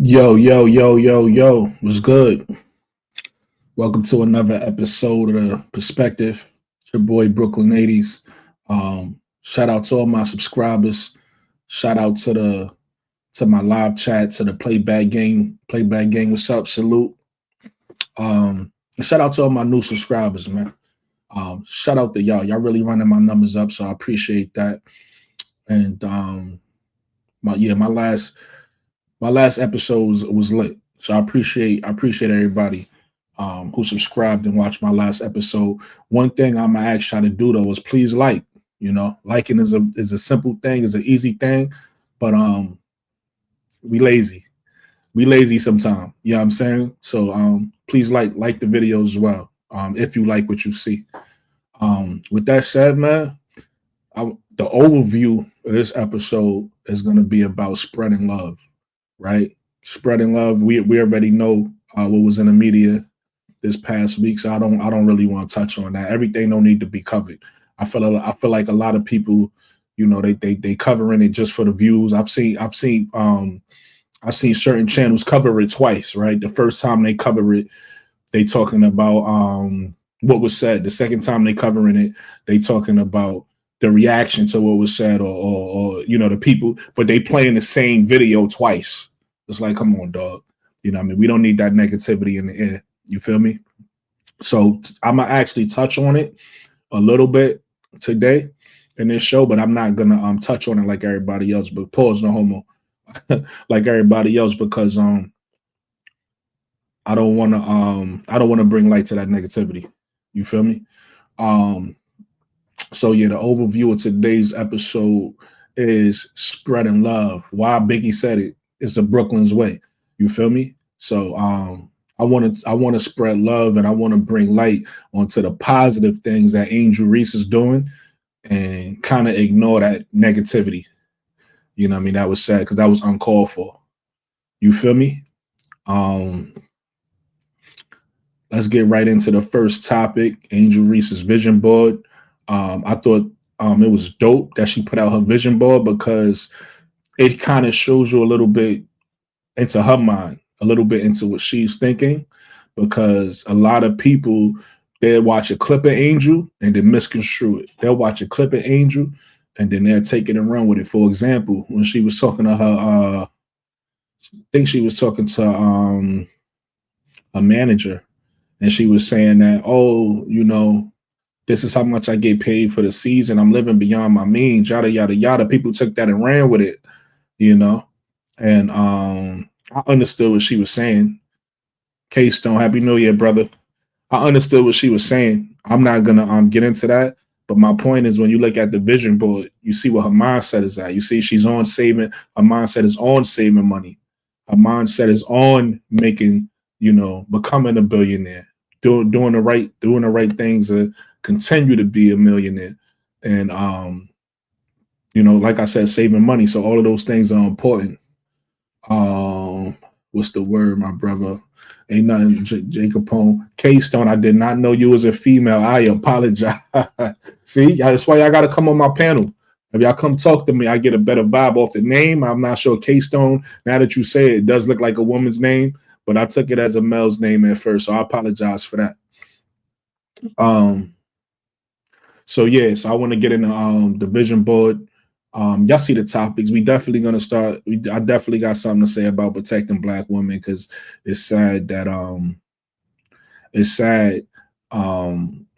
Yo, yo, yo, yo, yo, what's good? Welcome to another episode of the Perspective. It's your boy Brooklyn 80s. Shout out to all my subscribers. Shout out to my live chat, to the playback game. Playback game, what's up? Salute. And shout out to all my new subscribers, man. Shout out to y'all. Y'all really running my numbers up, so I appreciate that. And my last episode was lit. So I appreciate everybody who subscribed and watched my last episode. One thing I'm gonna ask y'all to do though is please like. Liking is a simple thing, is an easy thing, but we lazy. We lazy sometimes. You know what I'm saying? So please like the videos as well. If you like what you see. With that said, man, the overview of this episode is gonna be about spreading love, right? Spreading love. We already know what was in the media this past week, so I don't really want to touch on that. Everything don't need to be covered. I feel like a lot of people, they covering it just for the views. I've seen certain channels cover it twice, right? The first time they cover it, they talking about what was said. The second time they covering it, they talking about the reaction to what was said, or the people, but they playing the same video twice. It's like, come on, dog. What I mean? We don't need that negativity in the air. You feel me? So I'm gonna actually touch on it a little bit today in this show, but I'm not gonna touch on it like everybody else. But pause, no homo, like everybody else, because I don't wanna bring light to that negativity. You feel me? Um, so yeah, the overview of today's episode is spreading love. Why Biggie said it is the Brooklyn's way. You feel me? So I want to spread love, and I want to bring light onto the positive things that Angel Reese is doing, and kind of ignore that negativity. You know what I mean? That was sad because that was uncalled for. You feel me? Um, let's get right into the first topic, Angel Reese's vision board. I thought it was dope that she put out her vision board because it kind of shows you a little bit into her mind, a little bit into what she's thinking, because a lot of people, they'll watch a clip of Angel and then misconstrue it. They'll watch a clip of Angel and then they'll take it and run with it. For example, when she was talking to her, I think she was talking to a manager, and she was saying that, oh, this is how much I get paid for the season. I'm living beyond my means, yada yada yada. People took that and ran with it, you know. And I understood what she was saying. K-Stone, Happy New Year, brother. I understood what she was saying. I'm not gonna get into that. But my point is, when you look at the vision board, you see what her mindset is at. You see she's on saving. Her mindset is on saving money. Her mindset is on making, becoming a billionaire, doing the right things to continue to be a millionaire. And like I said, saving money. So all of those things are important. What's the word, my brother? Ain't nothing, Jacob Pone. K-Stone, I did not know you was a female. I apologize. See, that's why y'all got to come on my panel. If y'all come talk to me, I get a better vibe off the name. I'm not sure. K-Stone, now that you say it, it does look like a woman's name, but I took it as a male's name at first, so I apologize for that. So I want to get into the vision board. Y'all see the topics. We definitely gonna start. I definitely got something to say about protecting Black women, because it's sad that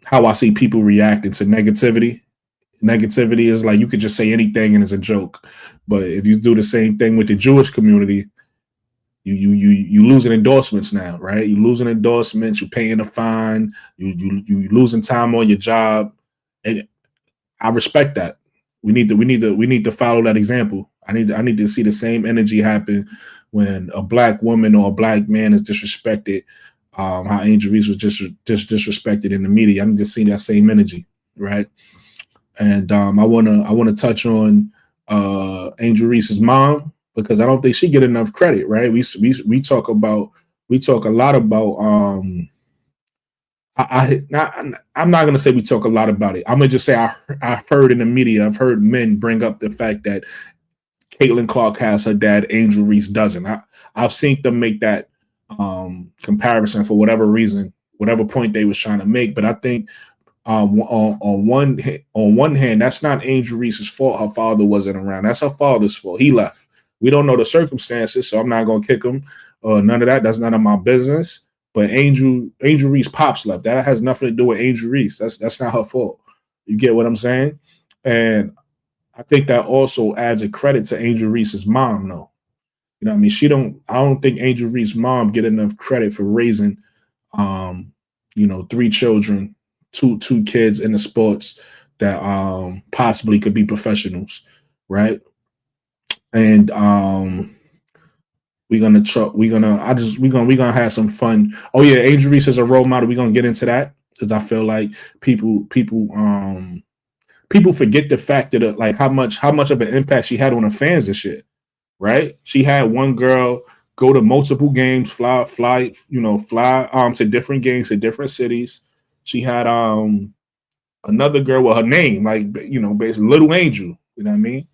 how I see people reacting to negativity. Negativity is like, you could just say anything and it's a joke, but if you do the same thing with the Jewish community, you losing endorsements now, right? You losing endorsements. You paying a fine. You losing time on your job, and I respect that. We need to follow that example. I need to see the same energy happen when a Black woman or a Black man is disrespected. How Angel Reese was just disrespected in the media. I need to see that same energy, right? And I wanna touch on Angel Reese's mom, because I don't think she get enough credit, right? We talk a lot about I'm not gonna say we talk a lot about it. I'm gonna just say I've heard in the media, I've heard men bring up the fact that Caitlin Clark has her dad, Angel Reese doesn't. I've seen them make that comparison for whatever reason, whatever point they was trying to make. But I think on one hand, that's not Angel Reese's fault. Her father wasn't around. That's her father's fault. He left. We don't know the circumstances, so I'm not gonna kick him or none of that. That's none of my business. But Angel Reese pops left. That has nothing to do with Angel Reese. That's not her fault. You get what I'm saying? And I think that also adds a credit to Angel Reese's mom, though. You know what I mean? I don't think Angel Reese's mom get enough credit for raising three children, two kids in the sports that possibly could be professionals, right? And we're gonna have some fun. Oh yeah, Angel Reese is a role model. We're gonna get into that because I feel like people forget the fact that like how much of an impact she had on the fans and shit, right? She had one girl go to multiple games, fly to different games to different cities. She had another girl with her name, like basically Little Angel. You know what I mean?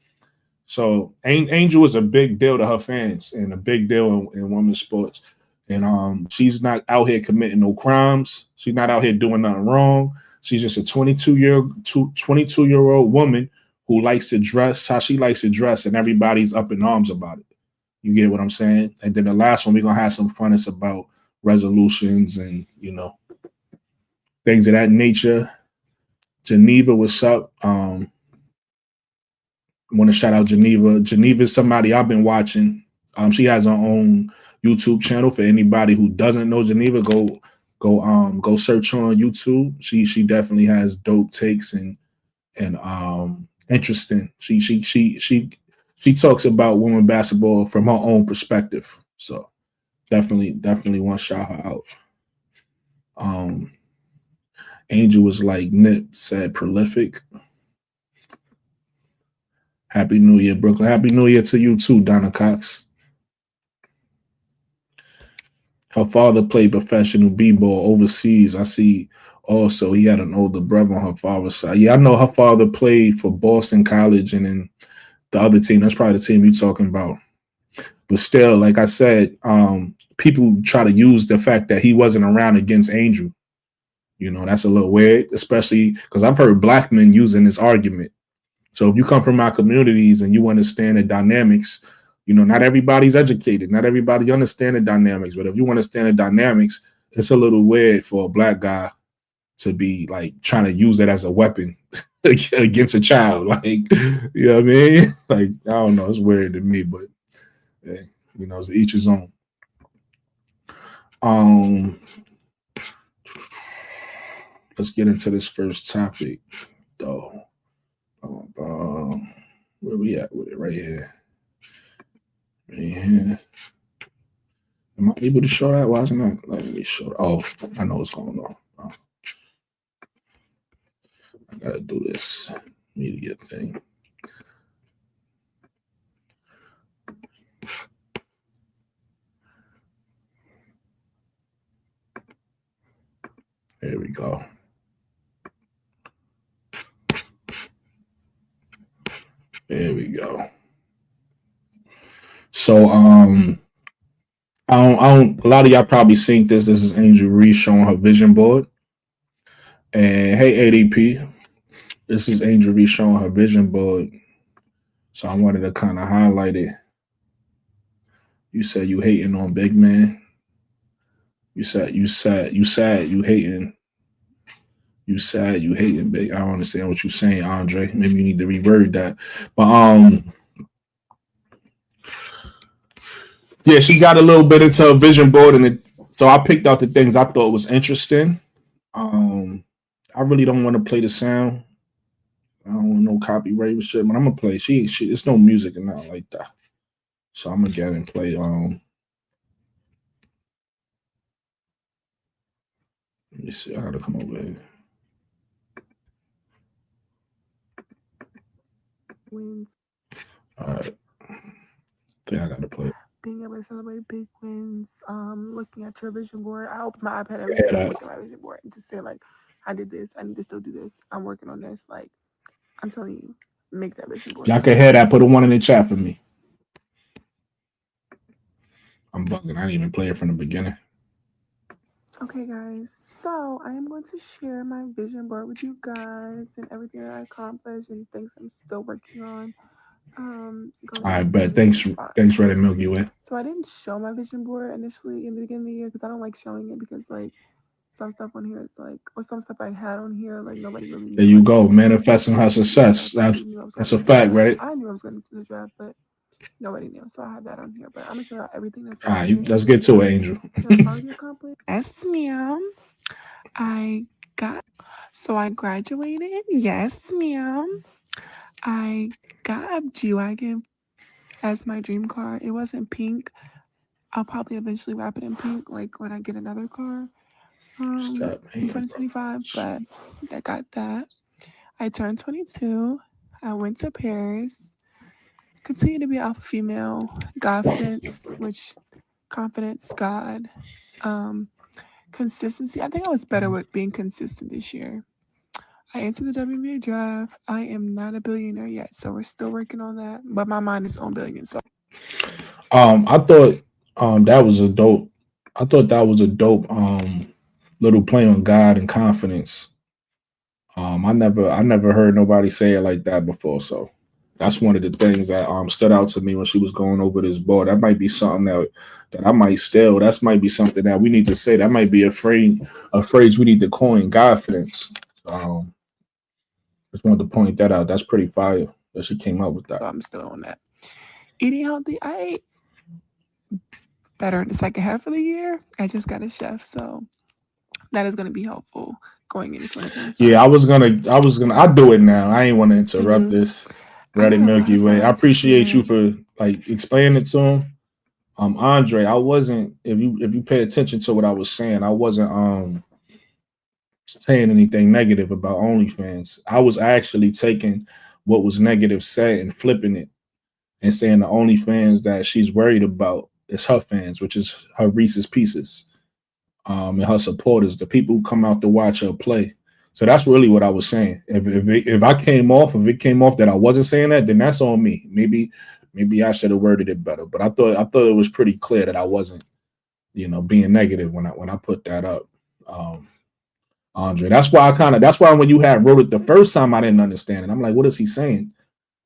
So Angel is a big deal to her fans and a big deal in women's sports. And she's not out here committing no crimes. She's not out here doing nothing wrong. She's just a 22-year-old woman who likes to dress how she likes to dress, and everybody's up in arms about it. You get what I'm saying? And then the last one, we're gonna have some fun. It's about resolutions and things of that nature. Geneva, what's up? I want to shout out Geneva. Geneva is somebody I've been watching. She has her own YouTube channel. For anybody who doesn't know Geneva, go search on YouTube. She definitely has dope takes and interesting. She talks about women basketball from her own perspective. So definitely want to shout her out. Angel was like Nip said, prolific. Happy New Year, Brooklyn. Happy New Year to you too, Donna Cox. Her father played professional b-ball overseas. I see also he had an older brother on her father's side. Yeah, I know her father played for Boston College and then the other team. That's probably the team you're talking about. But still, like I said, people try to use the fact that he wasn't around against Angel. That's a little weird, especially because I've heard black men using this argument. So if you come from our communities and you understand the dynamics, not everybody's educated. Not everybody understands the dynamics. But if you understand the dynamics, it's a little weird for a black guy to be like trying to use it as a weapon against a child. Like, you know what I mean? Like, I don't know. It's weird to me, but hey, it's each his own. Let's get into this first topic, though. Where we at with it? Right here. Right here. Am I able to show that? Why isn't that? Let me show it. Oh, I know what's going on. I gotta do this media thing. There we go. There we go. So I don't a lot of y'all probably seen this. This is Angel Reese showing her vision board. And hey ADP, this is Angel Reese showing her vision board. So I wanted to kind of highlight it. You said you hating on big man. You said you hating. You sad, you hating big. I don't understand what you're saying, Andre. Maybe you need to reword that. But yeah, she got a little bit into a vision board, and so I picked out the things I thought was interesting. I really don't want to play the sound. I don't want no copyright and shit, but I'm gonna play. She it's no music and nothing like that. So I'm gonna get and play. Let me see. I gotta come over here. Wins. All right. I think I gotta play it. Being able to celebrate big wins. Looking at your vision board. I open my iPad every day. I'm looking at my vision board and just saying like, I did this. I need to still do this. I'm working on this. Like, I'm telling you, make that vision board. Y'all can hear that. Put a one in the chat for me. I'm bugging. I didn't even play it from the beginning. Okay, guys. So I am going to share my vision board with you guys and everything that I accomplished and things I'm still working on. Going I into bet. Thanks, 2025. Red and Milky Way. So I didn't show my vision board initially in the beginning of the year because I don't like showing it because like some stuff on here is like, or some stuff I had on here like nobody really There knew I you was go, going into the manifesting draft. her Yeah, success. nobody knew I was going That's a into the fact, draft. right? I knew I was going into the draft, but nobody knew. So I have that on here. But I'm gonna show you everything that's All on right, here and let's things get that to it, I Angel. have already accomplished. Yes, ma'am. I got so I graduated. Yes, ma'am. I got a G Wagon as my dream car. It wasn't pink. I'll probably eventually wrap it in pink, like when I get another car Stop in hating, bro. 2025. But I got that. I turned 22. I went to Paris. Continue to be alpha female. Confidence, which confidence, God. Um, Consistency. I think I was better with being consistent this year. I entered the WNBA draft. I am not a billionaire yet, so we're still working on that. But my mind is on billions. So I thought that was a dope. I thought that was a dope little play on God and confidence. I never heard nobody say it like that before. So that's one of the things that stood out to me when she was going over this board. That might be something that I might steal. That might be something that we need to say. That might be a phrase we need to coin. Confidence. Just wanted to point that out. That's pretty fire that she came up with that. I'm still on that. Eating healthy. I ate better in the second half of the year. I just got a chef, so that is going to be helpful going into 2025. Yeah, I'll do it now. I ain't want to interrupt this. I Ready got a lot Milky of Way. I signs to appreciate you share. for like explaining it to him. Andre, I wasn't if you pay attention to what I was saying, I wasn't saying anything negative about OnlyFans. I was actually taking what was negative said and flipping it and saying the OnlyFans that she's worried about is her fans, which is her Reese's Pieces, and her supporters, the people who come out to watch her play. So that's really what I was saying. If it came off that I wasn't saying that, then that's on me. Maybe I should have worded it better. But I thought it was pretty clear that I wasn't, being negative when I put that up. Um, Andre. That's why when you had wrote it the first time I didn't understand it. I'm like, what is he saying?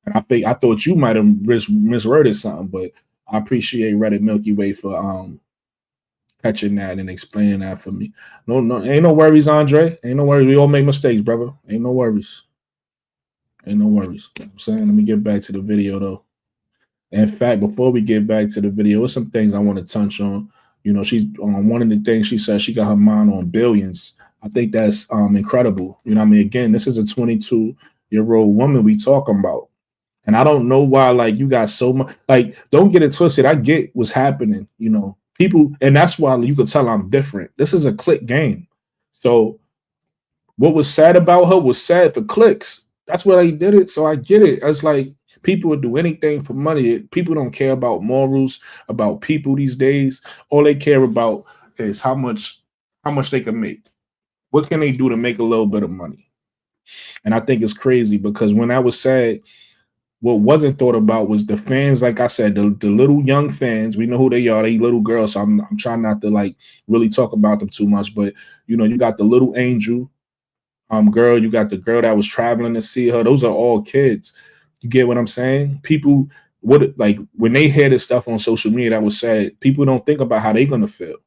And I thought you might have misworded something, but I appreciate Reddit Milky Way for catching that and explaining that for me. No, ain't no worries, Andre. Ain't no worries. We all make mistakes, brother. Ain't no worries. Ain't no worries. You know what I'm saying, let me get back to the video though. In fact, before we get back to the video, there's some things I want to touch on. She's one of the things she said she got her mind on billions. I think that's incredible. You know what I mean? Again, this is a 22-year-old woman we talking about. And I don't know why, like, you got so much, like, don't get it twisted. I get what's happening, people, and that's why you could tell I'm different. This is a click game. So what was sad about her was sad for clicks. That's why they did it. So I get it. It's like people would do anything for money. People don't care about morals, about people these days. All they care about is how much they can make. What can they do to make a little bit of money? And I think it's crazy because when I was sad, what wasn't thought about was the fans. Like I said, the little young fans. We know who they are. They little girls. So I'm trying not to like really talk about them too much. But you got the little angel girl. You got the girl that was traveling to see her. Those are all kids. You get what I'm saying? People, what like when they hear this stuff on social media that was said, people don't think about how they're gonna feel.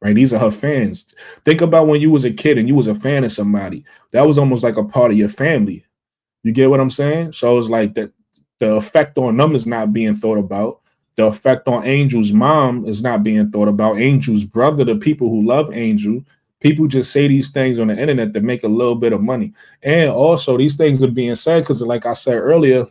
Right? These are her fans. Think about when you was a kid and you was a fan of somebody. That was almost like a part of your family. You get what I'm saying? So it's like that the effect on them is not being thought about. The effect on Angel's mom is not being thought about. Angel's brother, the people who love Angel, people just say these things on the internet to make a little bit of money. And also, these things are being said because, like I said earlier,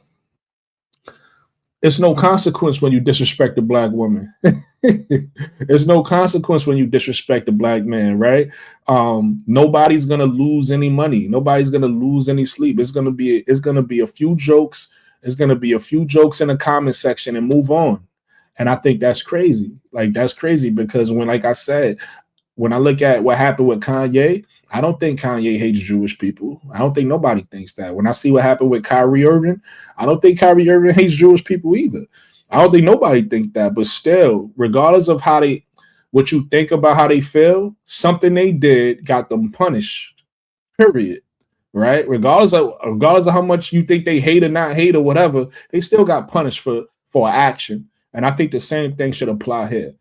it's no consequence when you disrespect a black woman. There's no consequence when you disrespect a black man, right? Nobody's gonna lose any money. Nobody's gonna lose any sleep. It's gonna be a few jokes. It's gonna be a few jokes in the comment section and move on. And I think that's crazy. Like that's crazy because like I said, when I look at what happened with Kanye, I don't think Kanye hates Jewish people. I don't think nobody thinks that. When I see what happened with Kyrie Irving, I don't think Kyrie Irving hates Jewish people either. I don't think nobody think that, but still, regardless of what you think about how they feel, something they did got them punished. Period. Right? Regardless of how much you think they hate or not hate or whatever, they still got punished for action. And I think the same thing should apply here.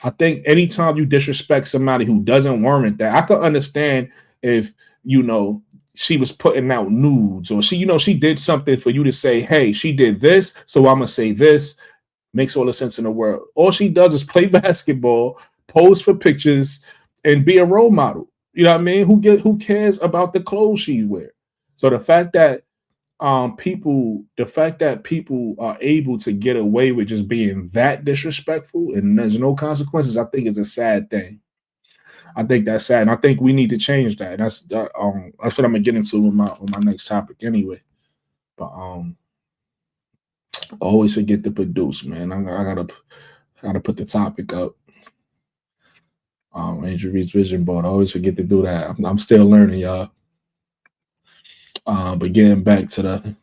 I think anytime you disrespect somebody who doesn't warrant that, I could understand if you know she was putting out nudes or she did something for you to say, hey, she did this, so I'm gonna say this. Makes all the sense in the world. All she does is play basketball, pose for pictures, and be a role model. You know what I mean? Who cares about the clothes she wears? So the fact that people are able to get away with just being that disrespectful and there's no consequences, I think is a sad thing. I think that's sad, and I think we need to change that. That's what I'm gonna get into on my next topic anyway. But always forget to produce, man. I gotta put the topic up. Angel Reese Vision Board. I always forget to do that. I'm still learning, y'all. But getting back to the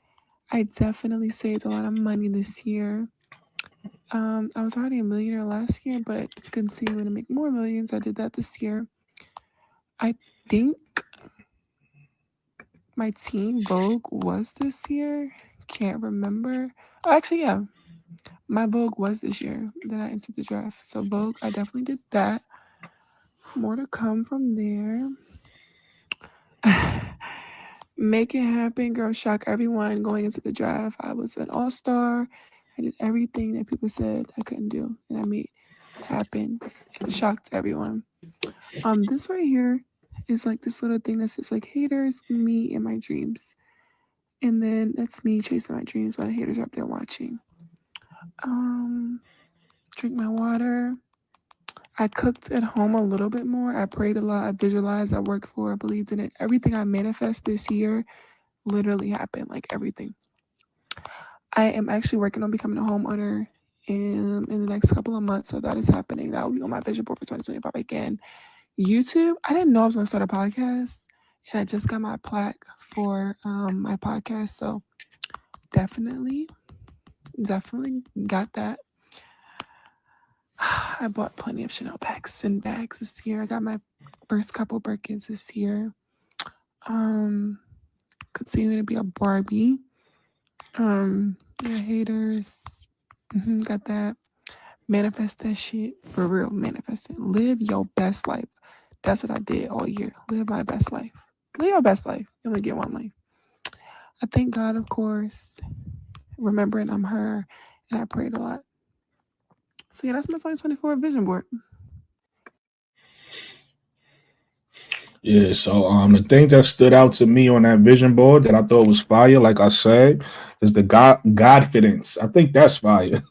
I definitely saved a lot of money this year. I was already a millionaire last year, but continuing to make more millions, I did that this year. I think my Teen Vogue was this year. Can't remember. Oh, actually, yeah. My Vogue was this year that I entered the draft. So Vogue, I definitely did that. More to come from there. Make it happen, girl. Shock everyone going into the draft. I was an all-star. I did everything that people said I couldn't do, and I made happen and shocked everyone. This right here is like this little thing that says like haters, me, and my dreams. And then that's me chasing my dreams while the haters are up there watching. Um, Drink my water. I cooked at home a little bit more. I prayed a lot. I visualized. I worked for. I believed in it. Everything I manifest this year literally happened. Like everything. I am actually working on becoming a homeowner in the next couple of months. So that is happening. That will be on my vision board for 2025 again. YouTube. I didn't know I was going to start a podcast, and I just got my plaque for my podcast. So definitely got that. I bought plenty of Chanel bags and bags this year. I got my first couple Birkins this year. Um, Continuing to be a Barbie. Yeah, haters. Got that. Manifest that shit for real. Manifest it. Live your best life. That's what I did all year. Live my best life. Live your best life. You only get one life. I thank God, of course. Remembering I'm her, and I prayed a lot. So yeah, that's my 2024 vision board. Yeah, so the thing that stood out to me on that vision board that I thought was fire, like I said, is the Godfidence. I think that's fire.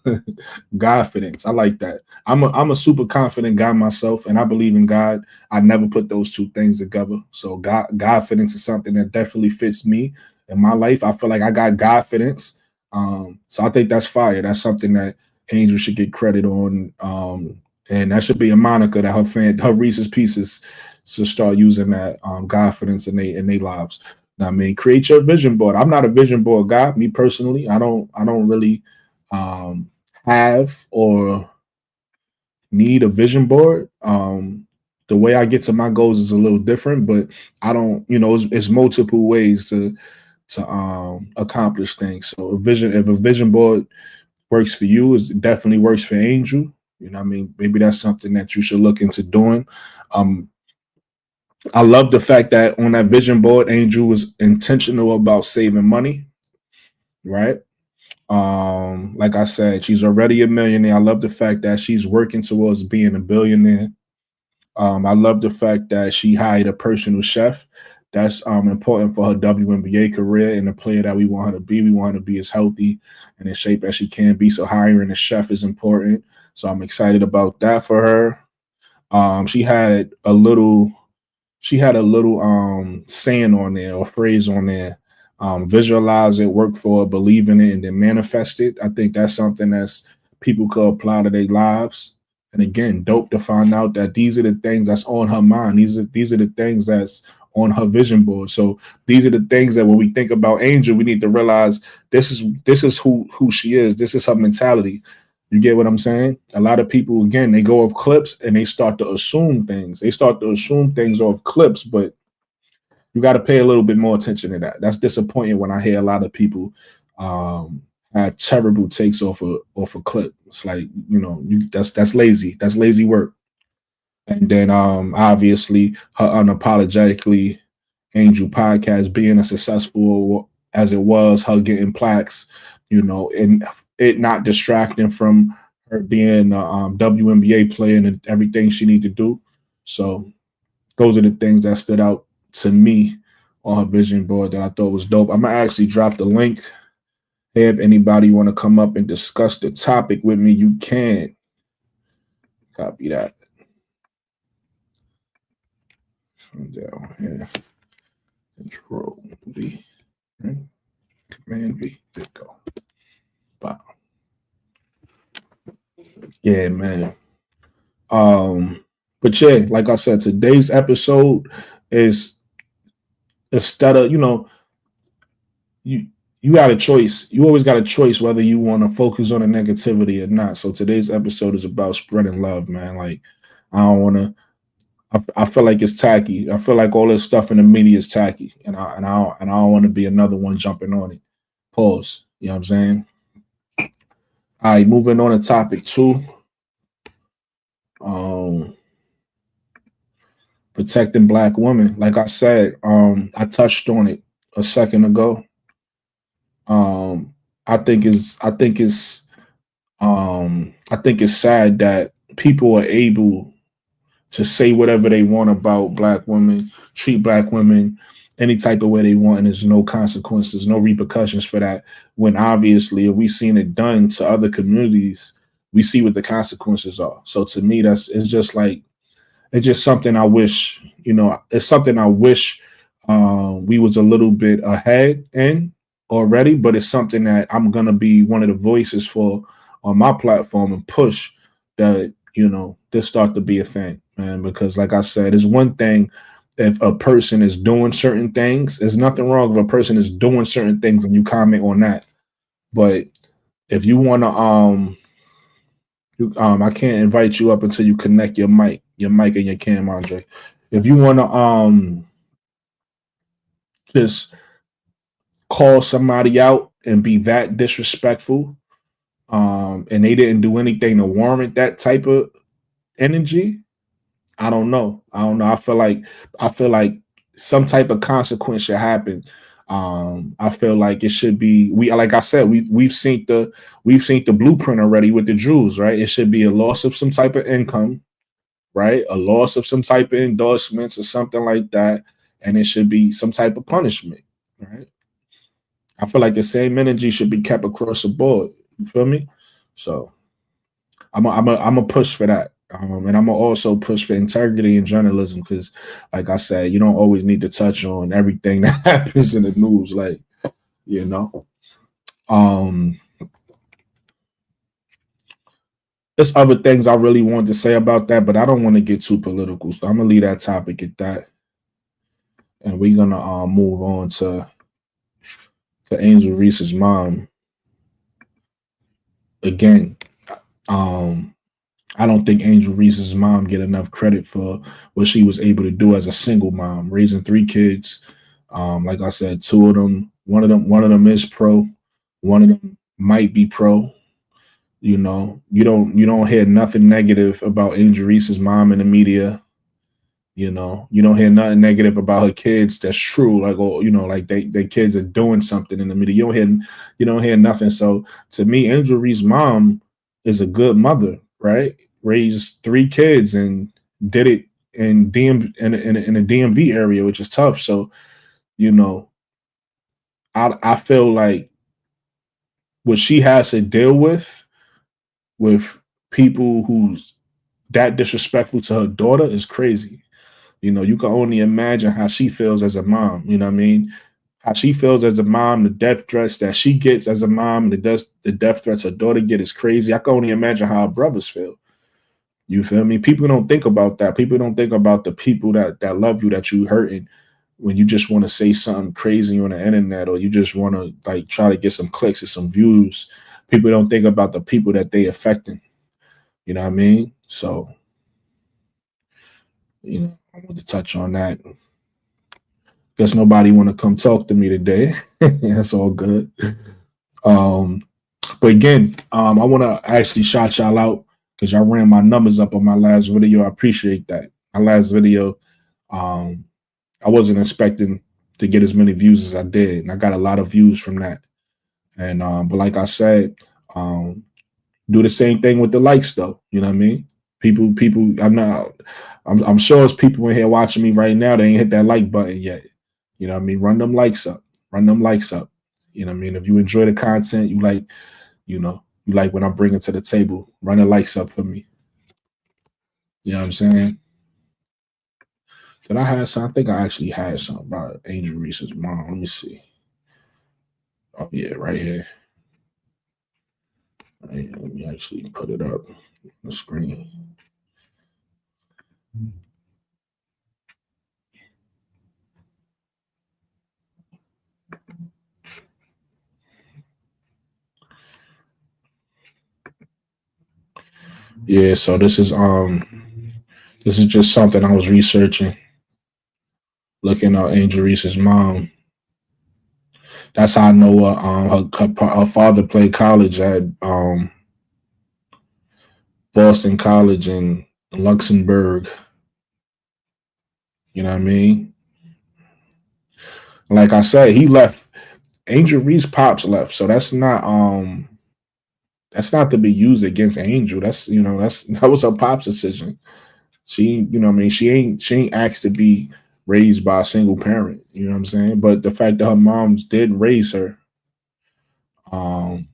Godfidence. I like that. I'm a super confident guy myself, and I believe in God. I never put those two things together. So Godfidence is something that definitely fits me in my life. I feel like I got Godfidence. So I think that's fire. That's something that Angel should get credit on. And that should be a moniker that her Reese's Pieces to start using that confidence in their lives. Now, I mean, create your vision board. I'm not a vision board guy, me personally. I don't really have or need a vision board. The way I get to my goals is a little different, but I don't, it's multiple ways to accomplish things. So if a vision board works for you, it definitely works for Angel. You know what I mean? Maybe that's something that you should look into doing. I love the fact that on that vision board, Angel was intentional about saving money, right? Like I said, she's already a millionaire. I love the fact that she's working towards being a billionaire. I love the fact that she hired a personal chef. That's important for her WNBA career and the player that we want her to be. We want her to be as healthy and in shape as she can be. So hiring a chef is important. So I'm excited about that for her. She had a little saying on there or phrase on there. Visualize it, work for it, believe in it, and then manifest it. I think that's something that's people could apply to their lives. And again, dope to find out that these are the things that's on her mind. These are the things that's on her vision board. So these are the things that when we think about Angel, we need to realize this is who she is. This is her mentality. You get what I'm saying? A lot of people, again, they go off clips and they start to assume things. They start to assume things off clips, but you got to pay a little bit more attention to that. That's disappointing when I hear a lot of people um, have terrible takes off a clip. It's like, that's lazy. That's lazy work. And then obviously her unapologetically Angel podcast being as successful as it was, her getting plaques, and it not distracting from her being a WNBA player and everything she need to do. So those are the things that stood out to me on her vision board that I thought was dope. I'm gonna actually drop the link. Hey, if anybody want to come up and discuss the topic with me, you can. Copy that. Down here. Control V. Command V. There you go. Wow. Yeah, man. But yeah, like I said, today's episode is instead of, you got a choice. You always got a choice whether you want to focus on the negativity or not. So today's episode is about spreading love, man. Like I don't want to. I feel like it's tacky. I feel like all this stuff in the media is tacky, and I don't want to be another one jumping on it. Pause. You know what I'm saying? All right, moving on to topic 2. Protecting Black women. Like I said, I touched on it a second ago. I think it's sad that people are able to say whatever they want about Black women, treat Black women any type of way they want, and there's no consequences, no repercussions for that. When obviously, if we've seen it done to other communities, we see what the consequences are. So to me, it's just something I wish, it's something I wish we was a little bit ahead in already, but it's something that I'm gonna be one of the voices for on my platform and push that, this start to be a thing, man. Because like I said, it's one thing if a person is doing certain things. There's nothing wrong if a person is doing certain things and you comment on that. But if you want to, I can't invite you up until you connect your mic and your cam, Andre. If you want to, just call somebody out and be that disrespectful, and they didn't do anything to warrant that type of energy, I don't know. I feel like some type of consequence should happen. I feel like it should be like I said, we've seen the blueprint already with the Jews, right? It should be a loss of some type of income, right? A loss of some type of endorsements or something like that, and it should be some type of punishment, right? I feel like the same energy should be kept across the board. You feel me? So I'm a push for that. And I'm gonna also push for integrity in journalism because, like I said, you don't always need to touch on everything that happens in the news. Like, there's other things I really want to say about that, but I don't want to get too political. So I'm gonna leave that topic at that, and we're gonna move on to Angel Reese's mom. Again, I don't think Angel Reese's mom get enough credit for what she was able to do as a single mom, raising 3 kids. Like I said, 2 of them, one of them is pro, one of them might be pro. You don't hear nothing negative about Angel Reese's mom in the media. You don't hear nothing negative about her kids. That's true. Like, like their kids are doing something in the media. You don't hear nothing. So to me, Angel Reese's mom is a good mother, right? Raised 3 kids and did it in a DMV area, which is tough. So, I feel like what she has to deal with people who's that disrespectful to her daughter is crazy. You can only imagine how she feels as a mom. You know what I mean? How she feels as a mom, the death threats that she gets as a mom, the death threats her daughter get is crazy. I can only imagine how her brothers feel. You feel me? People don't think about that. People don't think about the people that love you, that you hurting. when you just want to say something crazy on the internet, or you just want to like try to get some clicks or some views, people don't think about the people that they affecting. You know what I mean? So, I want to touch on that. Guess nobody want to come talk to me today. That's all good. Um, but again, I want to actually shout y'all out because y'all ran my numbers up on my last video. I appreciate that. My last video, um, I wasn't expecting to get as many views as I did, and I got a lot of views from that. And but like I said, um, do the same thing with the likes, though. You know what I mean? People. I'm not. I'm sure there's people in here watching me right now. They ain't hit that like button yet. You know what I mean? Run them likes up. Run them likes up. You know what I mean? If you enjoy the content, you like what I'm bringing to the table. Run the likes up for me. You know what I'm saying? Did I have some? I think I actually had some about Angel Reese's mom. Let me see. Oh yeah, right here. Right, let me actually put it up on the screen. Yeah, so this is just something I was researching, looking at Angel Reese's mom. That's how I know her father played college at Boston College in Luxembourg. You know what I mean? Like I said, he left. Angel Reese pops left, so that's not to be used against Angel. That was her pop's decision. She, you know, what I mean, she ain't asked to be raised by a single parent. You know what I'm saying? But the fact that her moms did raise her, um,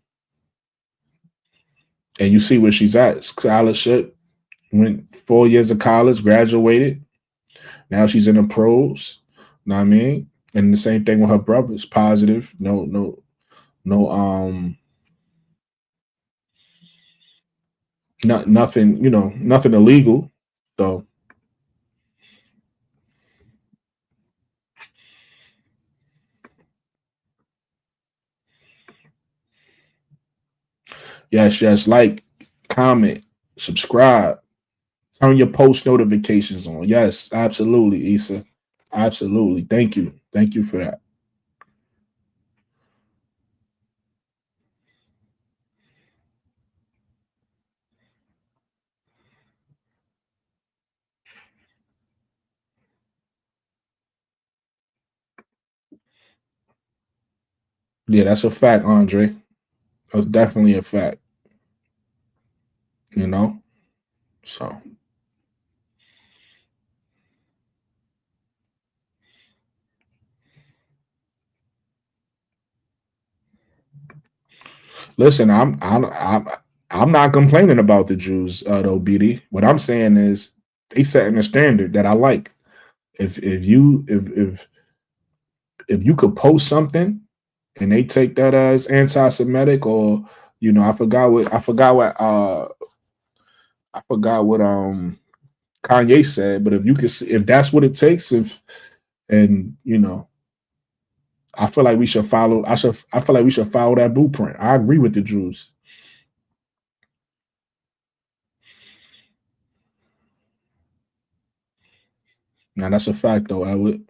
and you see where she's at, scholarship, went 4 years of college, graduated. Now she's in the pros. You know what I mean? And the same thing with her brothers. Positive. No. Nothing. Nothing illegal. So yes, yes. Like, comment, subscribe, turn your post notifications on. Yes, absolutely, Issa. Absolutely. Thank you. Thank you for that. Yeah, that's a fact, Andre. That's definitely a fact. You know? So listen, I'm not complaining about the Jews, though, BD. What I'm saying is they setting a standard that I like. If you could post something and they take that as anti-Semitic, or I forgot what Kanye said, but if you could see, if that's what it takes, if and I feel like we should follow. I feel like we should follow that blueprint. I agree with the Jews. Now that's a fact, though, Edward.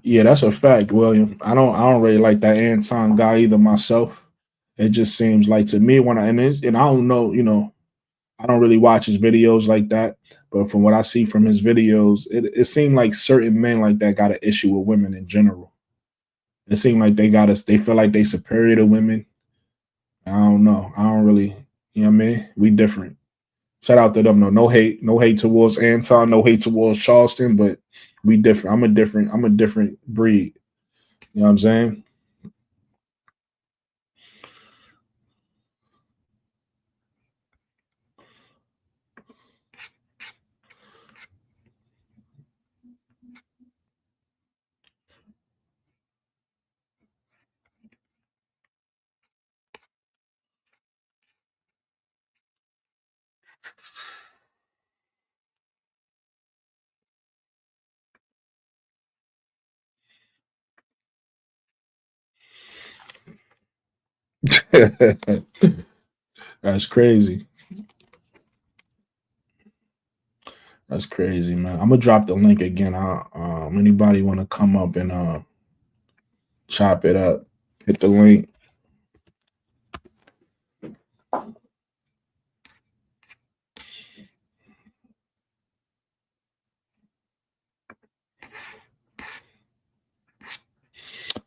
Yeah, that's a fact, William. I don't really like that Anton guy either myself. It just seems like to me when and I don't know, I don't really watch his videos like that, but from what I see from his videos, it seemed like certain men like that got an issue with women in general. It seemed like they feel like they superior to women. I don't know. I don't really, you know what I mean? We different. Shout out to them. No hate towards Anton, no hate towards Charleston, but we different. I'm a different breed. You know what I'm saying? That's crazy. That's crazy, man. I'm gonna drop the link again. Anybody want to come up and chop it up? Hit the link.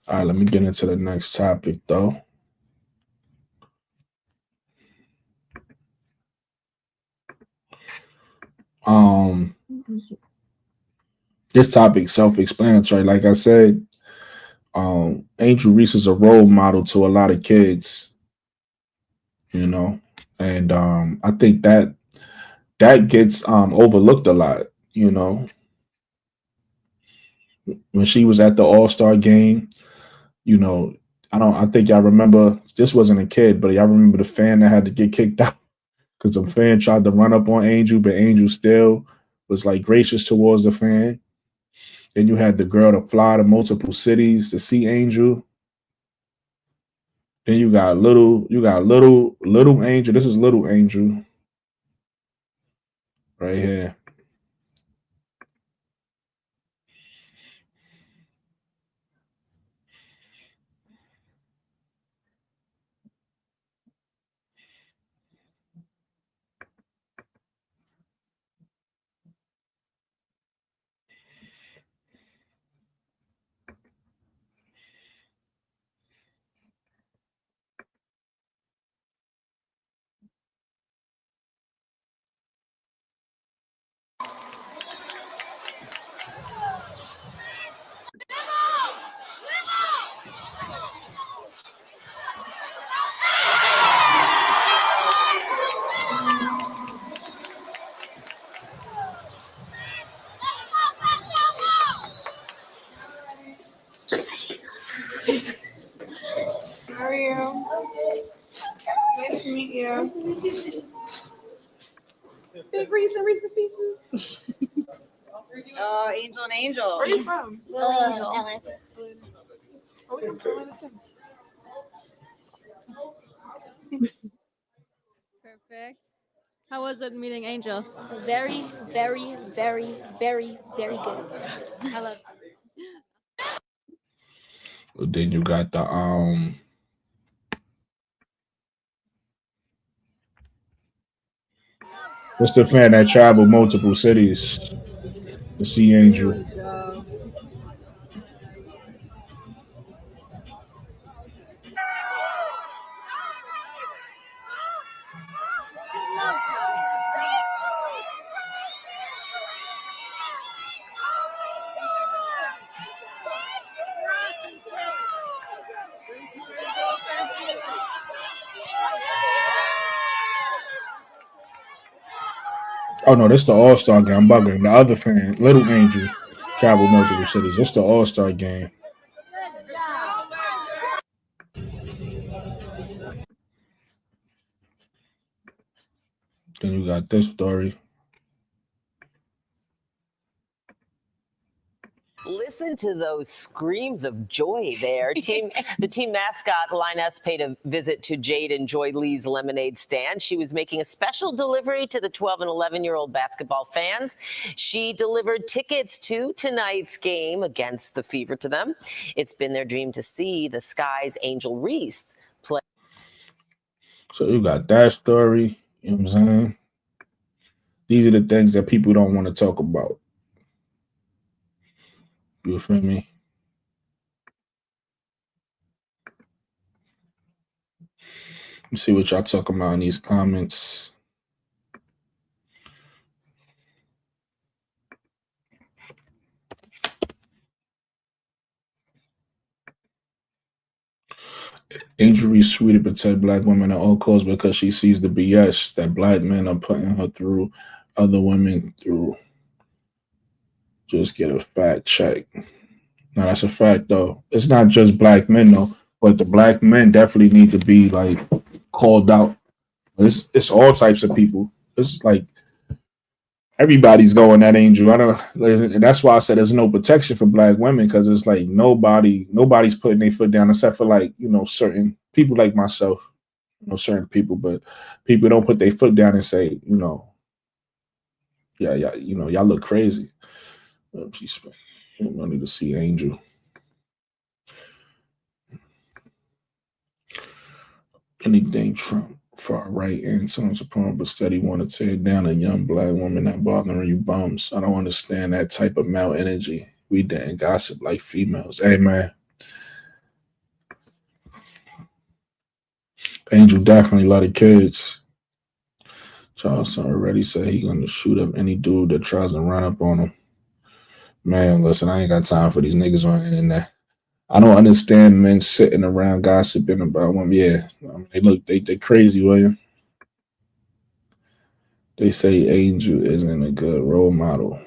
All right, let me get into the next topic though. Um, this topic self-explanatory. Like I said, Angel Reese is a role model to a lot of kids, you know, and I think that gets overlooked a lot. You know, when she was at the All Star game, you know, I don't. I think y'all remember. This wasn't a kid, but y'all remember the fan that had to get kicked out because the fan tried to run up on Angel, but Angel still was like gracious towards the fan. Then you had the girl to fly to multiple cities to see Angel. Then little Angel. This is little Angel right here. How are you? Nice to meet you. Big Reese and Reese's Pieces. Angel and Angel. Where are you from? Atlanta. Oh, we come from Atlanta too. Perfect. How was it meeting Angel? Very, very, very, very, very good. I loved it. Then you got the what's the fan that traveled multiple cities to see Angel? Oh no, this the All Star game. I'm bugging. The other fan, Little Angel, traveled multiple cities. It's the All Star game. Then you got this story. Listen to those screams of joy there. The team mascot Linus paid a visit to Jade and Joy Lee's lemonade stand. She was making a special delivery to the 12 and 11-year-old basketball fans. She delivered tickets to tonight's game against the Fever to them. It's been their dream to see the Sky's Angel Reese play. So you got that story. You know what I'm saying? These are the things that people don't want to talk about. You feel me? Let's see what y'all talking about in these comments. Angel Reese sweet to protect black women at all costs because she sees the BS that black men are putting her through, other women through. Just get a fact check. Now that's a fact though. It's not just black men though, but the black men definitely need to be like called out. It's all types of people. It's like everybody's going at Angel. I don't, and that's why I said there's no protection for black women because it's like nobody's putting their foot down except for like certain people like myself, certain people, but people don't put their foot down and say yeah, y'all look crazy. She's, I need to see Angel. Anything Trump far right and someone's opponent, but steady want to tear down a young black woman not bothering you bums. I don't understand that type of male energy. We didn't gossip like females. Hey man, Angel definitely love the kids. Charleston already said he gonna shoot up any dude that tries to run up on him. Man, listen, I ain't got time for these niggas on the internet. I don't understand men sitting around gossiping about women. Yeah, I mean, they crazy, William. They say Angel isn't a good role model.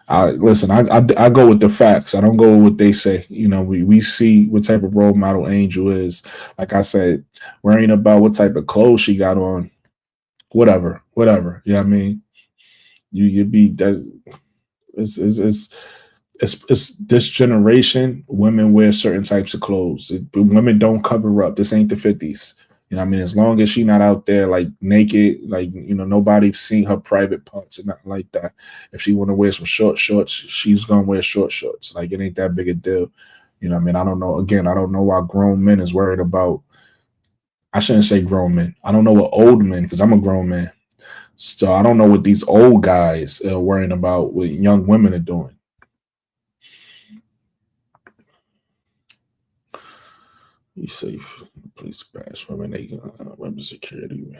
I go with the facts. I don't go with what they say. We see what type of role model Angel is. Like I said, worrying about what type of clothes she got on, whatever. You know what I mean? You be that's it's this generation. Women wear certain types of clothes. Women don't cover up. This ain't the 50s. You know what I mean? As long as she not out there like naked, like nobody's seen her private parts and nothing like that. If she want to wear some short shorts, she's gonna wear short shorts. Like it ain't that big a deal. You know what I mean? I don't know. Again, I don't know why grown men is worried about. I shouldn't say grown men. I don't know what old men, because I'm a grown man. So I don't know what these old guys are worrying about what young women are doing. Be safe. Police bash women. They women security.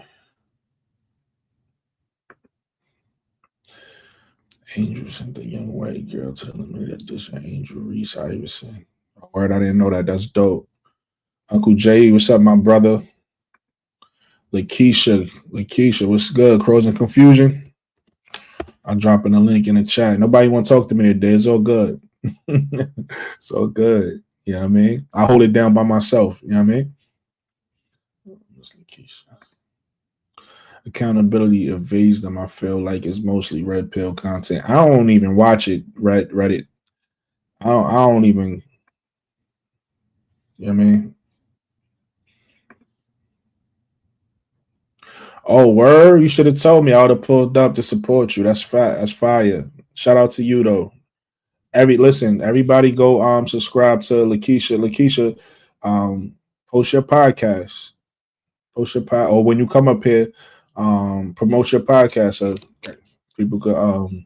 Angel sent the young white girl to the limited edition. Angel Reese Iverson. Word, I didn't know that. That's dope. Uncle Jay, what's up, my brother? Lakeisha, what's good? Crows and Confusion. I'm dropping a link in the chat. Nobody want to talk to me today. It's all good. It's all good. You know what I mean? I hold it down by myself. You know what I mean? Accountability evades them. I feel like it's mostly red pill content. I don't even watch it. Reddit. I don't even. You know what I mean? Oh, word! You should have told me. I would have pulled up to support you. That's fat. That's fire. Shout out to you though. Everybody go subscribe to Lakeisha. Lakeisha, post your podcast. Post your pod, or when you come up here, promote your podcast so people could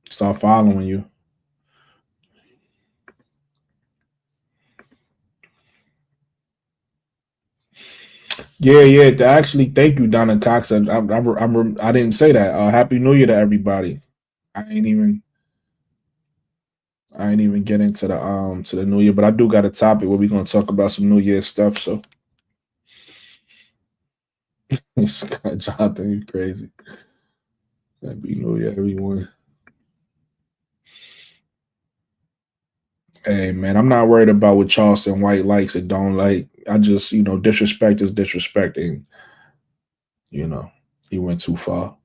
start following you. Yeah. Actually, thank you, Donna Cox. I didn't say that. Happy New Year to everybody. I ain't even get into the New Year, but I do got a topic where we're gonna talk about some New Year stuff. So, Jonathan, you crazy. Happy New Year, everyone. Hey man, I'm not worried about what Charleston White likes and don't like. I just, disrespect is disrespecting. He went too far.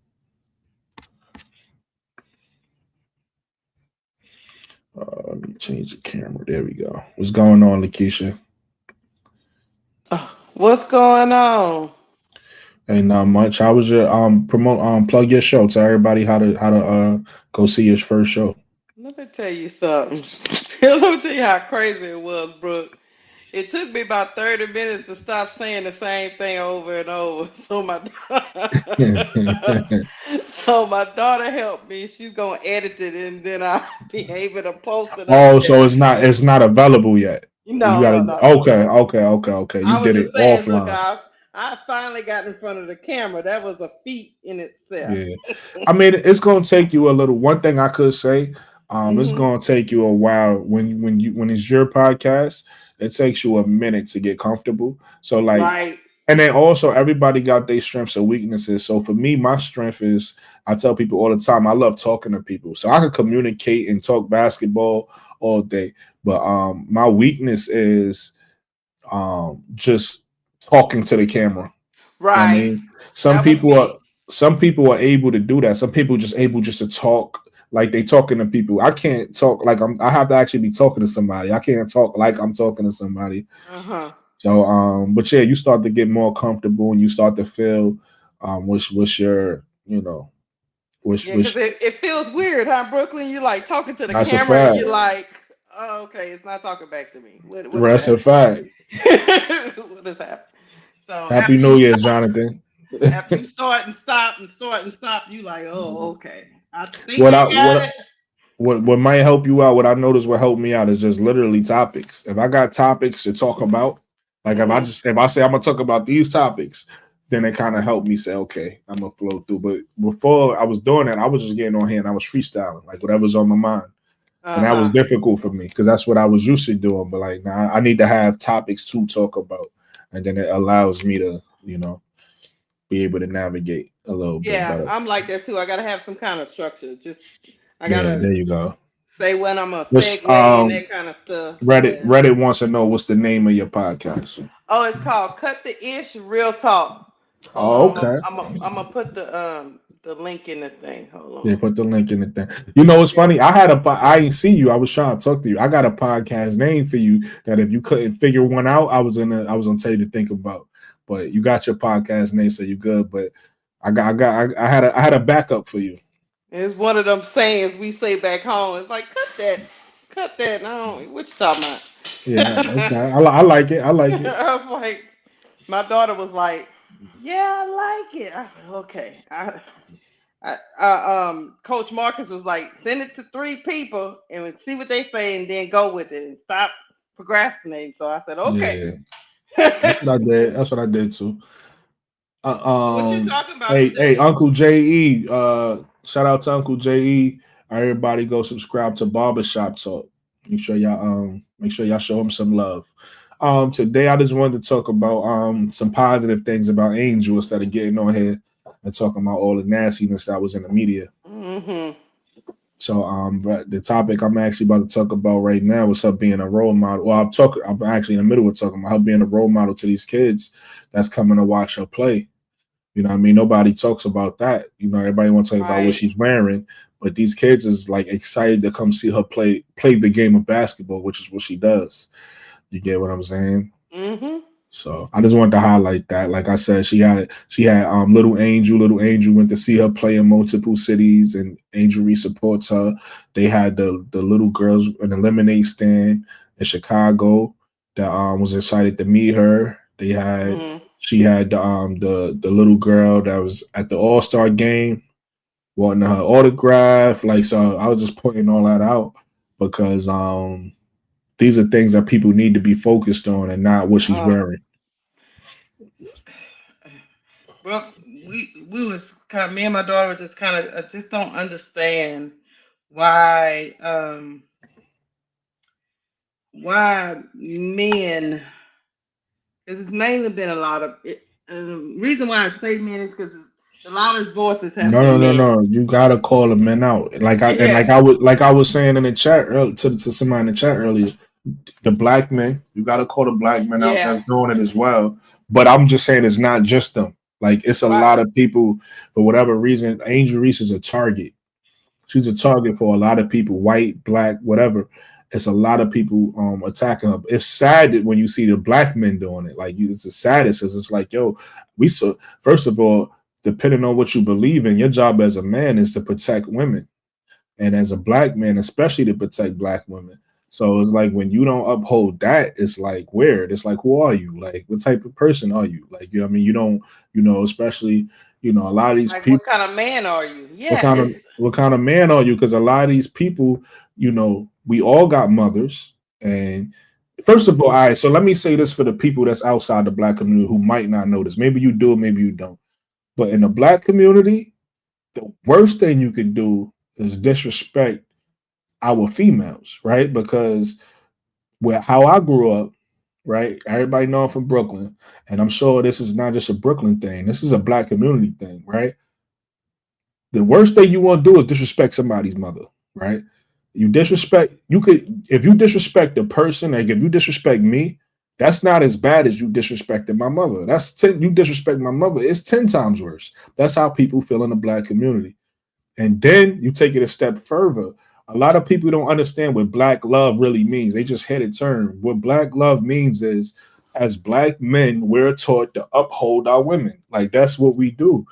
Let me change the camera. There we go. What's going on, Lakeisha? What's going on? Ain't not much. How was your plug your show? Tell everybody how to go see your first show. Let me tell you something. Let me tell you how crazy it was, Brooke. It took me about 30 minutes to stop saying the same thing over and over. So my daughter helped me. She's gonna edit it and then I'll be able to post it up Oh, there. so it's not available yet. You No, got no, to no, no, no. okay. You I was did it just saying, look, offline. I finally got in front of the camera. That was a feat in itself. Yeah. I mean, it's gonna take you a little. One thing I could say, it's Mm-hmm. gonna take you a while when it's your podcast. It takes you a minute to get comfortable. So like, Right. and then also everybody got their strengths and weaknesses. So for me, my strength is I tell people all the time I love talking to people. So I can communicate and talk basketball all day. But my weakness is just talking to the camera. I Right. mean, That was me. some people are able to do that. Some people just able just to talk like they talking to people. I can't talk like I have to actually be talking to somebody. I can't talk like I'm talking to somebody. Uh-huh. So but yeah, you start to get more comfortable and you start to feel what's your, Yeah, because which it feels weird, huh, Brooklyn? You like talking to the that's a camera and fact. you're like, oh, okay, it's not talking back to me. What is That's a happening? fact. What is happening? So Happy New Year, Jonathan. after you start and stop and start and stop, you like, oh, okay. I think what I I got what it. what might help you out, what I noticed what helped me out is just literally topics. If I got topics to talk about, like Hmm. if I say I'm gonna talk about these topics, then it kind of helped me say, okay, I'm gonna flow through. But before I was doing that, I was just getting on here and I was freestyling, like whatever's on my mind. And that was Uh-huh. difficult for me because that's what I was used to doing. But like now I need to have topics to talk about. And then it allows me to, be able to navigate a little bit Yeah, better. I'm like that too. I gotta have some kind of structure. Just I Yeah, gotta there you go. say when I'm a Which segue and that kind of stuff. Yeah. Reddit wants to know what's the name of your podcast. Oh, it's called Cut the Ish Real Talk. Hold Oh, on, okay. I'm gonna put the link in the thing. Hold Yeah, on. put the link in the thing. You know, it's Yeah. funny. I ain't see you. I was trying to talk to you. I got a podcast name for you that if you couldn't figure one out, I was gonna tell you to think about. But you got your podcast name, so you good. But I had a backup for you. It's one of them sayings we say back home. It's like cut that. No, what you talking Yeah, okay. about? I like it. I like it. I was like, my daughter was like, yeah, I like it. I said, okay. Coach Marcus was like, send it to 3 people and see what they say, and then go with it and stop procrastinating. So I said, okay. Yeah, that's what I did. That's what I did too. What you talking about Hey, today? Uncle JE. Shout out to Uncle JE. Everybody go subscribe to Barbershop Talk. Make sure y'all show him some love. Today I just wanted to talk about some positive things about Angel instead of getting on here and talking about all the nastiness that was in the media. Mm-hmm. So but the topic I'm actually about to talk about right now is her being a role model. Well, I'm actually in the middle of talking about her being a role model to these kids that's coming to watch her play. You know what I mean? Nobody talks about that. You know, everybody wants to talk about what Right. she's wearing, but these kids is like excited to come see her play the game of basketball, which is what she does. You get what I'm saying? Mm-hmm. So I just wanted to highlight that. Like I said, she had little Angel. Little Angel went to see her play in multiple cities, and Angel Reese supports her. They had the little girls in the lemonade stand in Chicago that was excited to meet her. Mm-hmm. She had the little girl that was at the All-Star game wanting her autograph. Like, so I was just pointing all that out because these are things that people need to be focused on and not what she's Uh, wearing. Brooke, we was kind of, me and my daughter were just kind of, I just don't understand why men, because it's mainly been a lot of it, the reason why I say men is because the loudest voices have No, no, been no, men. no. You gotta call the men out. Yeah. Like I was saying in the chat earlier to somebody in the chat earlier. The black men, you gotta call the black men out Yeah. that's doing it as well. But I'm just saying it's not just them. Like it's a Right. lot of people for whatever reason. Angel Reese is a target. She's a target for a lot of people, white, black, whatever. It's a lot of people attacking her. It's sad that when you see the black men doing it, like it's the saddest. It's like, yo, first of all, depending on what you believe in, your job as a man is to protect women, and as a black man, especially to protect black women. So it's like when you don't uphold that, it's like weird. It's like, who are you? Like, what type of person are you? Like, you know, what I mean, you don't, especially, a lot of these Like, people. what kind of man are you? Yes. What kind of man are you? Because a lot of these people, we all got mothers. And first of all right, so let me say this for the people that's outside the black community who might not know this. Maybe you do, maybe you don't. But in the black community, the worst thing you could do is disrespect our females, right? Because how I grew up, right? Everybody know I'm from Brooklyn, and I'm sure this is not just a Brooklyn thing. This is a black community thing, right? The worst thing you want to do is disrespect somebody's mother, right? If you disrespect the person, like if you disrespect me, That's not as bad as you disrespecting my mother. You disrespect my mother. It's 10 times worse. That's how people feel in the black community. And then you take it a step further. A lot of people don't understand what black love really means. They just hit a term. What black love means is, as black men, we're taught to uphold our women. Like, that's what we do.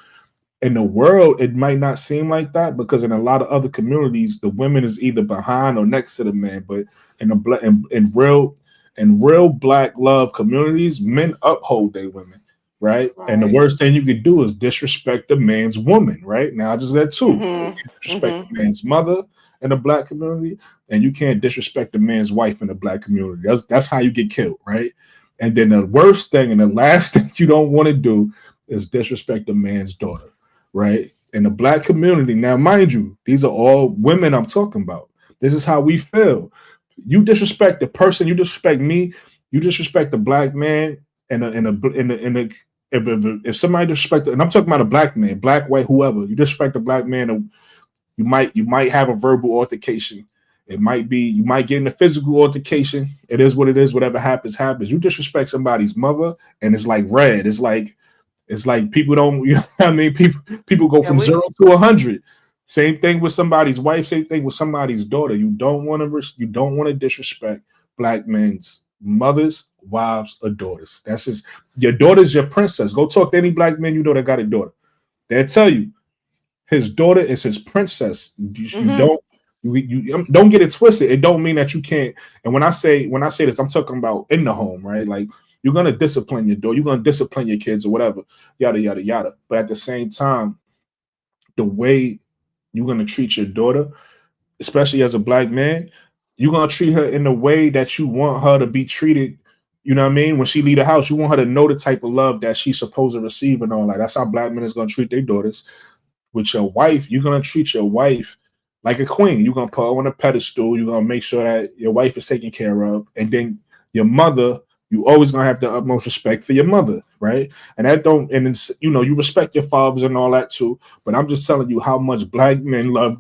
In the world, it might not seem like that because in a lot of other communities, the women is either behind or next to the man. But in the black in real black love communities, men uphold their women, right? And the Right. worst thing you could do is disrespect the man's woman, right? Now I just said two. You Mhm. can't disrespect Mhm. the man's mother in the black community, and you can't disrespect the man's wife in the black community. That's how you get killed, right? And then the worst thing and the last thing you don't want to do is disrespect the man's daughter, right? In the black community, now mind you, these are all women I'm talking about. This is how we feel. You disrespect the person, you disrespect me, you disrespect the black man, and if somebody disrespect, and I'm talking about a black man, black, white, whoever, you disrespect the black man, you might have a verbal altercation. It might be you might get in a physical altercation. It is what it is. Whatever happens, happens. You disrespect somebody's mother, and it's like red. It's like people don't, you know what I mean? People go Yeah, from we 0 to 100. Same thing with somebody's wife, same thing with somebody's daughter. You don't want to disrespect black men's mothers, wives, or daughters. That's just your daughter's your princess. Go talk to any black man you know that got a daughter. They'll tell you his daughter is his princess. You mhm. don't get it twisted. It don't mean that you can't. And when I say this, I'm talking about in the home, right? Like you're gonna discipline your daughter, you're gonna discipline your kids or whatever, yada yada yada. But at the same time, the way you're gonna treat your daughter, especially as a black man, you're gonna treat her in the way that you want her to be treated. You know what I mean? When she leave the house, you want her to know the type of love that she's supposed to receive and all that. That's how black men is gonna treat their daughters. With your wife, you're gonna treat your wife like a queen. You're gonna put her on a pedestal. You're gonna make sure that your wife is taken care of, and then your mother. You always gonna have the utmost respect for your mother, right? And that don't, and it's, you respect your fathers and all that too. But I'm just telling you how much black men love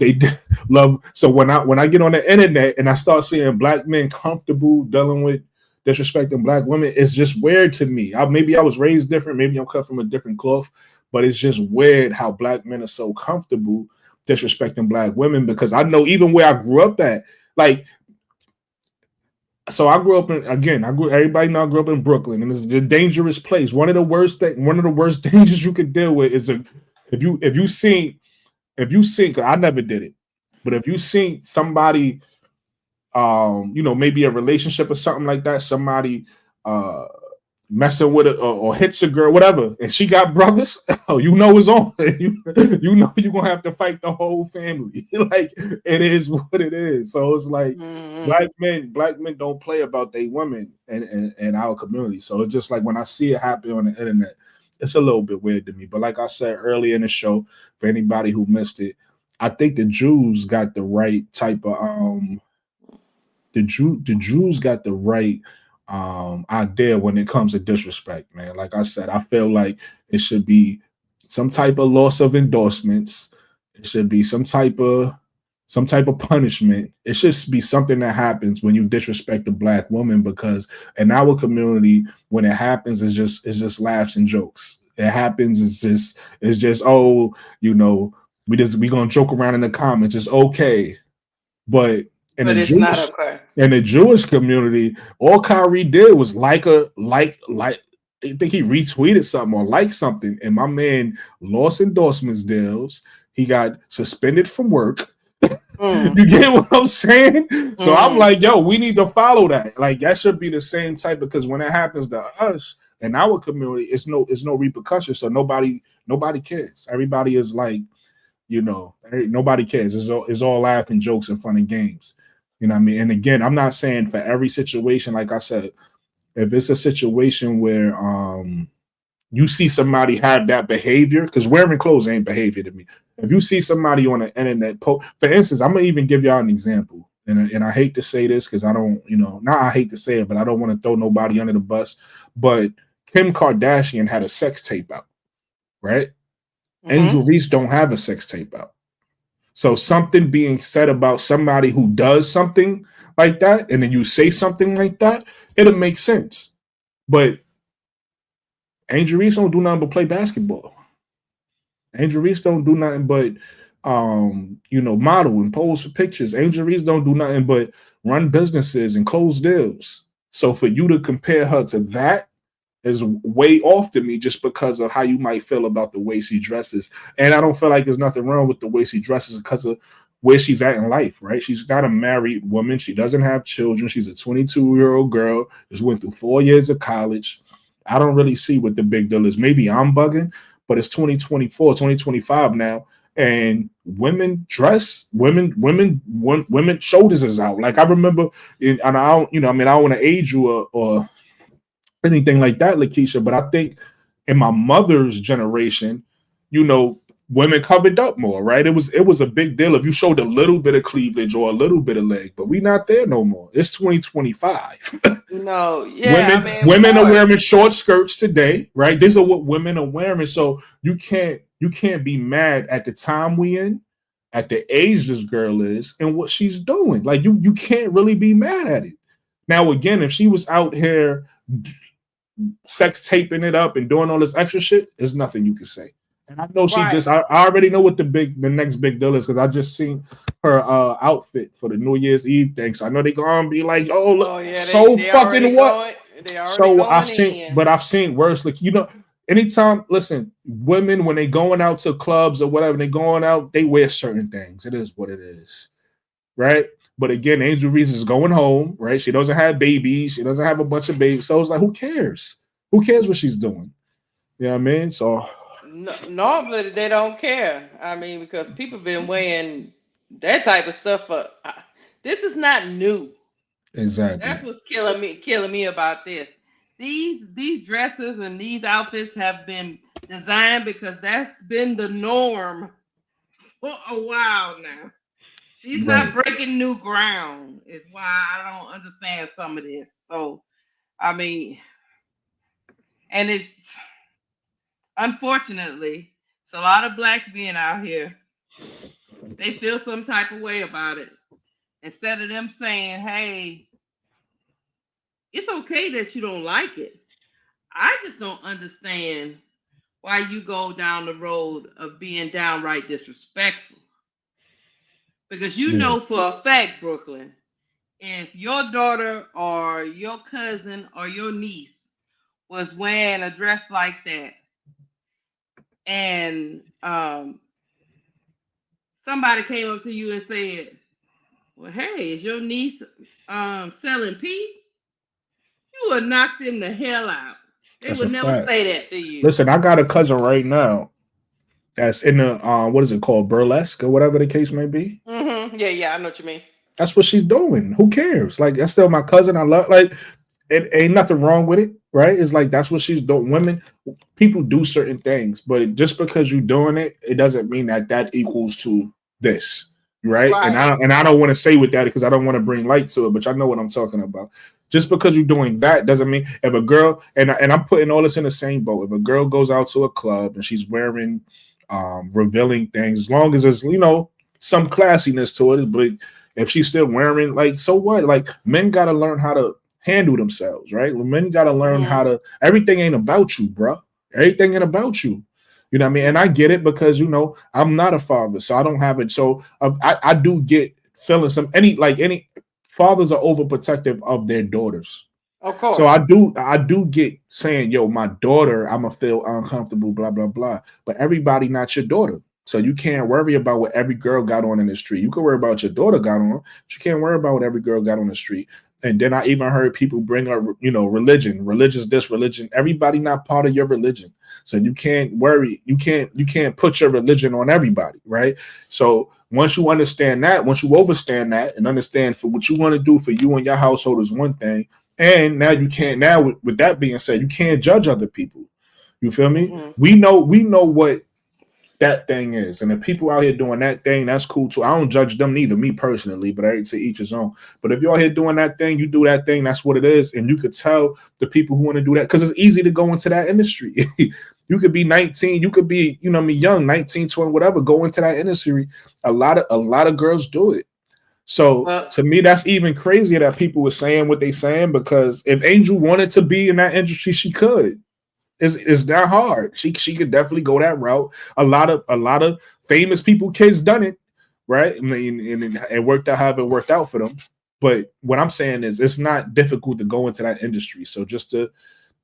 love. So when I get on the internet and I start seeing black men comfortable dealing with disrespecting black women, it's just weird to me. Maybe I was raised different. Maybe I'm cut from a different cloth, but it's just weird how black men are so comfortable disrespecting black women because I know even where I grew up at, like, so I grew up in, again, everybody know I grew up in Brooklyn, and it's a dangerous place. One of the worst dangers you could deal with is if you seen, 'cause I never did it, but if you seen somebody, maybe a relationship or something like that, somebody uh messing with it or hits a girl, whatever, and she got brothers, oh, it's on. You're gonna have to fight the whole family. Like it is what it is. So it's like Mhm. black men don't play about their women in our community. So it's just like when I see it happen on the internet, it's a little bit weird to me. But like I said earlier in the show, for anybody who missed it, I think the Jews got the right type of the Jews got the right idea when it comes to disrespect, man. Like I said, I feel like it should be some type of loss of endorsements. It should be some type of punishment. It should be something that happens when you disrespect a black woman because in our community, when it happens, it's just laughs and jokes. It happens, it's just oh, we gonna joke around in the comments. It's okay. But in the But it's not Jewish okay. in the Jewish community, all Kyrie did was I think he retweeted something or liked something, and my man lost endorsements deals. He got suspended from work. Mm. You get what I'm saying? So I'm Mm. like, yo, we need to follow that. Like that should be the same type because when it happens to us in our community, it's no repercussion. So nobody cares. Everybody is like, nobody cares. It's all laughing jokes and fun and games. You know what I mean? And again, I'm not saying for every situation, like I said, if it's a situation where you see somebody have that behavior, because wearing clothes ain't behavior to me. If you see somebody on the internet, for instance, I'm gonna even give y'all an example. And I hate to say this because I don't, not I hate to say it, but I don't want to throw nobody under the bus. But Kim Kardashian had a sex tape out, right? Angel Mhm. Reese don't have a sex tape out. So something being said about somebody who does something like that, and then you say something like that, it'll make sense. But Angel Reese don't do nothing but play basketball. Angel Reese don't do nothing but model and pose for pictures. Angel Reese don't do nothing but run businesses and close deals. So for you to compare her to that is way off to me, just because of how you might feel about the way she dresses. And I don't feel like there's nothing wrong with the way she dresses because of where she's at in life, right? She's not a married woman. She doesn't have children. She's a 22-year-old girl, just went through 4 years of college. I don't really see what the big deal is. Maybe I'm bugging, but it's 2024, 2025 now. And women dress, women shoulders is out. Like I remember, and I don't, I don't want to age you or anything like that, Lakeisha, but I think in my mother's generation, women covered up more, right? It was a big deal if you showed a little bit of cleavage or a little bit of leg, but we not there no more. It's 2025. No, yeah, women are wearing short skirts today, right? These are what women are wearing. So you can't be mad at the time we in, at the age this girl is, and what she's doing. Like you can't really be mad at it. Now again, if she was out here sex taping it up and doing all this extra shit, there's nothing you can say. And I know she I already know what the next big deal is, because I just seen her outfit for the New Year's Eve thing. So I know they gonna be like, oh look, they fucking what? So I've seen worse. Like, anytime, listen, women, when they going out to clubs or whatever, they going out, they wear certain things. It is what it is. Right? But again, Angel Reese is going home, right? She doesn't have babies. She doesn't have a bunch of babies. So it's like, who cares? Who cares what she's doing? You know what I mean? So normally they don't care. I mean, because people been wearing that type of stuff for. This is not new. Exactly. That's what's killing me about this. These dresses and these outfits have been designed because that's been the norm for a while now. She's not breaking new ground, is why I don't understand some of this. So, I mean, and it's unfortunately, it's a lot of black men out here. They feel some type of way about it. Instead of them saying, hey, it's okay that you don't like it. I just don't understand why you go down the road of being downright disrespectful. Because you know for a fact, Brooklyn, if your daughter or your cousin or your niece was wearing a dress like that, and somebody came up to you and said, well, hey, is your niece selling pee? You would knock them the hell out. They would never say that to you. Listen, I got a cousin right now that's in the what is it called, burlesque or whatever the case may be. Mm-hmm. Yeah, I know what you mean. That's what she's doing. Who cares? Like, that's still my cousin. I love, like, it ain't nothing wrong with it, right? It's like that's what she's doing. Women, people do certain things, but just because you're doing it, it doesn't mean that equals to this, right? And I don't want to say with that because I don't want to bring light to it, but I know what I'm talking about. Just because you're doing that doesn't mean if a girl, and I'm putting all this in the same boat. If a girl goes out to a club and she's wearing revealing things, as long as there's some classiness to it, but if she's still wearing, like, so what? Like, men got to learn how to handle themselves, right? Men got to learn how to, everything ain't about you, bro. Everything ain't about you. You know what I mean? And I get it because, I'm not a father, so I don't have it. So I do get feeling any fathers are overprotective of their daughters. Of course. So I do get saying, yo, my daughter, I'm going to feel uncomfortable, blah, blah, blah. But everybody not your daughter. So you can't worry about what every girl got on in the street. You can worry about what your daughter got on, but you can't worry about what every girl got on the street. And then I even heard people bring up, religion, religion. Everybody not part of your religion. So you can't worry. You can't put your religion on everybody, right? So once you understand that, once you understand that and understand for what you want to do for you and your household is one thing. And now you can't, now with that being said, you can't judge other people. You feel me? Mm-hmm. We know what that thing is, and if people out here doing that thing, that's cool too. I don't judge them neither, me personally, but to each his own. But if you're out here doing that thing, you do that thing, that's what it is. And you could tell the people who want to do that, because it's easy to go into that industry. You could be 19, you could be, young, 19, 20, whatever, go into that industry. A lot of girls do it. So Well, to me, that's even crazier that people were saying what they saying, because if Angel wanted to be in that industry, she could. It's that hard. She could definitely go that route. A lot of famous people, kids done it, right? I mean, and it worked out however it worked out for them. But what I'm saying is, it's not difficult to go into that industry. So just to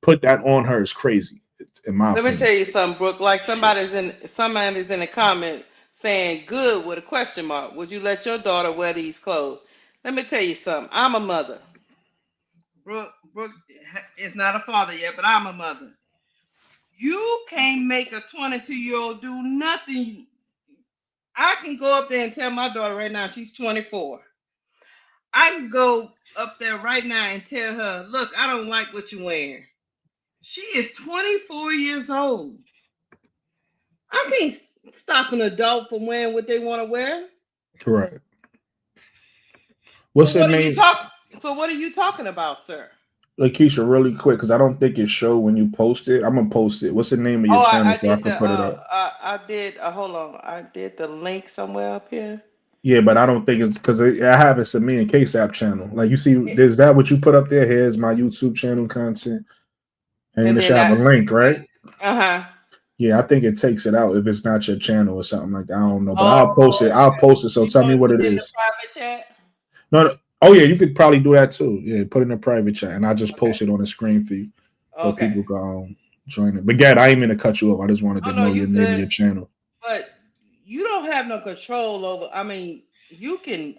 put that on her is crazy, in my let me opinion. tell you something, Brooke. Like somebody's in the comment saying good with a question mark. Would you let your daughter wear these clothes? Let me tell you something. I'm a mother. Brooke is not a father yet, but I'm a mother. You can't make a 22-year-old do nothing. I can go up there and tell my daughter right now, she's 24. I can go up there right now and tell her, look, I don't like what you're wearing. She is 24 years old. I can't stop an adult from wearing what they want to wear. Correct. So What's her what are you name? talk? So what are you talking about, sir? Lakeisha, really quick, because I don't think it show when you post it. I'm gonna post it. What's the name of your Oh, channel I so I did can the put it up? I did hold on. I did the link somewhere up here. Yeah, but I don't think it's because I have it's a me and Case app channel. Like you see, It- is that what you put up there? Here's my YouTube channel content, and And it should then have a that link, right? uh-huh. Yeah, I think it takes it out if it's not your channel or something like that. I don't know, but I'll post it. Oh, I'll post it. So you tell want me to what put it it in the is. private chat? No, no. Oh yeah, you could probably do that too. Yeah, put it in a private chat, and I just Okay. post it on the screen for you so Okay. people can join it. But Gad, I ain't mean to cut you off. I just wanted Oh to no, know your you name of good. your channel. But you don't have no control over. I mean, you can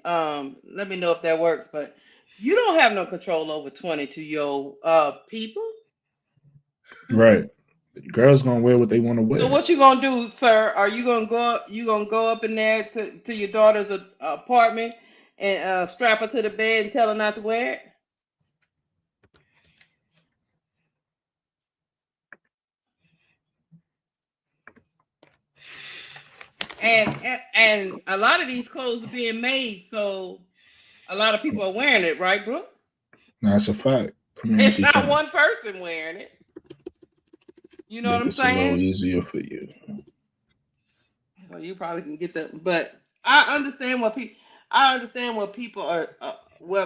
let me know if that works, but you don't have no control over 22-year-old people. Right. Girls gonna wear what they want to So wear. what you gonna do, sir? Are you gonna go up? You gonna go up in there to your daughter's apartment and strap her to the bed and tell her not to wear it? And a lot of these clothes are being made, so a lot of people are wearing it, right, bro? That's a fact. Let me It's actually try not to one person wearing it. You know what make I'm this a little saying? easier for you. Well, you probably can get that, but I understand what people. I understand where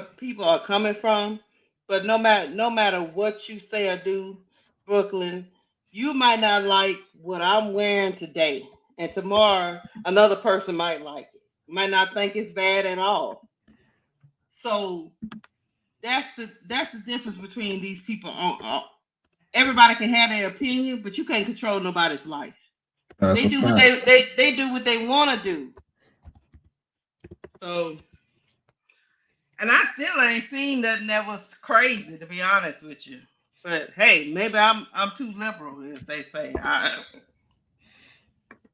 people are coming from, but no matter what you say or do, Brooklyn, you might not like what I'm wearing today, and tomorrow another person might like it. Might not think it's bad at all. So that's the difference between these people. Everybody can have their opinion, but you can't control nobody's life. That's They a do what fact. they do what they want to do. So, and I still ain't seen nothing that was crazy, to be honest with you. But hey, maybe I'm too liberal, as they say.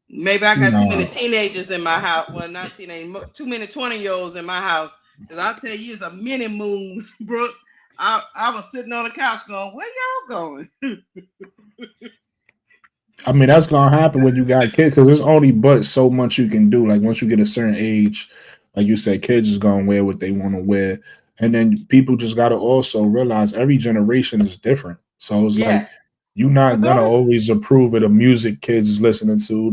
Maybe I got too many No. teenagers in my house. Well, not teenage, too many 20-year-olds in my house. Cause I'll tell you, it's a mini moons, Brooke. I was sitting on the couch going, "Where y'all going?" I mean, that's gonna happen when you got kids because there's only but so much you can do. Like once you get a certain age, like you said, kids is gonna wear what they want to wear, and then people just gotta also realize every generation is different. So it's like Yeah, you're my not gonna daughter. always approve of the music kids is listening to,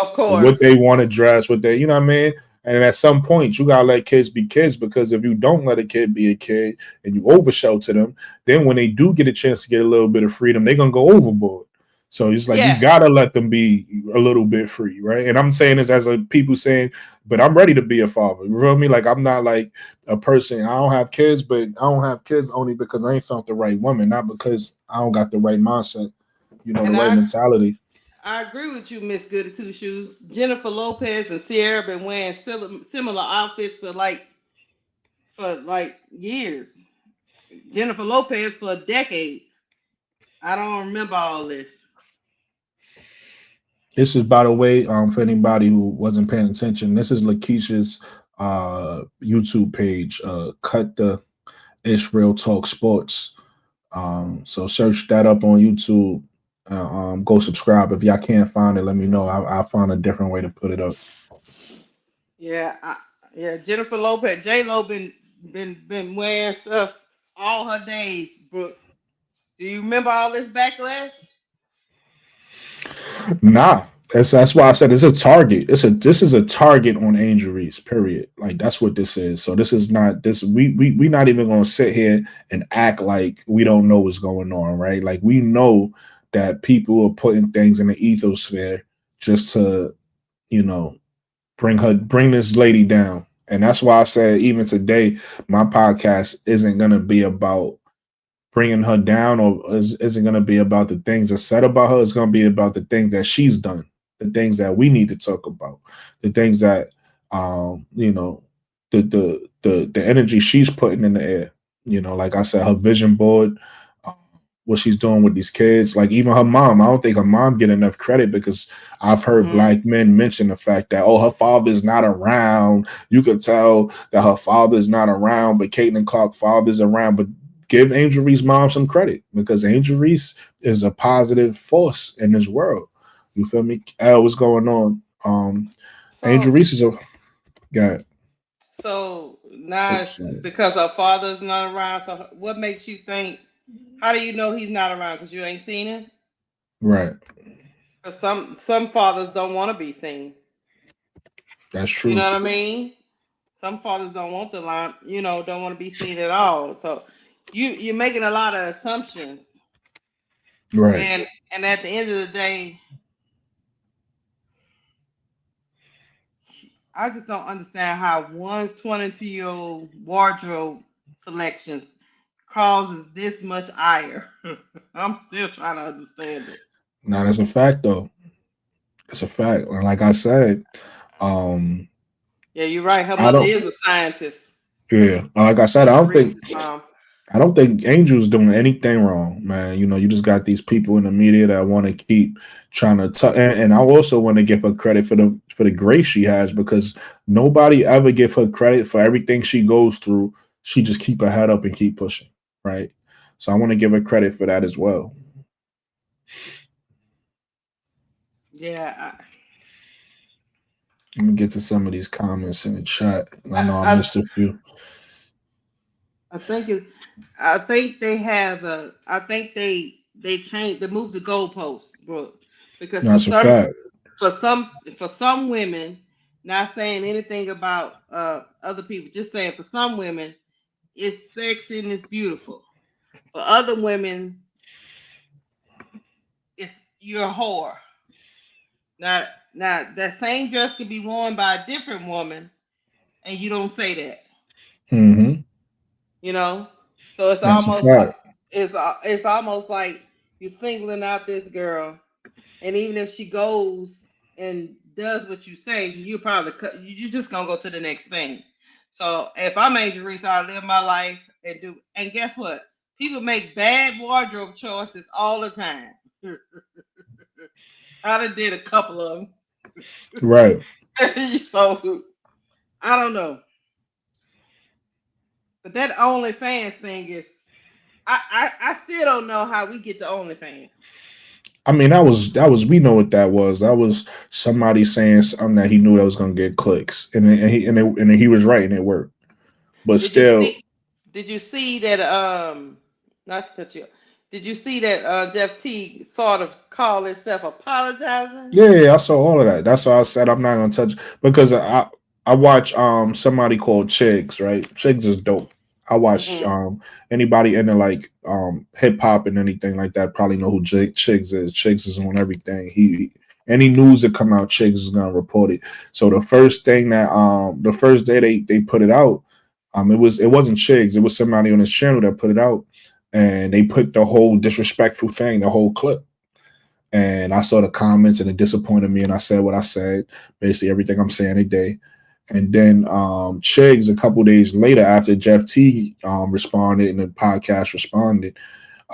Of the what course. they want to dress, what they, you know what I mean. And at some point, you gotta let kids be kids because if you don't let a kid be a kid and you over shelter them, then when they do get a chance to get a little bit of freedom, they're gonna go overboard. So it's like you Yes. gotta let them be a little bit free, right? And I'm saying this as a people saying, but I'm ready to be a father. You feel me? Like I'm not like a person. I don't have kids, but I don't have kids only because I ain't found the right woman, not because I don't got the right mindset, the And right mentality. I agree with you, Miss Goody Two Shoes. Jennifer Lopez and Sierra been wearing similar outfits for like years. Jennifer Lopez for decades. I don't remember all this. This is, by the way, for anybody who wasn't paying attention, this is Lakeisha's YouTube page. Cut the Israel Talk Sports. So search that up on YouTube. Go subscribe. If y'all can't find it, let me know. I'll find a different way to put it up. Yeah, yeah. Jennifer Lopez, J Lo been wearing stuff all her days. Brooke, do you remember all this backlash? Nah, That's why I said it's a target. This is a target on Angel Reese. Period. Like that's what this is. So this is not this. We not even gonna sit here and act like we don't know what's going on, right? Like we know that people are putting things in the ethosphere just to, you know, bring this lady down. And that's why I said even today, my podcast isn't gonna be about bringing her down or isn't going to be about the things that's said about her. It's going to be about the things that she's done, the things that we need to talk about, the things that, you know, the energy she's putting in the air. You know, like I said, her vision board, um, what she's doing with these kids. Like even her mom, I don't think her mom get enough credit because I've heard Mm-hmm. black men mention the fact that her father's not around. You could tell that her father's not around, but Caitlin Clark father's around. But give Angel Reese mom some credit because Angel Reese is a positive force in this world. You feel me? What's going on? Angel So Reese is a guy. so now Oops, it's sorry. because her father's not around. So what makes you think? How do you know he's not around? Because you ain't seen him. Right. Because some fathers don't want to be seen. That's You know true. what I mean? Some fathers don't want the line. Don't want to be seen at all. So you're making a lot of assumptions, Right. and at the end of the day, I just don't understand how one's 22-year-old wardrobe selections causes this much ire. I'm still trying to understand it. Now that's a fact though. It's a fact. And like I said, um, Yeah, you're right. Her I mother don't is a scientist. yeah. Like I said, Angel Reese's mom. I don't think Angel's doing anything wrong, man. You know, you just got these people in the media that want to keep trying to and I also want to give her credit for the grace she has because nobody ever give her credit for everything she goes through. She just keep her head up and keep pushing, right? So I want to give her credit for that as well. Yeah, Let me get to some of these comments in the chat. I I, know I I, missed a few. I think it. I think they have a. I think they changed. They moved the goalposts, bro. Because That's a fact. for some women, not saying anything about other people, just saying for some women, it's sexy and it's beautiful. For other women, it's you're a whore. Now, now that same dress can be worn by a different woman, and you don't say that. Hmm. You know, so it's That's a almost like fact. it's almost like you're singling out this girl, and even if she goes and does what you say, you probably you just gonna go to the next thing. So if I'm Angel Reese, I live my life and do. And guess what? People make bad wardrobe choices all the time. I done did a couple of Right. them. So I don't know, but that OnlyFans thing is. I still don't know how we get to OnlyFans. I mean, that was we know what that was. That was somebody saying something that he knew that was gonna get clicks, and he was right, and it worked. But Did you still, see? Did you see that? Not to cut you. Did you see that Jeff T sort of called himself apologizing? yeah, I saw all of that. That's why I said I'm not gonna touch because I watch somebody called Chigs, right? Chigs is dope. I watch Hmm. anybody into like hip hop and anything like that probably know who Chigs is. Chigs is on everything. He any news that come out, Chigs is gonna report it. So the first day they put it out, it wasn't Chigs, it was somebody on his channel that put it out, and they put the whole disrespectful thing, the whole clip. And I saw the comments and it disappointed me. And I said what I said, basically everything I'm saying today. And then Chigs, a couple days later, after Jeff T responded and the podcast responded,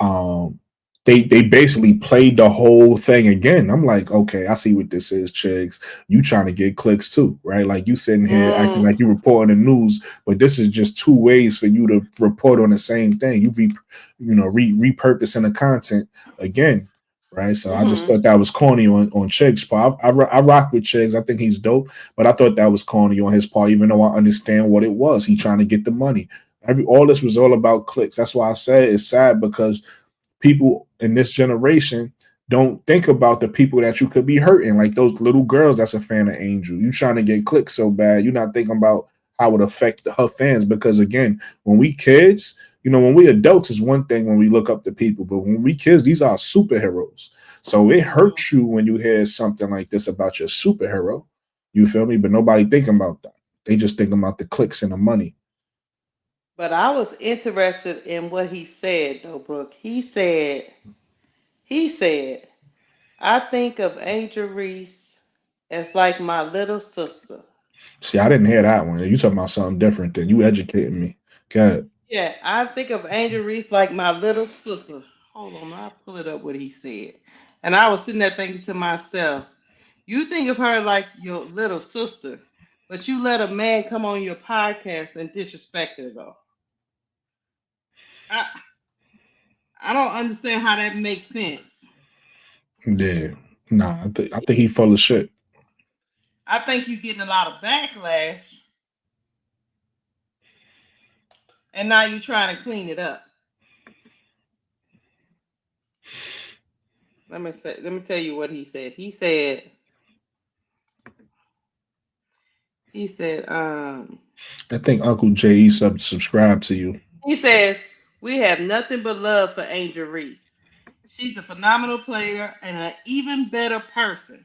um, they basically played the whole thing again. I'm like, okay, I see what this is, Chigs. You trying to get clicks too, right? Like you sitting here acting Mm, like you reporting the news, but this is just two ways for you to report on the same thing. Repurposing the content again, right? So I just hmm. thought that was corny on Chig's part. I rock with Chigs. I think he's dope, but I thought that was corny on his part, even though I understand what it was. He trying to get the money. All this was all about clicks. That's why I said it's sad because people in this generation don't think about the people that you could be hurting, like those little girls that's a fan of Angel. You trying to get clicks so bad, you're not thinking about how it affect her fans. Because again, when we kids, when we adults is one thing when we look up to people, but when we kids, these are superheroes. So it hurts you when you hear something like this about your superhero. You feel me? But nobody thinking about that. They just thinking about the clicks and the money. But I was interested in what he said, though, Brooke. He said, I think of Angel Reese as like my little sister. See, I didn't hear that one. You talking about something different than you educating me. Good. Yeah, I think of Angel Reese like my little sister. Hold on, I'll pull it up what he said. And I was sitting there thinking to myself, you think of her like your little sister, but you let a man come on your podcast and disrespect her, though. I, I don't understand how that makes sense. Yeah. Nah, I think he full of shit. I think you're getting a lot of backlash, and now you're trying to clean it up. Let me tell you what he said. He said, I think Uncle J subscribed to you. he says, we have nothing but love for Angel Reese. She's a phenomenal player and an even better person.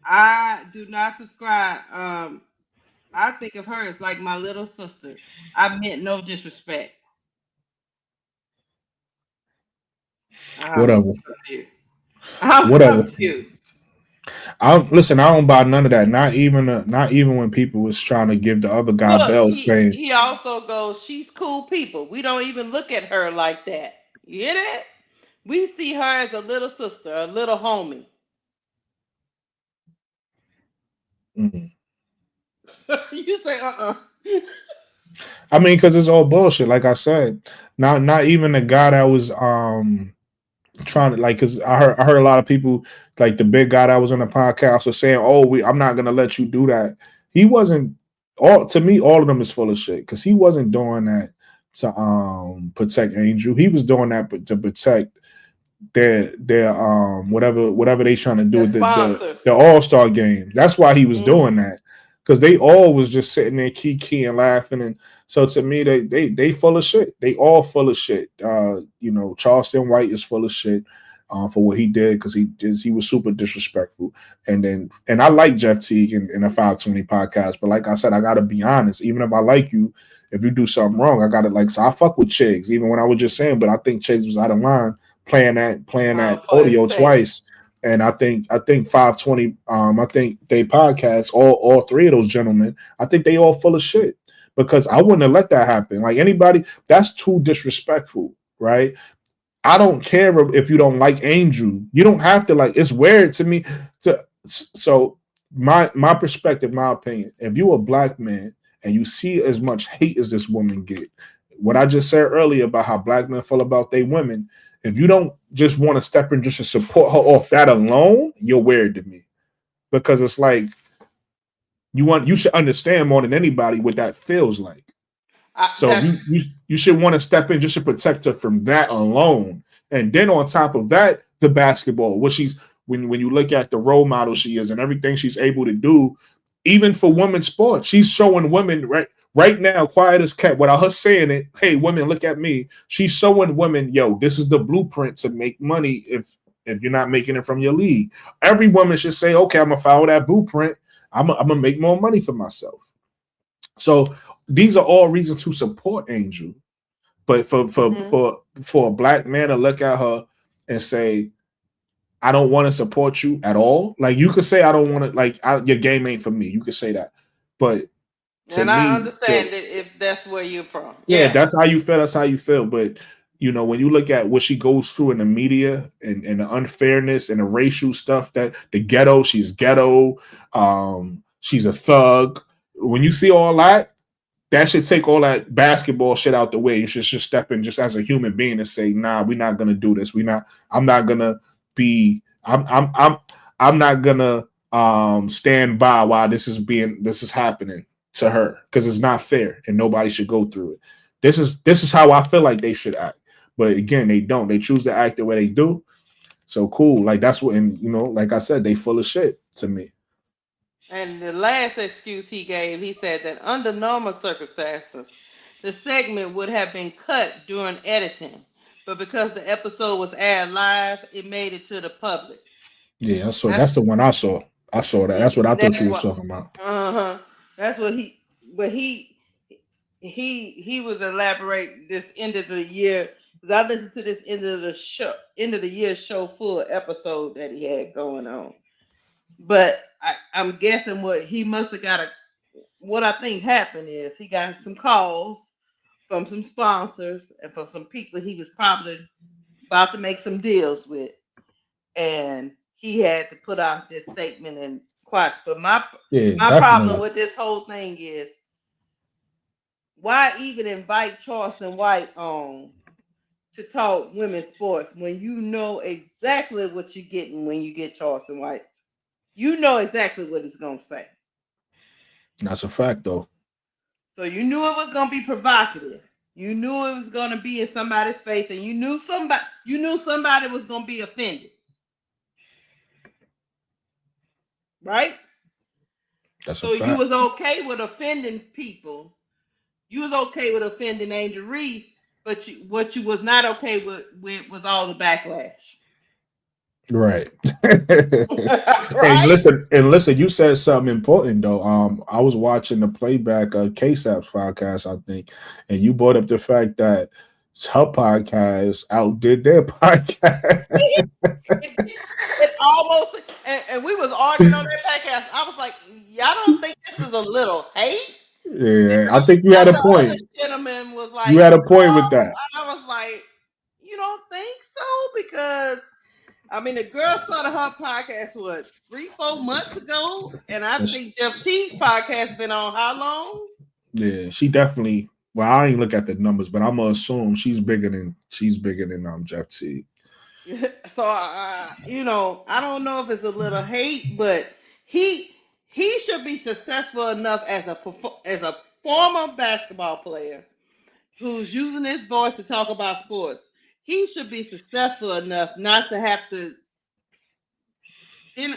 I do not subscribe. I think of her as like my little sister. I meant no disrespect. I'm Whatever. confused. I'm Whatever. confused. I listen. I don't buy none of that. Not even when people was trying to give the other guy Look, bells, he saying, he also goes, she's cool people. We don't even look at her like that. You hear that? We see her as a little sister, a little homie. mm. You say, I mean, because it's all bullshit. Like I said, not even the guy that was trying to, like, because I heard a lot of people, like the big guy that was on the podcast was saying, "Oh, I'm not gonna let you do that." He wasn't. All to me, all of them is full of shit because he wasn't doing that to protect Angel. He was doing that to protect their whatever they trying to do the with the sponsors. All-Star game. That's why he was doing Hmm. that, because they all was just sitting there kiki and laughing. And so to me, they full of shit. They all full of shit. Charleston White is full of shit for what he did, because he was super disrespectful. And I like Jeff Teague in a 520 podcast, but like I said, I gotta be honest. Even if I like you, if you do something wrong, I gotta, like, so I fuck with Chiggs, even when I was just saying, but I think Chiggs was out of line playing that For his audio fans. twice. And I think 520, I think they podcast, all three of those gentlemen, I think they all full of shit, because I wouldn't have let that happen. Like, anybody, that's too disrespectful, right? I don't care if you don't like Angel. You don't have to like. It's weird to me. So my perspective, my opinion. If you a black man and you see as much hate as this woman get, what I just said earlier about how black men feel about they women, if you don't just want to step in just to support her off that alone, you're weird to me, because it's like you should understand more than anybody what that feels like. So That's you should want to step in just to protect her from that alone. And then on top of that, the basketball, what she's when you look at the role model she is and everything she's able to do, even for women's sports, she's showing women right now, quiet as kept, without her saying it. Hey, women, look at me. She's showing women, yo, this is the blueprint to make money if you're not making it from your league. Every woman should say, okay, I'm gonna follow that blueprint. I'm gonna make more money for myself. So these are all reasons to support Angel. But for for hmm for for a black man to look at her and say, I don't want to support you at all. Like, you could say, I don't want to, like, your game ain't for me. You could say that. But to and I me, understand it if that's where you're from. yeah, Yeah. that's how you feel. That's how you feel. But when you look at what she goes through in the media, and the unfairness and the racial stuff, that the ghetto, she's ghetto, she's a thug. When you see all that should take all that basketball shit out the way. You should just step in just as a human being and say, nah, we're not gonna do this. I'm not gonna be I'm not gonna stand by while this is happening to her, because it's not fair and nobody should go through it. This is how I feel like they should act. But again, they don't. They choose to act the way they do. So cool. Like that's what, and like I said, they full of shit to me. And the last excuse he gave, he said that under normal circumstances, the segment would have been cut during editing, but because the episode was aired live, it made it to the public. Yeah, I saw. That's That's the one I saw. I saw that. That's what I thought that's you was what. talking about. Uh-huh. That's what he. But he was elaborate this end of the year, because I listened to this end of the year show full episode that he had going on. But I'm guessing what he must have got what I think happened is he got some calls from some sponsors and from some people he was probably about to make some deals with, and he had to put out this statement and quash. But Yeah, my problem definitely. with this whole thing is, why even invite Charleston White on to talk women's sports when you know exactly what you're getting when you get Charleston White? You know exactly what he's gonna say. That's a fact, though. So you knew it was gonna be provocative. You knew it was gonna be in somebody's face, and you knew somebody was gonna be offended, right? That's a So you fact. was okay with offending people. You was okay with offending Angel Reese, but what you was not okay with was all the backlash. Right. And Right? listen, you said something important though. I was watching the playback of KSAP's podcast, I think, and you brought up the fact that her podcast outdid their podcast. It almost, and we was arguing on that podcast. I was like, y'all don't think this is a little hate? Yeah, I think you And had a the other point. gentleman was You like, had a point with no. that. I was like, you don't think so? Because I mean, the girl started her podcast what 3-4 months ago, and I That's- think Jeff T's podcast been on how long? yeah, she definitely. Well, I ain't look at the numbers, but I'm gonna assume she's bigger than Jeff T. So I don't know if it's a little hate, but he he should be successful enough as a former basketball player who's using his voice to talk about sports. He should be successful enough not to have to in,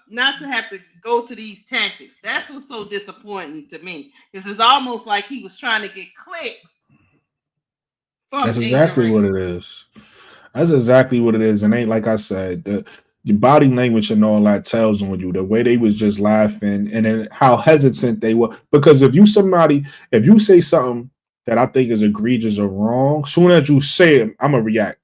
not to have to go to these tactics. That's what's so disappointing to me. This is almost like he was trying to get clicks from That's Angel exactly what Reese. it is. That's exactly what it is. And ain't like I said, the body language and all that tells on you. The way they was just laughing and then how hesitant they were. Because if you say something that I think is egregious or wrong, soon as you say it, I'm gonna react.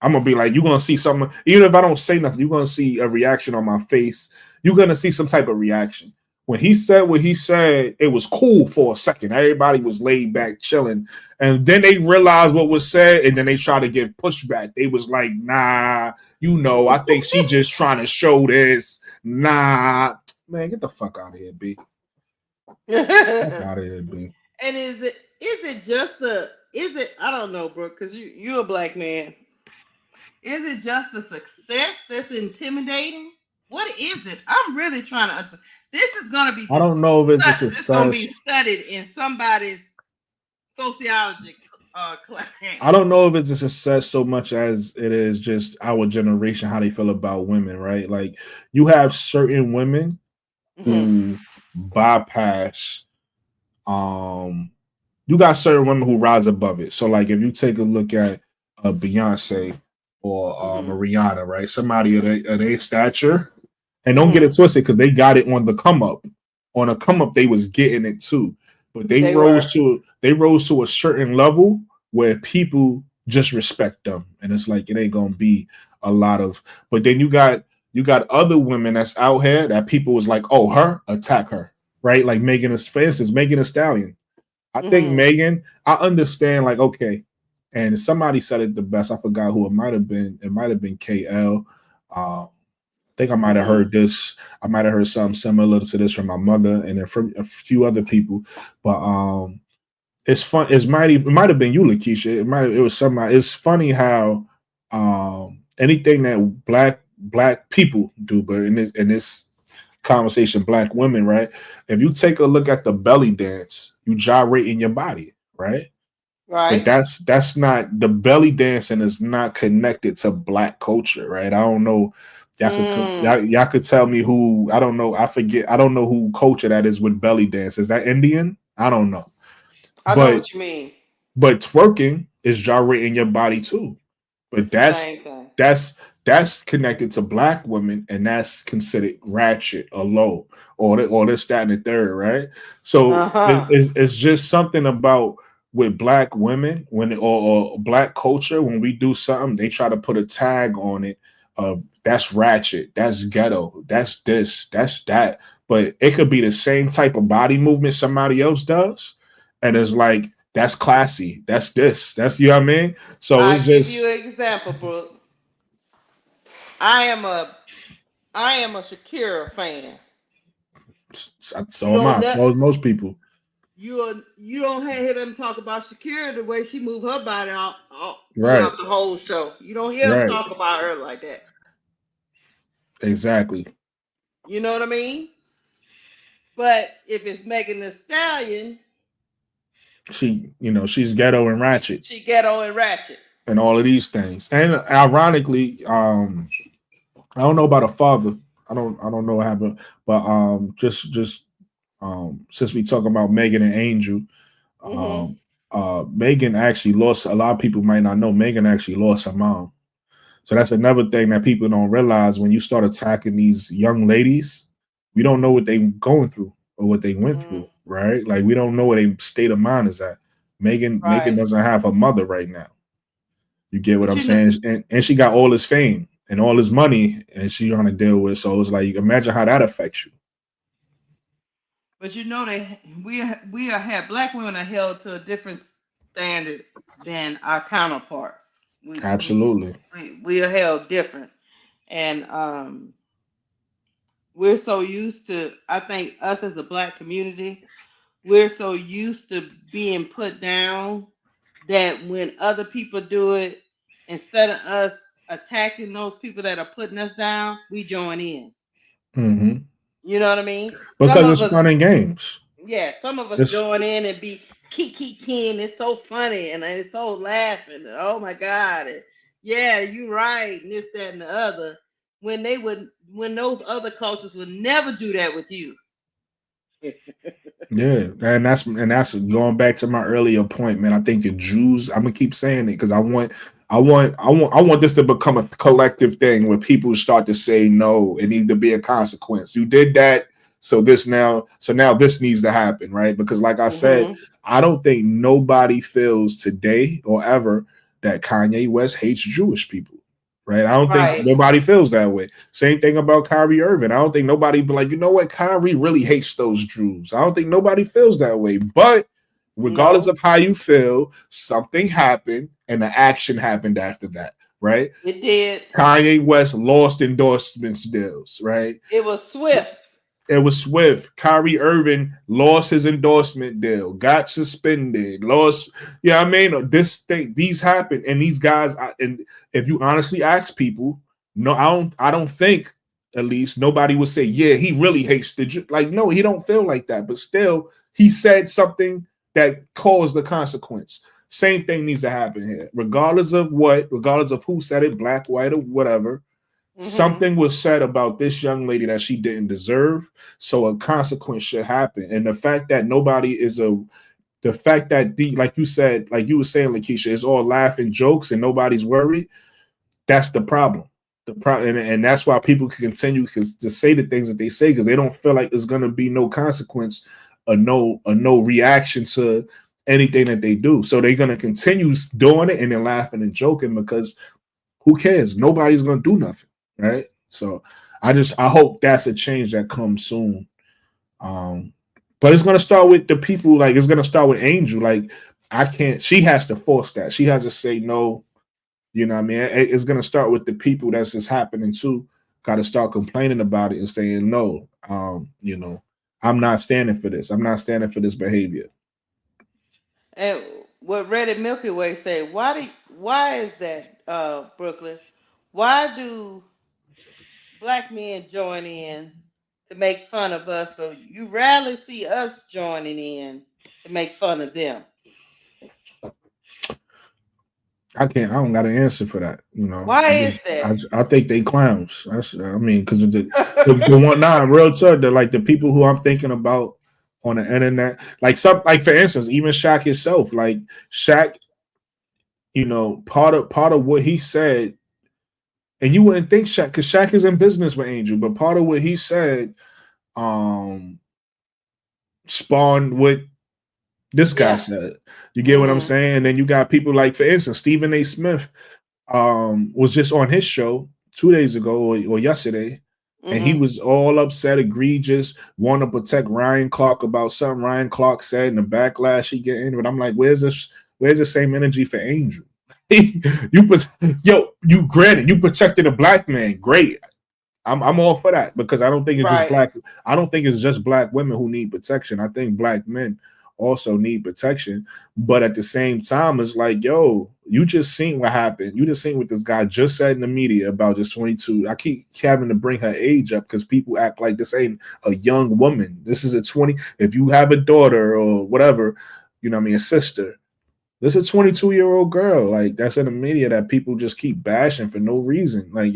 I'm gonna be like, you're gonna see something, even if I don't say nothing, you're gonna see a reaction on my face. You're gonna see some type of reaction. When he said what he said, it was cool for a second. Everybody was laid back, chilling. And then they realized what was said, and then they tried to give pushback. They was like, nah, I think she just trying to show this. Nah. Man, get the fuck out of here, B. Fuck And out of here, B. is it just the is it I don't know, Brooke, because you're a black man. Is it just the success that's intimidating? What is it? I'm really trying to understand. This is gonna be I don't know if it's a it's gonna be success. studied in somebody's sociology class. I don't know if it's a success so much as it is just our generation, how they feel about women, right? Like you have certain women Hmm. who bypass um you got certain women who rise above it. So like if you take a look at Beyonce or Hmm. Rihanna, right? Somebody of their stature, and don't get Hmm. it twisted because they got it on the come up. On a come up, they was getting it too, but they They rose were. to a certain level where people just respect them, and it's like it ain't gonna be a lot of. But then you got other women that's out here that people was like, oh, her attack her, right? Like Megan, for instance, Megan Thee Stallion. I think Hmm. Megan, I understand, like, okay, and somebody said it the best. I forgot who it might have been. It might have been KL. I think I might have Hmm. heard this. I might have heard something similar to this from my mother and then from a few other people. But it's fun. It might have been you, Lakeisha. It was somebody. It's funny how anything that black people do, but in this conversation, black women, right? If you take a look at the belly dance, you gyrate in your body, right? but Right. that's not, the belly dancing is not connected to black culture, right? I don't know. Mm, Y'all could tell me who, I don't know. I forget. I don't know who culture that is with belly dance. Is that Indian? I don't know. I know But what you mean. twerking is gyrating your body too. But It's the same thing. that's that's connected to black women, and that's considered ratchet or low, or this, that, and the third, right? So Uh huh. it's just something about with black women when, or black culture, when we do something, they try to put a tag on it of that's ratchet, that's ghetto, that's this, that's that. But it could be the same type of body movement somebody else does, and it's like that's classy, that's this, that's, you know what I mean? So I it's give you just, an example, Brooke. I am a I am a Shakira fan. You so am don't I. ne- So is most people. you don't hear them talk about Shakira the way she move her body all Right. throughout the whole show. You don't hear them Right. talk about her like that. Exactly. You know what I mean? But if it's Megan Thee Stallion, She's ghetto and ratchet she ghetto and ratchet. and all of these things. And ironically, I don't know about a father. I don't know what happened, but just since we talk about Megan and Angel, Mhm. um Megan actually lost, a lot of people might not know, Megan actually lost her mom. So that's another thing that people don't realize. When you start attacking these young ladies, we don't know what they going through or what they went Mhm. through, right? Like we don't know what their state of mind is at. Megan Right. doesn't have her mother right now. You get what But I'm you know, saying? And she got all this fame and all this money, and she trying to deal with. So it's like, you can imagine how that affects you. but you know they we are have black women are held to a different standard than our counterparts. We we Absolutely. we are held different, and we're so used to. I think us as a black community, we're so used to being put down that when other people do it, instead of us attacking those people that are putting us down, we join in. Hmm. You know what I mean? Some Because of it's us, fun and games. yeah, some of us It's join in and be kiki and it's so funny and it's so laughing. And, oh my God. And, yeah, you right, and this, that, and the other. When those other cultures would never do that with you. Yeah, and that's going back to my earlier point, man. I think the Jews. I'm gonna keep saying it because I want this to become a collective thing where people start to say no. It needs to be a consequence. You did that, so now this needs to happen, right? Because like I said, Hmm. I don't think nobody feels today or ever that Kanye West hates Jewish people. Right. I don't think Right. nobody feels that way. Same thing about Kyrie Irving. I don't think nobody be like, you know what, Kyrie really hates those Jews. I don't think nobody feels that way. But regardless No, of how you feel, something happened and the action happened after that. Right. it did. Kanye West lost endorsements deals. Right. It was swift. It was Swift. Kyrie Irving lost his endorsement deal, got suspended, lost. Yeah, I mean, this thing, these happen, and these guys. And if you honestly ask people, no, I don't think, at least nobody would say, yeah, he really hates the Jew. Like, no, he don't feel like that, but still, he said something that caused the consequence. Same thing needs to happen here, regardless of what, regardless of who said it, black, white, or whatever. Hmm. Something was said about this young lady that she didn't deserve, so a consequence should happen. And the fact that like you said, like you were saying, Lakeisha, it's all laughing jokes and nobody's worried. That's the problem. The problem, and that's why people can continue to say the things that they say, because they don't feel like there's gonna be no consequence or no reaction to anything that they do. So they're gonna continue doing it and then laughing and joking, because who cares? Nobody's gonna do nothing, right? So I hope that's a change that comes soon. Um, but it's gonna start with the people. Like, it's gonna start with Angel. Like, I can't. She has to force that. She has to say no. You know what I mean? It's gonna start with the people that's just happening to. Got to start complaining about it and saying no. I'm not standing for this. I'm not standing for this behavior. And what Reddit Milky Way say? Why is that, Brooklyn? Why do black men join in to make fun of us, but you rarely see us joining in to make fun of them? I can't. I don't got an answer for that. Why is that? I think they clowns. I mean, because the one, nah, real talk. Like the people who I'm thinking about on the internet, like for instance, even Shaq himself, like Shaq, part of what he said, and you wouldn't think Shaq, because Shaq is in business with Angel, but part of what he said, um, spawned what this guy Yeah. said. You get what I'm saying? And then you got people like, for instance, Stephen A. Smith was just on his show 2 days ago or yesterday, and he was all upset, egregious, want to protect Ryan Clark about something Ryan Clark said and the backlash he getting. But I'm like, where's this? Where's the same energy for Angel? You granted you protected a black man, great. I'm all for that because I don't think it's just Right. black. I don't think it's just black women who need protection. I think black men also need protection. But at the same time, it's like, yo, you just seen what happened. You just seen what this guy just said in the media about this 22. I keep having to bring her age up because people act like this ain't a young woman. This is a 20. If you have a daughter or whatever, what I mean, a sister, this is a 22-year-old girl, like that's in the media that people just keep bashing for no reason. Like,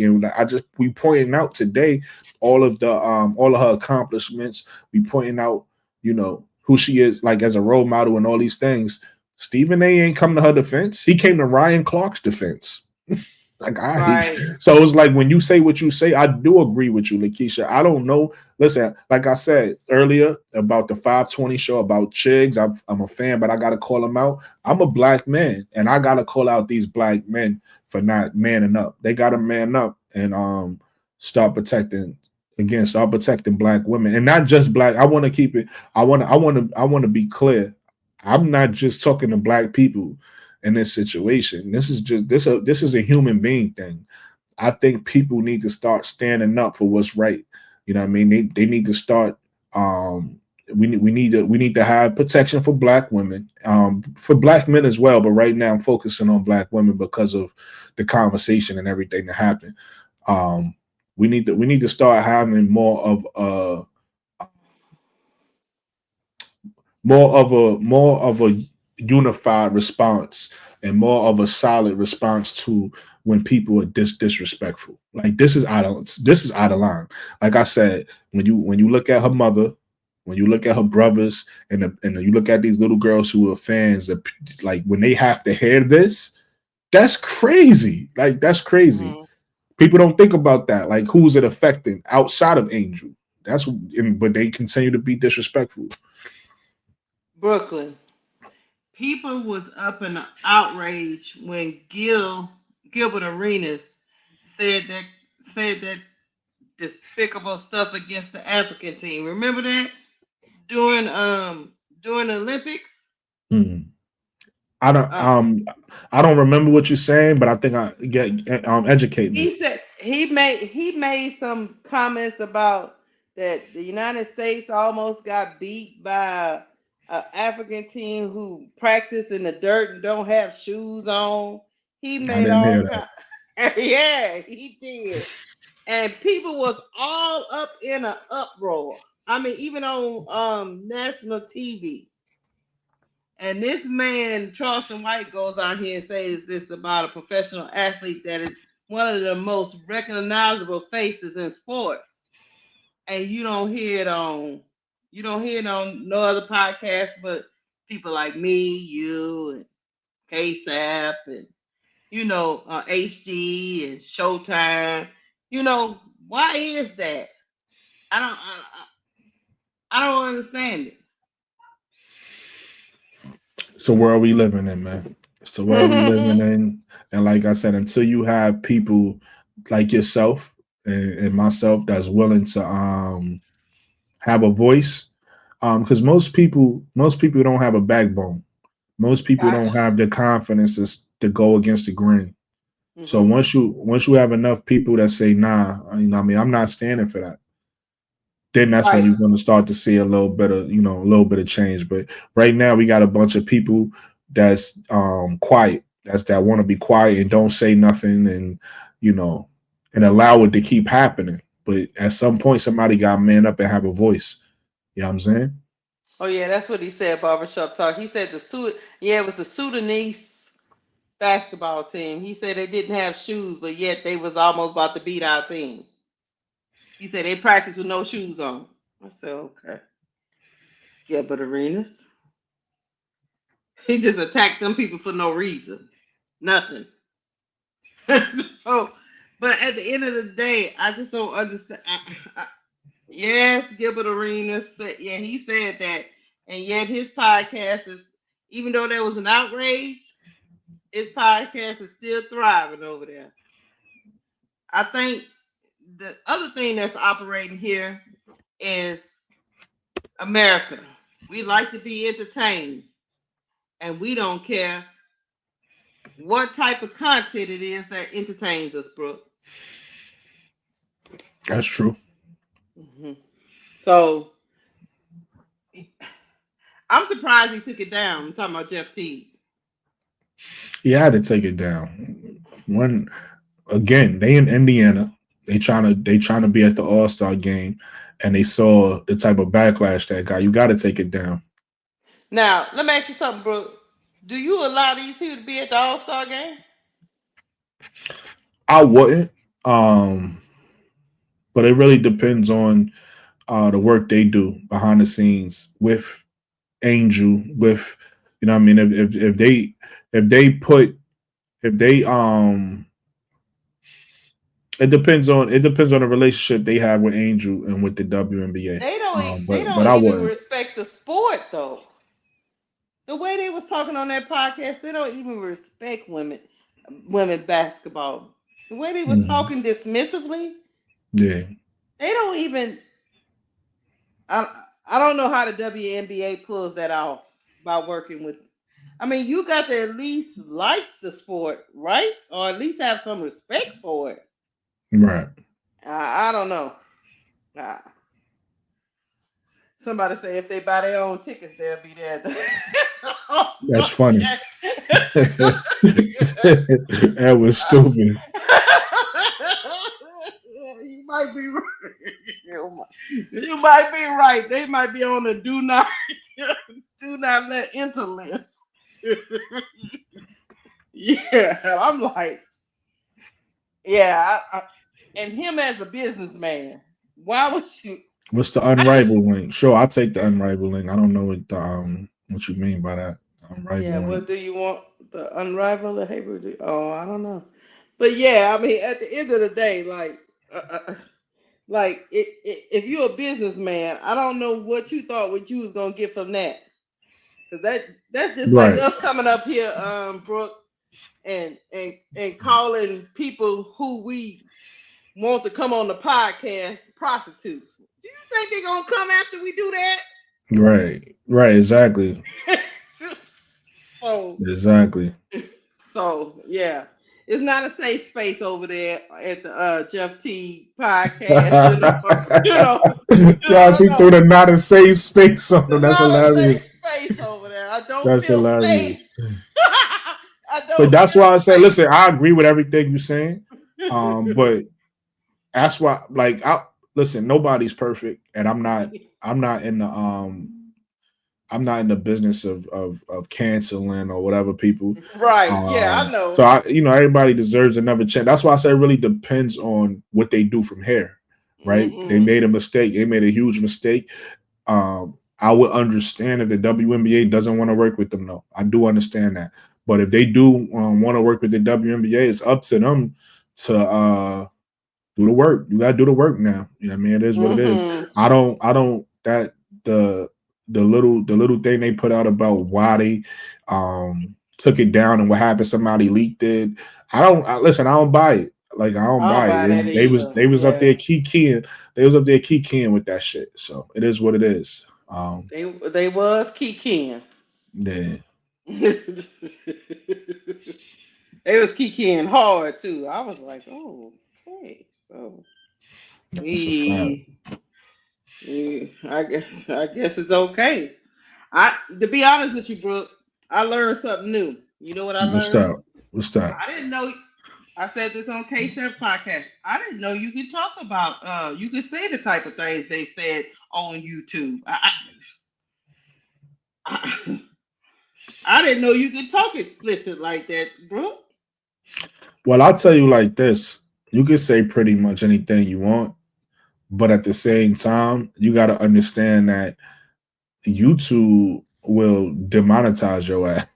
we pointing out today all of her accomplishments. We pointing out, who she is, like as a role model and all these things. Stephen A ain't come to her defense. He came to Ryan Clark's defense. Like Right. so it's like when you say what you say, I do agree with you, Lakeisha. I don't know. Listen, like I said earlier about the 520 show about Chigs, I'm a fan, but I gotta call them out. I'm a black man, and I gotta call out these black men for not manning up. They gotta man up and start protecting start protecting black women, and not just black. I want to keep it. I want to be clear. I'm not just talking to black people in this situation. This is just this is a human being thing. I think people need to start standing up for what's right. You know what I mean? They need to start we need to have protection for black women, for black men as well. But right now I'm focusing on black women because of the conversation and everything that happened. We need to start having more of a unified response and more of a solid response to when people are disrespectful. Like this is out of line. Like I said, when you look at her mother, when you look at her brothers, and you look at these little girls who are fans, like when they have to hear this, that's crazy. Like that's crazy. People don't think about that. Like who's it affecting outside of Angel? But they continue to be disrespectful. Brooklyn. People was up in outrage when Gilbert Arenas said that said that despicable stuff against the African team. Remember that during the Olympics? Hmm. I don't Uh, I don't remember what you're saying, but I think I get educate me. he said he made some comments about that the United States almost got beat by an African team who practice in the dirt and don't have shoes on. He I made didn't all hear that. kind. Yeah, he did, and people was all up in an uproar. I mean, even on national TV. And this man, Charleston White, goes out here and says this about a professional athlete that is one of the most recognizable faces in sports. And you don't hear it on no other podcast but people like me, you, and KSAP, and HG and Showtime. Why is that? I don't, I don't understand It's the world we living in, man. It's the world we living it. in. And like I said, until you have people like yourself and myself that's willing to have a voice, because most people don't have a backbone. Most people don't Gotcha. have the confidence to go against the grain. So Hmm. once you have enough people that say, nah, I mean, I'm not standing for that, then that's when Right. you're going to start to see a little bit of a little bit of change. But right now we got a bunch of people that's quiet, that want to be quiet and don't say nothing, and you know and allow it to keep happening. But at some point somebody got to man up and have a voice. You know what I'm saying? Oh yeah, that's what he said. Barbershop talk. He said the suit. Yeah, it was the Sudanese. basketball team. He said they didn't have shoes, but yet they was almost about to beat our team. He said they practiced with no shoes on. I said, okay. Gilbert Arenas. He just attacked them people for no reason. Nothing. So, but at the end of the day, I just don't understand. Yes, Gilbert Arenas said, yeah, he said that. And yet his podcast is, even though there was an outrage, his podcast is still thriving over there. I think the other thing that's operating here is America. We like to be entertained, and we don't care what type of content it is that entertains us, Brooke. That's true. Mm-hmm. So I'm surprised he took it down. I'm talking about Jeff Teague. He had to take it down. When again, they in Indiana, they trying to be at the All-Star game, and they saw the type of backlash that got. You got to take it down. Now, let me ask you something, Brooke. Do you allow these people to be at the All-Star game? I wouldn't, but it really depends on the work they do behind the scenes with Angel. With you know, what I mean, if they put if they it depends on the relationship they have with Angel and with the WNBA. They But don't I even wouldn't. respect the sport though. The way they was talking on that podcast, they don't even respect women basketball. The way they was Mhm. talking dismissively, Yeah, they don't even. I don't know how the WNBA pulls that off by working with. I mean, you got to at least like the sport, right? Or at least have some respect for it. right. I don't know. Uh, Somebody say if they buy their own tickets, they'll be there. That's funny. That was stupid. You might be right. You might be right. They might be on the do not let enter list. Yeah, I'm like, yeah, and him as a businessman, why would you? What's the I just unrivaled link? Sure, I'll take the unrivaled link. I don't know what you mean by that. yeah. Unrivaled link. What do you want? The unrivaled or Hebrew? Oh, I don't know. But yeah, I mean, at the end of the day, like if you're a businessman, I don't know what you thought what you was gonna get from that. Cause that's just like Right. us coming up here, Brooke, and calling people who we want to come on the podcast prostitutes. Do you think they're gonna come after we do that? Right. Right. Exactly. so Exactly. so yeah. It's not a safe space over there at the Jeff T podcast, you know. I Gosh, don't he threw know. the not a safe space on him. It's That's not a safe hilarious. space over there. I don't That's feel safe. hilarious. I But don't that's feel why I say, safe. listen, I agree with everything you're saying. But that's why, like, I listen. Nobody's perfect, and I'm not. I'm not in the. I'm not in the business of canceling or whatever people. Right. Yeah, I know. So everybody deserves another chance. That's why I say it really depends on what they do from here, right? They Mm-mm. made a mistake. They made a huge mistake. I would understand if the WNBA doesn't want to work with them. No, I do understand that. But if they do want to work with the WNBA, it's up to them to do the work. You gotta do the work now. You know what I mean? It is what it is. Mm-hmm. I don't that the little thing they put out about why they took it down and what happened, somebody leaked it. Listen, I don't buy it. Like I don't I don't buy buy that it. They was either. they was up Yeah. there keying. They was up there keying with that shit. So it is what it is. They was kikiing. Yeah. They was kikiing hard too. I was like, oh, okay. So That's a fact. I guess it's okay. To be honest with you, Brooke, I learned something new. You know what I What's learned? that? What's that? I didn't know. I said this on KSF podcast. I didn't know you could talk about. You could say the type of things they said on YouTube. I didn't know you could talk explicit like that, bro. Well, I'll tell you like this: you can say pretty much anything you want, but at the same time, you got to understand that YouTube will demonetize your ass.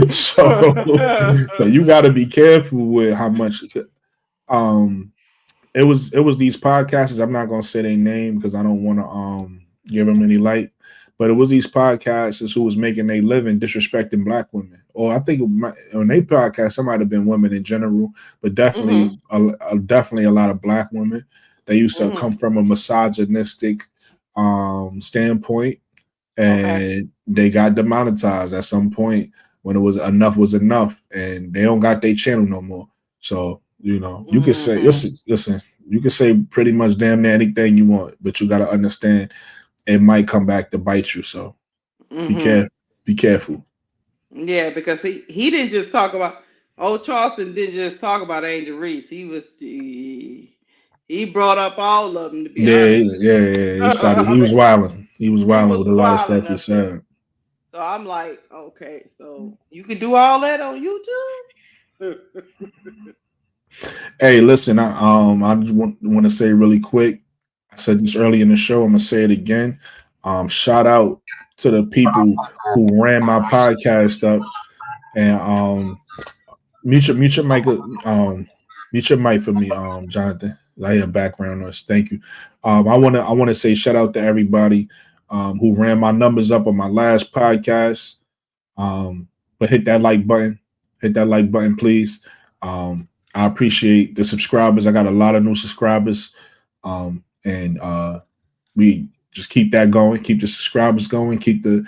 So you got to be careful with how much. Um, it was these podcasters. I'm not gonna say their name because I don't want to give them any light. But it was these podcasters who was making their living disrespecting black women. Or I think on their podcast, some might have been women in general, but Mhm. definitely a lot of black women. They used to Mhm. come from a misogynistic standpoint, Okay. and they got demonetized at some point when it was enough, and they don't got their channel no more. So you could say, Mhm. listen, you can say pretty much damn near anything you want, but you got to understand it might come back to bite you. So be Mhm. careful. Be careful. Yeah, because he didn't just talk about Charleston didn't just talk about Angel Reese. He brought up all of them, to be Yeah, honest with yeah, yeah. He started. you. He was wilding. He was He wilding was with a lot of wilding stuff he up there. said. So I'm like, okay, so you can do all that on YouTube? Hey, listen. I just want to say really quick. I said this early in the show. I'm gonna say it again. Shout out to the people who ran my podcast up, and mute your mic. Mute your mic for me, Jonathan. I hear background noise. Thank you. I wanna say shout out to everybody who ran my numbers up on my last podcast. But hit that like button. Hit that like button, please. I appreciate the subscribers. I got a lot of new subscribers. And we just keep that going, keep the subscribers going, keep the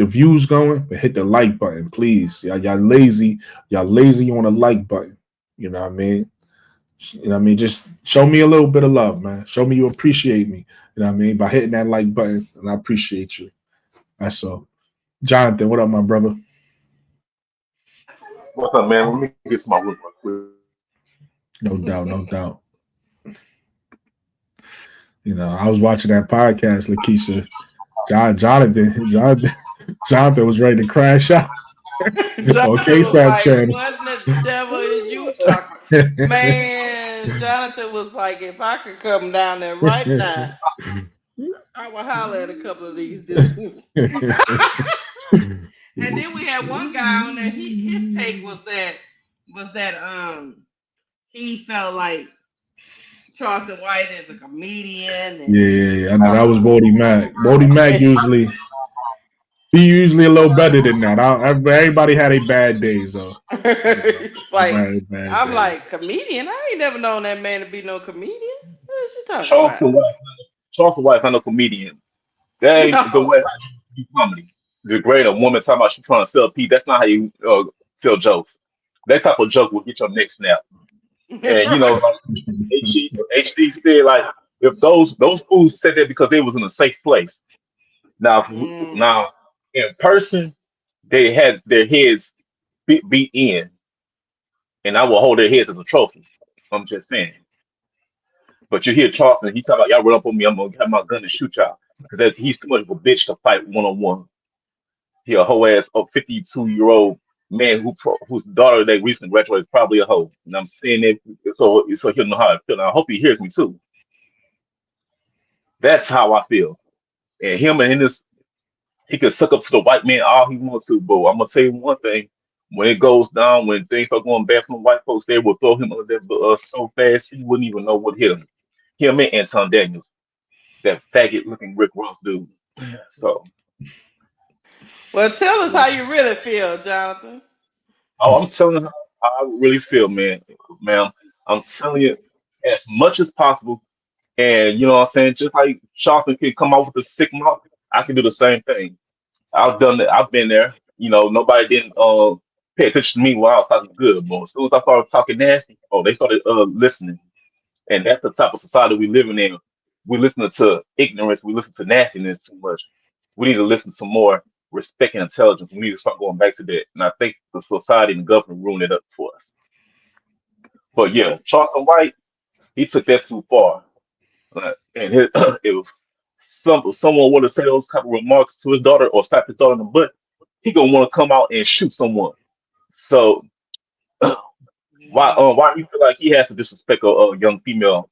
views going, but hit the like button, please. Y'all lazy. Y'all lazy on the like button. You know what I mean? You know what I mean? Just show me a little bit of love, man. Show me you appreciate me. You know what I mean? By hitting that like button, and I appreciate you. That's all. Jonathan, what up, my brother? What's up, man? Let me get to my room real quick. No doubt, no doubt. I was watching that podcast, Lakeisha. Jonathan was ready to crash out on Jonathan was KSAP like, channel. "What in the devil is you talking about?" Man, Jonathan was like, "If I could come down there right now, I would holler at a couple of these dudes." And then we had one guy on there. His take was that he felt like Charleston White is a comedian Yeah, I know that was Bodie Mac. Bodie Mac usually he usually a little better than that. Everybody had a bad days though. like Everybody had bad I'm days. like comedian. I ain't never known that man to be no comedian. What is you talking about? Charleston White, Charleston White's not no comedian. That ain't the No. way you do comedy. The great a woman talking about she trying to sell pee. That's not how you tell jokes. That type of joke will get your neck snapped. And Right. like HD said, like if those fools said that because they was in a safe place. Now, Mm. now in person, they had their heads beat in, and I will hold their heads as a trophy. I'm just saying. But you hear Charleston, he talking about y'all run up on me, I'm gonna have my gun and shoot y'all. Because he's too much of a bitch to fight one on one. He a whole ass 52-year-old man whose daughter that recently graduated is probably a hoe. And I'm saying it so he'll know how I feel. And I hope he hears me too. That's how I feel. And him and this he can suck up to the white man all he wants to, but I'm gonna tell you one thing. When it goes down, when things start going bad from the white folks, they will throw him under that bus so fast he wouldn't even know what hit him. Him and Anton Daniels, that faggot looking Rick Ross dude. So, Well, tell us how you really feel, Jonathan. oh, I'm telling you how I really feel, man, ma'am. I'm telling you as much as possible. And you know what I'm saying? Just like Charleston can come out with a sick mouth, I can do the same thing. I've done it. I've been there. Nobody didn't pay attention to me while I was talking good, but as soon as I started talking nasty, oh, they started listening. And that's the type of society we living in. We listen to ignorance. We listen to nastiness too much. We need to listen to more respect and intelligence. We need to start going back to that. And I think the society and the government ruined it up for us. But yeah, Charleston White, he took that too far. And if someone would have said those type of remarks to his daughter or slap his daughter in the butt, he gonna want to come out and shoot someone. So Mhm. why do you feel like he has to disrespect a young female?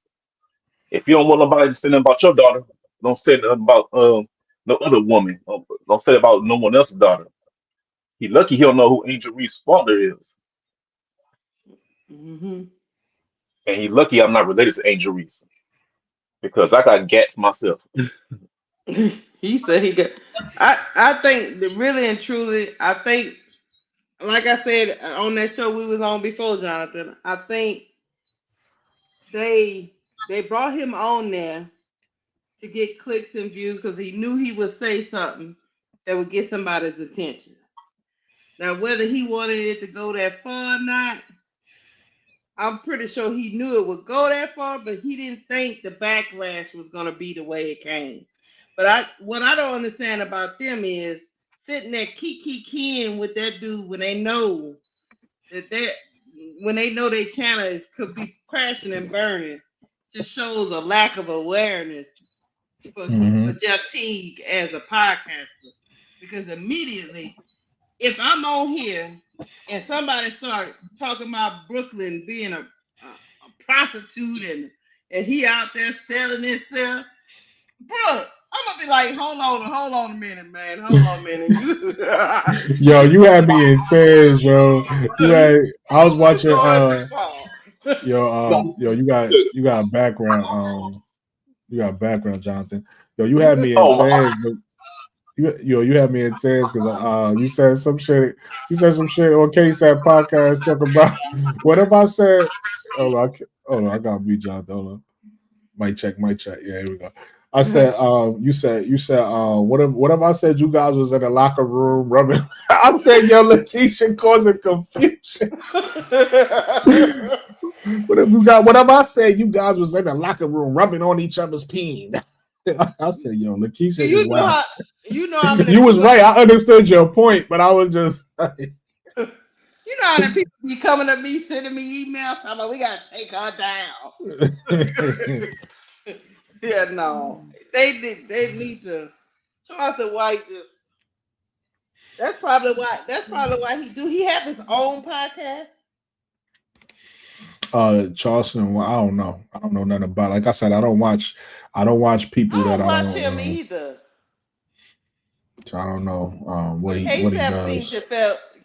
If you don't want nobody to say nothing about your daughter, don't say nothing about no other woman. Don't say about no one else's daughter. He lucky he don't know who Angel Reese's father is, Mhm. and he lucky I'm not related to Angel Reese because I got gats myself. He said he got. I think that really and truly, I think, like I said on that show we was on before, Jonathan. I think they they brought him on there to get clicks and views because he knew he would say something that would get somebody's attention. Now, whether he wanted it to go that far or not, I'm pretty sure he knew it would go that far, but he didn't think the backlash was gonna be the way it came. But what I don't understand about them is sitting there kikiing with that dude that they when they know their channel could be crashing and burning, just shows a lack of awareness for Hmm. Jeff Teague as a podcaster. Because immediately, if I'm on here and somebody start talking about Brooklyn being a prostitute and he out there selling himself, bro, I'm gonna be like, hold on a minute, man, hold on a minute. You, Yo, you had me in tears, yo. You you, had I was you watching going too far. yo, you got a background, you got a background, Jonathan. Yo, you had me in Oh, tears, but you had me in tears because you said some shit on KSAT podcast talking about what if I said hold on, I gotta be Jonathan. Hold on. Mic check. Yeah, here we go. I said, you said, what if I said you guys was in the locker room rubbing? I said, yo, Lakeisha causing confusion. What if I said you guys was in the locker room rubbing on each other's peen? I said, yo, Lakeisha is you know wild. how you know how many You was people right. I understood your point, but I was just you know how many people be coming to me sending me emails talking about we gotta take her down. Yeah, no. They need to Charleston White just that's probably why he have his own podcast. Charleston. Well, I don't know. I don't know nothing about it. Like I said, I don't watch I people that don't I watch him don't either. so I don't know But what he K-Step does.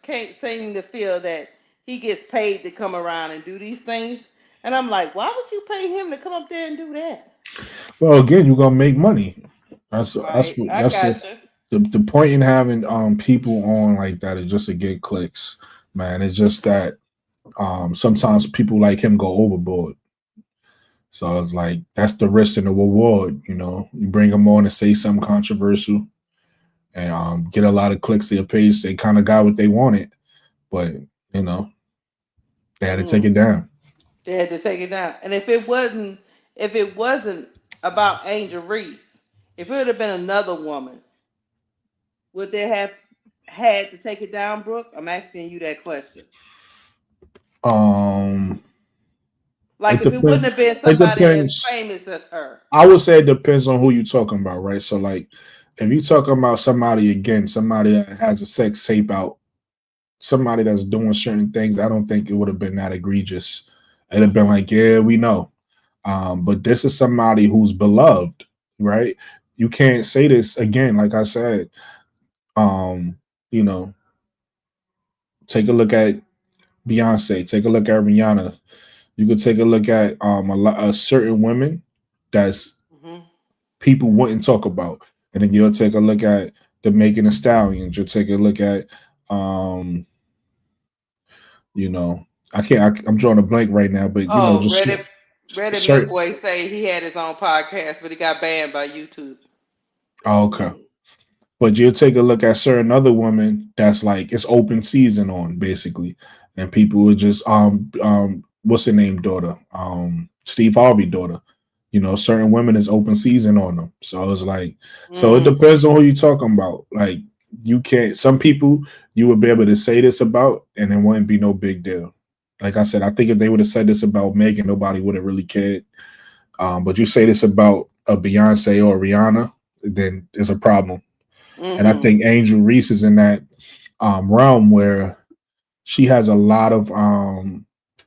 can't seem to feel that he gets paid to come around and do these things. And I'm like, why would you pay him to come up there and do that? Well, again, you're gonna make money. Right, I That's got you. the point in having people on like that is just to get clicks, man. It's just that sometimes people like him go overboard. So it's like that's the risk and the reward. You know, you bring them on and say something controversial and get a lot of clicks to your page. They kind of got what they wanted, but you know they had to take it Mm. down. They had to take it down. And if it wasn't about Angel Reese, if it would have been another woman, would they have had to take it down, Brooke? I'm asking you that question. Um, Like it if it wouldn't depends. have been It somebody as depends. famous as her. I would say it depends on who you're talking about, right? So, like, if you're talking about somebody that has a sex tape out, somebody that's doing certain things, I don't think it would have been that egregious. It'd have been Hmm. like, yeah, we know. But this is somebody who's beloved, right? You can't say this again, like I said. Um, you know, take a look at Beyonce, take a look at Rihanna. You could take a look at a certain women that's Hmm. people wouldn't talk about. And then you'll take a look at the Making a Stallions. You'll take a look at, um, you know, I'm drawing a blank right now, but you know, Oh, just Reddit certain. Milkway say he had his own podcast, but he got banned by YouTube. Oh, okay, but you'll take a look at certain other women that's like it's open season on basically, and people would just what's her name daughter Steve Harvey daughter. You know, certain women is open season on them. So it's like, so it Mm. depends on who you're talking about. Like, you can't, some people you would be able to say this about and it wouldn't be no big deal. Like I said, I think if they would have said this about Megan, nobody would have really cared. But you say this about a Beyonce or Rihanna, then there's a problem. And I think Angel Reese is in that realm where she has a lot of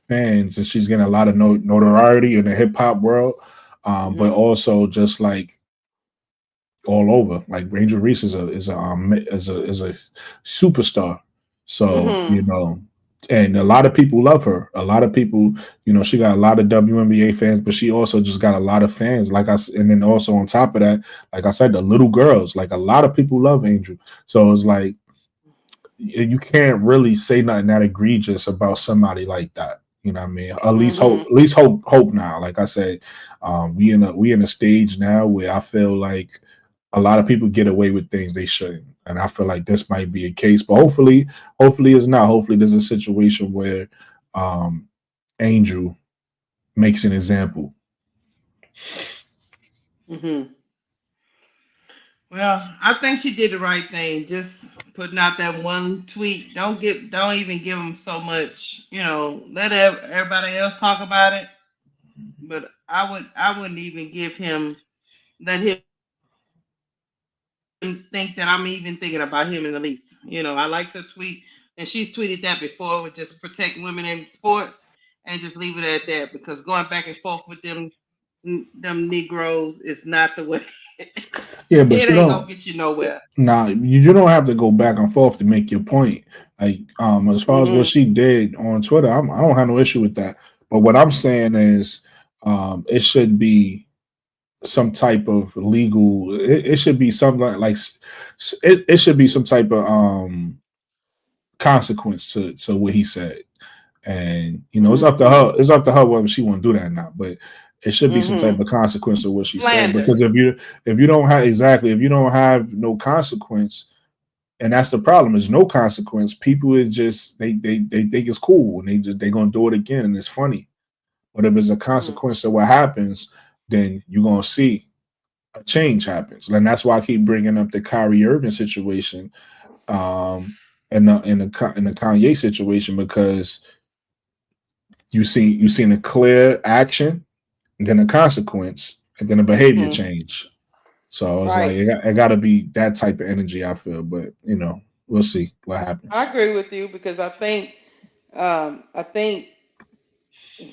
fans and she's getting a lot of notoriety in the hip hop world, but also just like all over. Like Angel Reese is a superstar. So and a lot of people love her. A lot of people, she got a lot of WNBA fans, but she also just got a lot of fans. And then also on top of that, like I said, the little girls, like a lot of people love Angel. So it's like you can't really say nothing that egregious about somebody like that. You know what I mean? At least hope now. Like I said, we in a stage now where I feel like a lot of people get away with things they shouldn't. And I feel like this might be a case, but hopefully it's not. Hopefully there's a situation where Angel makes an example. Well, I think she did the right thing. Just putting out that one tweet. Don't even give him so much. Let everybody else talk about it. But I wouldn't even let him think that I'm even thinking about him in the least. I like to tweet, and she's tweeted that before, with just protect women in sports and just leave it at that, because going back and forth with them Negroes is not the way. Yeah, but It ain't gonna get you nowhere. Nah, you don't have to go back and forth to make your point. Like, as far as what she did on Twitter, I don't have no issue with that. But what I'm saying is, it should be some type of legal. It should be something like it should be some type of consequence to what he said. And it's up to her. It's up to her whether she want to do that or not. But it should be some type of consequence of what she said. Because if you don't have no consequence, and that's the problem, is no consequence. People is just they think it's cool and they're gonna do it again and it's funny. But if there's a consequence of what happens, then you're gonna see a change happens. And that's why I keep bringing up the Kyrie Irving situation, and the Kanye situation, because you seen a clear action, and then a consequence, and then a behavior change. So it's like it got to be that type of energy, I feel. But we'll see what happens. I agree with you, because I think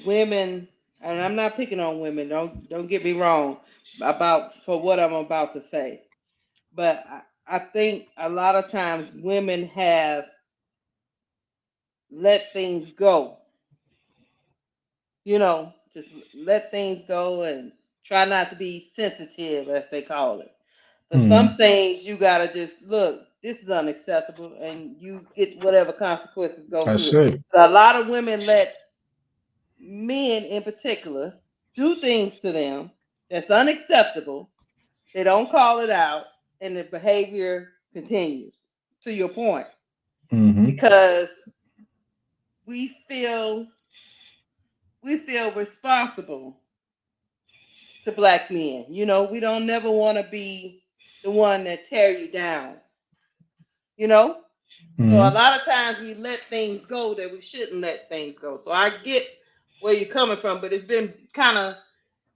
women, and I'm not picking on women. Don't get me wrong for what I'm about to say, but I think a lot of times women have let things go. Just let things go and try not to be sensitive, as they call it. But some things you gotta just look. This is unacceptable, and you get whatever consequences go That's through it. it. But a lot of women let men, in particular, do things to them that's unacceptable. They don't call it out, and the behavior continues. To your point, because we feel responsible to black men. We don't never want to be the one that tear you down. So a lot of times we let things go that we shouldn't let things go. So I get where you're coming from, but it's been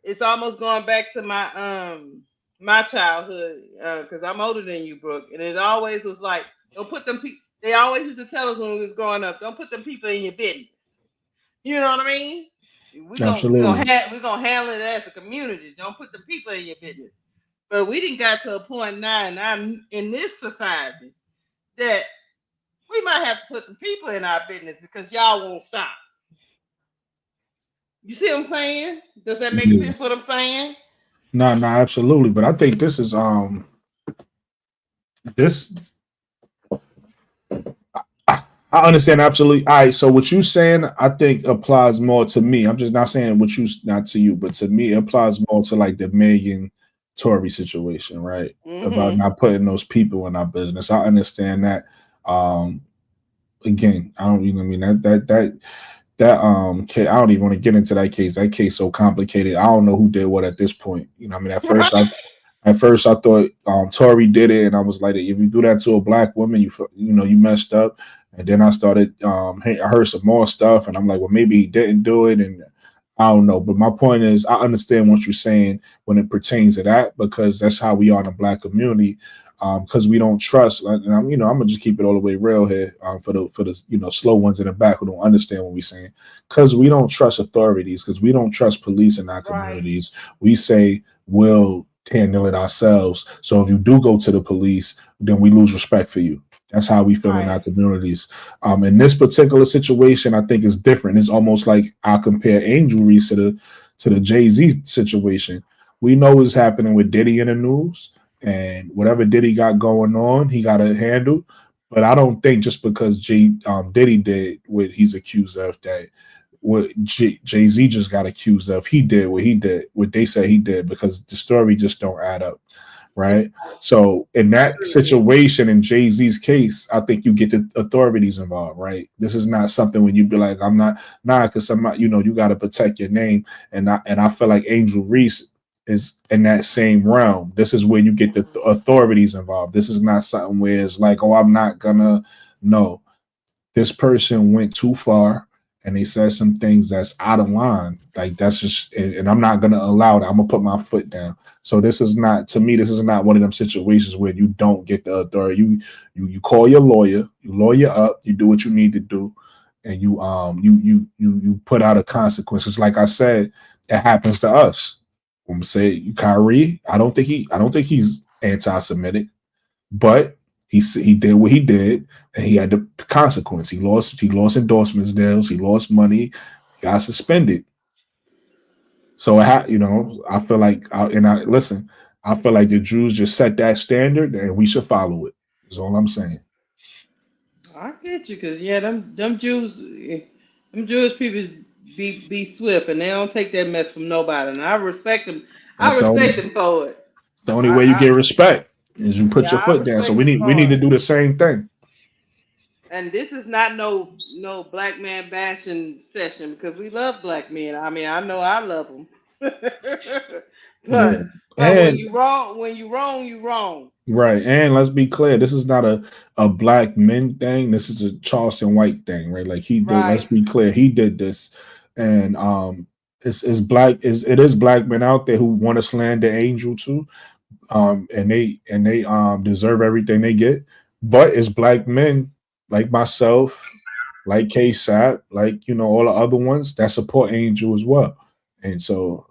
it's almost going back to my childhood, because I'm older than you, Brooke, and it always was like, don't put them people. They always used to tell us when we was growing up, don't put them people in your business. You know what I mean? Absolutely. We're gonna handle it as a community. Don't put the people in your business. But we didn't got to a point now, and I'm in this society that we might have to put the people in our business because y'all won't stop. You see what I'm saying? Does that make sense? What I'm saying? No, absolutely. But I think this is this I understand absolutely. All right, so what you saying, I think applies more to me. I'm just not saying what you, not to you, but to me, it applies more to like the Megan Tory situation, right? About not putting those people in our business. I understand that. Again, I don't even mean that case, I don't even want to get into that case. That case so complicated. I don't know who did what at this point. I mean, at first I thought Tory did it, and I was like, if you do that to a black woman, you messed up. And then I started, I heard some more stuff, and I'm like, well, maybe he didn't do it, and I don't know. But my point is, I understand what you're saying when it pertains to that, because that's how we are in the black community. because we don't trust. And I'm gonna just keep it all the way real here, for the slow ones in the back who don't understand what we're saying. Because we don't trust authorities, because we don't trust police in our Right. communities. We say we'll handle it ourselves. So if you do go to the police, then we lose respect for you. That's how we feel in our Right. communities. In this particular situation, I think it's different. It's almost like I compare Angel Reese to the Jay-Z situation. We know what's happening with Diddy in the news, and whatever Diddy got going on, he got to handle. But I don't think just because Diddy did what he's accused of, that what Jay Z just got accused of, he did what he did, what they say he did, because the story just don't add up, right? So in that situation, in Jay Z's case, I think you get the authorities involved, right? This is not something when you be like, I'm not, nah, because somebody, you got to protect your name, and I feel like Angel Reese is in that same realm. This is where you get the authorities involved. This is not something where it's like, oh, I'm not gonna. No, this person went too far, and they said some things that's out of line. Like, that's just, and I'm not gonna allow that. I'm gonna put my foot down. So this is not, to me, this is not one of them situations where you don't get the authority. You call your lawyer, you lawyer up, you do what you need to do, and you put out a consequences. Like I said, it happens to us. I'm gonna say Kyrie. I don't think he's anti-Semitic, but he did what he did, and he had the consequence. He lost endorsements deals. He lost money. He got suspended. So I feel like, listen. I feel like the Jews just set that standard, and we should follow it. Is all I'm saying. I get you, cause yeah, them Jews, them Jewish people be swift, and they don't take that mess from nobody, and I respect them. I That's respect them for it. the only way you I get respect is you put yeah, your I foot down. So respect we them need for to it. do the same thing. And this is not no black man bashing session because we love black men. I mean, I know I love them, Yeah. but when And you wrong, when you wrong, you wrong. right. And let's be clear, this is not a black men thing. This is a Charleston White thing, right? Like he did, let's Right. be clear, he did this. And it is black men out there who want to slander Angel too. And they deserve everything they get. But it's black men like myself, like KSAP, like all the other ones that support Angel as well. And so,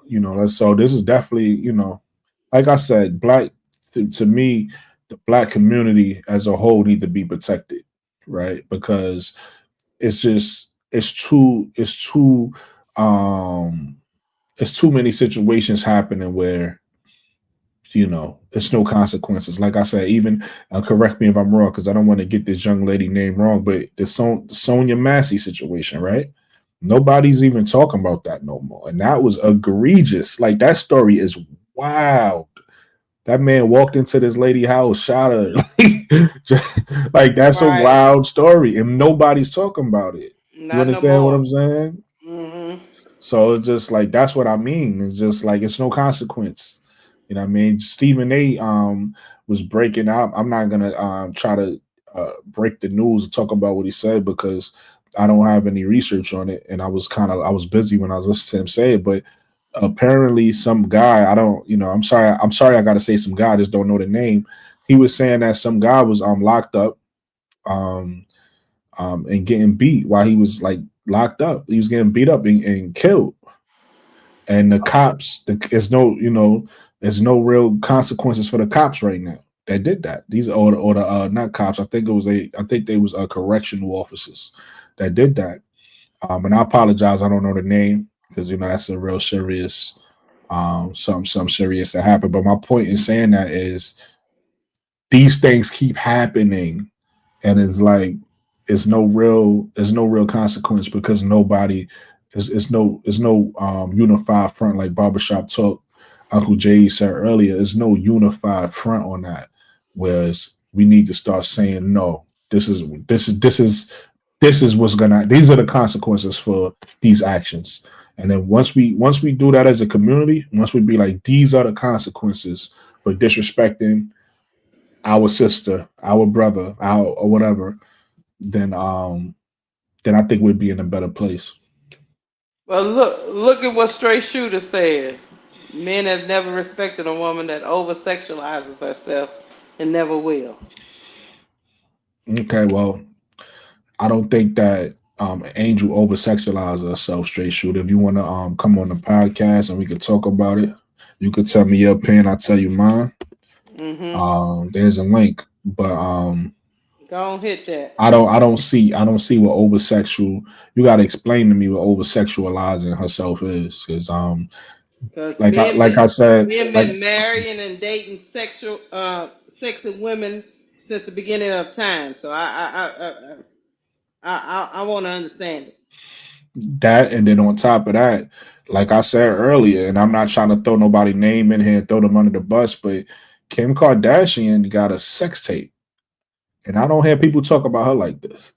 so this is definitely, like I said, to me, the black community as a whole need to be protected, right? Because um it's too many situations happening where it's no consequences. Like I said, even correct me if I'm wrong, because I don't want to get this young lady name wrong, but the Sonia Massey situation, right? Nobody's even talking about that no more, and that was egregious. Like, that story is wild. That man walked into this lady house, shot her. Like, that's a Right. wild story, and nobody's talking about it. You Not no understand what I'm more. saying? Hmm. So it's just like, that's what I mean. It's just like, it's no consequence. You know what I mean? Stephen A was breaking out. I'm not gonna try to break the news and talk about what he said, because I don't have any research on it, and I was busy when I was listening to him say it. But apparently some guy, I don't, I'm sorry I gotta say some guy, I just don't know the name. He was saying that some guy was locked up, um and getting beat while he was like locked up. He was getting beat up and killed. And the cops, there's no real consequences for the cops right now that did that. These are or the not cops. I think they was correctional officers that did that. And I apologize, I don't know the name, because that's a real serious something serious that happened. But my point in saying that is, these things keep happening, and it's like, there's no real consequence, because nobody is no unified front, like Barbershop Talk Uncle Jay said earlier. There's no unified front on that, whereas we need to start saying, no, this is what's gonna these are the consequences for these actions. And then once we do that as a community, once we be like, these are the consequences for disrespecting our sister, our brother, our or whatever, then I think we'd be in a better place. Well, look at what Straight Shooter said. Men have never respected a woman that over sexualizes herself. and never will. Okay, well, I don't think that Angel over sexualizes herself, straight shooter. If you want to come on the podcast and we could talk about it, you could tell me your opinion. I'll tell you mine. Mm-hmm. There's a link, but Go on, hit that. I don't see what over sexual. You got to explain to me what over sexualizing herself is, because Because like I said, men like been marrying and dating sexy women since the beginning of time. So I want to understand it. that, and then on top of that, like I said earlier, and I'm not trying to throw nobody name in here and throw them under the bus, but Kim Kardashian got a sex tape, and I don't hear people talk about her like this.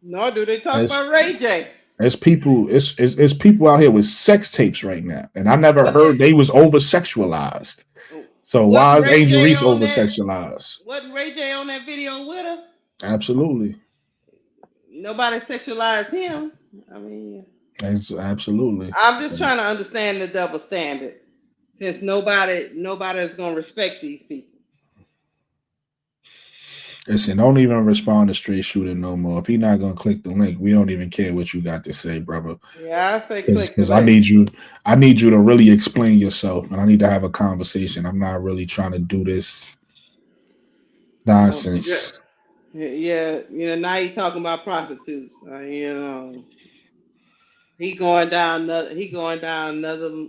Nor do they talk There's about Ray J. there's people it's people out here with sex tapes right now, and I never Wasn't heard they was over sexualized. So why wasn't is Ray Angel J Reese on over that? sexualized? Wasn't Ray J on that video with her? Absolutely, Nobody sexualized him. I mean, absolutely. I'm just trying to understand the double standard, since nobody is gonna respect these people. Listen, don't even respond to straight shooter no more. If he not gonna click the link, we don't even care what you got to say, brother. Yeah, I say click the Because I link. need you to really explain yourself, and I need to have a conversation. I'm not really trying to do this Yeah, nonsense. yeah. Now he talking about prostitutes. He going down another. He going down another.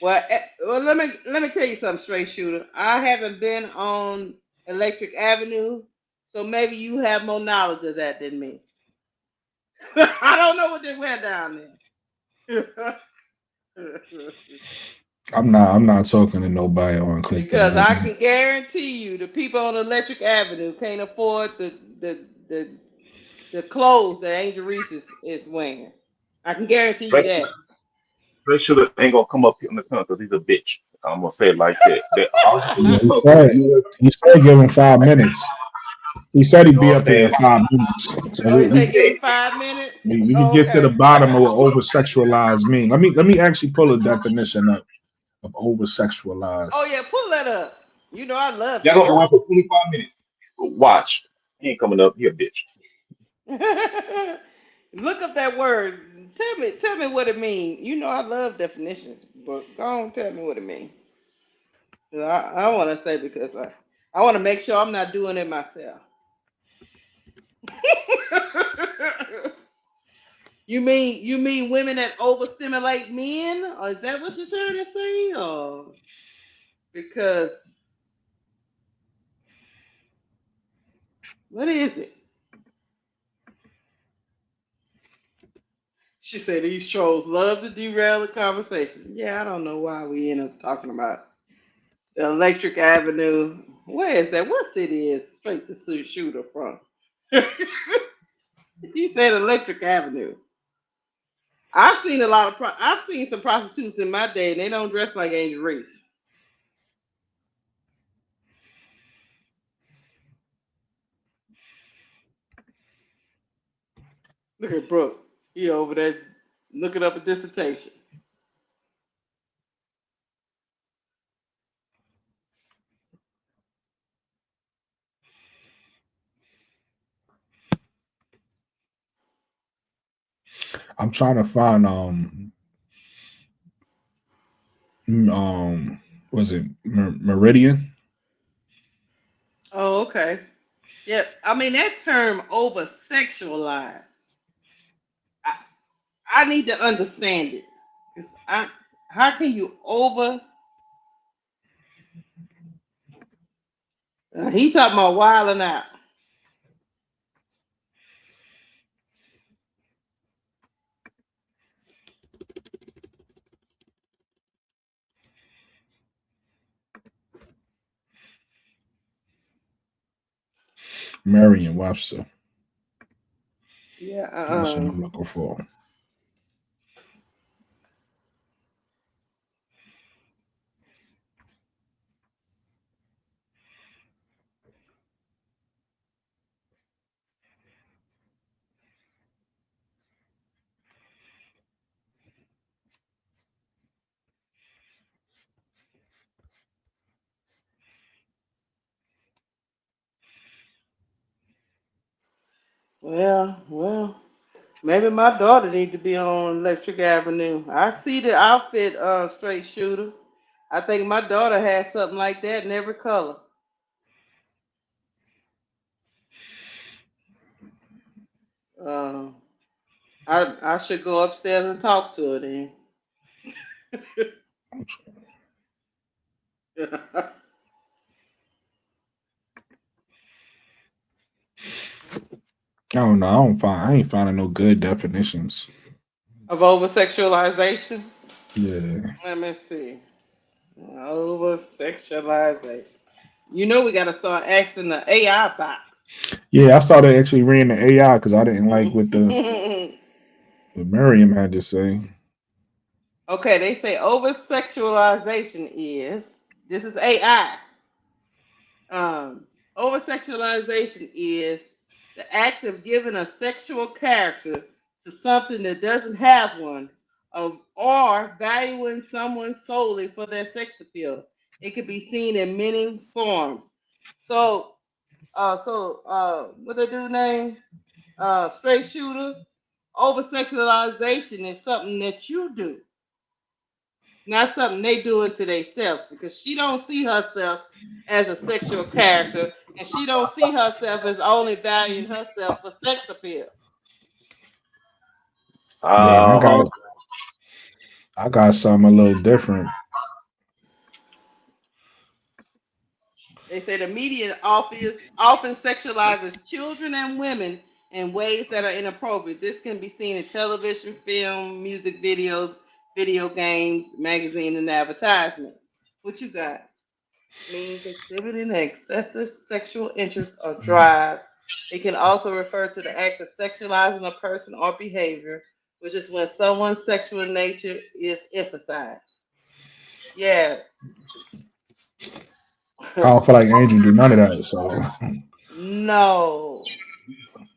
Well, let me tell you something, straight shooter. I haven't been on Electric Avenue, so maybe you have more knowledge of that than me. I don't know what they went down there. I'm not talking to nobody on click the Because link. I can guarantee you, the people on Electric Avenue can't afford the the clothes that Angel Reese is wearing. I can guarantee you Drake, that. Drake Sugar ain't gonna come up here on the con because he's a bitch. I'm gonna say it like that. They all have Yeah, to he come said to you. he said give him 5 minutes. He said You he'd know be what I'm up here in saying? 5 minutes. So Oh, we he we, said give him 5 minutes. we can Oh, get to the okay. bottom of what over sexualized mean. Let me actually pull a definition up of over Oh sexualized. yeah, pull that up. I love Y'all that. gonna go on for 25 minutes. Watch. He ain't coming up. He a bitch. Look up that word. Tell me what it means. I love definitions, but go on, tell me what it means. I want to say because I want to make sure I'm not doing it myself. You mean women that overstimulate men, or is that what you're trying to say? Or because what is it? She said these trolls love to derail the conversation. Yeah, I don't know why we end up talking about the Electric Avenue. Where is that? What city is straight to shooter from? He said Electric Avenue. I've seen some prostitutes in my day, and they don't dress like Angel Reese. Look at Brooke. He over there looking up a dissertation. I'm trying to find was it Meridian? Oh, okay. Yeah, I mean that term over sexualized. I, I need to understand it. 'Cause how can you over? He talking about wilding out. Merriam Webster. Yeah. That's what I'm looking for. Well, maybe my daughter need to be on Electric Avenue. I see the outfit, straight shooter. I think my daughter has something like that in every color. Uh, I should go upstairs and talk to her then. I don't know. I ain't finding no good definitions. Of over sexualization. Yeah. Let me see. Over sexualization. You know we gotta start asking the AI box. Yeah, I started actually reading the AI because I didn't like what Miriam had to say. Okay, they say over sexualization is this is AI. Over sexualization is the act of giving a sexual character to something that doesn't have one, or valuing someone solely for their sex appeal. It can be seen in many forms. So, what they do name? Straight shooter. Over sexualization is something that you do, not something they do it to themselves, because she don't see herself as a sexual character, and she don't see herself as only valuing herself for sex appeal. Yeah, and Uh-huh. I got something a little different. They say the media often sexualizes children and women in ways that are inappropriate. This can be seen in television, film, music videos, video games, magazines, and advertisements. What you got? Means exhibiting an excessive sexual interest or drive. It can also refer to the act of sexualizing a person or behavior, which is when someone's sexual nature is emphasized. Yeah. I don't feel like Angel do none of that. So No.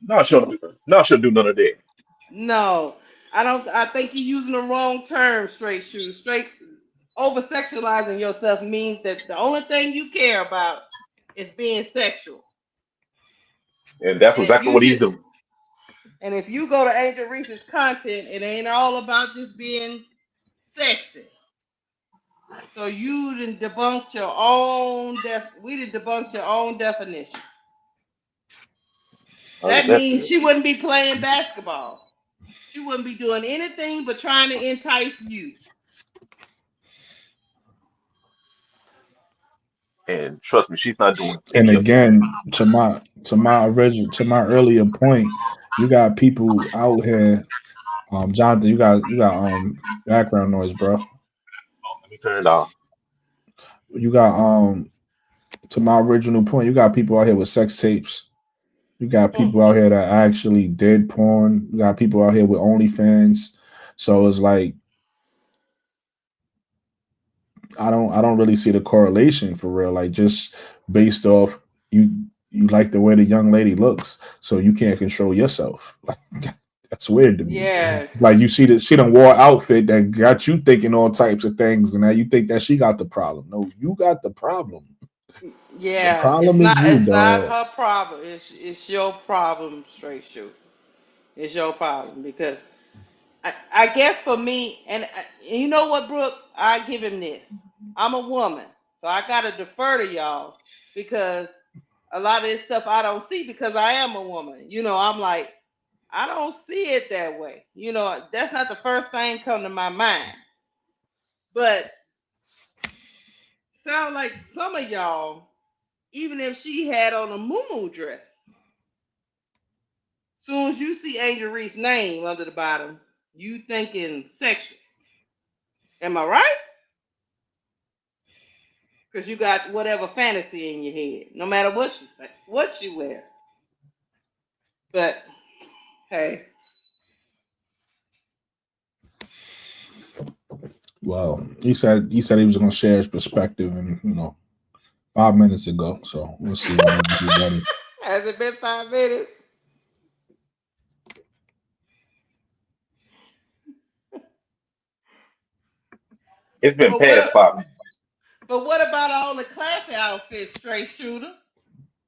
No, she'll do. No, she'll do none of that. No. I don't. I think you're using the wrong term, straight shooter. Straight over sexualizing yourself means that the only thing you care about is being sexual. And that's And if exactly you what he's just doing. And if you go to Angel Reese's content, it ain't all about just being sexy. So you didn't debunk your own we did debunked your own definition. Oh, That that's means good. she wouldn't be playing basketball. She wouldn't be doing anything but trying to entice you. And trust me, she's not doing and any of it. again, to my earlier point, you got people out here. Jonathan, you got background noise, bro. Let me turn it off. You got to my original point, you got people out here with sex tapes. You got people out here that actually did porn. You got people out here with OnlyFans. So it's like I don't really see the correlation for real. Like just based off you you like the way the young lady looks, so you can't control yourself. Like that's weird to me. Yeah. Like you see that she done wore an outfit that got you thinking all types of things, and now you think that she got the problem. No, you got the problem. The Yeah. It's problem not is you, it's not dog. her problem. It's your problem, straight shoot. It's your problem because I guess for me, and you know what, Brooke, I give him this. I'm a woman, so I gotta defer to y'all because a lot of this stuff I don't see because I am a woman. I'm like, I don't see it that way. That's not the first thing come to my mind. But sound like some of y'all, even if she had on a muumuu dress, soon as you see Angel Reese's name under the bottom, you thinking sexual. Am I right? Because you got whatever fantasy in your head, no matter what you say, what you wear. But hey, Well, he said he was gonna share his perspective, and 5 minutes ago. So we'll see whenever he's ready. has it been 5 minutes? It's been But past what? 5 minutes. But what about all the classy outfits, straight shooter?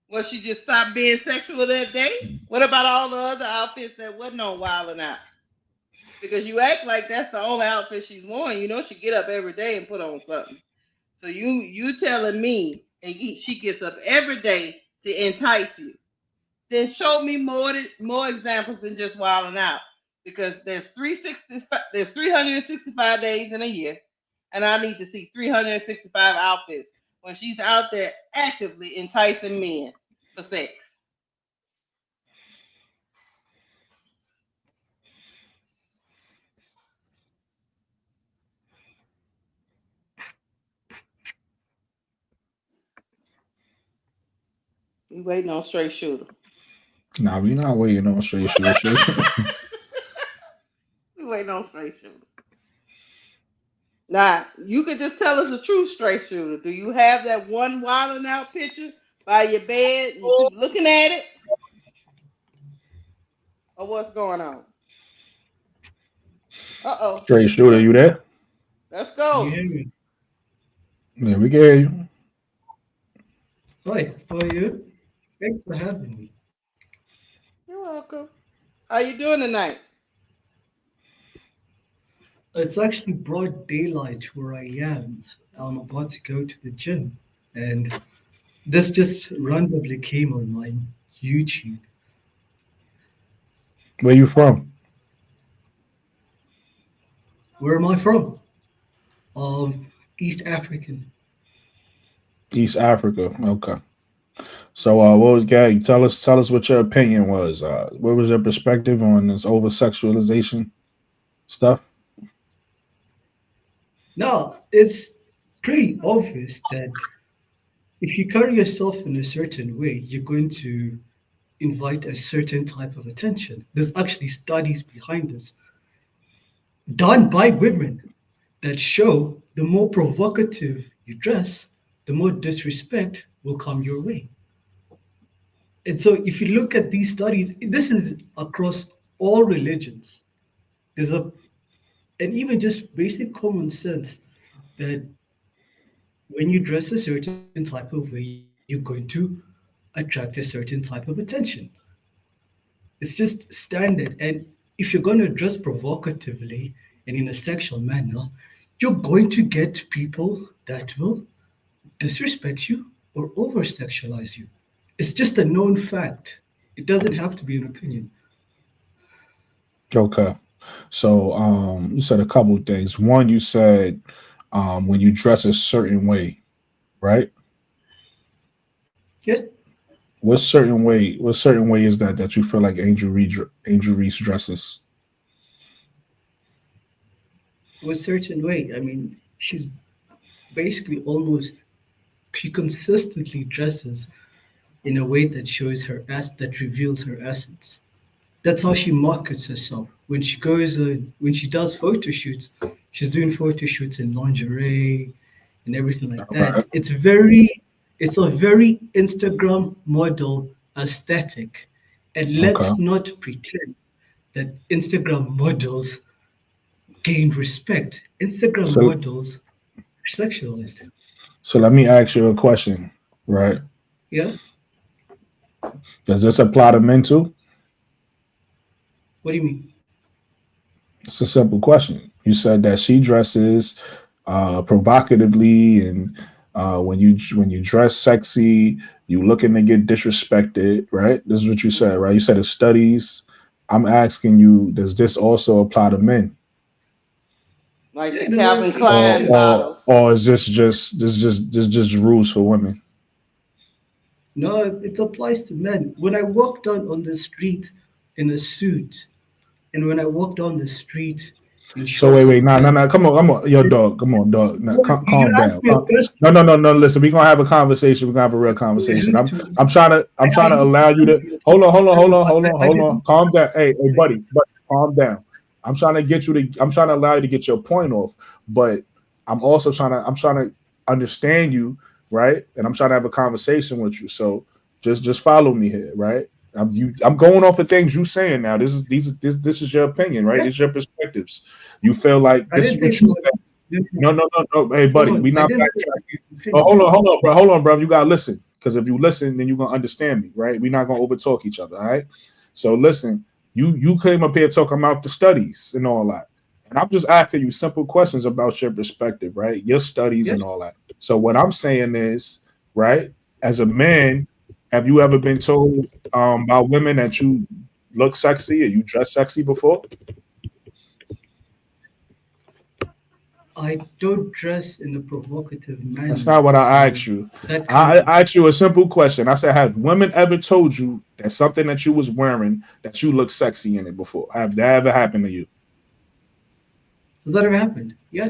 Well, she just stopped being sexual that day? What about all the other outfits that wasn't on Wild and Out? Because you act like that's the only outfit she's worn. You know she get up every day and put on something. So you telling me and she gets up every day to entice you? Then show me more examples than just Wild and Out. Because there's 365 days in a year, and I need to see 365 outfits when she's out there actively enticing men for sex. You waiting on straight shooter. Nah, we not waiting on straight shooter. You waiting on straight shooter. Now, you could just tell us the true straight shooter. Do you have that one wilding out picture by your bed? You keep looking at it? Or what's going on? Uh-oh. Straight shooter, you there? Let's Can you go. hear me? Yeah, we can hear you. Hi, how are you? Thanks for having me. You're welcome. How you doing tonight? It's actually broad daylight where I am. I'm about to go to the gym, and this just randomly came on my YouTube. Where you from? Where am I from? East African. East Africa. Okay. So, what was Gag? Tell us what your opinion was. What was your perspective on this over sexualization stuff? Now, it's pretty obvious that if you carry yourself in a certain way, you're going to invite a certain type of attention. There's actually studies behind this done by women that show the more provocative you dress, the more disrespect will come your way. And so, if you look at these studies, this is across all religions. There's a, and even just basic common sense that when you dress a certain type of way, you're going to attract a certain type of attention. It's just standard. And if you're going to dress provocatively and in a sexual manner, you're going to get people that will disrespect you or over sexualize you. It's just a known fact. It doesn't have to be an opinion. Okay. So, you said a couple of things. One, you said when you dress a certain way, right? Yeah. What certain way is that you feel like Angel Reese dresses? A certain way. I mean, she's basically almost, she consistently dresses in a way that shows her ass, that reveals her essence. That's how she markets herself. When she does photo shoots, she's doing photo shoots in lingerie and everything like Right. that. It's a very Instagram model aesthetic. And Okay. let's not pretend that Instagram models gain respect. Instagram So models are sexualized. so let me ask you a question, right? Yeah? Does this apply to men too? What do you mean? It's a simple question. You said that she dresses provocatively, and when you dress sexy, you looking to get disrespected, right? This is what you said, right? You said it's studies. I'm asking you, does this also apply to men, Like Yeah, the in a way, Calvin it or Klein does. or models. or is this just rules for women? No, it applies to men. When I walk down on the street in a suit, and when I walk down the street in So wait, shorts wait, and no, no, pants, no, come on, yo, dog, come on, dog, no, you calm asked down. me a question. No, no, no, no. Listen, we're gonna have a conversation. We're gonna have a real So I conversation. have I'm, to, I'm trying to, I'm and I trying to have allow you to to answer your hold on, hold on, question. hold on, I, hold on, I hold on. didn't. Calm down, hey, buddy, calm down. I'm trying to allow you to get your point off, but I'm trying to understand you, right? And I'm trying to have a conversation with you. So just follow me here, right? I'm going off of things you saying now. This is your opinion, right? Yeah, This is your perspectives. You feel like I this didn't is say what you it was. said. No, no, no, no. Hey, Hold buddy, on, we I not didn't say it was backtracking. an Oh, opinion. hold on, bro. You gotta listen. Because if you listen, then you're gonna understand me, right? We're not gonna overtalk each other, all right? So listen, you came up here talking about the studies and all that. And I'm just asking you simple questions about your perspective, right? Your studies Yes, and all that. So what I'm saying is, right, as a man, have you ever been told by women that you look sexy or you dress sexy before? I don't dress in a provocative That's manner, not what I so asked you. that kind I of asked you a simple question. I said, have women ever told you that something that you was wearing that you look sexy in it before? Have that ever happened to you? has that ever happened? Yeah,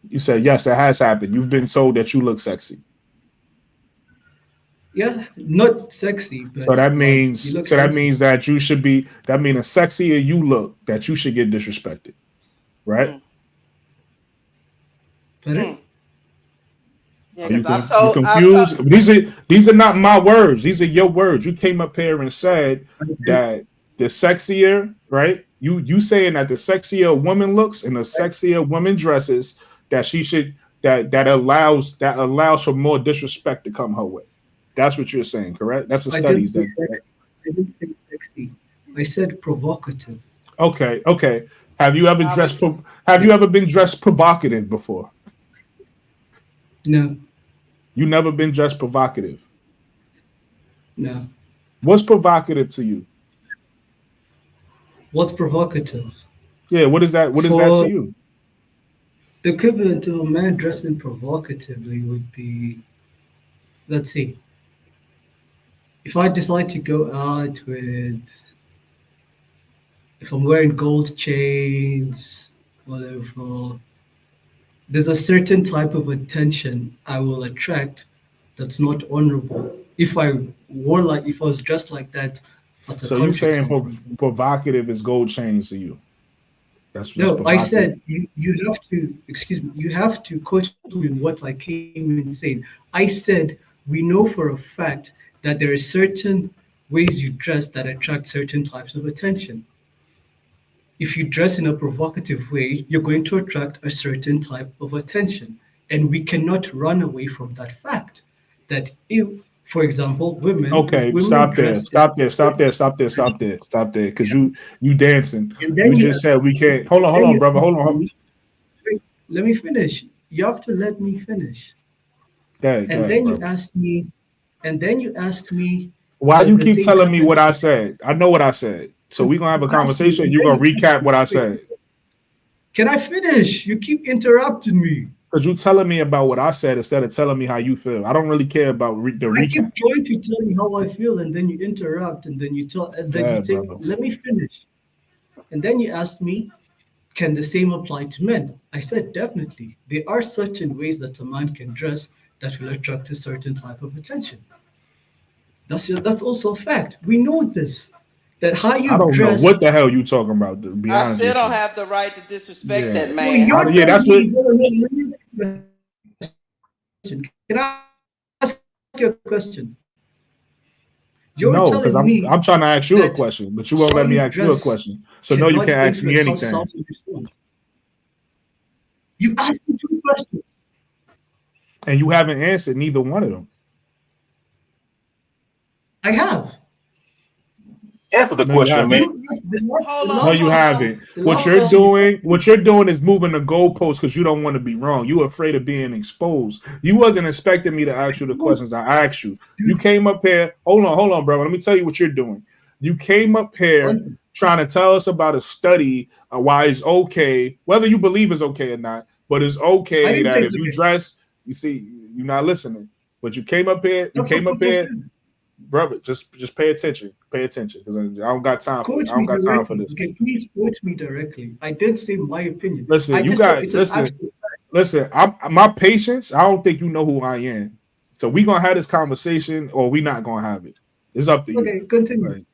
You said yes, it has happened. You've been told that you look sexy. yeah, not sexy, So but that like you means look so that handsome. means that you should be that means the sexier you look, that you should get disrespected, right? Mm, Pardon? mm. Yeah, Are you because you I've told, confused? These are not my words. These are your words. You came up here and said I said, that the sexier, right? You saying that the sexier a woman looks and the sexier woman dresses, that she should that allows for more disrespect to come her way. That's what you're saying, correct? That's the I didn't studies say that. sexy. I didn't say sexy. I said provocative. Okay, okay. Have you ever I was, dressed? Have Yeah. you ever been dressed provocative before? No, You never been dressed provocative. no. What's provocative to you? What's provocative? Yeah, what is that? What is that to For you? the equivalent of a man dressing provocatively would be, let's see, if I decide to go out with, if I'm wearing gold chains, whatever, there's a certain type of attention I will attract that's not honorable. If I was dressed like that at a So you country saying club, for example. provocative is gold chains to you? That's No, I provocative. said you have to, excuse me, you have to quote me on what I came in saying. I said we know for a fact that there are certain ways you dress that attract certain types of attention. If you dress in a provocative way, you're going to attract a certain type of attention. And we cannot run away from that fact. That if, for example, if Okay, women stop there. dress in Stop there. Stop there. Stop there. Stop there. Stop there. Because you dancing. and You then you just said we can't. Hold then on, you brother. ask Hold on. me, wait, let me finish. You have to let me finish. Go And ahead, then you brother. asked me, and then you asked me, Why does you the keep same telling me happen what I to said? I know what I said. So you? we're gonna have a You asked me, conversation. and You're then gonna you said, recap what I wait, said. can I finish? You keep interrupting me. Because you telling me about what I said instead of telling me how you feel. I don't really care about the I keep recap. trying to tell you how I feel, and then you interrupt, and then you Yeah, take. brother. Let me finish. And then you asked me, can the same apply to men? I said definitely. There are certain ways that a man can dress that will attract a certain type of attention. That's also a fact. We know this. That how I you don't know dress. what the hell you talking about. To be I honest still with don't you. have the right to disrespect Yeah. that Well, man. you're Yeah, telling that's what. me. Hold on, let me ask you a question. Can I ask you a question? You're telling No, because me I'm trying to ask you that a question, but you how won't let you me ask you a dress question. So no, you cannot can't ask me influence how anything. someone responds. You asked me two questions. And you haven't answered neither one of them. I have. Answer the No, you question, man. haven't. You asked Hold No, on, you hold on. haven't. the What last you're Hold question you asked doing, me. what you're doing is moving the goalposts because you don't want to be wrong. You afraid of being exposed. You wasn't expecting me to ask you the Dude, questions I asked you. You dude, came up here. Hold on, brother. Let me tell you what you're doing. You came up here listen, trying to tell us about a study why it's okay, whether you believe it's okay or not, but it's I okay didn't say that it's if you okay. dress, you see, you're not listening. But you came up here. You That's not came up what I here, said. brother. Just pay attention. Pay attention because I don't got time for. Quote I don't me got time for directly. this. Okay, please quote me directly. I did say my opinion. Listen, I you just said got it's an listen, actual fact. listen. My patience. I don't think you know who I am. So we gonna have this conversation, or we not gonna have it. It's up to you. Okay, continue. Like,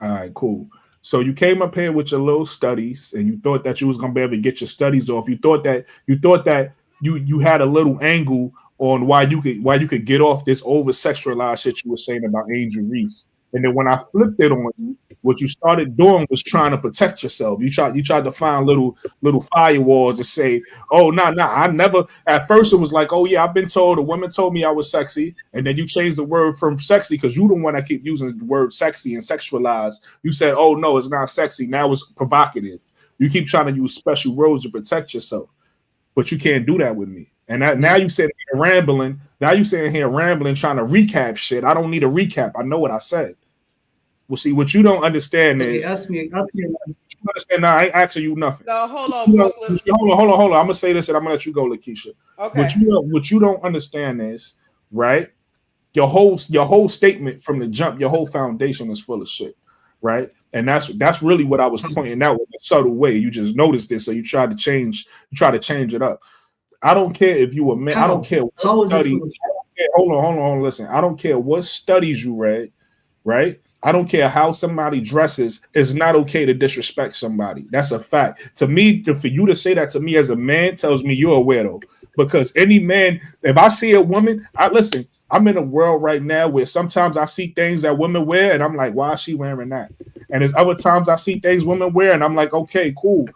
all right, cool. So you came up here with your little studies, and you thought that you was gonna be able to get your studies off. You thought that you had a little angle on why you could get off this over sexualized shit you were saying about Angel Reese. And then when I flipped it on you, What you started doing was trying to protect yourself. You tried to find little firewalls to say, oh, nah, I never. At first, it was like, oh yeah, I've been told. The women told me I was sexy, and then you changed the word from sexy because you don't want to keep using the word sexy and sexualized. You said, oh no, it's not sexy. Now it's provocative. You keep trying to use special words to protect yourself, but you can't do that with me. And now you said rambling. Now you sitting here rambling, trying to recap shit. I don't need a recap. I know what I said. Well, see, what you don't understand Okay, is ask me. you understand. Now I ain't asking you nothing. No, hold on, You know, Brooklyn. hold on. I'm gonna say this, and I'm gonna let you go, Lakeisha. Okay. What you don't understand is, right? Your whole statement from the jump, your whole foundation is full of shit, right? And that's really what I was pointing out in a subtle way. You just noticed this, so you try to change it up. I don't care if you were man. I don't care How what is it study. full of Hold on. Listen, I don't care what studies you read, right? I don't care how somebody dresses. It's not okay to disrespect somebody. That's a fact. To me, for you to say that to me as a man tells me you're a weirdo. Because any man, if I see a woman, listen. I'm in a world right now where sometimes I see things that women wear, and I'm like, why is she wearing that? And there's other times I see things women wear, and I'm like, okay, cool.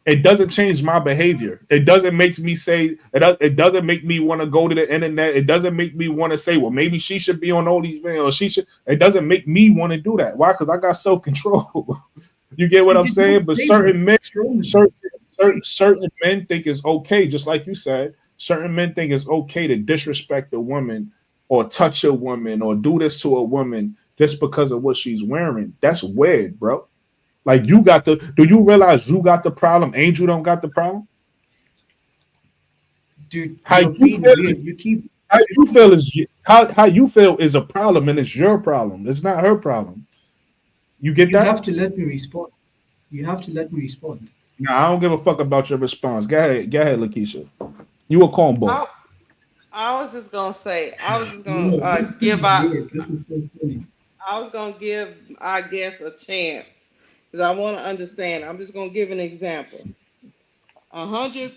It doesn't change my behavior. It doesn't make me say it doesn't make me want to go to the internet. It doesn't make me want to say, well, maybe she should be on Onlyfans or she should. It doesn't make me want to do that. Why? Because I got self-control. You get what I'm saying? But certain men think it's okay, just like you said. Certain men think it's okay to disrespect a woman or touch a woman or do this to a woman just because of what she's wearing. That's weird, bro. Like do you realize you got the problem? Angel don't got the problem? Dude, How you're you being feel weird. You keep how you feel is a problem, and it's your problem. It's not her problem. You get you that? have to let me respond. You have to let me respond. No, I don't give a fuck about your response. Go ahead, Lakeisha. You a cornball. I I was just gonna say, I was just gonna No, this give is out. weird. This is so funny. I was gonna give our guests a chance because I want to understand. I'm just gonna give an example. 100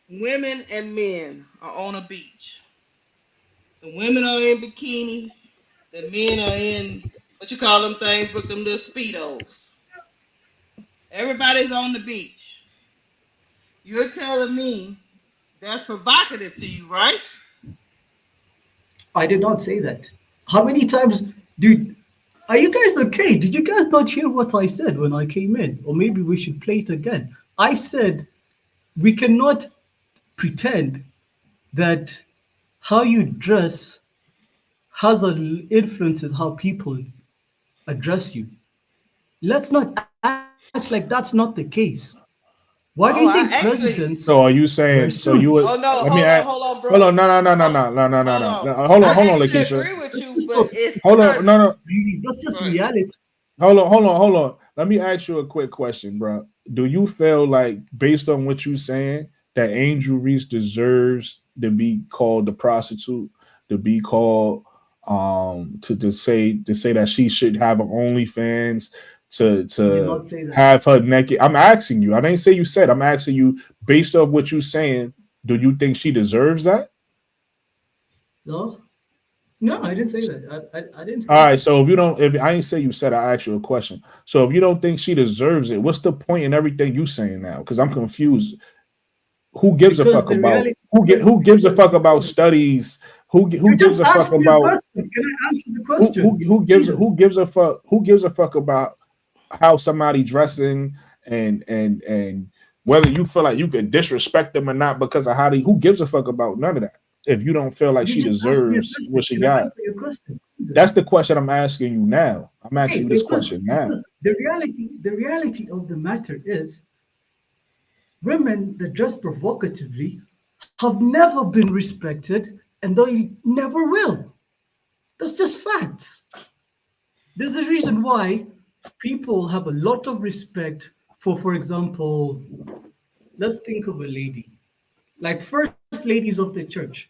women and men are on a beach. The women are in bikinis. The men are in what you call them things, but them little speedos. Everybody's on the beach. You're telling me that's provocative to you, right? I did not say that. How many times, dude? Are you guys okay? Did you guys not hear what I said when I came in? Or maybe we should play it again. I said we cannot pretend that how you dress has an influences how people address you. Let's not act like that's not the case. Why do you think Oh, I presidents actually. So are you wear saying so you suits? would Oh no, let me ask hold on, hold on, bro. Hold, hold no. on. Hold I on, actually Lakeisha. agree with That's you, just but us. it's Hold not. on, no. Really, that's just Right. reality. Hold on. Let me ask you a quick question, bro. Do you feel like, based on what you're saying, that Angel Reese deserves to be called the prostitute, to be called to say that she should have an OnlyFans, I did to not say that. have her naked? I'm asking you. I didn't say you said. I'm asking you based on what you're saying. Do you think she deserves that? No, no, I didn't say that. I didn't All say right, that. so if I ain't say you said, I asked you a question. So if you don't think she deserves it, what's the point in everything you saying now? Because I'm confused. Who gives a Because fuck the about reality, who gives a fuck about studies? Who you gives just a fuck asked me a about question. Can I answer the question? Jesus. who gives a fuck about how somebody dressing and whether you feel like you could disrespect them or not because of how they? Who gives a fuck about none of that? If you don't feel like You she just asked me a deserves what question. she Can I got. answer your question? Jesus. That's the question I'm asking you now. I'm asking Okay, you this question now. the reality of the matter is women that dress provocatively have never been respected and they never will. That's just facts. There's a reason why people have a lot of respect for example, let's think of a lady, like first ladies of the church.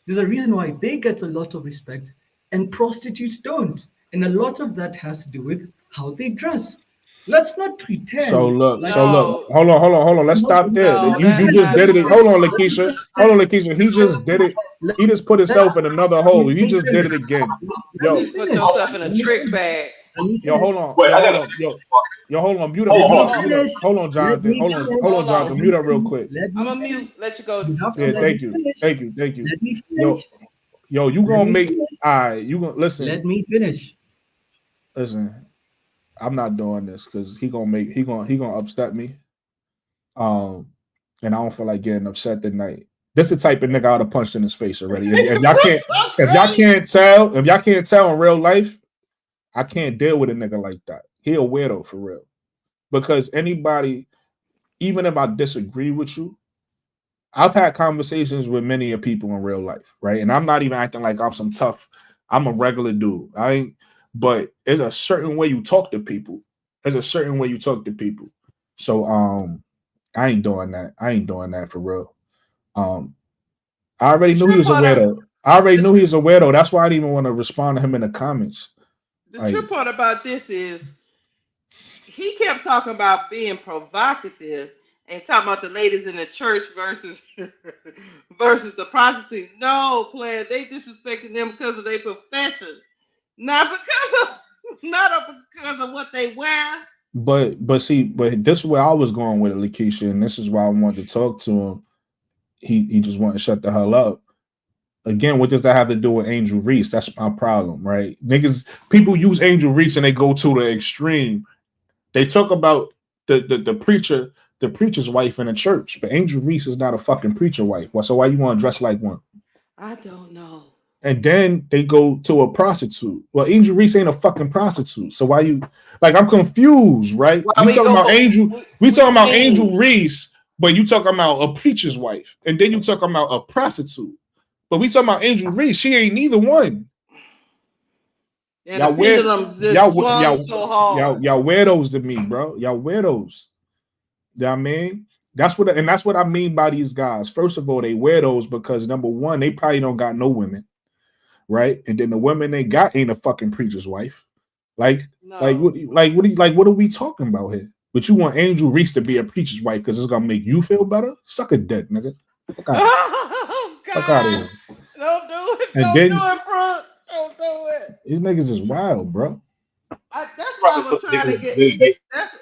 There's a reason why they get a lot of respect and prostitutes don't. And a lot of that has to do with how they dress. Let's not So pretend look, like so look, No, hold on. Let's stop there. no, You that's just not did it. true. Hold on, Lakeisha. He just did it. He just put himself in another hole. He just did it again. let me Yo, You put finish. yourself in a Let me trick finish. bag. Let me Yo, hold finish. on. Wait, Yo, I hold gotta on. finish this Yo, part. yo, hold on. Mute up. Hold Let on, Mute me hold up. on. Mute up. finish. Hold on, Let Jonathan. me Hold on. finish. Hold on, Hold Jonathan. on. Let Mute me up real finish. quick. Let I'm me gonna finish. mute. Let you go. You have to Yeah, let me thank you. finish. Thank you. Thank you. Let me Yo, finish. you Let gonna me make finish. you gonna listen. Let me finish. Listen, I'm not doing this because he gonna upset me. Um, and I don't feel like getting upset tonight. This the type of nigga I would have punched in his face already. If y'all can't Right? if y'all can't tell in real life, I can't deal with a nigga like that. He a weirdo for real. Because anybody, even if I disagree with you, I've had conversations with many of people in real life, right? And I'm not even acting like I'm some tough. I'm a regular dude. I ain't. But there's a certain way you talk to people. There's a certain way you talk to people. So I ain't doing that. I ain't doing that for real. Um, I already The knew he trip was a part of weirdo. I already the, knew he was a weirdo. That's why I didn't even want to respond to him in the comments. the Like, trip part about this is he kept talking about being provocative and talking about the ladies in the church versus versus the prostitute. No, player, they disrespecting them because of their profession, not because of because of what they wear. but this is where I was going with it, Lakeisha, and this is why I wanted to talk to him. He just wanted to shut the hell up. Again, what does that have to do with Angel Reese? That's my problem, right? Niggas, people use Angel Reese and they go to the extreme. They talk about the preacher, the preacher's wife in a church, but Angel Reese is not a fucking preacher wife. So why you want to dress like one? I don't know. And then they go to a prostitute. Well, Angel Reese ain't a fucking prostitute. So why you like? I'm confused, right? Why We we talking go about for Angel. We we talking about Angel team? Reese, but you talking about a preacher's wife, and then you talking about a prostitute. But we talking about Angel Reese. She ain't neither one. And the Y'all weird. pendulum just swung Y'all so hard. y'all weirdos to me, bro. Y'all weirdos. You know what I mean? That's what I mean by these guys. First of all, they weirdos because number one, they probably don't got no women, right? And then the women they got ain't a fucking preacher's wife. Like, No. what are we talking about here? But you want Angel Reese to be a preacher's wife because it's gonna make you feel better? Suck a dick, nigga. Fuck out, Oh fuck out of God! here. Don't do it! And Don't do then it, Brooke! Don't do it! these niggas is wild, bro. That's why Probably I was some trying to niggas get. they That's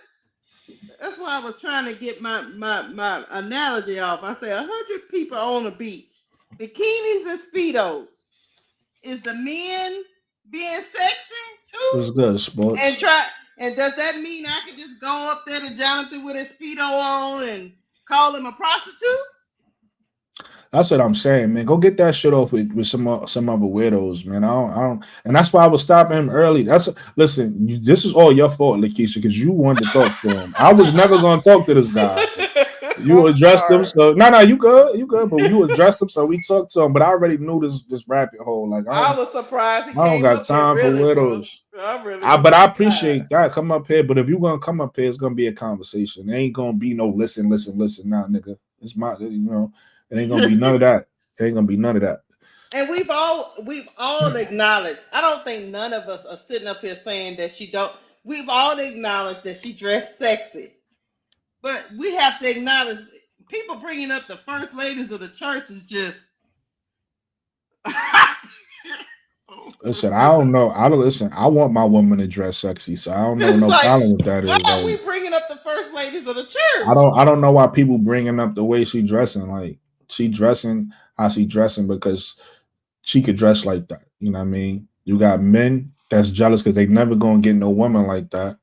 that's why I was trying to get my analogy off. I say 100 people on the beach, bikinis and speedos. Is the men being sexy too? What's good, And sports? try and does that mean I can just go up there to Jonathan with his speedo on and call him a prostitute? That's what I'm saying, man. Go get that shit off with some other weirdos, man. I don't, and that's why I was stopping him early. Listen. This is all your fault, Lakeisha, because you wanted to talk to him. I was never going to talk to this guy. You I'm addressed him, sorry. so no, you good, but you addressed him, so we talked to him. But I already knew this rabbit hole. Like I was surprised he I don't came got up here, time for really, bro. weirdos. I really was But I surprised. appreciate that. Come up here, but if you gonna come up here, it's gonna be a conversation. It ain't gonna be no listen, nah, nigga. It's my, it ain't gonna be none of that. It ain't gonna be none of that. And we've all acknowledged. I don't think none of us are sitting up here saying that she don't. We've all acknowledged that she dressed sexy, but we have to acknowledge people bringing up the first ladies of the church is just so Listen, I don't ridiculous. know. I don't listen. I want my woman to dress sexy, so I don't know. It's No like, problem with that. why Is are like we bringing up the first ladies of the church? I don't know why people bringing up the way she dressing. Like she dressing how she dressing because she could dress like that. You know what I mean? You got men that's jealous because they never gonna get no woman like that,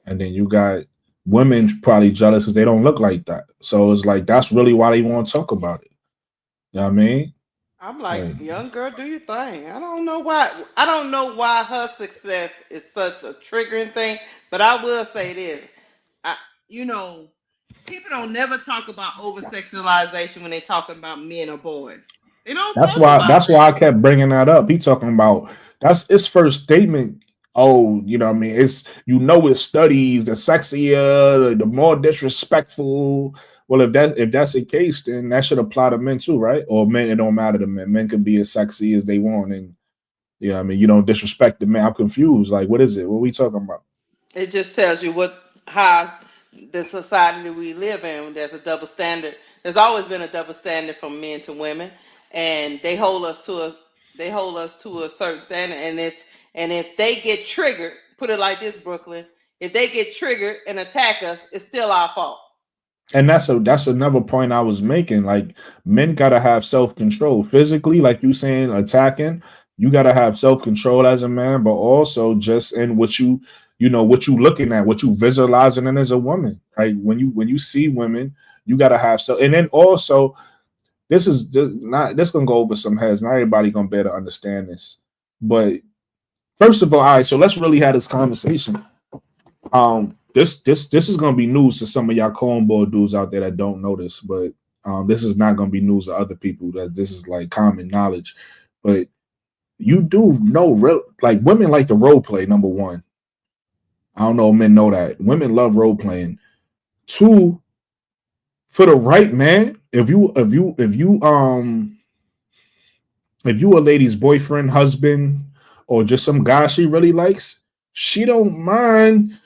and then you got women probably jealous because they don't look like that. So it's like that's really why they want to talk about it. You know what I mean? I'm like, Like young girl, do your thing. I don't know why. I don't know why her success is such a triggering thing. But I will say this: I, you know, people don't never talk about over sexualization when they talking about men or boys. They don't talk about that's why I that. kept bringing that up. He talking about that's his first statement. Oh, you know what I mean? It's studies, the sexier, the more disrespectful. Well, if that's the case, then that should apply to men too, right? Or men, it don't matter to men. Men can be as sexy as they want, and I mean, you don't disrespect the man. I'm confused. Like, what is it? What are we talking about? It just tells you how the society that we live in. There's a double standard. There's always been a double standard from men to women, and they hold us to a certain standard. And if they get triggered, put it like this, Brooklyn. If they get triggered and attack us, it's still our fault. And that's another point I was making. Like, men gotta have self control physically, like you saying, attacking. You gotta have self control as a man, but also just in what you know what you looking at, what you visualizing in as a woman. Right? When you see women, you gotta have so. And then also, this is just not this gonna go over some heads. Not everybody gonna be able to understand this. But first of all right, so let's really have this conversation. This is gonna be news to some of y'all cornball dudes out there that don't know this, but this is not gonna be news to other people. That this is like common knowledge. But you do know real like women like to role play, number one. I don't know if men know that. Women love role playing. Two, for the right man, if you a lady's boyfriend, husband, or just some guy she really likes, she don't mind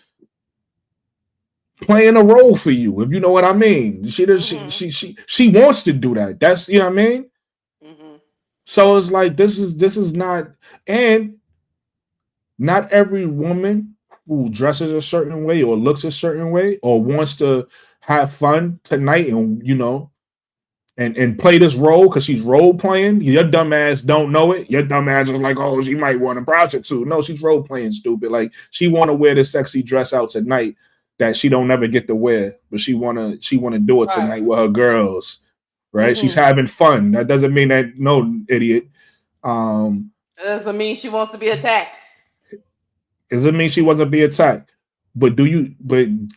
playing a role for you, if you know what I mean. She does. She wants to do that. That's you know what I mean. So it's like this is not, and not every woman who dresses a certain way or looks a certain way or wants to have fun tonight and and play this role because she's role playing. Your dumb ass don't know it. Your dumb ass is like, oh, she might want a prostitute. No, she's role playing, stupid. Like she want to wear this sexy dress out tonight that she don't never get to wear, but she wanna do it tonight with her girls, right? She's having fun. That doesn't mean that no idiot. Doesn't mean she wants to be attacked. Doesn't mean she wasn't be attacked. But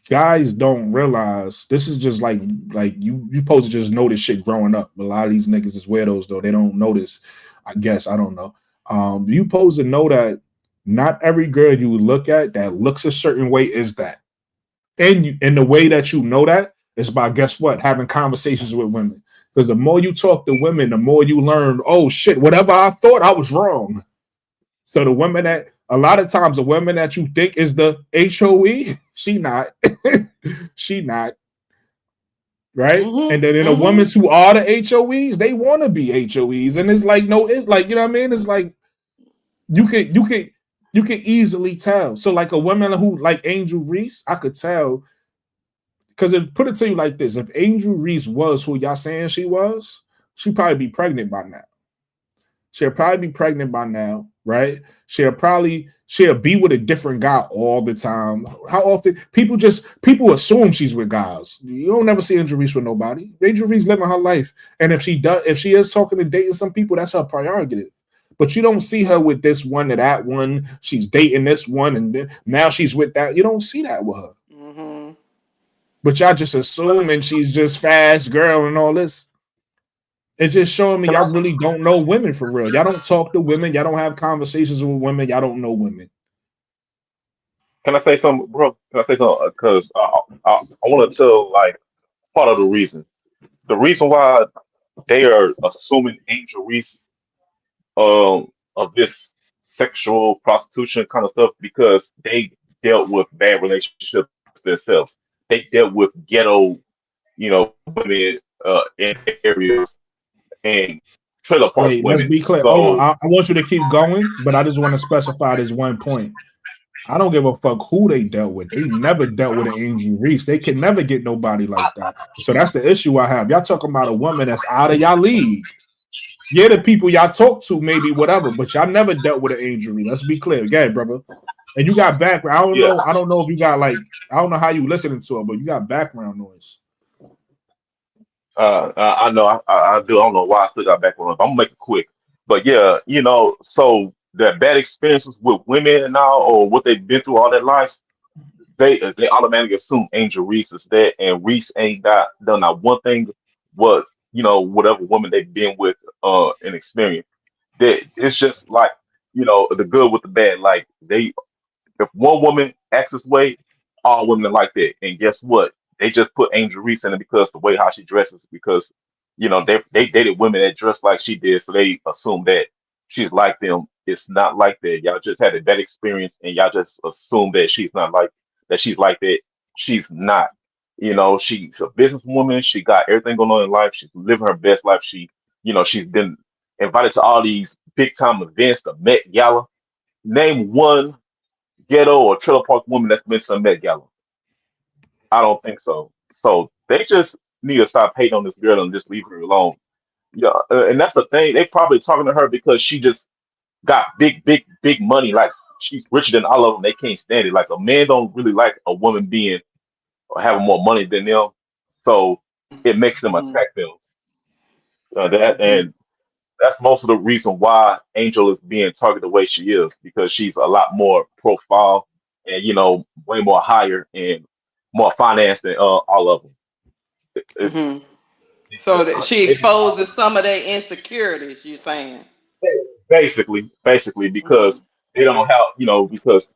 guys don't realize this is just like you supposed to just know this shit growing up. A lot of these niggas is weirdos though. They don't notice. I guess I don't know. You supposed to know that not every girl you look at that looks a certain way is that. And the way that you know that is by guess what? Having conversations with women. Because the more you talk to women, the more you learn, oh shit, whatever I thought, I was wrong. So the women that a lot of times the women that you think is the HOE, she not. She not. Right? And then the women who are the HOEs, they want to be HOEs. And it's like, no, it's like, you know what I mean? It's like you could easily tell. So like a woman who like Angel Reese, I could tell. Because put it to you like this: if Angel Reese was who y'all saying she was, she'd probably be pregnant by now. She'll probably be pregnant by now, right? She'll be with a different guy all the time. How often people assume she's with guys. You don't never see Angel Reese with nobody. Angel Reese living her life, and if she is talking and dating some people, that's her prerogative. But you don't see her with this one or that one. She's dating this one, and now she's with that. You don't see that with her. But y'all just assuming she's just fast girl and all this. It's just showing me y'all really don't know women for real. Y'all don't talk to women. Y'all don't have conversations with women. Y'all don't know women. Can I say something, bro? Can I say something? Because I want to tell like part of the reason. The reason why they are assuming Angel Reese of this sexual prostitution kind of stuff because they dealt with bad relationships themselves. They dealt with ghetto, women in areas and trailer park Wait, let's women. be clear. Hold on. So I want you to keep going, but I just want to specify this one point. I don't give a fuck who they dealt with. They never dealt with an Angel Reese. They can never get nobody like that. So that's the issue I have. Y'all talking about a woman that's out of y'all league. Yeah, the people y'all talk to, maybe whatever, but y'all never dealt with an Angel Reese. Let's be clear. Yeah, brother. And you got background. I don't know if you got like, I don't know how you listening to it, but you got background noise. I know I do. I don't know why I still got background. I'm gonna make it quick. But yeah, so that bad experiences with women now or what they've been through all their life, they automatically assume Angel Reese is that, and Reese ain't got done not one thing. What whatever woman they've been with, and experience. That it's just like the good with the bad. Like if one woman acts this way, all women are like that. And guess what? They just put Angel Reese in it because the way how she dresses, because they dated women that dress like she did, so they assume that she's like them. It's not like that. Y'all just had a bad experience, and y'all just assume that she's not like that. She's like that. She's not. She's a businesswoman. She got everything going on in life. She's living her best life. She's been invited to all these big time events, the Met Gala. Name one ghetto or trailer park woman that's been to the Met Gala. I don't think so. So they just need to stop hating on this girl and just leave her alone. Yeah, and that's the thing. They probably talking to her because she just got big money. Like she's richer than all of them. They can't stand it. Like a man don't really like a woman being or having more money than them. So it makes them Mhm. attack them. That Mhm. and that's most of the reason why Angel is being targeted the way she is because she's a lot more profile and way more higher and more finance than all of them. It, Mhm. it, So that she it, exposes some of their insecurities. You saying? basically because Mhm. they don't have because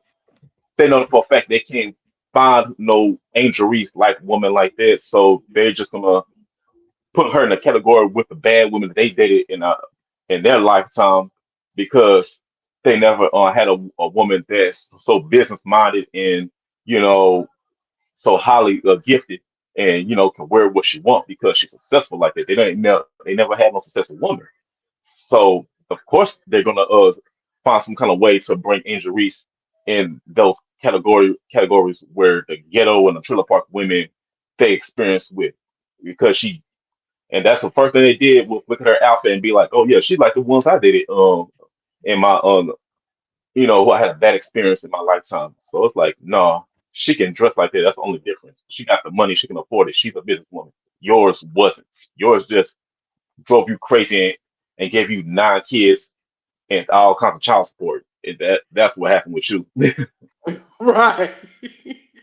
they know for a fact they can't find no Angel Reese like woman like that, so they're just gonna put her in a category with the bad women that they dated in their lifetime because they never had a woman that's so business minded and you know so highly gifted and can wear what she want because she's successful like that. They never had no successful woman. So of course they're gonna find some kind of way to bring Angel Reese in those categories where the ghetto and the trailer park women they experience with because she and that's the first thing they did was look at her outfit and be like, oh yeah, she's like the ones I dated in my who I had a bad experience in my lifetime. So it's like, no, she can dress like that. That's the only difference. She got the money, she can afford it. She's a businesswoman. Yours wasn't. Yours just drove you crazy and gave you 9 kids and all kinds of child support. That's what happened with you. Right.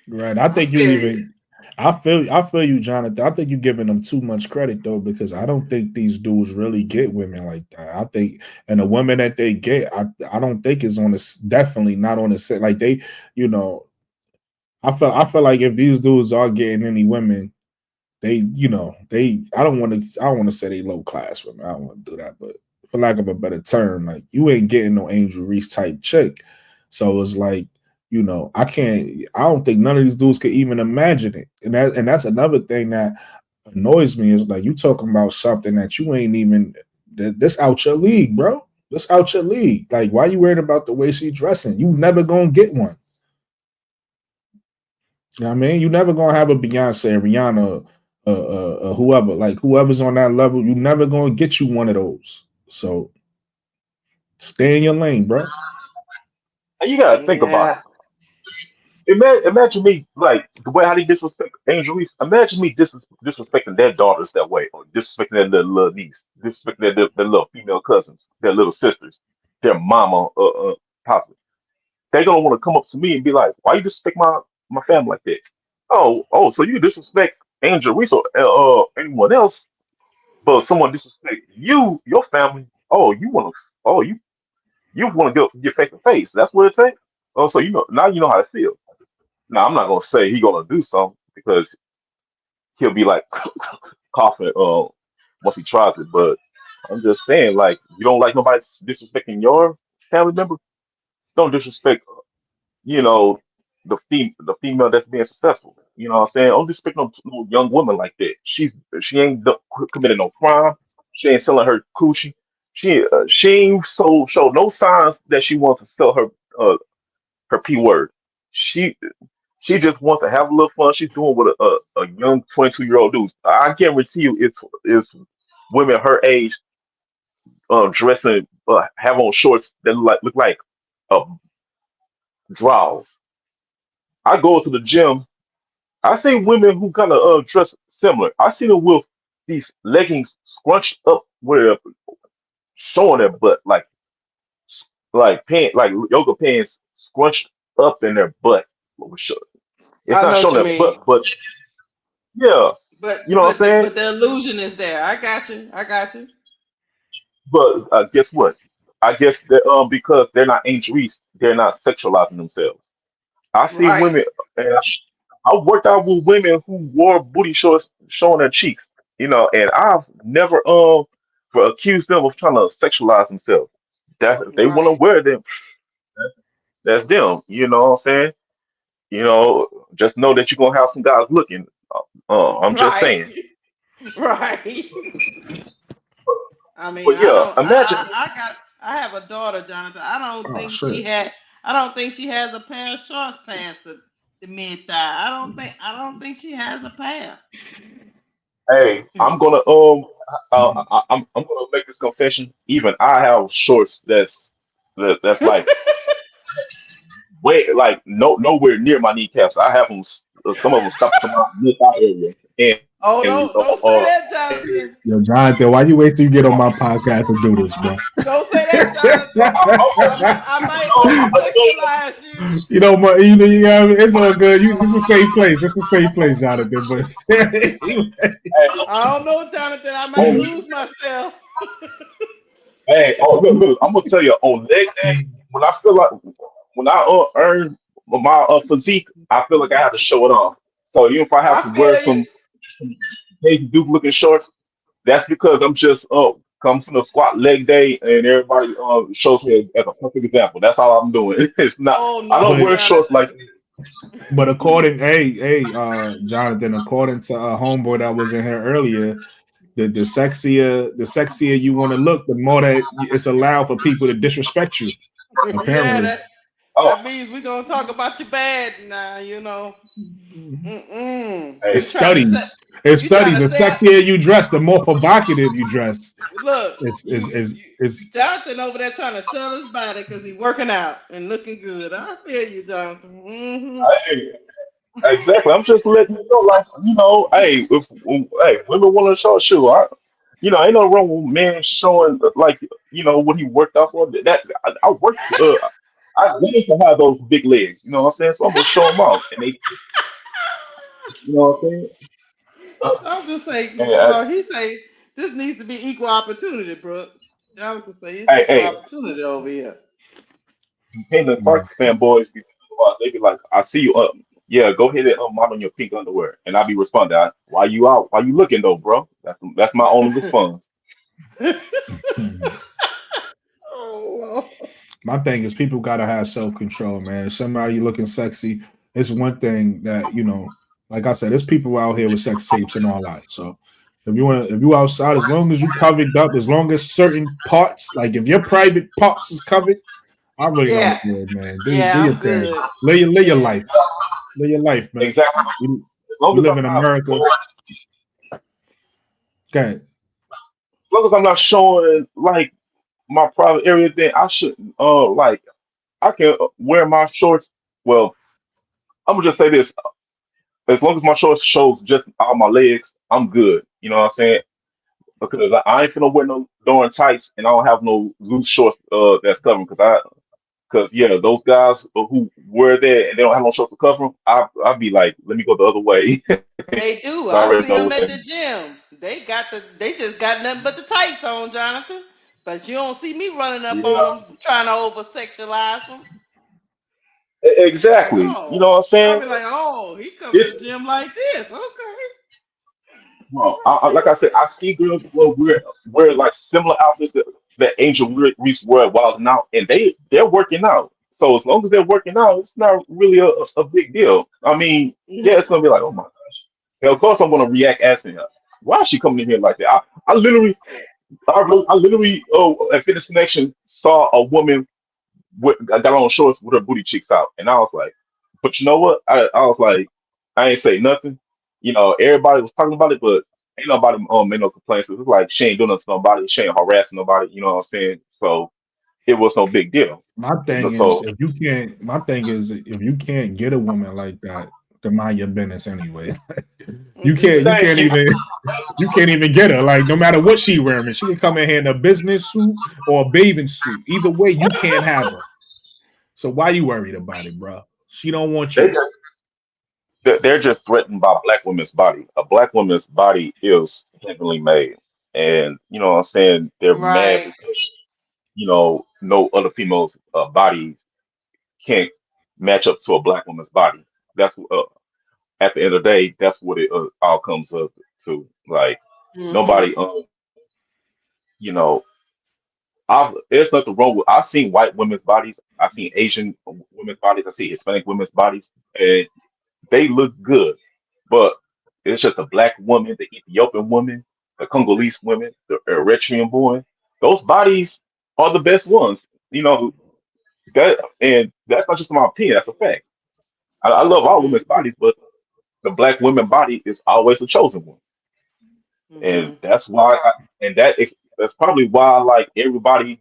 Right. I I think you feel you. even I feel you, Jonathan. I think you're giving them too much credit though, because I don't think these dudes really get women like that. I think and the women that they get, I don't think is on this definitely not on the set. Like they, you know, I feel like if these dudes are getting any women, they I don't want to say they low class women. I don't want to do that, but for lack of a better term, like you ain't getting no Angel Reese type chick. So it's like, I don't think none of these dudes could even imagine it. And that's another thing that annoys me is like you talking about something that you ain't even this out your league, bro. This out your league. Like, why you worried about the way she dressing? You never gonna get one. You know what I mean? You never gonna have a Beyonce, Rihanna, whoever, like whoever's on that level. You never gonna get you one of those. So stay in your lane, bro. And you gotta think about it. Yeah. Imagine me like the way how they disrespect Angel Reese. Imagine me disrespecting their daughters that way, or disrespecting their little niece, disrespecting their little female cousins, their little sisters, their mama, papa. They're gonna want to come up to me and be like, "Why you disrespect my family like that?" Oh, so you disrespect Angel Reese or anyone else, but someone disrespect you, your family. Oh, you want to get face to face. That's what it takes. Oh, so now you know how to feel. Now I'm not gonna say he gonna do something because he'll be like coughing once he tries it. But I'm just saying, like, you don't like nobody disrespecting your family member. Don't disrespect, you know, the female that's being successful. You know what I'm saying? Don't disrespect no young woman like that. She ain't committed no crime. She ain't selling her coochie. She ain't show no signs that she wants to sell her p word. She she just wants to have a little fun. She's doing what a young 22-year-old do. I guarantee you, it's women her age dressing have on shorts that look like uh, drawers. I go to the gym. I see women who kind of dress similar. I see them with these leggings scrunched up where showing their butt, like pant, like yoga pants scrunched up in their butt. It's I not know what showing you their mean. butt, but yeah, But you know what I'm but the, saying. but the illusion is there. I got you. I got you. But guess what? I guess that because they're not injuries, they're not sexualizing themselves. I see Right. women, and I worked out with women who wore booty shorts showing their cheeks, and I've never accused them of trying to sexualize themselves. That if they want to Right. wear them, that's them. You know what I'm saying? Just know that you're gonna have some guys looking. I'm just Right. saying. Right. I mean, But I yeah, don't. imagine. I have a daughter, Jonathan. I don't Oh think shit. she had. I don't think she has a pair of shorts past the mid thigh. I don't think she has a pair. Hey, I'm gonna make this confession. Even I have shorts that's like way like nowhere near my kneecaps. I have them. Some of them stop to my mid thigh area, and Oh, don't say that, Jonathan. Yo, Jonathan, why you wait till you get on my podcast to do this, bro? Don't say that, Jonathan. I might over-sexualize you. You know, it's all good. It's a safe place. It's a safe place, Jonathan. But I don't know, Jonathan. I might lose myself. hey, oh look, I'm gonna tell you on leg day when I feel like when I earn my physique, I feel like I have to show it off. So even if I have I to wear feel you. some Daisy Duke looking shorts, that's because I'm just come from the squat leg day, and everybody shows me as a perfect example. That's all I'm doing. It's not. Oh I don't no, but wear shorts like Jonathan. but according, Jonathan, according to a homeboy that was in here earlier, the sexier you want to look, the more that it's allowed for people to disrespect you. Yeah, Apparently, that oh means we're gonna talk about you bad now. it's You hey trying to studies. say It's you trying studies. to The say sexier you dress, the more provocative you dress. look It's is you is you is Jonathan over there trying to sell his body because he working out and looking good. I feel you, Jonathan. hey exactly. I'm just letting you know, like hey, if hey women want to show shoe, ain't no wrong with men showing like what he worked out for. That I worked. I wanted to have those big legs. You know what I'm saying? So I'm gonna show them off, and they, you know what I'm saying? I'm just saying, And, he say this needs to be equal opportunity, bro. Jonathan say it's hey, equal hey, opportunity over here. Kingdom Clark fanboys be they be like, I see you up. Yeah, go ahead and model your pink underwear, and I'll be responding. Why you out? Why you looking though, bro? That's my only response. Oh, Lord. my thing is people gotta have self control, man. If somebody looking sexy, it's one thing that like I said, there's people out here with sex tapes and all that. So if you outside, as long as you covered up, as long as certain parts, like if your private parts is covered, I really don't Yeah, care, man. Do yeah, your I'm thing. good. Live your Yeah. life. Live your life, man. Exactly. We, As long we as live I'm in not, America. Okay. as long as I'm not showing like my private area, then I shouldn't. Like I can wear my shorts. Well, I'm gonna just say this: as long as my shorts shows just all my legs, I'm good. You know what I'm saying? Because I ain't finna wear no darn tights, and I don't have no loose shorts that's covering. Because yeah, those guys who wear that and they don't have no shorts to cover them, I'll be like, let me go the other way. They do. I I already see know them what at that. the gym. They just got nothing but the tights on, Jonathan. But you don't see me running up on Yeah, them trying to over sexualize them. Like, exactly. You oh, know what I'm I'll saying? be like, oh, he come It's to the gym like this. Okay, well, like I said, I see girls wear like similar outfits that Reese wear while now, and they're working out. So as long as they're working out, it's not really a big deal. I mean, yeah, okay. it's gonna be like, oh my gosh. And of course, I'm gonna react asking her, why is she coming in here like that? I literally, at Fitness Connection saw a woman got on shorts with her booty cheeks out, and I was like, but you know what? I was like, I ain't say nothing. Everybody was talking about it, but ain't nobody made no complaints. It was like she ain't doing nothing to nobody, she ain't harassing nobody. You know what I'm saying? So it was no big deal. My thing is So if you can't my thing is if you can't get a woman like that, to mind your business anyway. you can't you thank can't you. even you can't even get her. Like no matter what she wearing, she can come in here in a business suit or a bathing suit. Either way, you can't have her. So why you worried about it, bro? She don't want They you. just they're just threatened by black women's body. A black woman's body is heavenly made, and you know what I'm saying. They're mad Right. because no other female's body can't match up to a black woman's body. That's at the end of the day, that's what it all comes up to. Like Mm-hmm. nobody, you know, there's nothing wrong with. I've seen white women's bodies. I've seen Asian women's bodies. I see Hispanic women's bodies, and they look good. But it's just a black woman, the Ethiopian woman, the Congolese women, the Eritrean woman. Those bodies are the best ones. You know, And that's not just my opinion. That's a fact. I love all Mhm. women's bodies, but the black women body is always the chosen one, and Mhm. that's why. That's probably why I like everybody.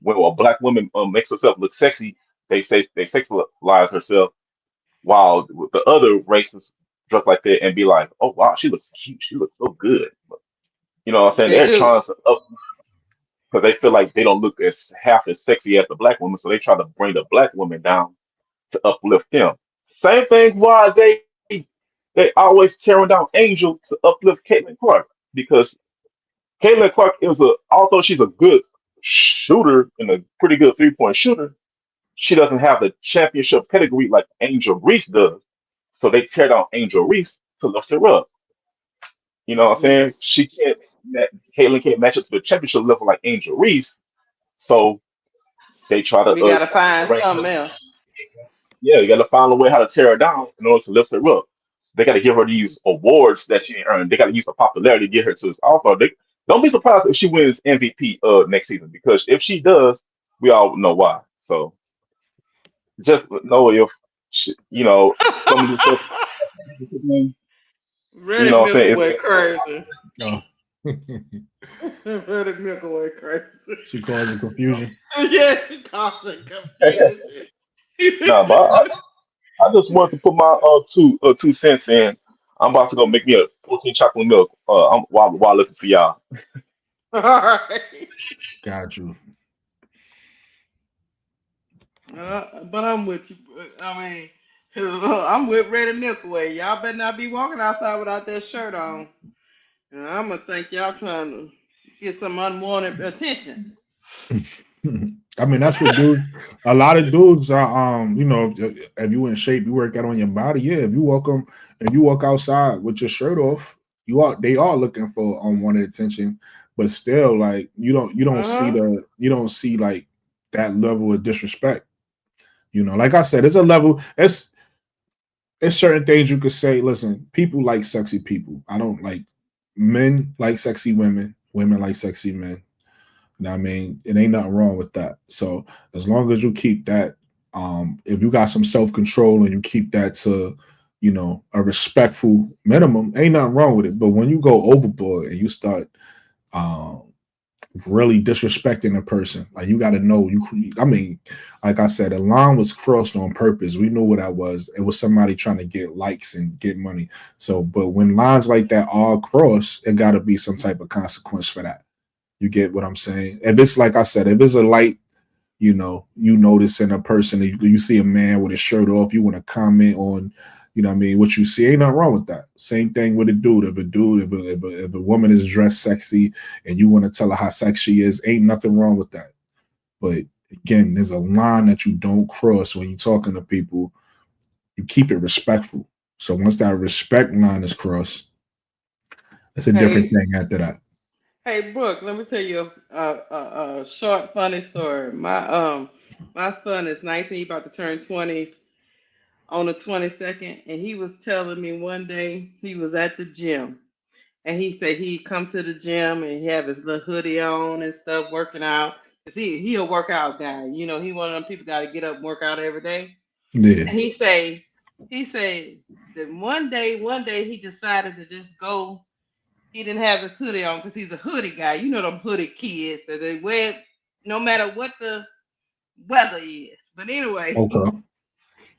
When a black woman makes herself look sexy, they sexualize herself, while the other races dress like that and be like, "Oh wow, she looks cute. She looks so good." You know what I'm saying? They They're do. trying to up because they feel like they don't look as half as sexy as the black woman, so they try to bring the black woman down to uplift them. Same thing why they always tearing down Angel to uplift Caitlin Clark, because Caitlin Clark is a although she's a good shooter and a pretty good 3-point shooter, she doesn't have the championship pedigree like Angel Reese does. So they tear down Angel Reese to lift her up. You know what I'm Mm. saying? Caitlin can't match up to the championship level like Angel Reese. So they try to We gotta find rank her. something else. Yeah, you got to find a way how to tear her down in order to lift her up. They got to give her these awards that she earned. They got to use her popularity to get her to this alpha. Don't be surprised if she wins MVP next season, because if she does, we all know why. So just know if some of the stuff, you Ready know what I'm milk saying? away crazy. Oh. Ready milk away crazy. She causing confusion. Yeah, she causing confusion. Nah, but I just wanted to put my two cents in. I'm about to go make me a protein chocolate milk. While I listen to y'all. All right. Got you. But I'm with you. I mean, I'm with Ready Milk Away. Y'all better not be walking outside without that shirt on. And I'm gonna think y'all trying to get some unwanted attention. I mean, that's what dudes. A lot of dudes are, if you in shape, you work out on your body. Yeah, if you walk outside with your shirt off, they are looking for unwanted attention. But still, like Uh you don't see like that level of disrespect. Like I said, it's a level. It's certain things you could say. Listen, people like sexy people. I don't like men like sexy women. Women like sexy men. You know what I mean? It ain't nothing wrong with that. So as long as you keep that, if you got some self-control and you keep that to, a respectful minimum, ain't nothing wrong with it. But when you go overboard and you start um really disrespecting a person, like you gotta know I mean, like I said, the line was crossed on purpose. We knew what that was. It was somebody trying to get likes and get money. So but when lines like that are crossed, it gotta be some type of consequence for that. You get what I'm saying? If it's like I said, if it's a light, you notice in a person, you see a man with his shirt off, you want to comment on, what I mean, what you see, ain't nothing wrong with that. Same thing with a dude. If a woman is dressed sexy and you want to tell her how sexy she is, ain't nothing wrong with that. But again, there's a line that you don't cross when you're talking to people. You keep it respectful. So once that respect line is crossed, it's a different Hey, thing after that. hey, Brooke. Let me tell you a short, funny story. My son is 19. He about to turn 20 on the 22nd, and he was telling me one day he was at the gym. And he said he'd come to the gym and he have his little hoodie on and stuff, working out. Cause he a workout guy. He one of them people got to get up and work out every day. Yeah. And he say that one day he decided to just go. He didn't have his hoodie on because he's a hoodie guy. You know them hoodie kids that they wear it no matter what the weather is. But anyway, Okay.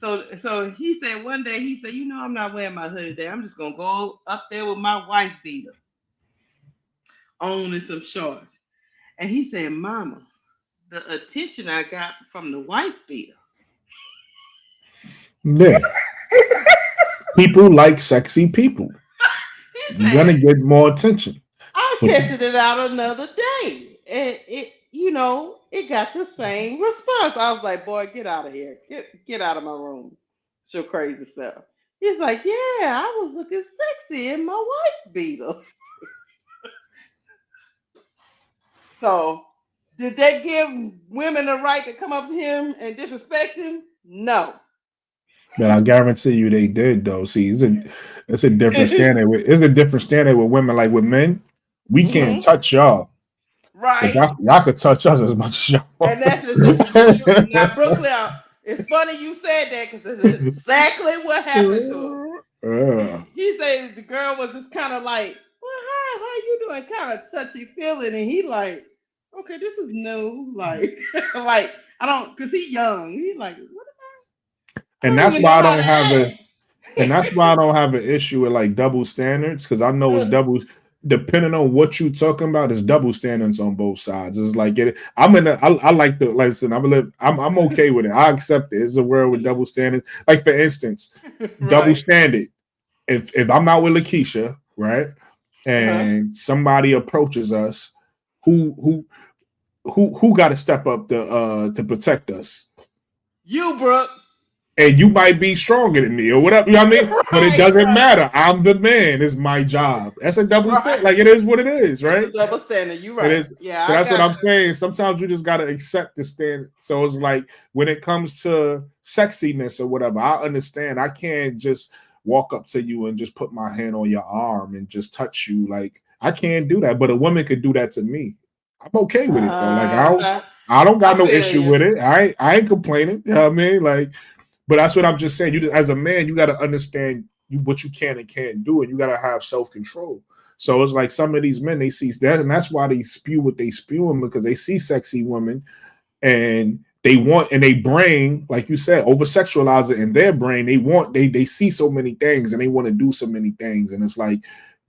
so he said one day he said, I'm not wearing my hoodie today. I'm just gonna go up there with my wife beater on and some shorts. And he said, Mama, the attention I got from the wife beater. Yeah. People like sexy people. He You're gonna said, get more attention. I But tested it out another day. And it got the same response. I was like, boy, get out of here. Get out of my room. It's your crazy self. He's like, yeah, I was looking sexy in my wife beater. So did they give women the right to come up to him and disrespect him? No. but I guarantee you they did though. See, it's a different standard. It's a different standard with women. Like with men, we can't Hmm. touch y'all. Right. Y'all could touch us as much as y'all And want. that's exactly now, Brooklyn. It's funny you said that because that's exactly what happened to him. Yeah. He said the girl was just kind of like, "Well, hi, how you doing?" Kind of touchy feeling, and he like, "Okay, this is new." Like, like I don't, cause he young. He like, what? I And don't that's even know why I how don't to have act. a and that's why I don't have an issue with like double standards, because I know it's double depending on what you're talking about, it's double standards on both sides. It's like I like the listen, I'm okay with it. I accept it. It's a world with double standards. Like for instance, double Right. standard. If I'm not with Lakeisha, right, Uh-huh. and somebody approaches us, who who got to step up to protect us? You, Brooke. And you might be stronger than me or whatever, you know what I mean? But it Right, doesn't right, matter. I'm the man. It's my job. That's a double right. standard. Like it is what it is, It's right? a double standard. You It right. is. Yeah, So I that's what got I'm saying. Sometimes you just gotta accept the stand. So it's like when it comes to sexiness or whatever, I understand. I can't just walk up to you and just put my hand on your arm and just touch you. Like I can't do that. But a woman could do that to me. I'm okay you. with it though. Like I don't I got no feel issue you. with it. I ain't complaining. You know what I mean? Like, but that's what I'm just saying. You as a man, you got to understand what you can and can't do, and you got to have self control. So it's like some of these men they see that, and that's why they spew what they spewing because they see sexy women and they want in their brain, like you said, over sexualize it in their brain. They see so many things and they want to do so many things, and it's like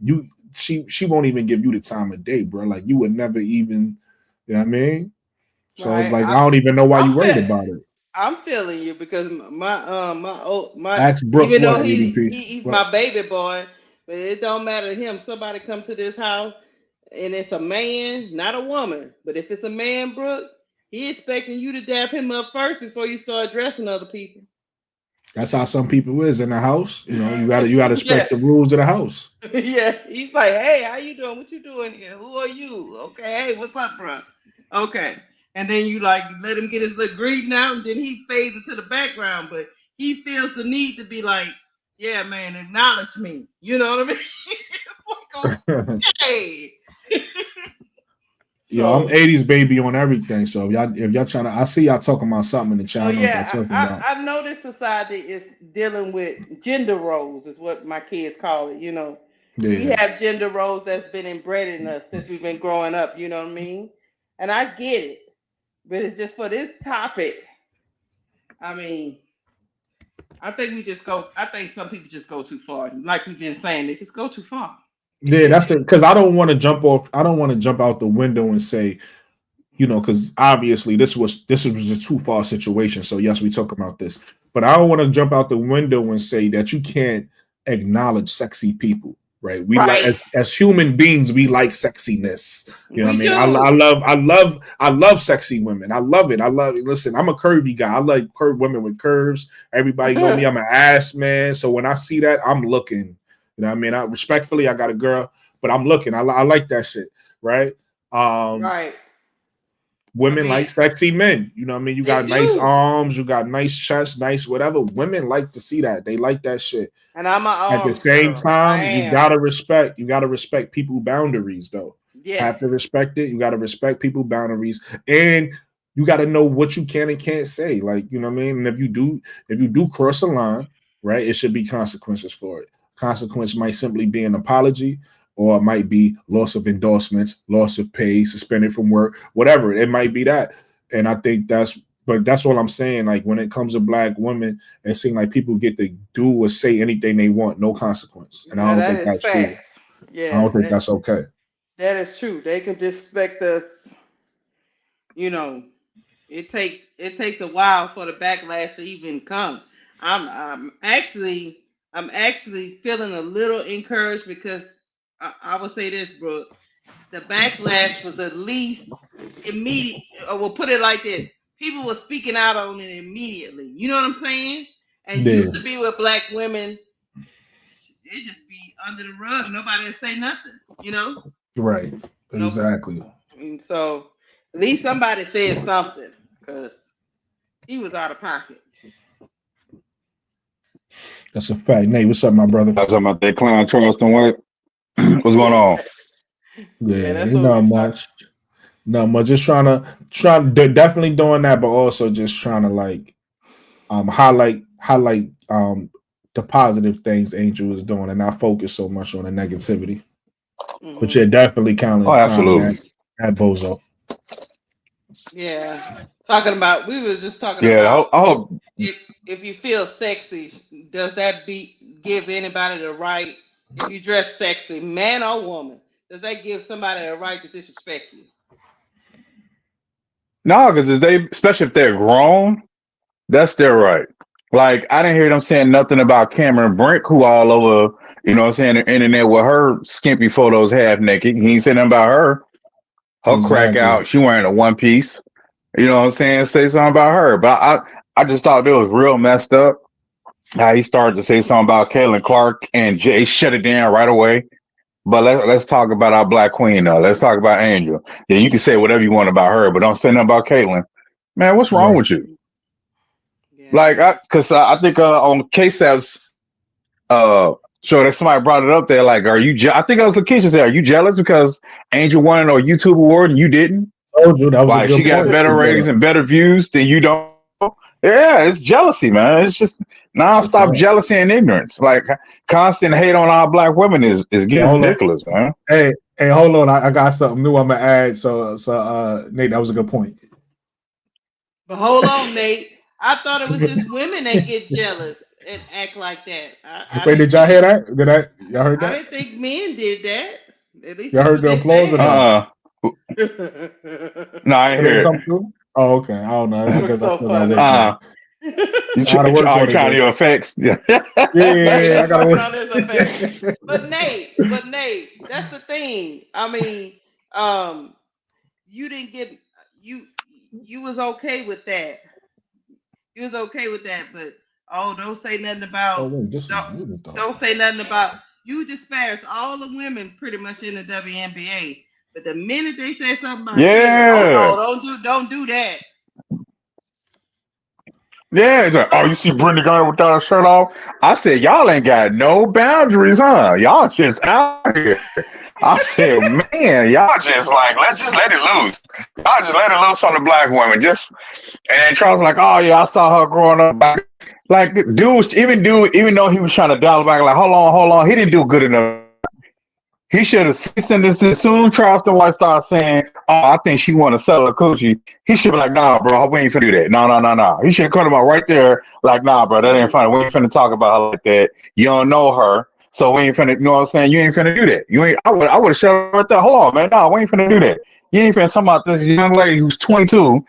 you she won't even give you the time of day, bro. Like you would never even, you know what I mean? So it's Right. like I don't even know why you I'm worried fe- about it. I'm feeling you because my Ask Brooke even what though ADP. he's What? my baby boy, but it don't matter to him. Somebody come to this house and it's a man, not a woman. But if it's a man, Brooke, he expecting you to dap him up first before you start dressing other people. That's how some people is in the house. You know, you gotta Yeah. respect the rules of the house. Yeah, he's like, "Hey, how you doing? What you doing here? Who are you? Okay, hey, what's up, bro? Okay." And then you like let him get his little greeting out, and then he fades into the background, but he feels the need to be like, "Yeah, man, acknowledge me." You know what I mean? It's like, okay. Yo, I'm So, 80s baby on everything. So if y'all trying to I see y'all talking about something in the chat. I so don't know what y'all yeah, talking about. I know this society is dealing with gender roles, is what my kids call it. You know, we Yeah. have gender roles that's been inbred in us since we've been growing up. You know what I mean? And I get it, but it's just for this topic. I mean, I think we just go. I think some people just go too far. Like we've been saying, they just go too far. Yeah, It, that's the because I don't want to jump off, I don't want to jump out the window and say, because obviously this was a too far situation. So yes, we talk about this, but I don't want to jump out the window and say that you can't acknowledge sexy people, right? We like right. as human beings, we like sexiness. You know what I We mean? do. I love sexy women. I love it. I love it. Listen, I'm a curvy guy. I like curvy women with curves. Everybody know me. I'm an ass man. So when I see that, I'm looking. You know what I mean? I respectfully, I got a girl, but I'm looking. I like that shit, right? Um, Right. I Women mean, like sexy men. You know what I mean? You they got nice do. arms, you got nice chest, nice whatever. Women like to see that. They like that shit. And I'm an At the arms same girl. I time, am. you gotta respect people boundaries though. Yes. Have to respect it. You gotta respect people boundaries. And you gotta know what you can and can't say. Like, you know what I mean? And if you do cross a line, right, it should be consequences for it. Consequence might simply be an apology, or it might be loss of endorsements, loss of pay, suspended from work, whatever. It might be that. And I think that's what I'm saying. Like when it comes to black women, it seems like people get to do or say anything they want, no consequence. And I Now don't that think is that's cool. facts. I Yeah, don't think that's okay. that is true. They can disrespect us. You know, it takes a while for the backlash to even come. I'm actually feeling a little encouraged because I would say this, bro. The backlash was at least immediate. Or we'll put it like this: people were speaking out on it immediately. You know what I'm saying? And Yeah, used to be with black women, it just be under the rug. Nobody would say nothing. You know? right. No. Exactly. And so at least somebody said something because he was out of pocket. That's a fact. Nate, what's up, my brother? I was talking about that clown Charleston White. What's going Yeah, on? yeah, Yeah, that's ain't what we not was talking. much. No, but just definitely doing that, but also just trying to like highlight the positive things Angel is doing and not focus so much on the negativity. But yeah, Mhm. definitely Oh, clowning absolutely. that bozo. Yeah. Talking about, we were just talking Yeah, about I hope. if you feel sexy, does that give anybody the right? If you dress sexy, man or woman, does that give somebody a right to disrespect you? No, because if they, especially if they're grown, that's their right. Like I didn't hear them saying nothing about Cameron Brink, who all over, you know what I'm saying, the internet with her skimpy photos half naked. He ain't saying nothing about her. Her crack Exactly. out. She wearing a one piece. You know what I'm saying? Say something about her. But I just thought it was real messed up how he started to say something about Caitlin Clark and Jay shut it down right away. But let's talk about our black queen though. Let's talk about Angel. Yeah, you can say whatever you want about her, but don't say nothing about Caitlin. Man, what's wrong Right. with you? Yeah. Like, because I think on KSAP's uh show that somebody brought it up there. Like, are you? I think it was Lakeisha said, "Are you jealous because Angel won a YouTube award and you didn't? Told you that was a Like, she good got point. better ratings and better views than you don't." Yeah, it's jealousy, man. It's just That's a nonstop fact. jealousy and ignorance. Like, constant hate on our black women is Hey, getting hold on. ridiculous, man. Hey, hold on. I got something new I'm gonna add. So Nate, that was a good point. But hold on, Nate. I thought it was just women that get jealous and act like that. I Wait, didn't did y'all think hear that? Y'all heard I that? didn't think men did that. At least Y'all that's heard what the they applause or no? said. Uh, no, I It ain't didn't hear come through. Oh, okay. I don't know. It's You were because I so still got to it. work funny. on it. I got to work Are you on it trying to though. do effects? Yeah. Yeah, He's I got to working work. on his effect. But Nate, that's the thing. I mean, um, you didn't get you you was okay with that. You was okay with that, but oh, don't say nothing Oh about wait, this is don't muted though. don't say nothing about you disparage all the women pretty much in the WNBA. But the minute they say something about Caitlyn, oh Yeah. no, don't do that. Yeah. It's like, oh, you see Brittany Garner without her shirt off? I said, y'all ain't got no boundaries, huh? Y'all just out here. I said, man, y'all just like, let's just let it loose. Y'all just let it loose on the black women. Just, and Charles was like, oh, yeah, I saw her growing up. Like, even though he was trying to dial back, like, hold on, he didn't do good enough. He should have ceased this as soon Charleston White started saying, "Oh, I think she want to sell her coochie." He should be like, "Nah, bro, we ain't finna do that. No, no, no, no." He should have cut him out right there, like, "Nah, bro, that ain't funny. We ain't finna talk about her like that. You don't know her, so we ain't finna. You know what I'm saying? You ain't finna do that. You ain't. I would have shut up right there. Hold on, man. No, we ain't finna do that. You ain't finna talk about this young lady who's 22,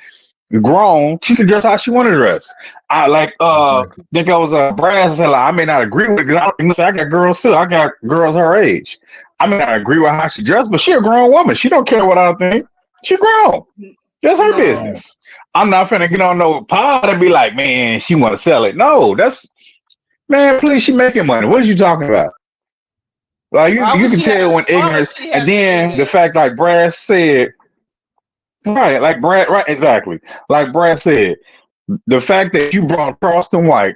grown. She can dress how she want to dress. I like. Exactly. Think I was Brad said like I may not agree with it because I got girls too. I got girls her age. I may not agree with how she dressed, but she a grown woman. She don't care what I think. She grown. That's her No, Right. business. I'm not finna get on no pod and be like, man, she want to sell it. No, that's man. Please, she making money. What are you talking about? Like you can tell when why would ignorance, she and have to do then the that? fact like Brad said, right, like Brad, right, exactly, like Brad said, the fact that you brought Charleston White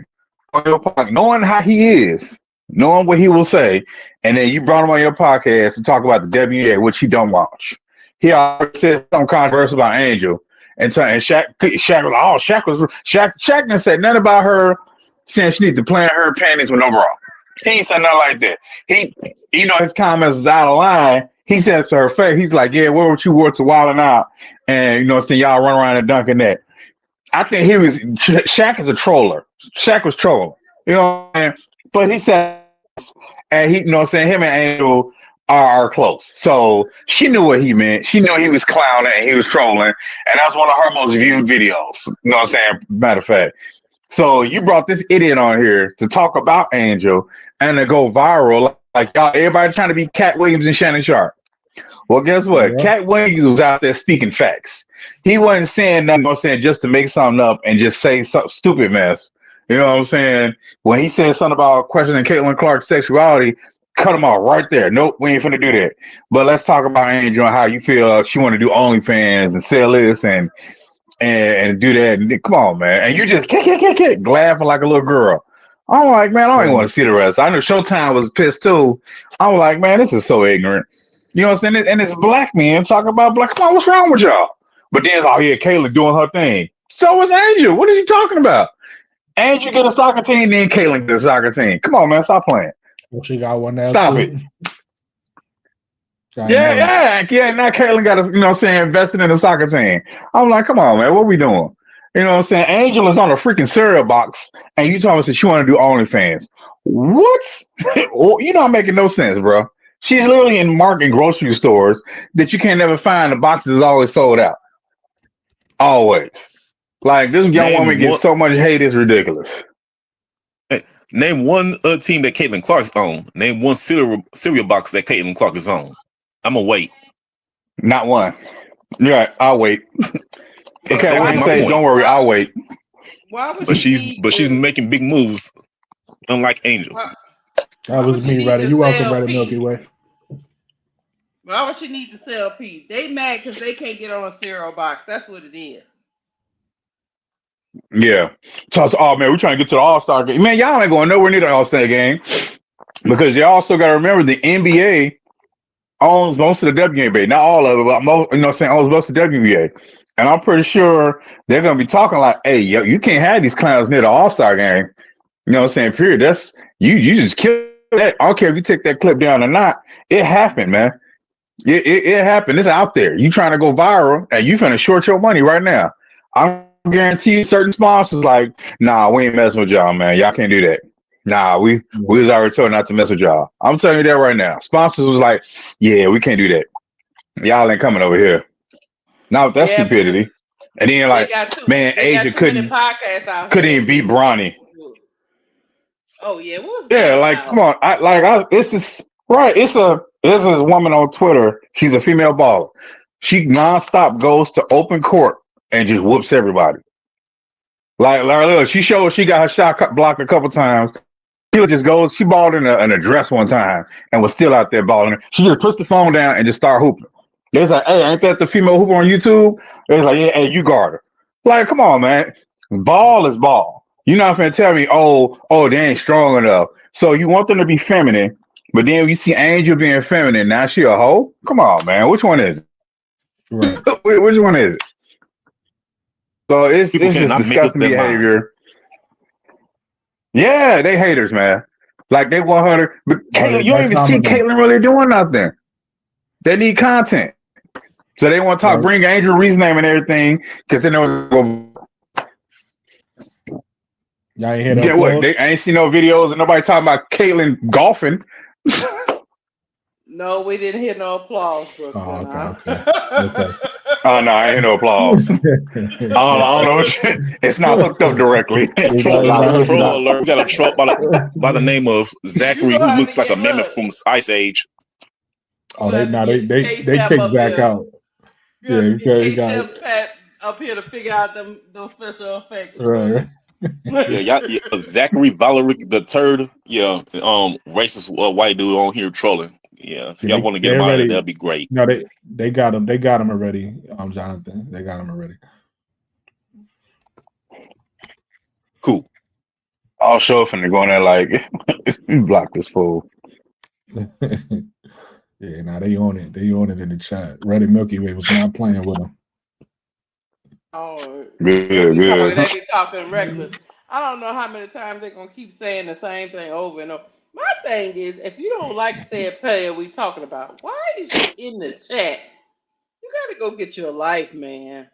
on your podcast, knowing how he is, knowing what he will say, and then you brought him on your podcast to talk about the WA, which he don't watch. He already said something controversial about Angel, and Shaq was like, oh, Shaq didn't say nothing about her saying she needs to play in her panties with no bra. He ain't said nothing like that. He, his comments is out of line. He said to her face, he's like, yeah, what would you wore to wilding out? And, saying y'all run around and dunking that. I think Shaq is a troller. Shaq was trolling. You know what I'm saying? But he said, and he, saying him and Angel are close. So she knew what he meant. She knew he was clowning and he was trolling. And that's one of her most viewed videos. You know what I'm saying? Matter of fact. So you brought this idiot on here to talk about Angel and to go viral. Like y'all, everybody trying to be Cat Williams and Shannon Sharp. Well, guess what? Yeah. Cat Williams was out there speaking facts. He wasn't saying nothing, just to make something up and just say some stupid mess. You know what I'm saying? When he said something about questioning Caitlin Clark's sexuality, cut him off right there. Nope, we ain't finna do that. But let's talk about Angel and how you feel she want to do OnlyFans and sell this and do that. And come on, man. And you just kick, laughing like a little girl. I'm like, man, I don't even Right. want to see the rest. I know Showtime was pissed too. I was like, man, this is so ignorant. You know what I'm saying? And it's black men talking about black. Come on, what's wrong with y'all? But then, oh yeah, Caitlyn doing her thing. So is Angel. What are you talking about? Angel get a soccer team, then Caitlyn get a soccer team. Come on, man, stop playing. Well, she got one now Stop too. it. Yeah. Now Caitlyn got invested in a soccer team. I'm like, come on, man, what we doing? You know what I'm saying? Angel is on a freaking cereal box, and you told us that she want to do OnlyFans. What? You're not making no sense, bro. She's literally in market grocery stores that you can't never find. The boxes is always sold out. Always. Like, this young woman gets so much hate, it's ridiculous. Name one team that Caitlin Clark's on. Name one cereal box that Caitlin Clark is on. I'm gonna wait. Not one. Yeah, I'll wait. Don't worry, I'll wait. But she's making big moves, unlike Angel. That was me, Reddit. You welcome, Reddit Milky Way. Why would she need to sell Pete? They mad because they can't get on a cereal box. That's what it is. Yeah. So, oh man, we're trying to get to the All-Star game. Man, y'all ain't going nowhere near the All-Star game because you also got to remember the NBA owns most of the WNBA. Not all of it, but most, owns most of the WNBA. And I'm pretty sure they're going to be talking like, hey, yo, you can't have these clowns near the All-Star game. You know what I'm saying? Period. That's you just kill that. I don't care if you take that clip down or not. It happened, man. It happened. It's out there. You trying to go viral and you finna short your money right now. I guarantee you certain sponsors like, nah, we ain't messing with y'all, man. Y'all can't do that. Nah, we was already told not to mess with y'all. I'm telling you that right now. Sponsors was like, yeah, we can't do that. Y'all ain't coming over here. Now that's stupidity. And then like, man, Asia couldn't even beat Bronny. Oh yeah, what was that like about? Come on, this is right. It's this woman on Twitter. She's a female baller. She nonstop goes to open court and just whoops everybody. Like look, she showed she got her shot blocked a couple times. She just goes. She balled in a dress one time and was still out there balling. She just puts the phone down and just start hooping. It's like, hey, ain't that the female hooper on YouTube? It's like, yeah, hey, you guard her. Like, come on, man. Ball is ball. You're not gonna tell me, oh, they ain't strong enough. So you want them to be feminine, but then you see Angel being feminine. Now she a hoe? Come on, man. Which one is it? Right. Which one is it? So it's just disgusting behavior. Yeah, they haters, man. Like they want her to. But Caitlyn, you don't even see Caitlyn really doing nothing. They need content, so they want to talk. Bring Angel Reese name and everything, because then y'all ain't hear that. What? They ain't seen no videos and nobody talking about Caitlyn golfing. No, we didn't hear no applause, Brooklyn. Oh, okay. Oh no, I ain't hear no applause. I don't know. It's not hooked up directly. We got a troll by the name of Zachary who looks like a mammoth from Ice Age. Oh, they kicked Zach out. Yeah, you got up here to figure out those special effects. Right. Yeah, Zachary Valerick the third. Yeah, racist white dude on here trolling. Yeah, if y'all want to get him out of it, that'd be great. No, they got him. They got him already. Jonathan, they got him already. Cool. I'll show up and they're going there like, block this fool. Yeah, now they own it. They own it in the chat. Reddit Milky Way was not playing with them. Oh, good. They be talking reckless. I don't know how many times they're gonna keep saying the same thing over and over. My thing is, if you don't like said player we talking about, why is you in the chat? You gotta go get your life, man.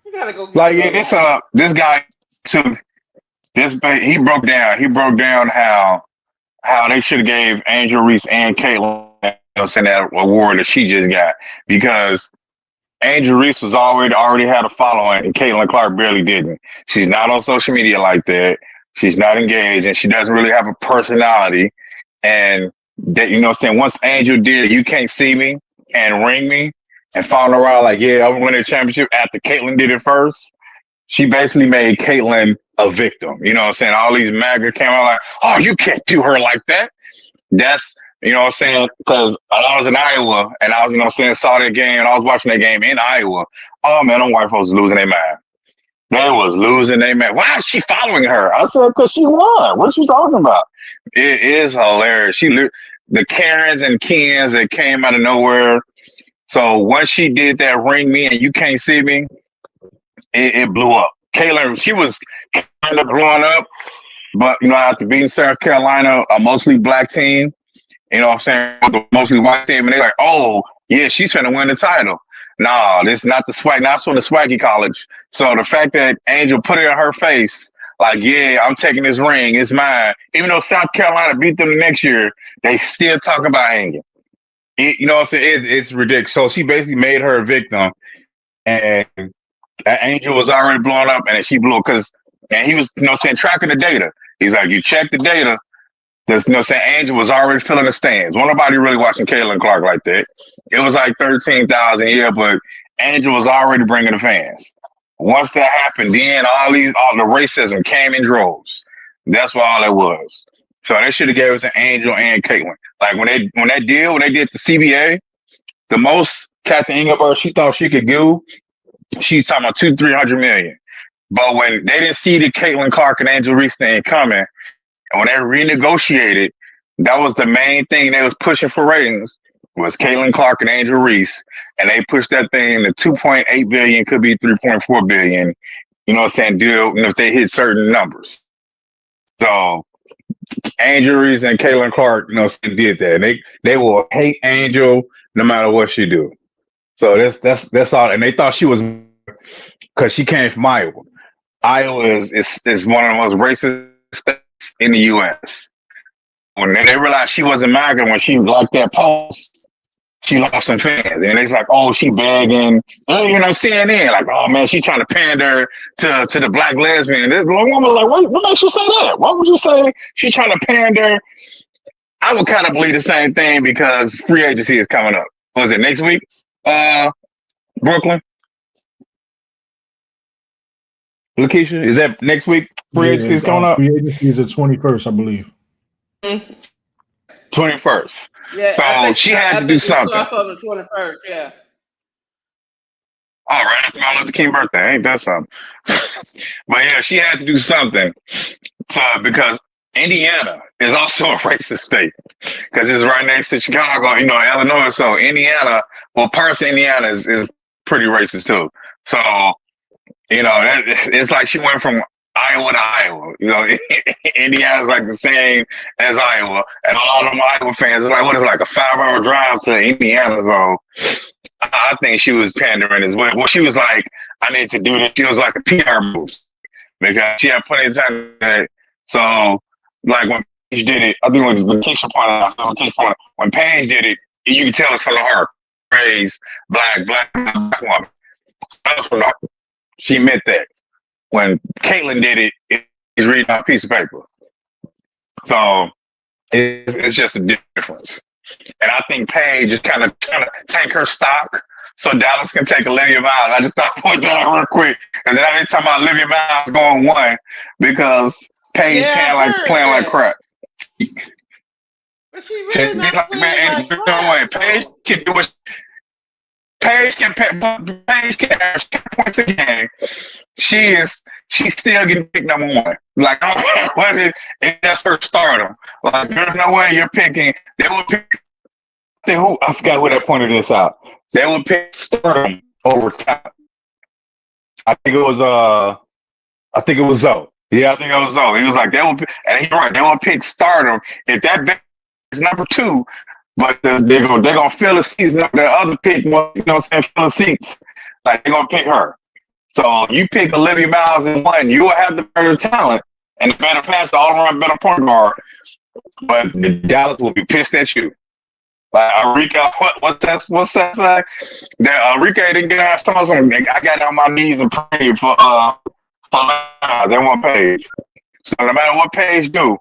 You gotta go get your life. This guy took this. He broke down how they should have gave Angel Reese and Caitlyn that award that she just got, because Angel Reese was already had a following and Caitlyn Clark barely didn't. She's not on social media like that. She's not engaged and she doesn't really have a personality. And that, once Angel did You Can't See Me and Ring Me and found around like, yeah, I'm winning the championship after Caitlyn did it first, she basically made Caitlyn a victim. You know what I'm saying? All these MAGA came out like, oh, you can't do her like that. That's, because I was in Iowa and I was, saw that game and I was watching that game in Iowa. Oh man, them white folks was losing their mind. They was losing their mind. Why is she following her? I said, because she won. What are you talking about? It is hilarious. the Karens and Kens that came out of nowhere. So once she did that ring me and you can't see me, it blew up. Caitlyn, she was kind of growing up, but after being South Carolina, a mostly black team, you know what I'm saying, with a mostly white team, and they're like, oh yeah, she's trying to win the title. No, this is not the swag, not from the swaggy college. So the fact that Angel put it in her face, like, yeah, I'm taking this ring, it's mine. Even though South Carolina beat them the next year, they still talk about Angel. You know what I'm saying? It's ridiculous. So she basically made her a victim, and Angel was already blown up, and then she blew and he was, tracking the data. He's like, you check the data. There's Angel was already filling the stands. Wasn't nobody really watching Caitlin Clark like that. It was like 13,000 here, but Angel was already bringing the fans. Once that happened, then all the racism came in droves. That's what all it was. So they should have gave it to Angel and Caitlin. Like when they did the CBA, the most Kathy Engelberg she thought she could do, she's talking about 200-300 million. But when they didn't see the Caitlin Clark and Angel Reese thing coming, and when they renegotiated, that was the main thing they was pushing for ratings was Caitlin Clark and Angel Reese, and they pushed that thing to 2.8 billion, could be 3.4 billion. You know what I'm saying? Deal if they hit certain numbers. So Angel Reese and Caitlin Clark, did that. They will hate Angel no matter what she do. So that's all. And they thought she was because she came from Iowa. Iowa is one of the most racist states in the U.S. When they realized she wasn't MAGA when she liked that post, she lost some fans. And it's like, oh, she begging. CNN, like, oh man, she trying to pander to the black lesbian. This woman was like, what makes you say that? Why would you say she trying to pander? I would kind of believe the same thing because free agency is coming up. Was it next week? Brooklyn? Lakeisha, is that next week? Free agency is coming up? Free agency is the 21st, I believe. 21st. Yeah, so she had to do something. Off on the 21st, yeah. Oh, right after Martin Luther King birthday. Ain't that something? But yeah, she had to do something because Indiana is also a racist state because it's right next to Chicago, Illinois. So Indiana, parts of Indiana is pretty racist too. So, it's like she went from Iowa to Iowa. Indiana's like the same as Iowa. And all them Iowa fans are like, what is it, like a 5-hour drive to Indiana? So I think she was pandering as well. Well, she was like, I need to do this. She was like a PR move because she had plenty of time to do it. So, like when Paige did it, I think when Lakeisha pointed out, when Paige did it, you can tell it's from the heart. Praise black woman. That was from the heart. She meant that. When Caitlyn did it, he's reading on a piece of paper. So it's just a difference. And I think Paige is kind of take her stock so Dallas can take Olivia Miles. I just thought I'd point that out real quick. And then I talking about Olivia Miles going 1 because Paige playing like crap. But she really not playing like crap. Paige can do it. Paige can average 10 points a game. She's still getting picked number 1. Like, what is it? That's her stardom. Like, there's no way you're picking. They will pick. I forgot who that pointed this out. They will pick stardom over time. I think it was Zoe. Yeah, I think it was Zoe. He was like, they will pick, and he's right. They will pick stardom if that is number 2. But they're gonna fill the seats. The other pick, fill the seats. Like they're gonna pick her. So you pick Olivia Miles in 1, you will have the better talent and the better pass, all around better point guard. But the Dallas will be pissed at you. Like Arika, what's that like? That Arika didn't get asked. I got on my knees and prayed for that one Page. So no matter what Page do,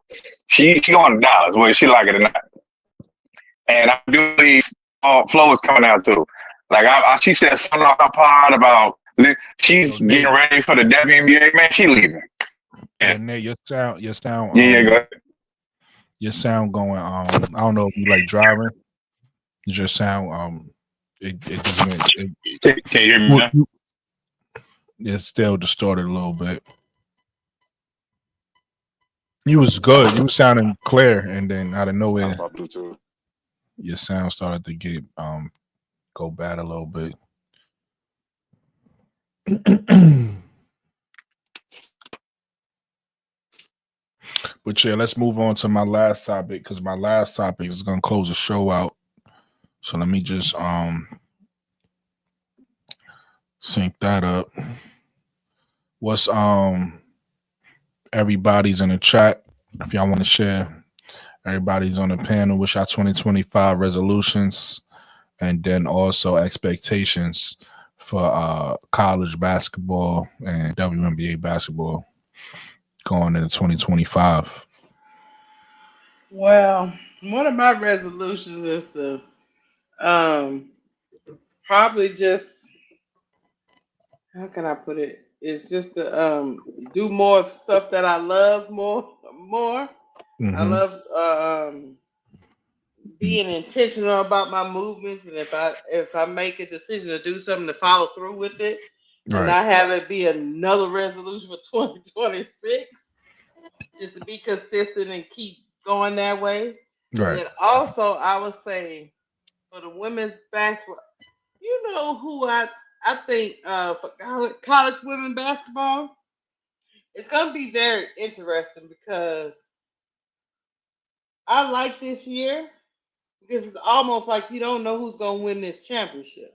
she going to Dallas, whether she like it or not. And I do believe Flo is coming out too. Like she said something on her pod about she's getting ready for the WNBA. Man, she leaving. Yeah, Nate, your sound. Yeah, go ahead. Your sound going. I don't know if you like driving. Your sound. It just went. Can you hear me now? It's still distorted a little bit. You was good. You was sounding clear, and then out of nowhere. Your sound started to get go bad a little bit. But yeah, let's move on to my last topic because my last topic is gonna close the show out. So let me just sync that up. What's everybody's in the chat if y'all want to share. Everybody's on the panel. What's our 2025 resolutions and then also expectations for college basketball and WNBA basketball going into 2025. Well, one of my resolutions is to probably just, how can I put it? It's just to do more of stuff that I love more. I Mm-hmm. love being intentional about my movements, and if I make a decision to do something, to follow through with it, and Right. not have it be another resolution for 2026. Just to be consistent and keep going that way. And Right. then also, I would say for the women's basketball, you know who I think for college women basketball, it's gonna be very interesting because I like this year because it's almost like you don't know who's gonna win this championship.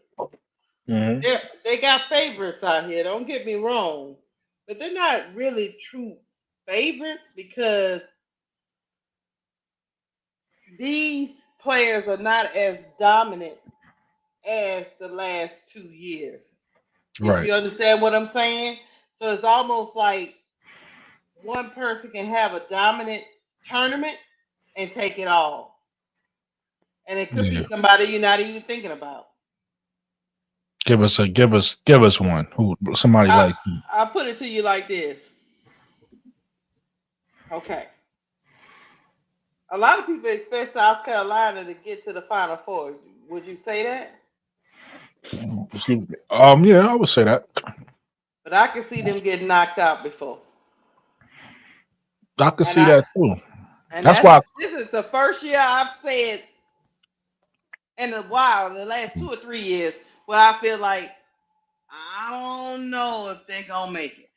Mm-hmm. They got favorites out here. Don't get me wrong, but they're not really true favorites because these players are not as dominant as the last 2 years. If Right. you understand what I'm saying, so it's almost like one person can have a dominant tournament and take it all, and it could be Yeah. somebody you're not even thinking about. Give us one. Who somebody I like I put it to you like this. Okay, a lot of people expect South Carolina to get to the Final Four. Would you say that? excuse me. Yeah, I would say that. But I can see them getting knocked out before, I could and see I that too. and That's that's why this is the first year I've said in a while, in the last 2 or 3 years, where I feel like I don't know if they're gonna make it.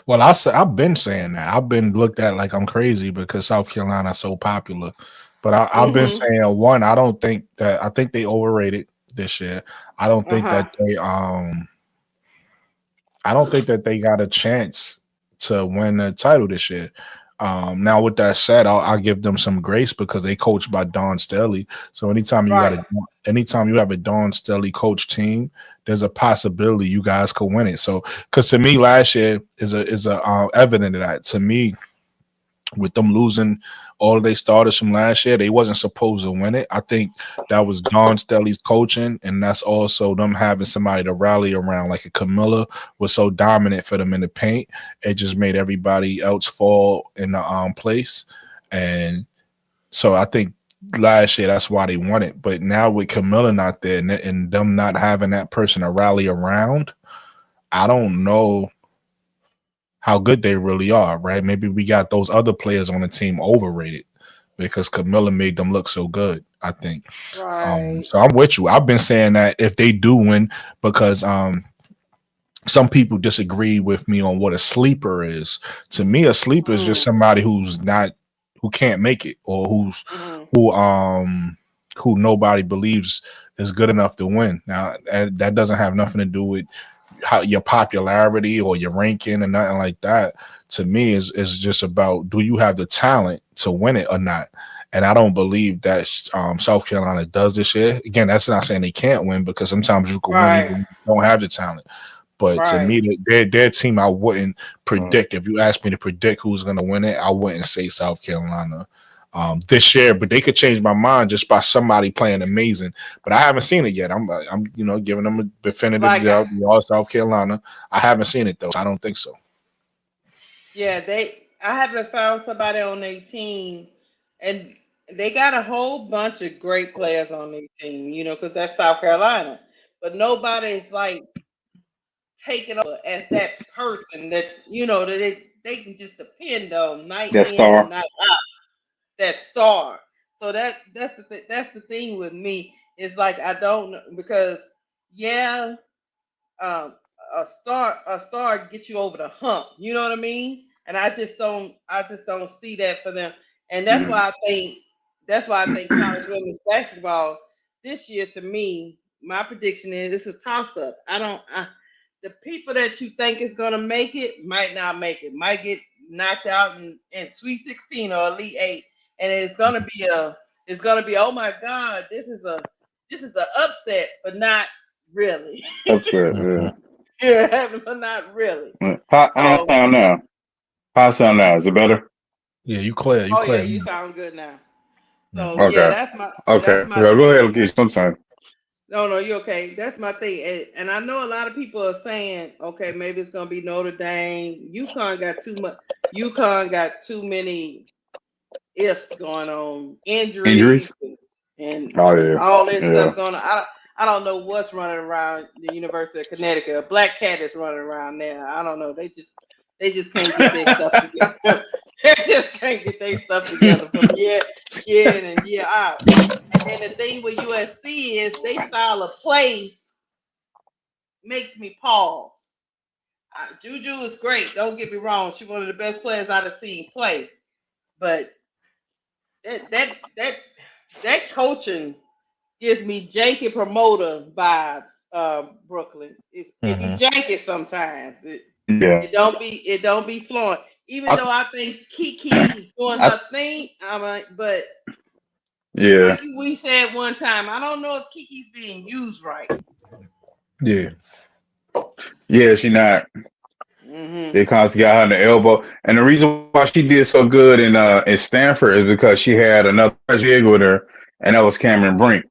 well I've been saying that. I've been looked at like I'm crazy because South Carolina's so popular. But I've been Mhm. saying one, I think they overrated this year. I don't Uh think huh. that they I don't think that they got a chance to win the title this year. Now, with that said, I'll give them some grace because they coached by Don Staley. So Right. anytime you have a Don Staley coach team, there's a possibility you guys could win it. So, because to me, last year is a evident of that. To me, with them losing all of their starters from last year, they wasn't supposed to win it. I think that was Don Staley's coaching, and that's also them having somebody to rally around. Like a Camilla was so dominant for them in the paint, it just made everybody else fall in the place. And so I think last year that's why they won it. But now with Camilla not there and them not having that person to rally around, I don't know how good they really are, right? Maybe we got those other players on the team overrated because Camilla made them look so good, I think. Right. So I'm with you. I've been saying that if they do win, because some people disagree with me on what a sleeper is. To me, a sleeper is just Mm. somebody who can't make it or Mhm. who um who nobody believes is good enough to win. Now that doesn't have nothing to do with how your popularity or your ranking and nothing like that. To me is just about, do you have the talent to win it or not. And I don't believe that South Carolina does this year. Again, that's not saying they can't win, because sometimes you can win even Right. if you don't have the talent. But to Right. me, their team, I wouldn't predict. If you ask me to predict who's going to win it, I wouldn't say South Carolina this year. But they could change my mind just by somebody playing amazing. But I haven't seen it yet. I'm giving them a definitive Like job. They are South Carolina. I haven't seen it though. I don't think so. yeah, they. I haven't found somebody on their team, and they got a whole bunch of great players on their team. Because that's South Carolina, but nobody's like taking over as that person that that they can just depend on night That in and star. night out. That star. So that's the thing with me. It's like I don't know because yeah, um, a star gets you over the hump. You know what I mean? And I just don't see that for them. And that's why I think college women's basketball this year to me, my prediction is it's a toss up. The people that you think is gonna make it might not make it. Might get knocked out in Sweet 16 or Elite Eight, and it's gonna be oh my God, this is a upset, but not really. Upset, yeah. Yeah, but not really. How I So, sound now? How I sound now? Is it better? Yeah, you clear. You oh yeah, clear. you sound good now. So Mm-hmm. yeah, Okay. that's Okay. my Well, go ahead and thing. get sometimes. No, no, you okay. That's my thing. And I know a lot of people are saying, okay, maybe it's gonna be Notre Dame. UConn got too many ifs going on, injuries Injuries? and Oh yeah. all this Yeah. stuff going on. I don't know what's running around the University of Connecticut. A black cat is running around there. I don't know. They just can't get their stuff together. They just can't get their stuff together from year in and year out. And then the thing with USC is they style of plays makes me pause. Juju is great. Don't get me wrong. She's one of the best players I've seen play. But that that that that coaching gives me janky promoter vibes. Brooklyn. It be Mm-hmm. janky sometimes. It Yeah. it don't be it don't be flowing. Even I, though I think Kiki doing I, her thing, but yeah. like we said one time, I don't know if Kiki's being used right. Yeah. Yeah, she not. Hmm. They constantly got her in the elbow. And the reason why she did so good in Stanford is because she had another jig with her, and that was Cameron Brink.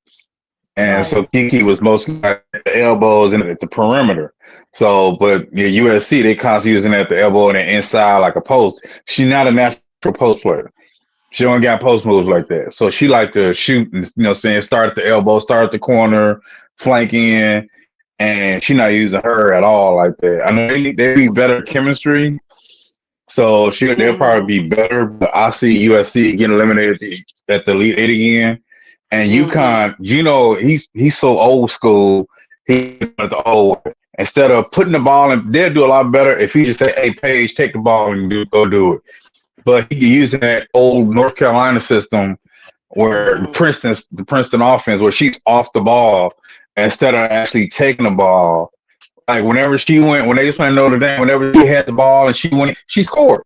And Right. so Kiki was mostly at the elbows and at the perimeter. So, but yeah, USC, they constantly using at the elbow and the inside like a post. She's not a natural post player. She don't got post moves like that. So she like to shoot and, saying start at the elbow, start at the corner, flank in, and she not using her at all like that. I know they be better chemistry, so they'll Hmm. probably be better. But I see USC getting eliminated at the Elite Eight again. And Hmm. UConn, he's so old school. He does the old way. Instead of putting the ball in, they'll do a lot better if he just say, "Hey, Paige, take the ball and go do it." But he using that old North Carolina system where Hmm. the Princeton offense, where she's off the ball instead of actually taking the ball. Like when they just playing Notre Dame, whenever she had the ball and she went, she scored.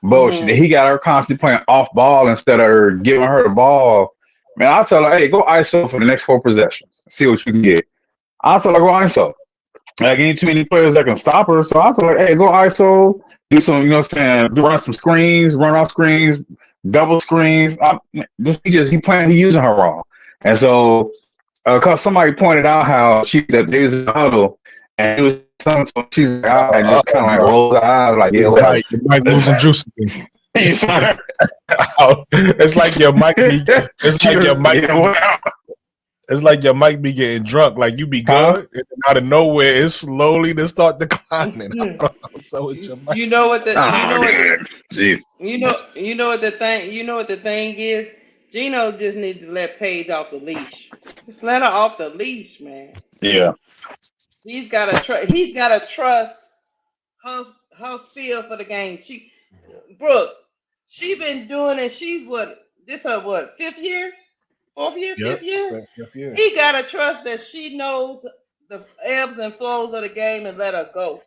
But Hmm. he got her constantly playing off ball instead of giving her the ball. Man, I'll tell her, hey, go ISO for the next 4 possessions. See what you can get. I'll tell her, go ISO. Like, ain't too many players that can stop her. So I'll tell her, hey, go ISO, do some, run some screens, run off screens, double screens. He playing, he using her wrong. And so, cause somebody pointed out how they was in the huddle and it was something, so she's like, I just kind of like Boy, rolled her eyes, like, yeah, your whatever. mic losing juice again. It's like your mic be. It's like your mic. It's like your mic be getting drunk. Like you be good, and out of nowhere, it slowly to start declining. So it's your mic. You know what the you know what the Gee. you know what the thing is. Gino just needs to let Paige off the leash. Just let her off the leash, man. Yeah. He's gotta trust her feel for the game. Brooke, she been doing it. She's her fifth year, fourth year, Yep. fifth year. Yeah. He gotta trust that she knows the ebbs and flows of the game and let her go.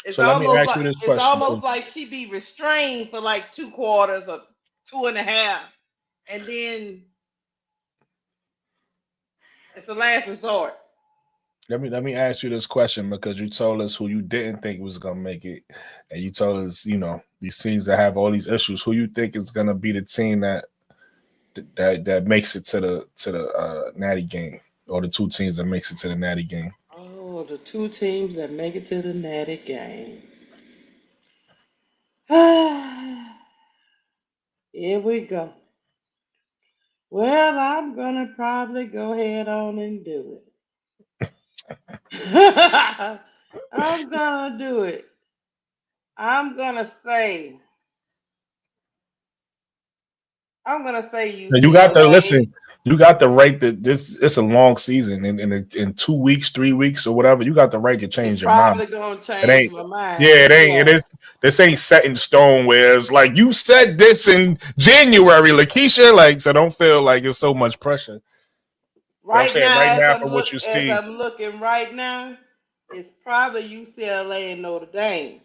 It's So let me almost ask like you this it's question, almost because like she be restrained for like 2 quarters or two and a half, and then it's the last resort. let me ask you this question, because you told us who you didn't think was gonna make it, and you told us these teams that have all these issues. Who you think is gonna be the team that makes it to the Natty game, or the two teams that makes it to the Natty game? Oh, the two teams that make it to the Natty game. Here we go. Well, I'm gonna probably go ahead on and do it. I'm gonna do it. I'm gonna say I'm gonna say You got to UCLA. listen. You got the right that this. It's a long season, in 2 weeks, 3 weeks, or whatever. You got the right to It's change your mind. probably gonna It change ain't. my mind, Yeah, it but ain't. It yeah. is. This ain't set in stone. Where it's like you said this in January, Lakeisha. Like, so don't feel like it's so much pressure. But I'm Right saying now, right now, from what you as see, I'm looking right now, it's probably UCLA and Notre Dame.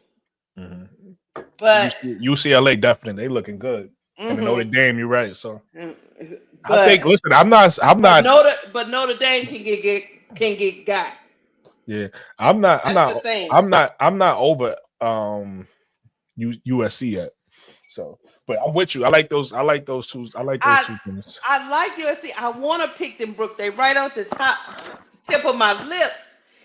mm-hmm. But UCLA definitely they looking good, and the Notre mm-hmm. Dame, you're right. So I but think. Listen, I'm not. I'm but not. Notre Dame can get got. Yeah, I'm not. I'm That's not. the thing. I'm not. I'm not over USC yet. So, but I'm with you. I like those. I like those two. I like those I two things. I like USC. I want to pick them, Brook. They right off the tip of my lips.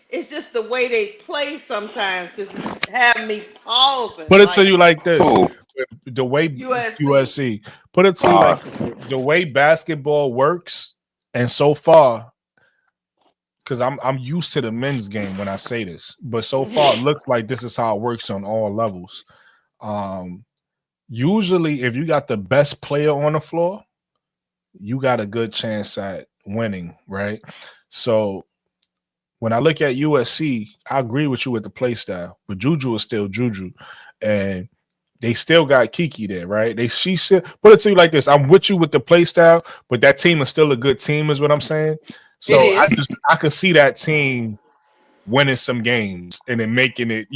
It's just the way they play sometimes just have me pausing. Put it to Like you like this: Cool. the way USC. USC. Put it to you like the way basketball works, and so far, because I'm used to the men's game when I say this, but so far it looks like this is how it works on all levels. Um, Usually, if you got the best player on the floor, you got a good chance at winning, right? So when I look at USC, I agree with you with the play style, but Juju is still Juju, and they still got Kiki there, right? She said, put it to you like this: I'm with you with the play style, but that team is still a good team, is what I'm saying. It So is. I could see that team winning some games and then making it.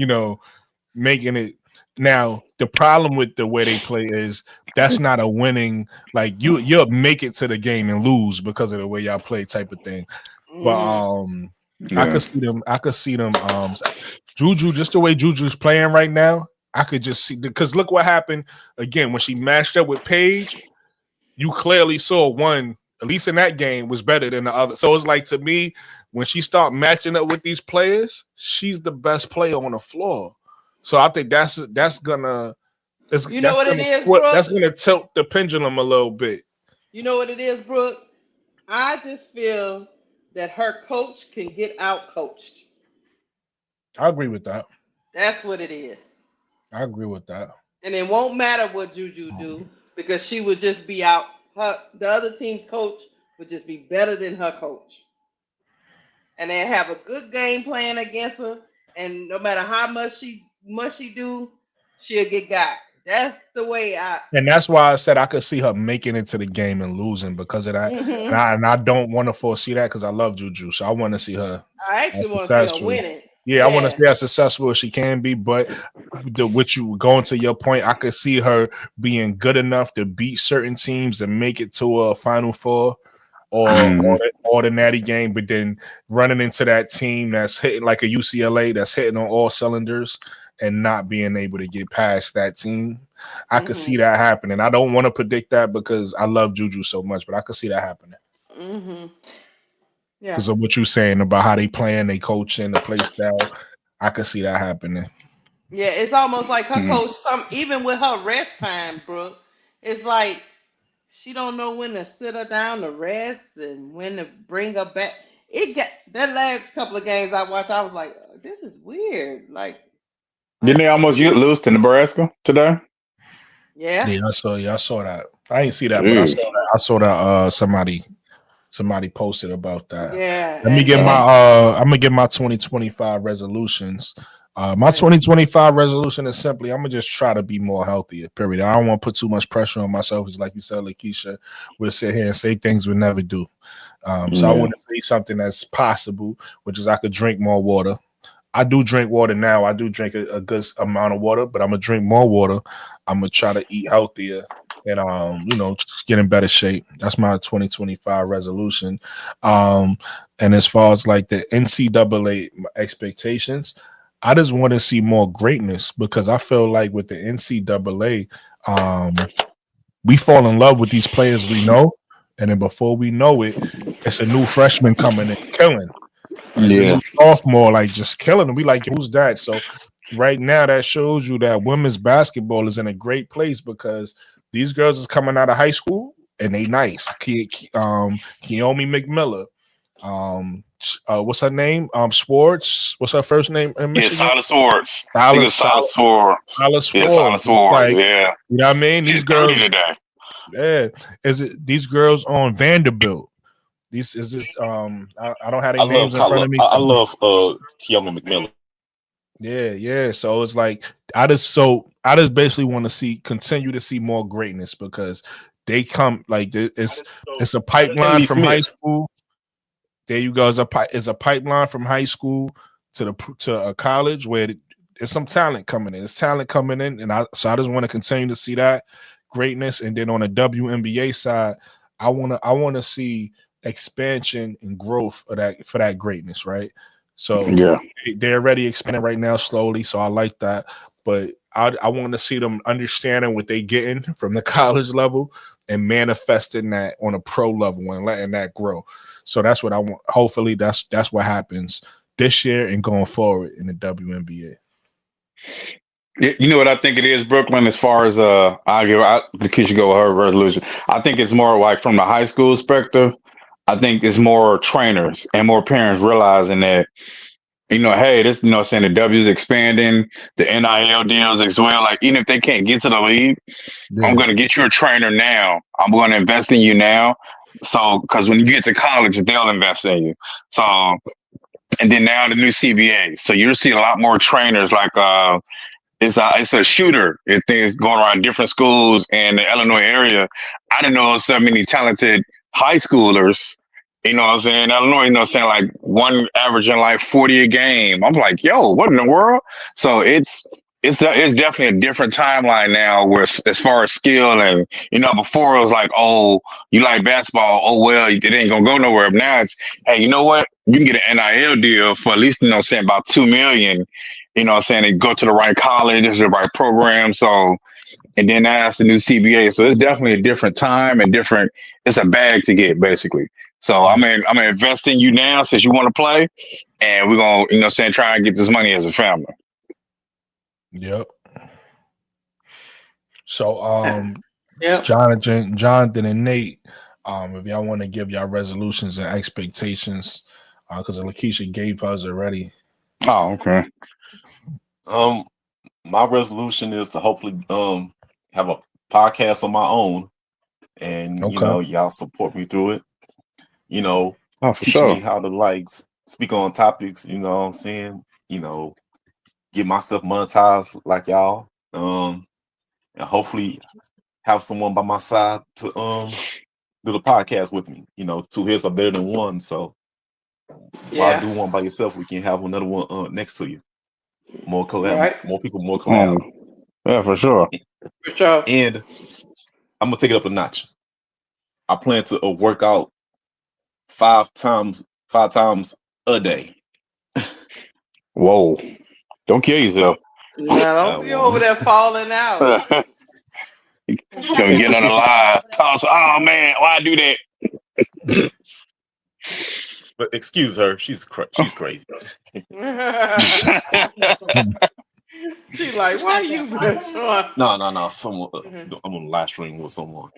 Now the problem with the way they play is that's not a winning. Like you'll make it to the game and lose because of the way y'all play, type of thing. But I Yeah. could see them. I could see them. Juju, just the way Juju's playing right now, I could just see because look what happened again when she matched up with Paige. You clearly saw one, at least in that game, was better than the other. So it's like to me, when she start matching up with these players, she's the best player on the floor. So I think that's gonna You know what it is, that's Brooke? gonna tilt the pendulum a little bit. You know what it is, Brooke? I just feel that her coach can get out coached. I agree with that. That's what it is. I agree with that. And it won't matter what Juju do because she would just be out. The other team's coach would just be better than her coach, and they have a good game plan against her. And no matter how much she do, she'll get got. That's the way I. And that's why I said I could see her making it to the game and losing because of that. Hmm. And I don't want to foresee that because I love Juju. So I want to see her I actually want to see her successful. win it. Yeah, I want to see how successful as she can be. But with you going to your point, I could see her being good enough to beat certain teams and make it to a Final Four or the natty game, but then running into that team that's hitting like a UCLA that's hitting on all cylinders and not being able to get past that team. I could see that happening. I don't want to predict that because I love Juju so much, but I could see that happening. Mm-hmm. Yeah. Because of what you're saying about how they playing, they coaching, the play style. I could see that happening. Yeah, it's almost like her coach. Even with her rest time, Brooke, it's like she don't know when to sit her down to rest and when to bring her back. It got that last couple of games I watched. I was like, this is weird. Like, Didn't they almost lose to Nebraska today? yeah, I saw that. I didn't see that, but I Jeez. saw that. I saw that. Somebody posted about that. yeah. Let me get my I'm gonna get my 2025 resolutions. My 2025 resolution is simply I'm gonna just try to be more healthier. Period. I don't want to put too much pressure on myself. Because like you said, Lakeisha, we'll sit here and say things we never do. So I want to say something that's possible, which is I could drink more water. I do drink water now. I do drink a good amount of water, but I'm gonna drink more water. I'm gonna try to eat healthier and just get in better shape. That's my 2025 resolution. And as far as like the NCAA expectations, I just want to see more greatness because I feel like with the NCAA, we fall in love with these players we know, and then before we know it, it's a new freshman coming and killing. It's a new sophomore like just killing them. We like, who's that? So right now that shows you that women's basketball is in a great place because these girls is coming out of high school and they nice. Keomi McMillan. What's her name? Swartz. What's her first name in Michigan? Yeah, Silas Swords. I think it's Silas Swords. Silas Yeah, Swords. Silas Swords. Like, Yeah. you know what I mean? These She's 30 girls. today. Yeah, is it these girls on Vanderbilt? These is this I don't have their names in front of me. I love Kiana McMillan. Yeah. So it's like I just basically want to continue to see more greatness because they come like it's a pipeline Kennedy from high Smith. school. There you go. It's a pipeline from high school to a college where there's some talent coming in. There's talent coming in, and I just want to continue to see that greatness. And then on the WNBA side, I want to see expansion and growth of that for that greatness, right? So Yeah. they're already expanding right now slowly, so I like that. But I want to see them understanding what they getting from the college level and manifesting that on a pro level and letting that grow. So that's what I want. Hopefully, that's what happens this year and going forward in the WNBA. You know what I think it is, Brooklyn, as far as the kid should go with her resolution. I think it's more like from the high school perspective. I think it's more trainers and more parents realizing that, hey, this, saying the W is expanding, the NIL deals as well. Like, even if they can't get to the league, I'm going to get you a trainer now. I'm going to invest in you now. So, because when you get to college, they'll invest in you. So, and then now the new CBA. So you'll see a lot more trainers like, it's a shooter. It's things going around different schools in the Illinois area. I didn't know so many talented high schoolers. You know what I'm saying? Illinois, like one averaging like 40 a game. I'm like, yo, what in the world? So it's definitely a different timeline now where as far as skill and, before it was like, oh, you like basketball. Oh, well, it ain't going to go nowhere. But now it's, hey, you know what? You can get an NIL deal for at least, about $2 million. And go to the right college, the right program. So, and then that's the new CBA. So it's definitely a different time and it's a bag to get basically. So I'm gonna invest in you now since you want to play, and we're gonna, try and get this money as a family. Yep. So Jonathan and Nate, if y'all want to give y'all resolutions and expectations, because Lakeisha gave hers already. Oh, okay. My resolution is to hopefully have a podcast on my own, and y'all support me through it. Teach me how to speak on topics. You know what I'm saying? Get myself monetized like y'all. And hopefully have someone by my side to do the podcast with me. Two heads are better than one. So why do one by yourself? We can have another one next to you. More collab, right. More people, more collab. Yeah, for sure. For sure. And I'm gonna take it up a notch. I plan to work out 5 times a day. Whoa! Don't kill yourself. Now don't be over there falling out. Gonna get on the live. Oh man, why do that? But excuse her, she's crazy. She's like, why you? No. Someone, I'm on a live stream with someone.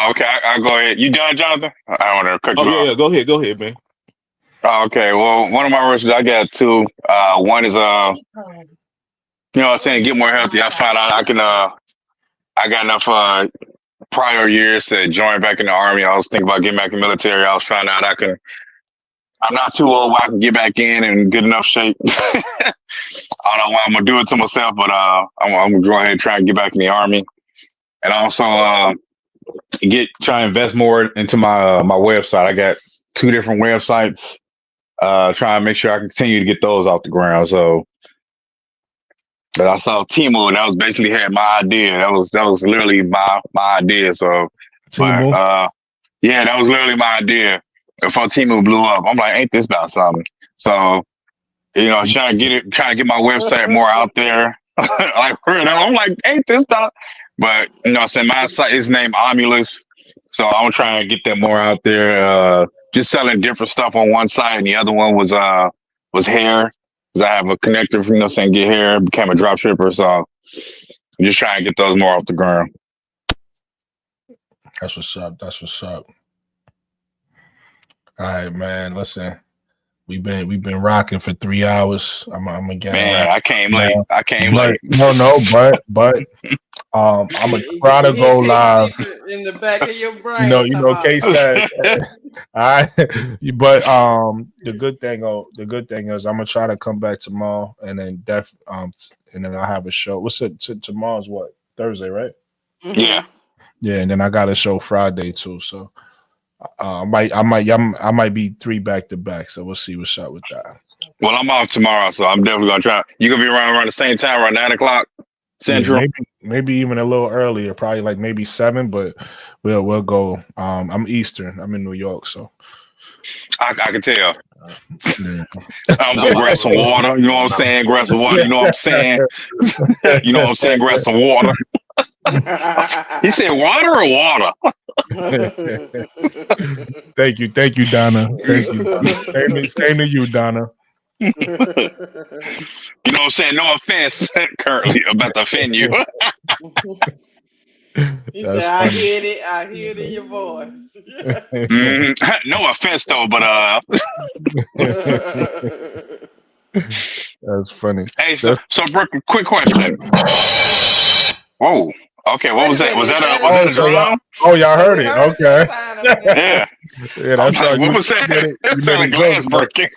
Okay, I'll go ahead. You done, Jonathan? I don't want to cut you off. Yeah, go ahead, man. Okay, well, one of my wishes, I got two. One is get more healthy. I found out I got enough prior years to join back in the Army. I was thinking about getting back in the military. I was found out I'm not too old where I can get back in good enough shape. I don't know why I'm gonna do it to myself, but I'm gonna go ahead and try and get back in the Army, and also try and invest more into my website. I got 2 different websites. Try and make sure I can continue to get those off the ground. So, but I saw Timo, and that was basically had my idea. That was literally my idea. So, Timo. That was literally my idea. Before Timo blew up, I'm like, ain't this about something? So, trying to get my website more out there. I'm like, ain't this about? But saying my site is named Omulus, so I'm trying to get that more out there. Just selling different stuff on one side, and the other one was hair. Because I have a connector for get hair. Became a drop shipper, so I'm just trying to get those more off the ground. That's what's up. All right, man. Listen, we've been rocking for 3 hours. I'm gonna get. Man, I came late. No, but I'm gonna You try to hear go live. KC in the back of your brain. Case that. All right, but the good thing is I'm gonna try to come back tomorrow, and then and then I'll have a show. What's it? Tomorrow's what? Thursday, right? Yeah. Yeah, and then I got a show Friday too. So I might be 3 back to back. So we'll see what's up with that. Well, I'm off tomorrow, so I'm definitely gonna try. You gonna be around the same time, around 9 o'clock Central? Yeah, maybe even a little earlier, probably like maybe 7. But we'll go. I'm Eastern. I'm in New York, so I can tell. yeah. I'm gonna grab some water. You know what I'm saying? Grab some water. You know what I'm saying? You know what I'm saying? Grab some water. He said water or water? Thank you, Donna. Thank you. Same to you, Donna. You know what I'm saying? No offense, currently about to offend you. He said, I hear it in your voice. No offense though, but that's funny. Hey, so Brooke, quick question. Whoa. Okay, what was that? Was that a drum? Y'all heard it. Okay. Yeah. Yeah, that's right. What was that? You made a glass breaking.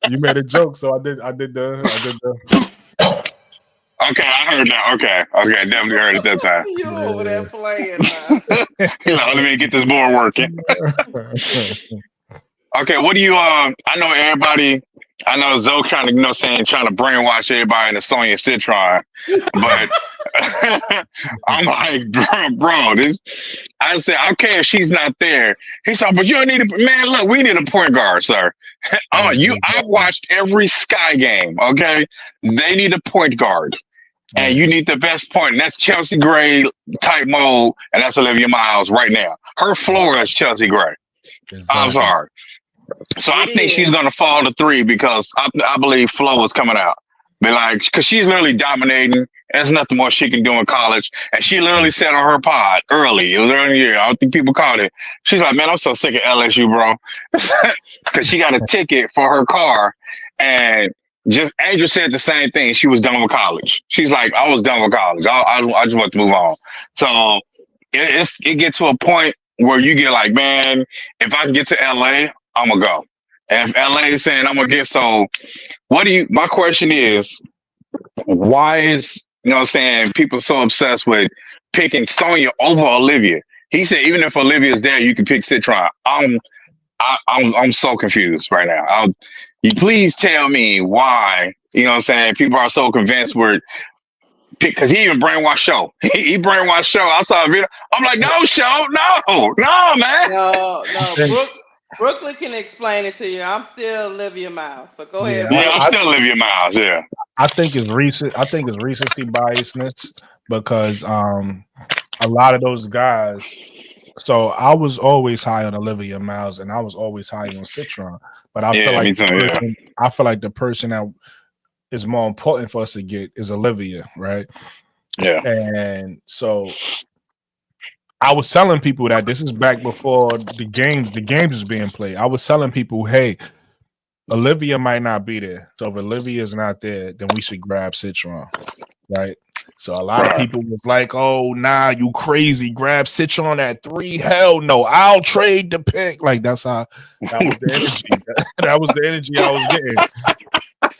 You made a joke, so I did the. Okay, I heard that. Okay, definitely heard it that time. You over there playing now. Let me get this board working. Okay, what do you I know everybody, I know Zoe trying to, trying to brainwash everybody into Sonya Citron, but I'm like, bro, this, I said, okay, if she's not there. He said, but you don't need man, look, we need a point guard, sir. I watched every Sky game, okay? They need a point guard. And you need the best point, and that's Chelsea Gray type mode, and that's Olivia Miles right now. Her floor is Chelsea Gray. Exactly. I'm sorry. So I think she's going to fall to 3 because I believe Flo is coming out. Because she's literally dominating. There's nothing more she can do in college. And she literally said on her pod early in the year, I don't think people caught it. She's like, man, I'm so sick of LSU, bro. Because she got a ticket for her car. And Angel said the same thing. She was done with college. She's like, I was done with college. I just want to move on. So it gets to a point where you get like, man, if I can get to LA, I'm going to go. And if LA is saying I'm going to get, so my question is, why is, people so obsessed with picking Sonya over Olivia? He said, even if Olivia is there, you can pick Citron. I'm so confused right now. You please tell me why, people are so convinced because he even brainwashed Show. He brainwashed Show. I saw a video. I'm like, no, Show, no, man. No. Brooklyn can explain it to you. I'm still Olivia Miles. So go ahead. Yeah, I'm still Olivia Miles. Yeah. I think it's recency biasness because a lot of those guys. So I was always high on Olivia Miles and I was always high on Citron. But I feel like the person that is more important for us to get is Olivia, right? Yeah. And so I was telling people that this is back before the games was being played. I was telling people, hey, Olivia might not be there. So if Olivia is not there, then we should grab Citron, right? So a lot of people was like, oh, nah, you crazy. Grab Citron at 3. Hell no, I'll trade the pick. Like that was the energy. That was the energy I was getting.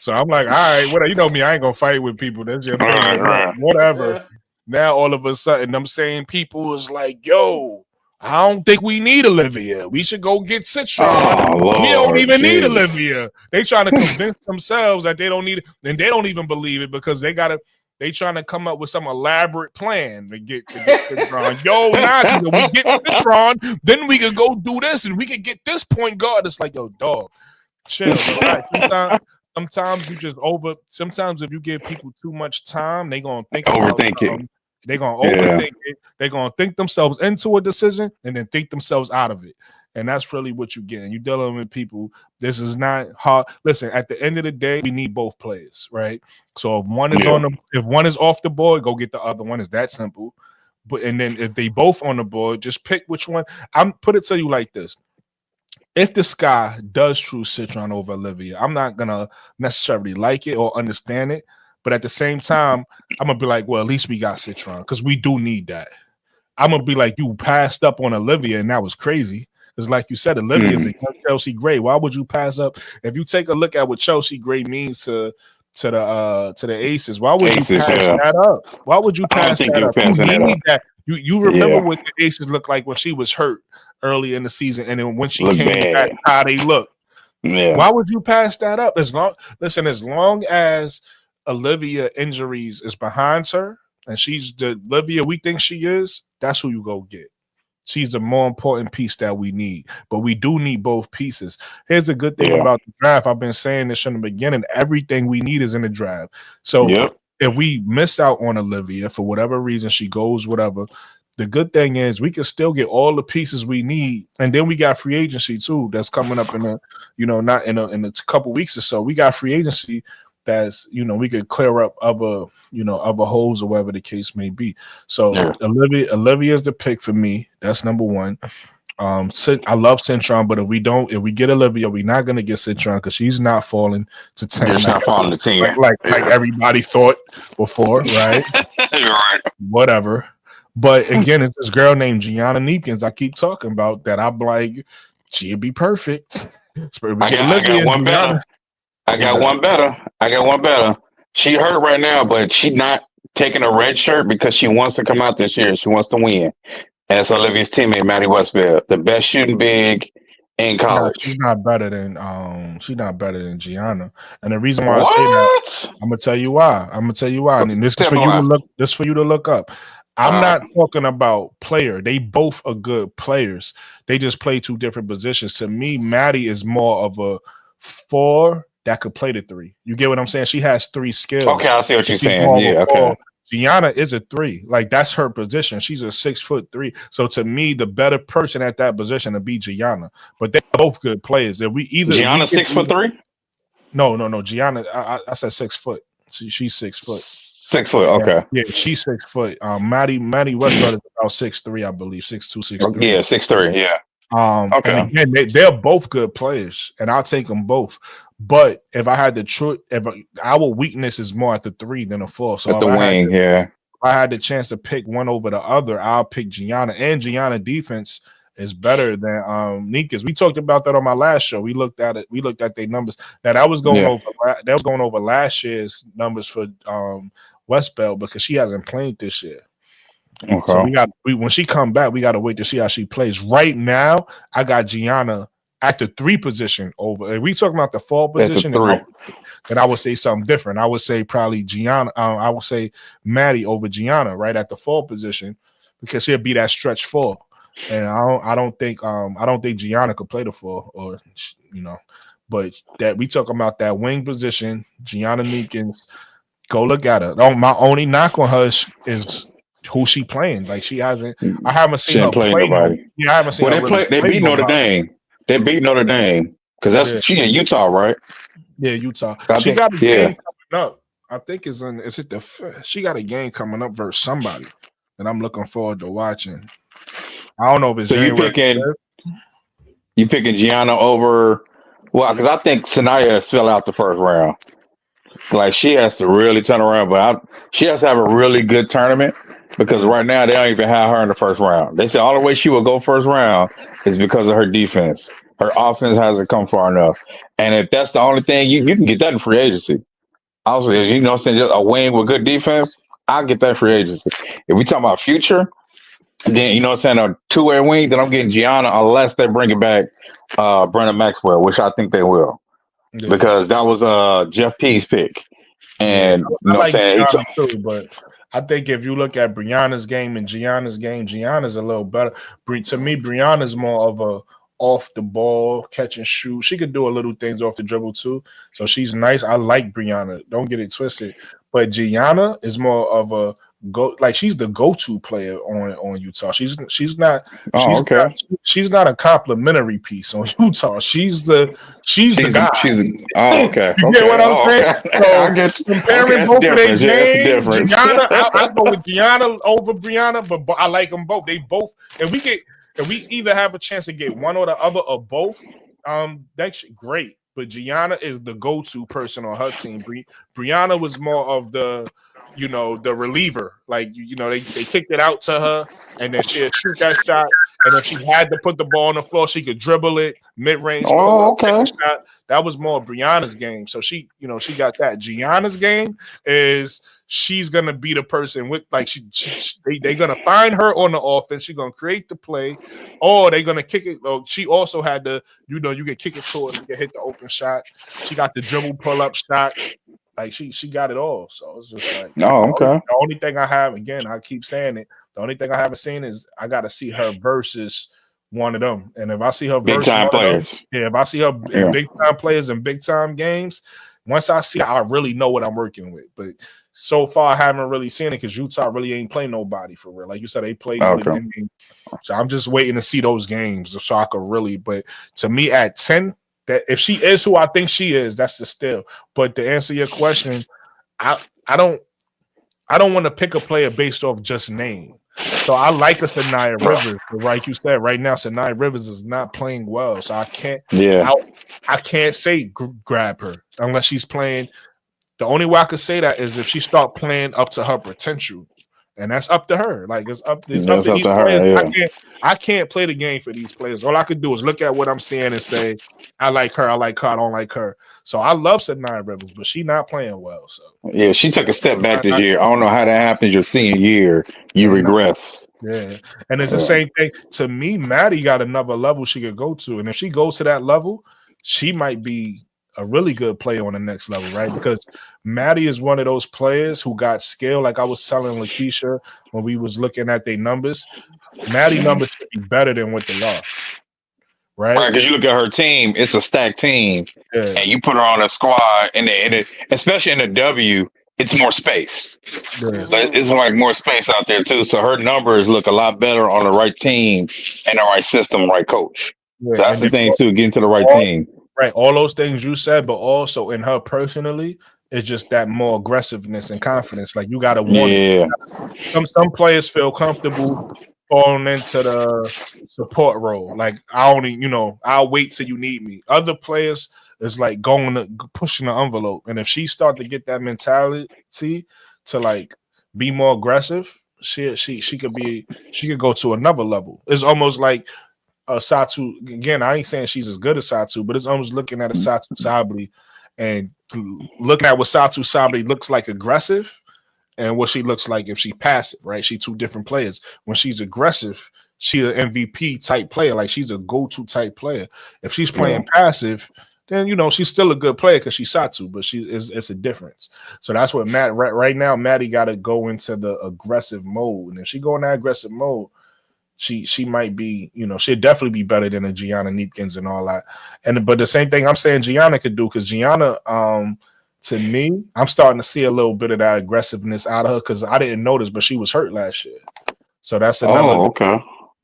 So I'm like, all right, whatever. You know me, I ain't gonna fight with people. That's your thing. Whatever. Now all of a sudden, them same people is like, yo, I don't think we need Olivia. We should go get Citron. We don't even need Olivia. They trying to convince themselves that they don't need it, and they don't even believe it because they trying to come up with some elaborate plan to get Citron. Yo, when we get Citron, then we could go do this and we could get this point guard. It's like, yo, dog, chill. Sometimes you just sometimes if you give people too much time, they gonna think overthink it. They're gonna overthink it. They're gonna think themselves into a decision and then think themselves out of it. And that's really what you're getting. You're dealing with people. This is not hard. Listen, at the end of the day, we need both players, right? So if one is if one is off the board, go get the other one. It's that simple. But and then if they both on the board, just pick which one. I'm put it to you like this. If the Sky does choose Citron over Olivia, I'm not gonna necessarily like it or understand it, But at the same time, I'm gonna be like, well, at least we got Citron because we do need that. I'm gonna be like, you passed up on Olivia, and that was crazy. Because, like you said, Olivia is a young Chelsea Gray. Why would you pass up? If you take a look at what Chelsea Gray means to the Aces, why would you pass that up? Why would you pass that up? You need that. You remember what the Aces looked like when she was hurt early in the season, and then when she came back, how they look. Yeah. Why would you pass that up? As long as Olivia injuries is behind her, and she's the Olivia we think she is, that's who you go get. She's the more important piece that we need, but we do need both pieces. Here's the good thing about the draft. I've been saying this from the beginning. Everything we need is in the draft. So if we miss out on Olivia for whatever reason, she goes, whatever, the good thing is we can still get all the pieces we need. And then we got free agency too. That's coming up in not in a couple weeks or so. We got free agency that's, we could clear up other holes or whatever the case may be. So Olivia is the pick for me. That's number one. I love Citron, but if we get Olivia, we're not gonna get Citron because she's not falling to 10. She's not falling to 10. Like everybody thought before, right? You're right. Whatever. But again, it's this girl named Gianna Neekins I keep talking about that I'm like, she'd be perfect. I got one better. I got one better. She hurt right now, but she's not taking a red shirt because she wants to come out this year. She wants to win. And it's Olivia's teammate, Maddie Westfield, the best shooting big in college. She's not better than Gianna. And the reason why I say that, I'm gonna tell you why. And this is for you to look. This for you to look up. I'm not talking about player. They both are good players. They just play two different positions. To me, Maddie is more of a 4 that could play the 3. You get what I'm saying? She has 3 skills. Okay, I see what you're saying. Yeah, okay. Gianna is a 3. Like, that's her position. She's a 6'3". So to me, the better person at that position would be Gianna. But they're both good players. If we either Gianna 6'3"? No. Gianna, I said 6 foot. She's 6 foot. 6 foot, okay. Yeah, she's 6 foot. Maddie Westbrook is about 6'3", I believe. 6'2", 6'3". Yeah, 6'3", yeah. Okay. And again, they're both good players, and I'll take them both. But if I had our weakness is more at the 3 than a 4. So at the wing, if I had the chance to pick one over the other, I'll pick Gianna. And Gianna defense is better than Nika's. We talked about that on my last show. We looked at it. We looked at their numbers. Now that was going over last year's numbers for Westbell because she hasn't played this year. Okay. So when she come back, we got to wait to see how she plays. Right now, I got Gianna at the 3 position over. If we talking about the 4 position, then I would say something different. I would say probably Gianna. I would say Maddie over Gianna right at the 4 position because she'll be that stretch 4. And I don't think Gianna could play the 4 or but that we talking about that wing position. Gianna Neekins, go look at her. My only knock on her is who she playing. Like I haven't seen her play nobody. Yeah, I haven't seen her. They beat Notre Dame. They beat Notre Dame because she in Utah, right? Yeah, Utah. She got a game coming up. I think is it the 5th? She got a game coming up versus somebody that I'm looking forward to watching. I don't know if it's January. You picking Gianna over? Well, because I think Sanaya fell out the first round. Like she has to really turn around, but she has to have a really good tournament because right now they don't even have her in the first round. They say all the way she will go first round is because of her defense. Her offense hasn't come far enough, and if that's the only thing, you can get that in free agency. Obviously, just a wing with good defense, I'll get that in free agency. If we talk about future, then a 2-way wing, then I'm getting Gianna unless they bring it back Brennan Maxwell, which I think they will. Yeah. Because that was Jeff P's pick. And I like Gianna too, but I think if you look at Brianna's game and Gianna's game, Gianna's a little better. To me, Brianna's more of a off the ball, catch and shoot. She could do a little things off the dribble too. So she's nice. I like Brianna. Don't get it twisted. But Gianna is more of a she's the go-to player on Utah. She's not she's not a complimentary piece on Utah. She's the guy. Okay. You get what I'm saying? So comparing both of their games, Gianna, I go with Gianna over Brianna, but I like them both. They both, and we either have a chance to get one or the other or both, that's great. but Gianna is the go-to person on her team. Brianna was more of the, the reliever. Like they kicked it out to her, and then she'd shoot that shot. And if she had to put the ball on the floor, she could dribble it, mid-range, pull up, take a shot. That was more Brianna's game. So she got that. Gianna's game is she's gonna be the person with like they're gonna find her on the offense. She's gonna create the play, or they're gonna kick it. Or she also had the you can kick it to her, you can hit the open shot. She got the dribble pull up shot. Like she got it all. So it's just like the only thing I have, again, I keep saying it. The only thing I haven't seen is I got to see her versus one of them. And if I see her versus big time players, if I see her in big time players and big time games, once I see, I really know what I'm working with. But so far, I haven't really seen it because Utah really ain't playing nobody for real. Like you said, they played. So I'm just waiting to see those games so I could really. But to me, at 10, that if she is who I think she is, that's the still. But to answer your question, I don't want to pick a player based off just name. So I like a Sanaya Rivers, but like you said, right now Sanaya Rivers is not playing well, so I can't. I can't say grab her unless she's playing. The only way I could say that is if she start playing up to her potential, and that's up to her. Like it's up to these players. Her, I can't play the game for these players. All I could do is look at what I'm seeing and say, I like her, I don't like her. So I love Sanaya Rivers, but she's not playing well. So yeah, she took a step back this year. I don't know how that happens. Your senior year, you regress. Yeah, and it's the same thing. To me, Maddie got another level she could go to, and if she goes to that level, she might be a really good player on the next level, right? Because Maddie is one of those players who got skill. Like I was telling Lakeisha when we was looking at their numbers, Maddie numbers should be better than what they are. Right, because you look at her team; it's a stacked team, and you put her on a squad, and especially in the W, it's more space. It's like more space out there too. So her numbers look a lot better on the right team and the right system, right coach. So that's the thing too: getting to the right team. Right, all those things you said, but also in her personally, it's just that more aggressiveness and confidence. Like you got to want it. Some players feel comfortable falling into the support role. Like I'll wait till you need me. Other players is like pushing the envelope, and if she start to get that mentality to like be more aggressive, she could go to another level. It's almost like Satu. Again, I ain't saying she's as good as Satu, but it's almost looking at a Satu Sabri and looking at what Satu Sabri looks like aggressive and what she looks like if she's passive, right? She two different players. When she's aggressive, she's an MVP type player. Like she's a go-to type player. If she's playing passive, then she's still a good player because she's Satu, but it's a difference. So that's what right now, Maddie got to go into the aggressive mode. And if she go in that aggressive mode, she might be, she'll definitely be better than a Gianna Neepkins and all that. But the same thing I'm saying Gianna could do, because Gianna, to me, I'm starting to see a little bit of that aggressiveness out of her because I didn't notice, but she was hurt last year. So that's another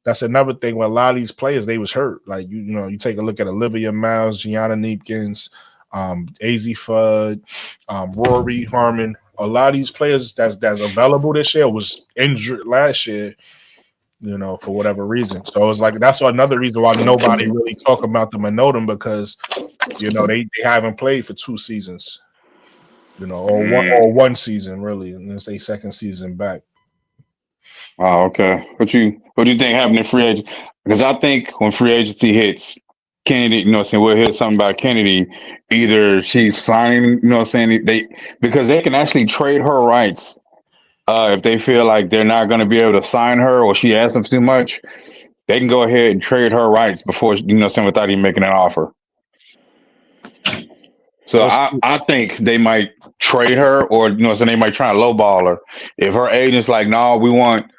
that's another thing with a lot of these players, they was hurt. Like you take a look at Olivia Miles, Gianna Neepkins, AZ Fudd, Rory Harmon. A lot of these players that's available this year was injured last year. For whatever reason. So it's like that's another reason why nobody really talk about them and know them, because they haven't played for 2 seasons, or one season really, and it's their second season back. Oh, okay. What you think happened in free agency? Because I think when free agency hits, Kennedy, we'll hear something about Kennedy. Either she's signing, because they can actually trade her rights. If they feel like they're not going to be able to sign her or she asks them too much, they can go ahead and trade her rights before, without even making an offer. So I think they might trade her, or, they might try to lowball her. If her agent's like, no, we want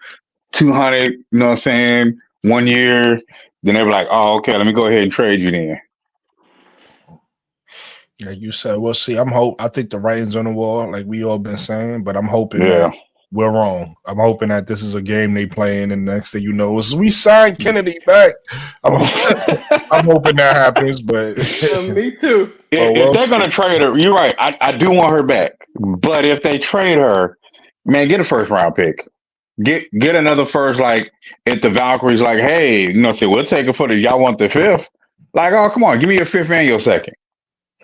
200, 1 year, then they were like, oh, okay, let me go ahead and trade you then. Like you said, we'll see. I think the writing's on the wall, like we all been saying, but I'm hoping that we're wrong. I'm hoping that this is a game they playing, and the next thing you know is we signed Kennedy back. I'm hoping that happens, but me too. If they're gonna trade her, you're right. I do want her back, but if they trade her, man, get a first round pick. Get another first. Like if the Valkyries, like, hey, we'll take it for the y'all want the 5th. Like, oh, come on, give me your 5th and your 2nd.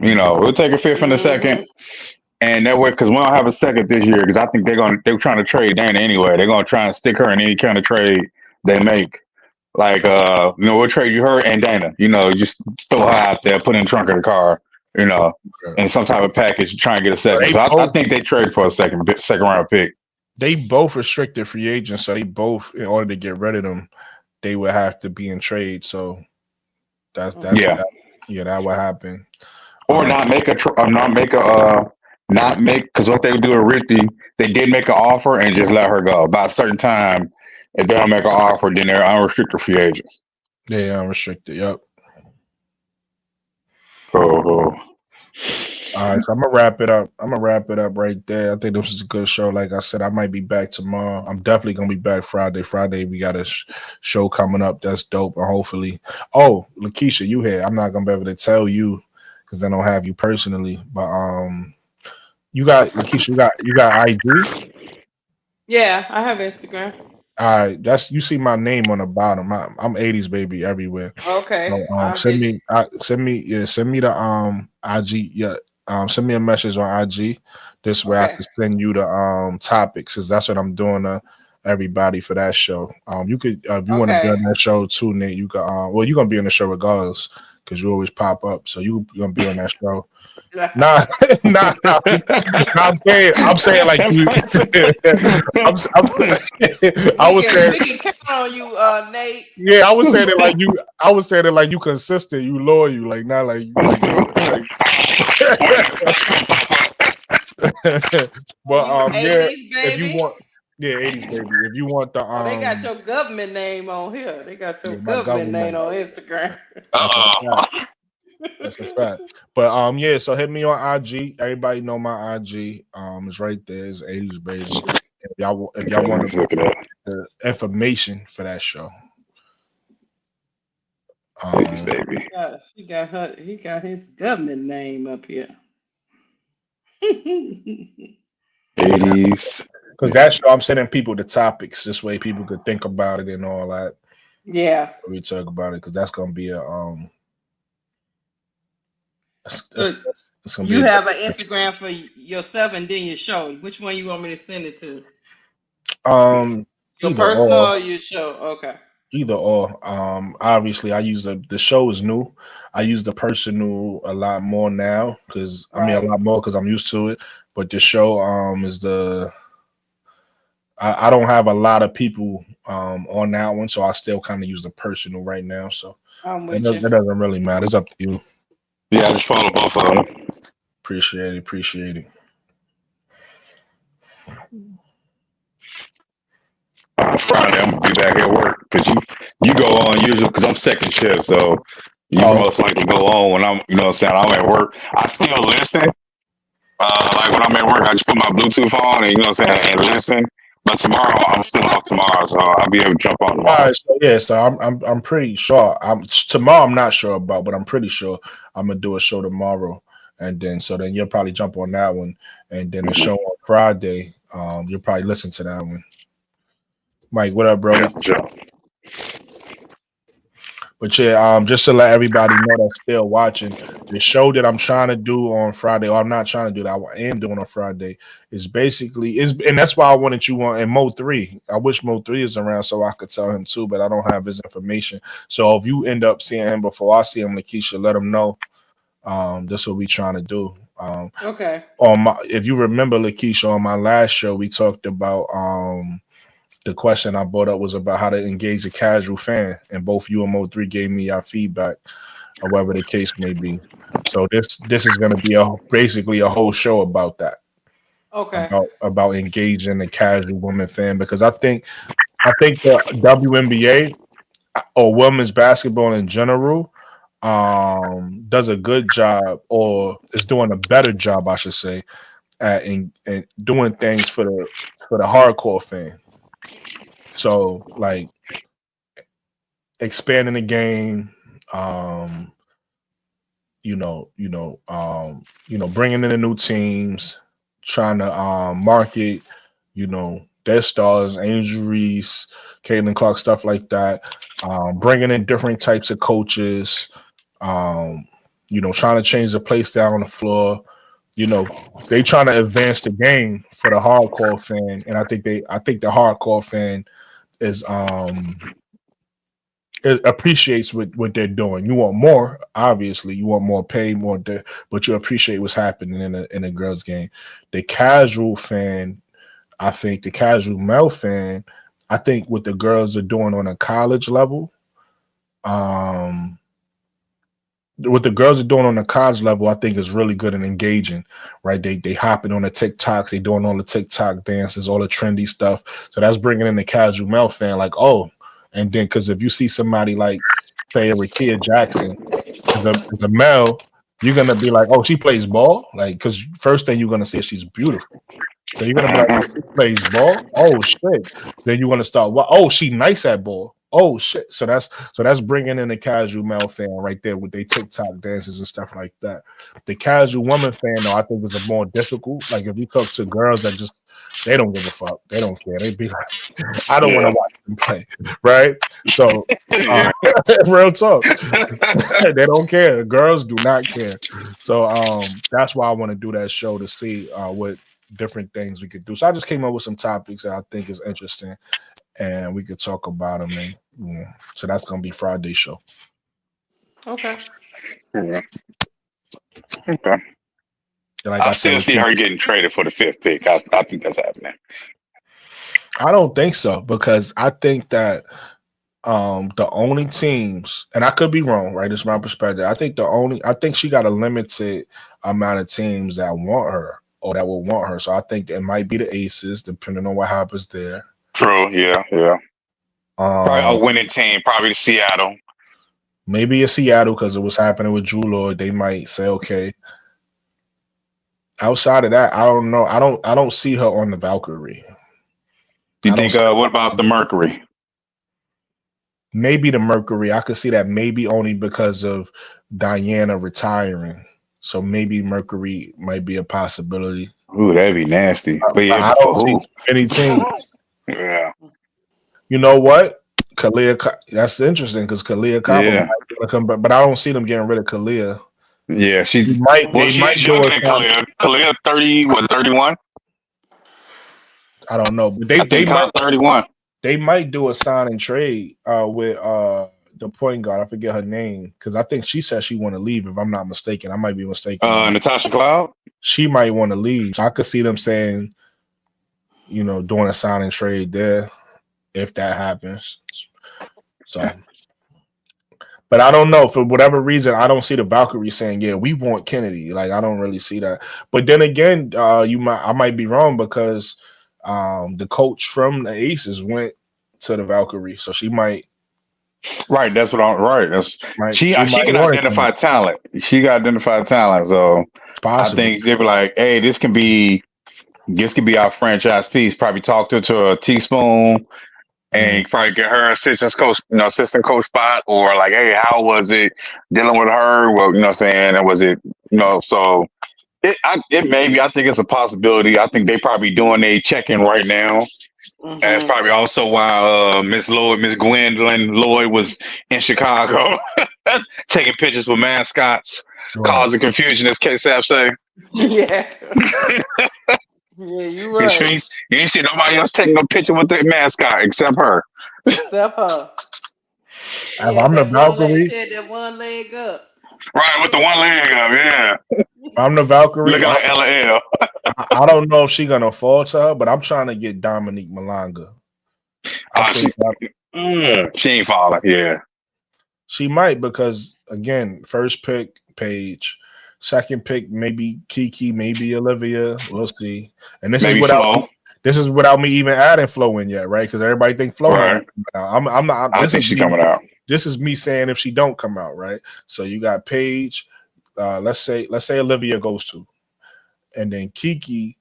We'll take a fifth and a second, and that way, because we don't have a second this year, because I think they're trying to trade Dana anyway. They're gonna try and stick her in any kind of trade they make. Like, we'll trade you her and Dana. Just throw her out there, put in the trunk of the car. In some type of package, try and get a second. So I think they trade for a second round pick. They both restricted free agents, so they both, in order to get rid of them, they would have to be in trade. So that's that would happen. Or not make because what they would do originally, they did make an offer and just let her go. By a certain time, if they don't make an offer, then they're unrestricted free agents. Yeah, unrestricted. Yep. Oh. All right, so I'm gonna wrap it up. Right there. I think this is a good show. Like I said, I might be back tomorrow. I'm definitely gonna be back Friday. Friday, we got a show coming up that's dope, and hopefully. Oh, Lakeisha, you here? I'm not gonna be able to tell you because I don't have you personally, but you got Lakeisha. You got IG. Yeah, I have Instagram. All right, you see my name on the bottom. I'm 80s baby everywhere. Okay. So, send me the IG. Yeah. Send me a message on IG. This way I can send you the topics, because that's what I'm doing to everybody for that show. You could if you want to be on that show too, Nate, you could you're gonna be on the show regardless, because you always pop up. So you're gonna be on that show. Nah. I'm saying like you. I was saying we can count on you, Nate. Yeah, I was saying it like you. I was saying it like you consistent, you loyal, like not like you. But 80s, if you want, 80s baby. If you want the they got your government name on here. They got your government name on Instagram. That's a fact. But so hit me on IG. Everybody know my IG. It's right there. It's 80s baby. If y'all want to look at the information for that show. 80s baby. He got his government name up here. 80s. Because that show, I'm sending people the topics. This way people could think about it and all that. Yeah. We talk about it, because that's gonna be a you have an Instagram for yourself and then your show. Which one you want me to send it to? Your personal or your show? Okay. Either or. Obviously I use the show is new. I use the personal a lot more now, because a lot more because I'm used to it. But the show is I don't have a lot of people on that one, so I still kind of use the personal right now. So it doesn't really matter. It's up to you. Yeah, I just follow both of them. Appreciate it. Friday, I'm gonna be back at work, because you go on usually, because I'm second shift, so you most likely go on when I'm I'm at work. I still listen. Like when I'm at work, I just put my Bluetooth on and and listen. But tomorrow I'm still off tomorrow, so I'll be able to jump on tomorrow. All right, so I'm pretty sure. Tomorrow I'm not sure about, but I'm pretty sure I'm gonna do a show tomorrow, and then you'll probably jump on that one, and then the show on Friday. You'll probably listen to that one. Mike, what up, bro? Yeah. But just to let everybody know that's still watching, the show that I'm trying to do on Friday, or I'm not trying to do that, I am doing on Friday, is basically and that's why I wanted you on. And Mo 3, I wish Mo 3 is around so I could tell him too, but I don't have his information. So if you end up seeing him before I see him, Lakeisha, let him know. That's what we trying to do. Okay. If you remember, Lakeisha, on my last show, we talked about the question I brought up was about how to engage a casual fan, and both you and Mo 3 gave me your feedback, or whatever the case may be. So this is going to be basically a whole show about that. Okay. About engaging the casual woman fan, because I think the WNBA or women's basketball in general does a good job, or is doing a better job, I should say, at doing things for the hardcore fan. So like expanding the game, bringing in the new teams, trying to market, their stars, Angel Reese, Caitlin Clark, stuff like that. Bringing in different types of coaches, trying to change the play style on the floor. They trying to advance the game for the hardcore fan, and I think the hardcore fan is it appreciates what they're doing. You want more, obviously. You want more pay, more, but you appreciate what's happening in a girls' game. The casual fan, I think, the casual male fan, I think what the girls are doing on a college level, what the girls are doing on the college level, I think is really good and engaging, right? They hopping on the TikToks, they doing all the TikTok dances, all the trendy stuff. So that's bringing in the casual male fan, like, oh, and then because if you see somebody like, say, Rakia Jackson as a male, you're gonna be like, oh, she plays ball, like, because first thing you're gonna say is she's beautiful. So you're gonna be like, oh, she plays ball. Oh shit. Then you're gonna start. Oh, she nice at ball. Oh shit. So that's bringing in the casual male fan right there with their TikTok dances and stuff like that. The casual woman fan, though, I think is a more difficult. Like if you talk to girls that just they don't give a fuck, they don't care. They be like, I don't want to watch them play, right? So real talk, they don't care. The girls do not care. So that's why I want to do that show to see what different things we could do. So I just came up with some topics that I think is interesting, and we could talk about them. And so that's gonna be Friday show. Okay. Yeah. Okay. Like I still see her getting traded for the 5th pick. I think that's happening. I don't think so, because I think that the only teams, and I could be wrong, right? It's my perspective. I think she got a limited amount of teams that want her or that will want her. So I think it might be the Aces, depending on what happens there. True. Yeah. Probably a winning team. Probably Seattle. Maybe it's Seattle because of what's happening with Drew Lloyd. They might say, okay. Outside of that, I don't know. I don't see her on the Valkyrie. You think? What about the Mercury? Maybe the Mercury. I could see that maybe only because of Diana retiring. So maybe Mercury might be a possibility. Ooh, that'd be nasty. But I don't see any teams. Yeah. You know what? Kalia. That's interesting because Kalia Kappa might come back, but I don't see them getting rid of Kalia. Yeah, she might. Well, they might she's do younger it. than Kalia. Kalia 31? I don't know, but they might 31. They might do a sign and trade with the point guard. I forget her name because I think she said she want to leave. If I'm not mistaken, I might be mistaken. Natasha Cloud. She might want to leave. So I could see them saying, doing a sign and trade there if that happens. So, but I don't know, for whatever reason, I don't see the Valkyrie saying, "Yeah, we want Kennedy." Like I don't really see that. But then again, I might be wrong because the coach from the Aces went to the Valkyrie, so she might. Right, that's what I'm. Right, that's she can identify talent. She got identified talent, so I think they'd be like, "Hey, this can be our franchise piece." Probably talk to a teaspoon. And probably get her assistant coach spot, or like, hey, how was it dealing with her? Well, what I'm saying, and was it, so it maybe, I think it's a possibility. I think they probably doing a check-in right now. And it's probably also why Miss Gwendolyn Lloyd was in Chicago taking pictures with mascots, causing confusion, as K-Sap say. Yeah. Yeah, you right. You ain't see nobody else taking a picture with the mascot except her. Except her. If I'm the Valkyrie, she had that one leg up. Right, with the one leg up, yeah. I'm the Valkyrie. Looking like LL. I don't know if she's gonna fall to her, but I'm trying to get Dominique Malanga. She ain't falling, yeah. She might, because again, first pick Paige. Second pick, maybe Kiki, maybe Olivia. We'll see. And this is without me even adding Flo in yet, right? Because everybody think Flo. Right. I'm not. I think she's coming out. This is me saying if she don't come out, right? So you got Paige. Let's say Olivia goes to, and then Kiki.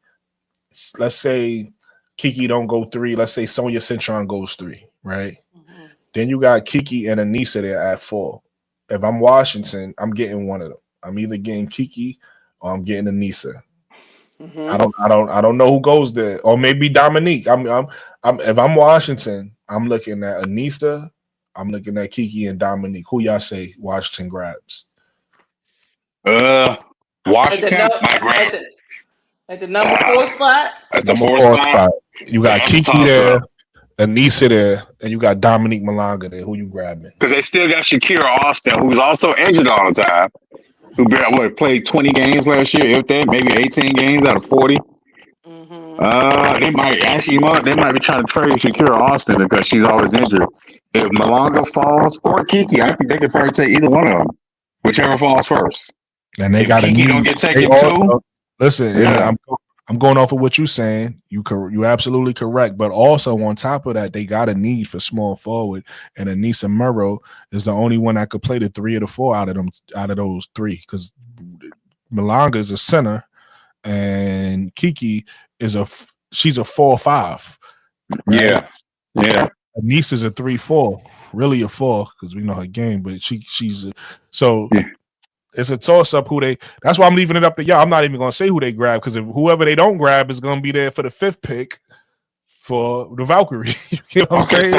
Let's say Kiki don't go 3. Let's say Sonia Cintron goes 3, right? Mm-hmm. Then you got Kiki and Anissa there at 4. If I'm Washington, I'm getting one of them. I'm either getting Kiki or I'm getting Anissa. Mm-hmm. I don't know who goes there, or maybe Dominique. I'm if I'm Washington, I'm looking at Anissa. I'm looking at Kiki and Dominique. Who y'all say Washington grabs? Washington, my grab. At the number 4 spot. At the Number 4 4 spot. spot. You got That's a Kiki toss there, up. Anissa there, and you got Dominique Malanga there. Who you grabbing? Because they still got Shakira Austin, who's also injured all the time. Who played 20 games last year, if that, maybe 18 games out of 40. They might be trying to trade Shakira Austin because she's always injured. If Malanga falls or Kiki, I think they could probably take either one of them, whichever falls first. And they if got Kiki don't get taken too. Listen, Yeah. and I'm going off of what you're saying. You absolutely correct. But also on top of that, they got a need for small forward, and Anissa Murrow is the only one that could play the 3 of the 4 out of those 3. Because Malanga is a center, and Kiki is she's a 4-5. Right? Yeah. Anissa's a 3-4, really a 4 because we know her game, but she's so. Yeah. It's a toss up that's why I'm leaving it up to y'all. I'm not even gonna say who they grab because whoever they don't grab is gonna be there for the 5th pick for the Valkyrie. You get what I'm saying?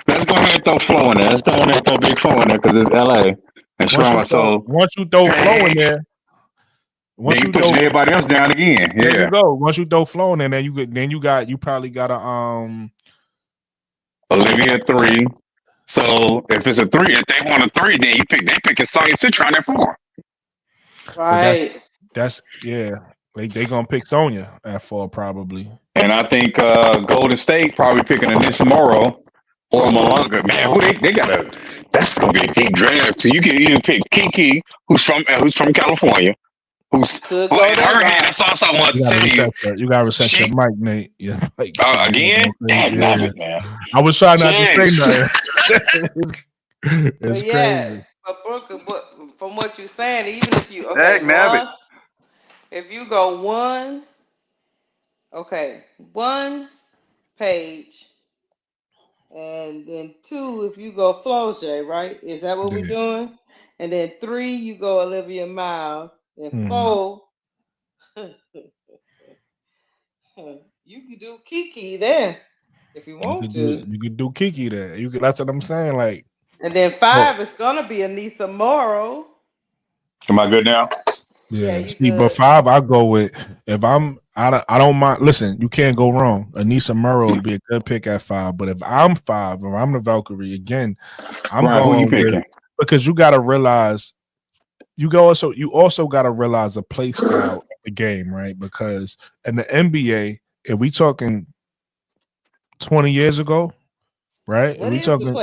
Let's go ahead and throw Flo in there. Let's go ahead and throw Big Flo in there because it's LA. And once you throw Flo in there, then you push everybody else down again. Yeah. There you go. Once you throw Flo in there, you probably got a Olivia 3. So if it's a 3, if they want a 3, then they pick a Sonya Citron at 4. Right. That's they gonna pick Sonya at 4 probably. And I think Golden State probably picking Anissa Murrow or Malanga. Man, who they got that's gonna be a big draft. So you can either pick Kiki, who's from California, who's in her hand. That's also I want to tell you. You gotta reset your mic, Nate. Yeah, again. Yeah. Man. I was trying not to say nothing. It's crazy. But Brooke, from what you're saying, even if you if you go one page, and then 2 if you go Flo J, right? Is that what we're doing? And then 3 you go Olivia Miles, and 4 you can do Kiki there if you want to. You could do Kiki there. That's what I'm saying. Like, and then 5 is gonna be Anissa Murrow. Am I good now? Yeah. See, but 5 I go with I don't mind. Listen, you can't go wrong. Anissa Murrow would be a good pick at 5. But if I'm 5 or I'm the Valkyrie again, I'm going with, because you got to realize you also got to realize the play style of the game, right? Because in the NBA, if we talking 20 years ago, right? If we talking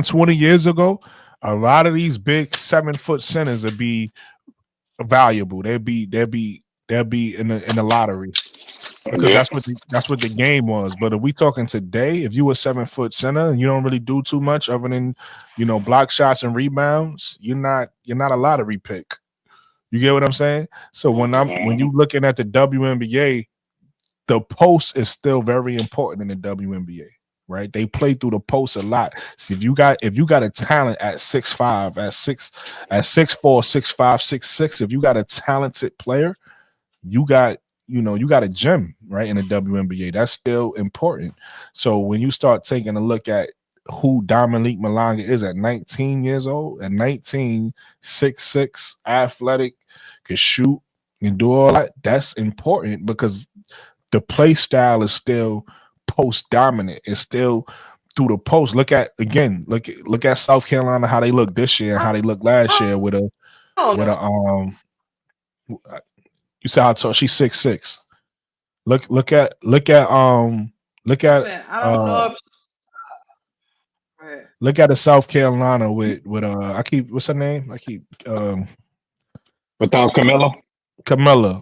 20 years ago, a lot of these big 7-foot centers would be valuable. They'd be in the lottery because that's what the game was. But if we talking today, if you a 7-foot center and you don't really do too much other than block shots and rebounds, you're not a lottery pick. You get what I'm saying? So when you looking at the WNBA, the post is still very important in the WNBA. Right, they play through the post a lot. So if you got a talent at 6'5", at 6'4", 6'5", 6'6", if you got a talented player, you got a gem right in the WNBA. That's still important. So when you start taking a look at who Dominique Malanga is at 19 years old, at 19, 6'6", athletic, can shoot and do all that, that's important because the play style is still post dominant. It's still through the post. Look at South Carolina, how they look this year and how they looked last year with a you said how tall she's 6'6". Look at look at a South Carolina with what's her name? Without Camilla.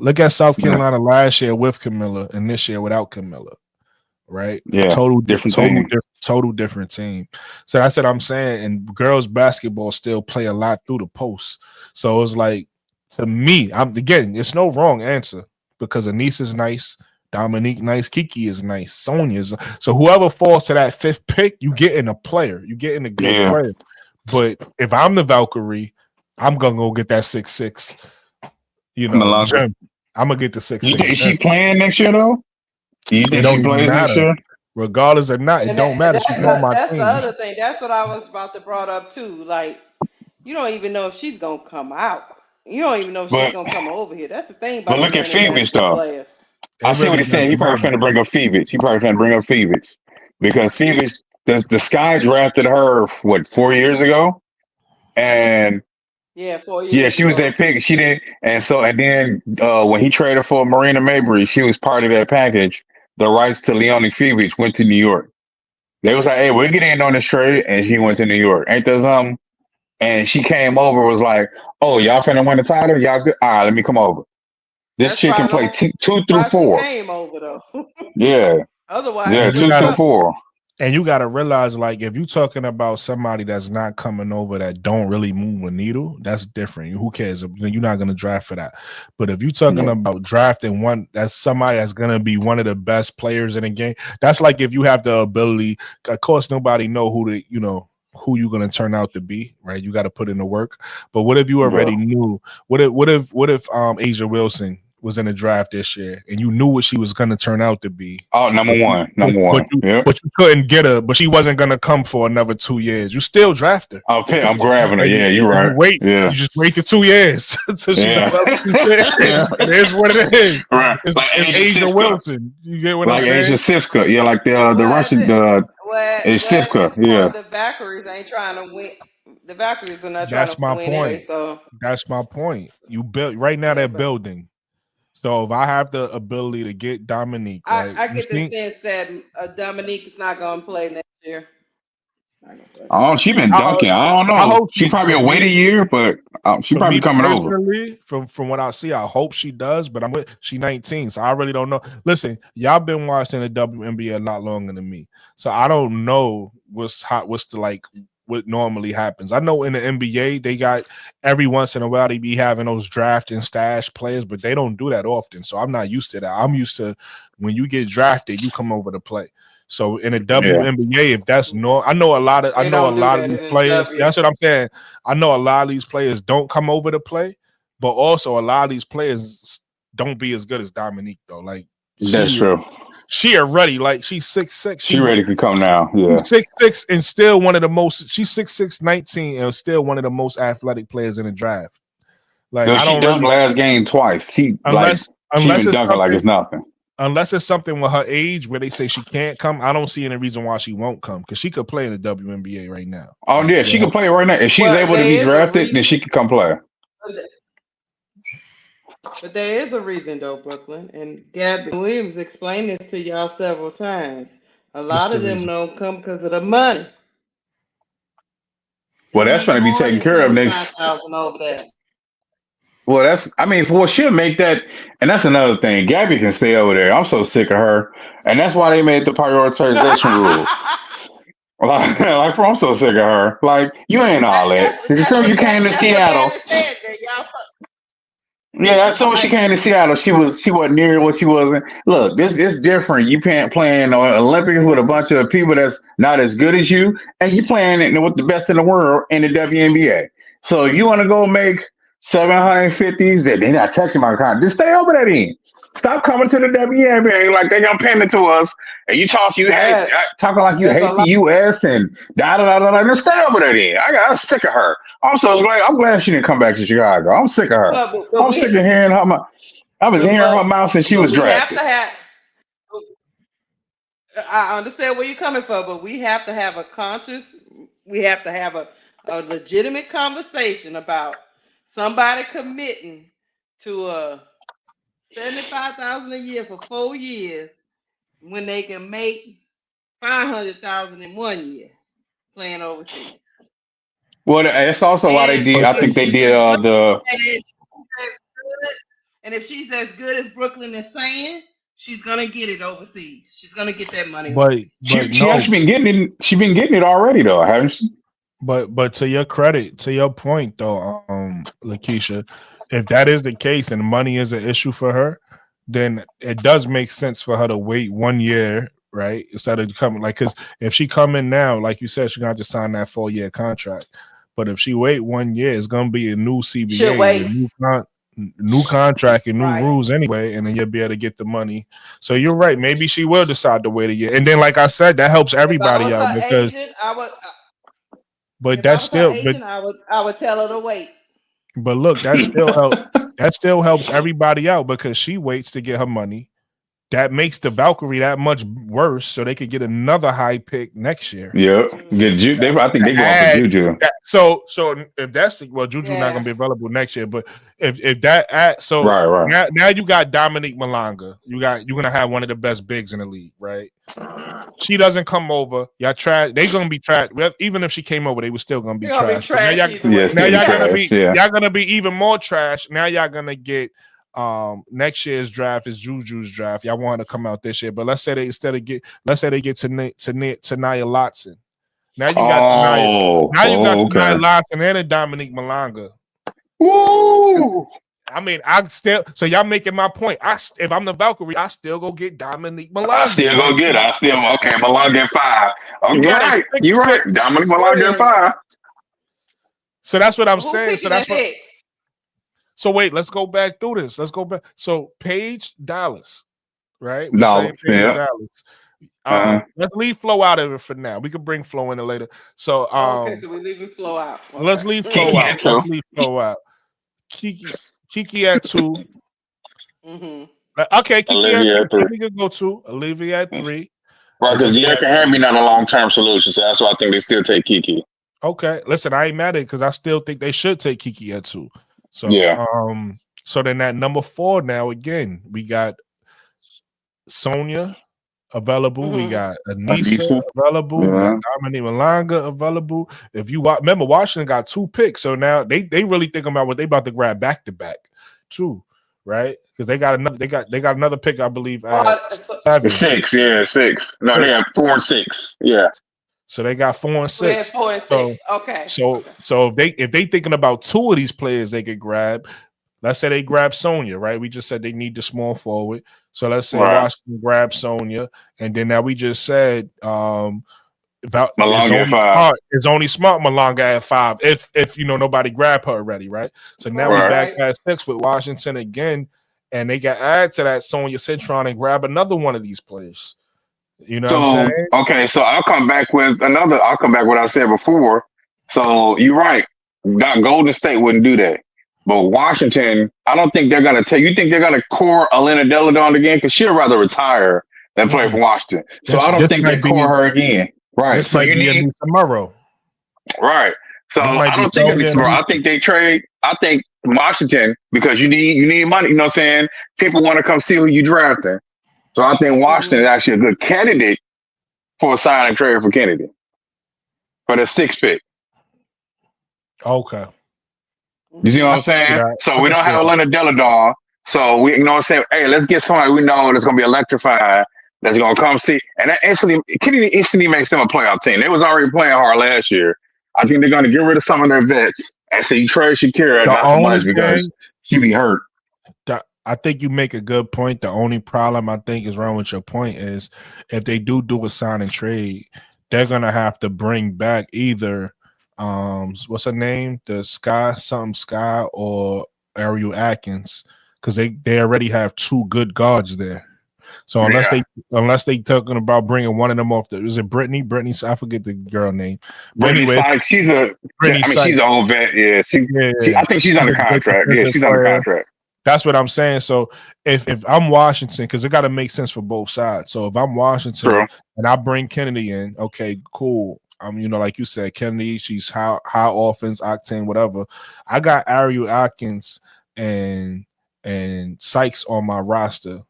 Look at South Carolina last year with Camilla and this year without Camilla. Right? Yeah. Total different team. So that's what I'm saying. And girls basketball still play a lot through the post. So it's like, to me, it's no wrong answer because Anissa's nice, Dominique nice, Kiki is nice, Sonya's. So whoever falls to that 5th pick, you getting a player. You getting a good player. But if I'm the Valkyrie, I'm gonna go get that 6'6". Gem. I'm gonna get the 6'6". Is she playing next year though? You think she plays next year? Regardless or not, it don't matter. She's on my that's team. the other thing. That's what I was about to brought up too. Like, You don't even know if she's gonna come out. You don't even know if she's But gonna come over here. That's the thing but about these look at Phoenix international though. players. I It see what really he's saying. He doesn't probably matter. finna bring up Phoenix. He probably finna bring up Phoenix because Phoenix, the Sky drafted her what 4 years ago, and Yeah, 4 years yeah, she was ago. that pick. She didn't, and then when he traded for Marina Mabry, she was part of that package. The rights to Leonie Phoenix went to New York. They was like, "Hey, we're getting in on this trade," and she went to New York. Ain't that something? And she came over, was like, "Oh, y'all finna win the title? Y'all good? All right, let me come over." This That's chick can probably play two through why she four. came over though. Yeah, Otherwise, she yeah, And you two wouldn't through gotta come. four. and you gotta realize, like, if you're talking about somebody that's not coming over that don't really move a needle, that's different. Who cares? You're not gonna draft for that. But if you're talking Yeah. about drafting one that's somebody that's gonna be one of the best players in the game, that's like if you have the ability. Of course, nobody know who you're gonna turn out to be, right? You got to put in the work. But what if you Yeah. already knew? What if Asia Wilson was in the draft this year and you knew what she was gonna turn out to be, Oh, number but you, one, number but one. you Yep. but you couldn't get her, but she wasn't gonna come for another 2 years. You still draft her, Okay, I'm grabbing her. and Yeah, you're you right. wait. You Yeah, just wait the 2 years until she's yeah, available. yeah. It is what it is. Right, It's, like it's Asia Asia Sivka, Wilson. You get what I'm like Asia saying? Sivka. Yeah, like the Well, Russian is well, at Sivka. this point, Yeah, the Valkyries ain't trying to win. The Valkyries are not trying That's to my win anyway. point. So That's my point. You build right now. yeah, They're but building. So if I have the ability to get Dominique, right? I You get the see, sense that Dominique is not gonna play next year. Not gonna play. oh, she been I, dunking. I don't I know. hope She probably for will wait a me. year, but she For probably me coming over. personally, from what I see, I hope she does. But she 19, so I really don't know. Listen, y'all been watching the WNBA a lot longer than me, so I don't know what's hot. What's the like? What normally happens? I know in the NBA they got every once in a while they be having those draft and stash players, but they don't do that often. So I'm not used to that. I'm used to when you get drafted, you come over to play. So in the Yeah, WNBA, if that's no, I They know a don't do lot of that these in the players. W. That's what I'm saying. I know a lot of these players don't come over to play, but also a lot of these players don't be as good as Dominique though. Like that's she true. she already like she's 6'6". She ready to come now. Yeah, She's 6'6" and still one of the most. She's 6'6", 19 and still one of the most athletic players in the draft. Like yo, I she don't dunked really last game twice. unless She unless been it's dunking like something it's nothing. unless it's something with her age where they say she can't come. I don't see any reason why she won't come because she could play in the WNBA right now. Oh Like yeah, she yeah. can play right now. If she's Well, able to be there is a drafted, then reason. she can come play. But there is a reason though, Brooklyn. And Gabby Williams explained this to y'all several times. A What's lot the of them reason? don't come because of the money. Well, They that's make going to be more taken than care of next. 25,000 over there. Well, I mean, well, she'll make that, and that's another thing. Gabby can stay over there. I'm so sick of her, and that's why they made the prioritization rule. I'm so sick of her. Like, you ain't all that. As soon as you came to That's what Seattle, Gabby said. That y'all. yeah, as soon as she Like came to Seattle, she wasn't near what she wasn't. Look, this is different. You can't play in Olympics with a bunch of people that's not as good as you, and you playing it with the best in the world in the WNBA. So if you want to go make 750s, they're not touching my contract. Just stay over that end. Stop coming to the WNBA like they gonna pay me to us, and you hate that. talking like you That's a hate the lot. US and da da da da. Just stay over that end. I'm sick of her. I'm so glad. I'm glad she didn't come back to Chicago. I'm sick of her. But I'm sick of hearing her. I was hearing her mouth since she but was we have to drafted. have. I understand where you're coming from, but we have to have a conscious. We have to have a legitimate conversation about somebody committing to 75,000 a year for 4 years when they can make 500,000 in 1 year playing overseas. Well, that's also why they And did. But I if think they she's did as good, the. and if she's as good as Brooklyn is saying, she's gonna get it overseas. She's gonna get that money but overseas. but She no. actually been getting it. She been getting it already though, haven't she? But to your credit, to your point though, Lakeisha, if that is the case and money is an issue for her, then it does make sense for her to wait 1 year, right? Instead of coming like because if she come in now, like you said, she's gonna have to sign that 4 year contract. But if she wait 1 year, it's gonna be a new Should CBA with wait. new contract and new Right. rules anyway, and then you'll be able to get the money. So you're right. Maybe she will decide to wait a year, and then like I said, that helps If I everybody was out her because agent, I would. But If I that's was her still, but agent, I would tell her to wait. but look, that still helps. That still helps everybody out because she waits to get her money. That makes the Valkyrie that much worse, so they could get another high pick next year. Yep. Get Juju. I think they're going for Juju. So if that's Juju not gonna be available next year, but if that right. Now you got Dominique Malanga. You're gonna have one of the best bigs in the league, right? She doesn't come over. Y'all trash. They gonna be trash. Even if she came over, they were still gonna be trash. Now y'all gonna be even more trash. Now y'all gonna get next year's draft is Juju's draft. Y'all want her to come out this year, but let's say they get to Nia Lotson. Now you got Nia Lotson and a Dominique Malanga. Woo! I mean, y'all making my point. If I'm the Valkyrie, I still go get Dominique Malanga. Okay, Malanga at 5. Okay, you're right. Dominique Malanga at 5. So that's what I'm saying. So wait, let's go back through this. Let's go back. So Paige Dallas, right? We're saying Paige Dallas. Let's leave Flo out of it for now. We could bring Flo in it later. So so we're leaving Flo out. Okay. Let's leave Flo out. Let's leave Flo out. Kiki at 2. Okay, Kiki Olivia at 3. We could go 2. Olivia at 3. Right, because De'Ara Henry not a long-term solution, so that's why I think they still take Kiki. Okay, listen, I ain't mad at it because I still think they should take Kiki at 2. So so then at number 4 now again we got Sonya available. We got Anissa available. We got Dominique Malanga available. If you remember, Washington got 2 picks, so now they really think about what they about to grab back to back too, right? Because they got another pick, I believe. At 7. 6, 6. No, they have 4 and 6. Yeah. So they got 4 and 6. We have 4 and 6. Okay. So if they thinking about 2 of these players they could grab, let's say they grab Sonya, right? We just said they need the small forward. So let's say Washington grab Sonya, and then now we just said it's only smart Malanga at 5 if nobody grab her already, right? So now we back at 6 with Washington again, and they got add to that Sonya Citron and grab another one of these players. You know what I'm saying? Okay, so I'll come back with what I said before. So you're right. Golden State wouldn't do that. But Washington, I don't think they're going to take. You think they're going to core Elena Deladon again? Because she'd rather retire than play for Washington. So I don't think they core her again. Right. So you need tomorrow. Right. So I don't think it's tomorrow. I think they trade. I think Washington, because you need money. You know what I'm saying? People want to come see who you drafting. So I think Washington is actually a good candidate for a sign and trade for Kennedy for the 6th pick. Okay. You see what I'm saying? So we don't have Elena Deladon. So we, what I'm saying? Hey, let's get somebody we know that's going to be electrified, that's going to come see. And that Kennedy instantly makes them a playoff team. They was already playing hard last year. I think they're going to get rid of some of their vets and say you trade Shakira not so much because she be hurt. I think you make a good point. The only problem I think is wrong with your point is if they do a sign and trade, they're gonna have to bring back either what's her name, the Sky or Ariel Atkins, because they already have 2 good guards there. So unless they talking about bringing one of them off is it Brittany? I forget the girl name. Brittany Sykes, she's an old vet. Yeah, I think she's under contract. Yeah, she's under contract. That's what I'm saying. So if I'm Washington, because it got to make sense for both sides. So if I'm Washington and I bring Kennedy in, okay, cool. Like you said, Kennedy, she's high offense, octane, whatever. I got Ariel Atkins and Sykes on my roster.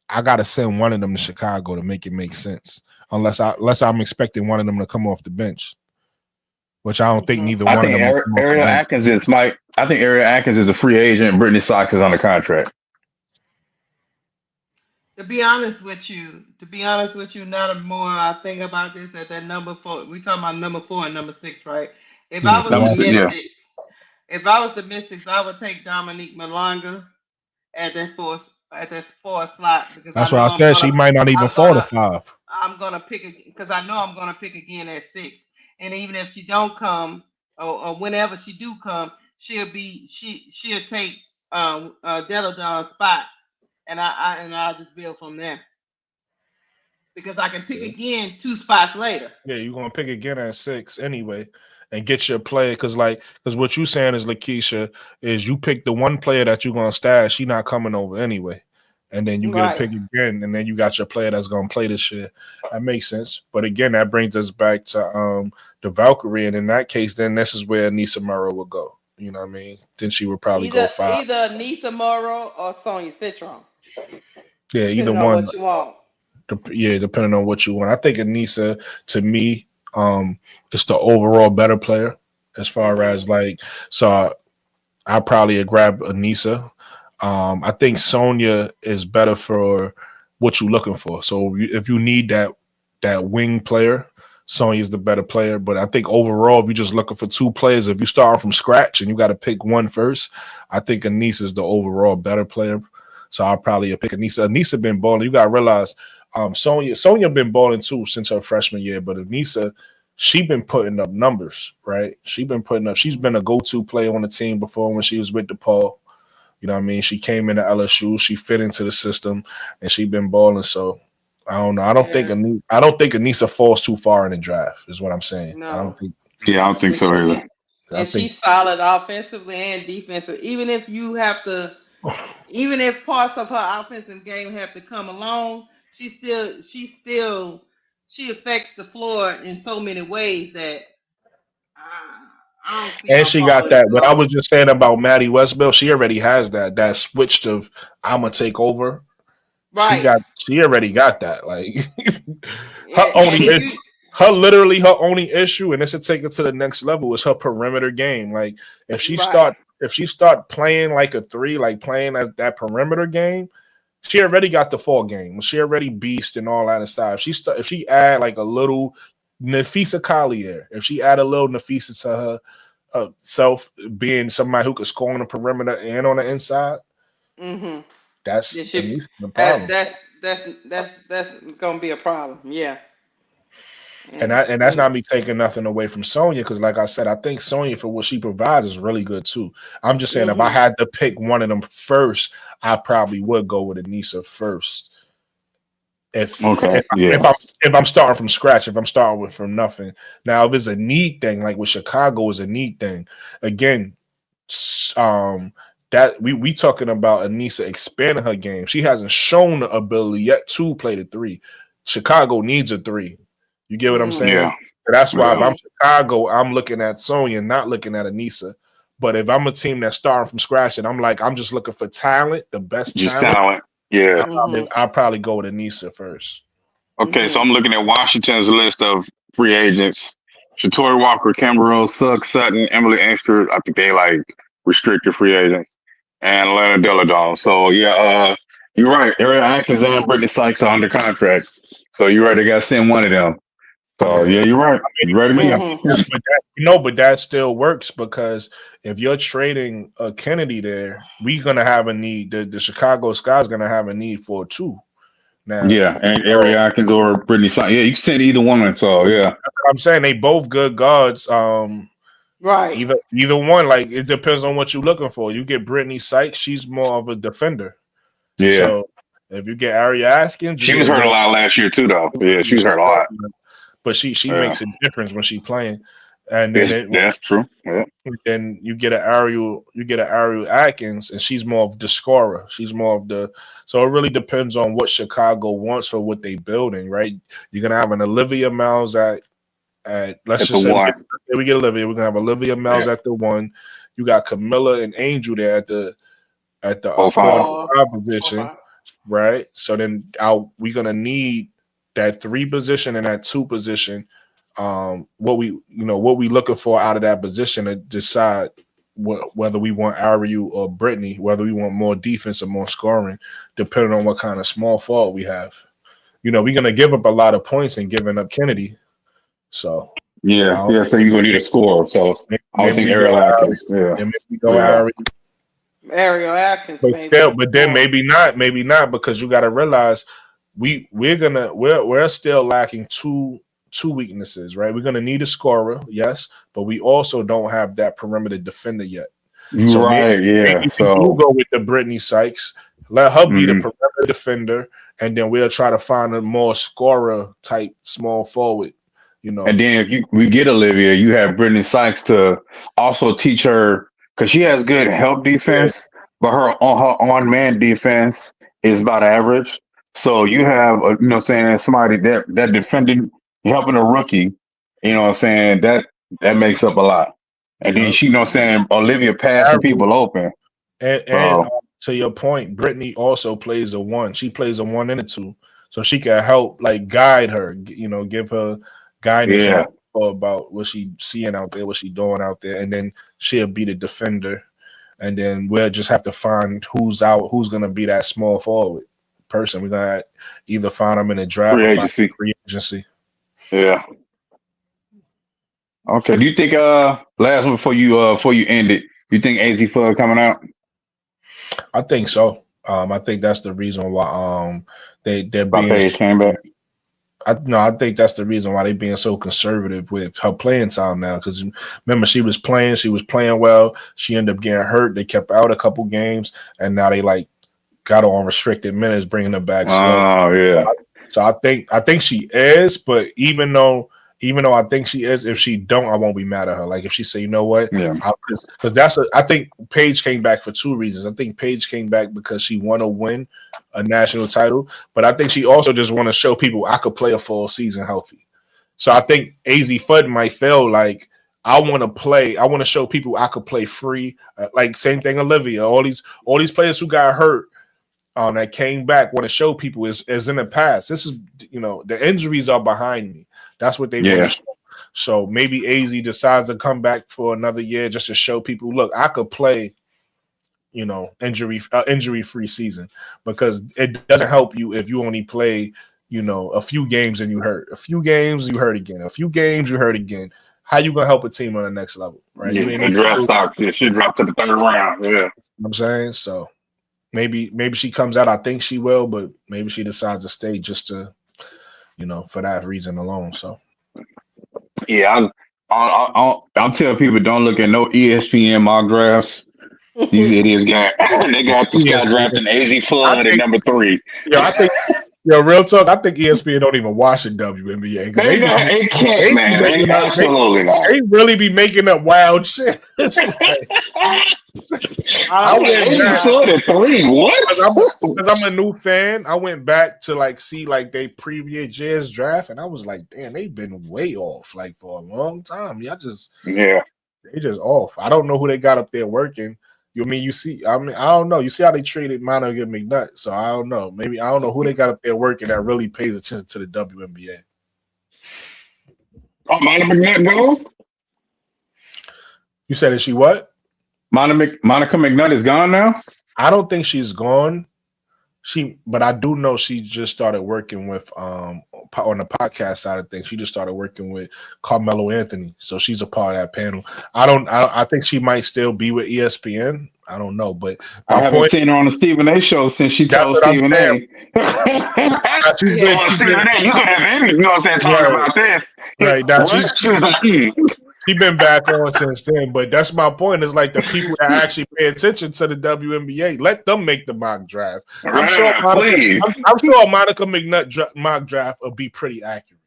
I gotta send one of them to Chicago to make it make sense. Unless I'm expecting one of them to come off the bench. Which I don't think neither one of them. Ariel Atkins is I think Ariel Atkins is a free agent and Brittany Sykes is under contract. To be honest with you, now the more I think about this at that number 4, we talking about number 4 and number 6, right? If I was the Mystics, I would take Dominique Malanga at that 4 slot because that's why I said she might not even fall to 5. I'm gonna pick because I know I'm gonna pick again at 6. And even if she don't come, or whenever she do come, she'll take Deladon's spot, and I'll just build from there because I can pick again 2 spots later. Yeah, you're gonna pick again at 6 anyway. and get your player. Because what you saying is, Lakeisha, is you pick the one player that you're gonna stash. She not coming over anyway, and then you get a pick again, and then you got your player that's gonna play this year. That makes sense. But again, that brings us back to the Valkyrie, and in that case, then this is where Anissa Murrow would go. You know what I mean? Then she would probably go 5. Either Nisa Morrow or Sonya Citron. Yeah, either depending one. on what you want. Yeah, depending on what you want. I think Anissa, to me, is the overall better player as far as so I probably grab Anissa. I think Sonya is better for what you're looking for. So if you need that wing player, Sonya is the better player. But I think overall, if you're just looking for two players, if you start from scratch and you got to pick one first, I think Anissa is the overall better player. So I'll probably pick Anissa. Anissa been balling. You got to realize Sonya been balling too since her freshman year. But Anissa, she been putting up numbers, right? She's been a go-to player on the team before when she was with DePaul. You know what I mean? She came into LSU, she fit into the system, and she been balling. So I don't know. I don't think Anissa falls too far in the draft, is what I'm saying. No. I don't think. Yeah, I don't think so either. And she's solid offensively and defensively. Even if parts of her offensive game have to come along, she affects the floor in so many ways that I don't see. And she got that. What I was just saying about Maddie Westbell, she already has that switch of I'm gonna take over. Right. She already got that. Like her only issue, and this will take it to the next level, is her perimeter game. Like if she start playing like a 3, like playing that perimeter game, she already got the 4 game. She already beast and all that stuff. If she add like a little Nafisa Collier, if she add a little Nafisa to her self, being somebody who could score on the perimeter and on the inside, that's the problem. That's gonna be a problem. Yeah. And that's not me taking nothing away from Sonya, because like I said, I think Sonya, for what she provides, is really good too. I'm just saying, if I had to pick one of them first, I probably would go with Anissa first. If I'm starting from scratch, if I'm starting from nothing. Now, if it's a need thing, like with Chicago is a need thing, again, that we talking about Anissa expanding her game. She hasn't shown the ability yet to play the 3. Chicago needs a 3. You get what I'm saying? Yeah. That's why if I'm Chicago, I'm looking at Sonya, not looking at Anissa. But if I'm a team that's starting from scratch and I'm just looking for talent, the best talent. Yeah. I'll probably go with Anissa first. Okay, so I'm looking at Washington's list of free agents. Shatori Walker, Cameron Rose, Sugg Sutton, Emily Inkster. I think they restricted free agents. And Leonard Deladon. So you're right. Ariel Atkins and Brittany Sykes are under contract. So you're right, they gotta send one of them. So you're right. You ready to go? But that still works, because if you're trading Kennedy there, we're gonna have a need. The Chicago Sky's gonna have a need for 2. Now, and Ariel Atkins or Brittany Sykes. Yeah, you can send either one. So I'm saying they both good guards. Right. Either one. Like, it depends on what you're looking for. You get Brittany Sykes, she's more of a defender. Yeah. So if you get Ariel Atkins, she was hurt a lot last year too, though. Yeah, she was hurt a lot. But she makes a difference when she's playing. And then that's true. Yeah. Then you get an Ariel Atkins, and she's more of the scorer. She's more of the. So it really depends on what Chicago wants for what they building, right? You're gonna have an Olivia Miles at let's just say we get Olivia. We're gonna have Olivia Miles at the 1. You got Camilla and Angel there at the 4-5 position, right? So then we're gonna need that 3 position and that 2 position. What we looking for out of that position to decide whether we want Ariel or Brittany, whether we want more defense or more scoring, depending on what kind of small forward we have. We're gonna give up a lot of points and giving up Kennedy. So so you're gonna need a score. So I think Ariel Atkins. And maybe go Ariel Atkins. But then maybe not, because you got to realize we're still lacking two weaknesses, right? We're gonna need a scorer, yes, but we also don't have that perimeter defender yet. So maybe we'll go with the Brittany Sykes, let her be the perimeter defender, and then we'll try to find a more scorer type small forward. And then if we get Olivia, you have Brittany Sykes to also teach her because she has good help defense, but her on-man defense is about average. So you have saying somebody that defending helping a rookie, what I'm saying, that makes up a lot. And then she saying Olivia passing people open. And to your point, Brittany also plays a 1. She plays a 1 and a 2, so she can help guide her. Give her guidance about what she's seeing out there, what she's doing out there, and then she'll be the defender. And then we'll just have to find who's gonna be that small forward person. We're gonna either find them in a draft or free agency. Yeah. Okay. Do you think last one before you end it, you think AZ Flood coming out? I think so. I think that's the reason why they're being Paige came back. I think that's the reason why they're being so conservative with her playing time now. Because remember, she was playing well. She ended up getting hurt. They kept out a couple games, and now they got her on restricted minutes, bringing her back slow. Oh yeah. So I think she is, but even though I think she is, if she don't, I won't be mad at her. Like if she say, you know what, because I think Paige came back for 2 reasons. I think Paige came back because she want to win a national title, but I think she also just want to show people I could play a full season healthy. So I think AZ Fudd might feel like I want to play. I want to show people I could play free. Same thing, Olivia. All these players who got hurt. That came back want to show people is in the past. This is the injuries are behind me. That's what they want to show. So maybe AZ decides to come back for another year just to show people, look, I could play, injury-free season, because it doesn't help you if you only play, a few games and you hurt. A few games you hurt again. A few games you hurt again. How you gonna help a team on the next level, right? The draft stock should drop to the 3rd round. Yeah, you know what I'm saying so. Maybe she comes out. I think she will, but maybe she decides to stay just to, for that reason alone. So, yeah, I'll tell people don't look at no ESPN mock drafts. These idiots they got this guy drafting AZ Flood at number 3. Yeah, I think. Real talk. I think ESPN don't even watch the WNBA. They can't, man. They absolutely not. They really be making up wild shit. I went back at 3. What? Because I'm a new fan. I went back to see they previous year's draft, and I was like, damn, they've been way off for a long time. They just off. I don't know who they got up there working. You see, I don't know. You see how they traded Monica McNutt. So I don't know. Maybe I don't know who they got up there working that really pays attention to the WNBA. Oh, Monica McNutt gone? You said, is she what? Monica McNutt is gone now? I don't think she's gone. But I do know she just started working with on the podcast side of things. She just started working with Carmelo Anthony, so she's a part of that panel. I think she might still be with ESPN. I don't know, but I haven't seen her on the Stephen A. show since she told Stephen A. Stephen A. You can have any, what I'm saying, talking about this. Right now, she's been back on since then, but that's my point. It's the people that actually pay attention to the WNBA, let them make the mock draft. I'm sure Monica McNutt mock draft will be pretty accurate.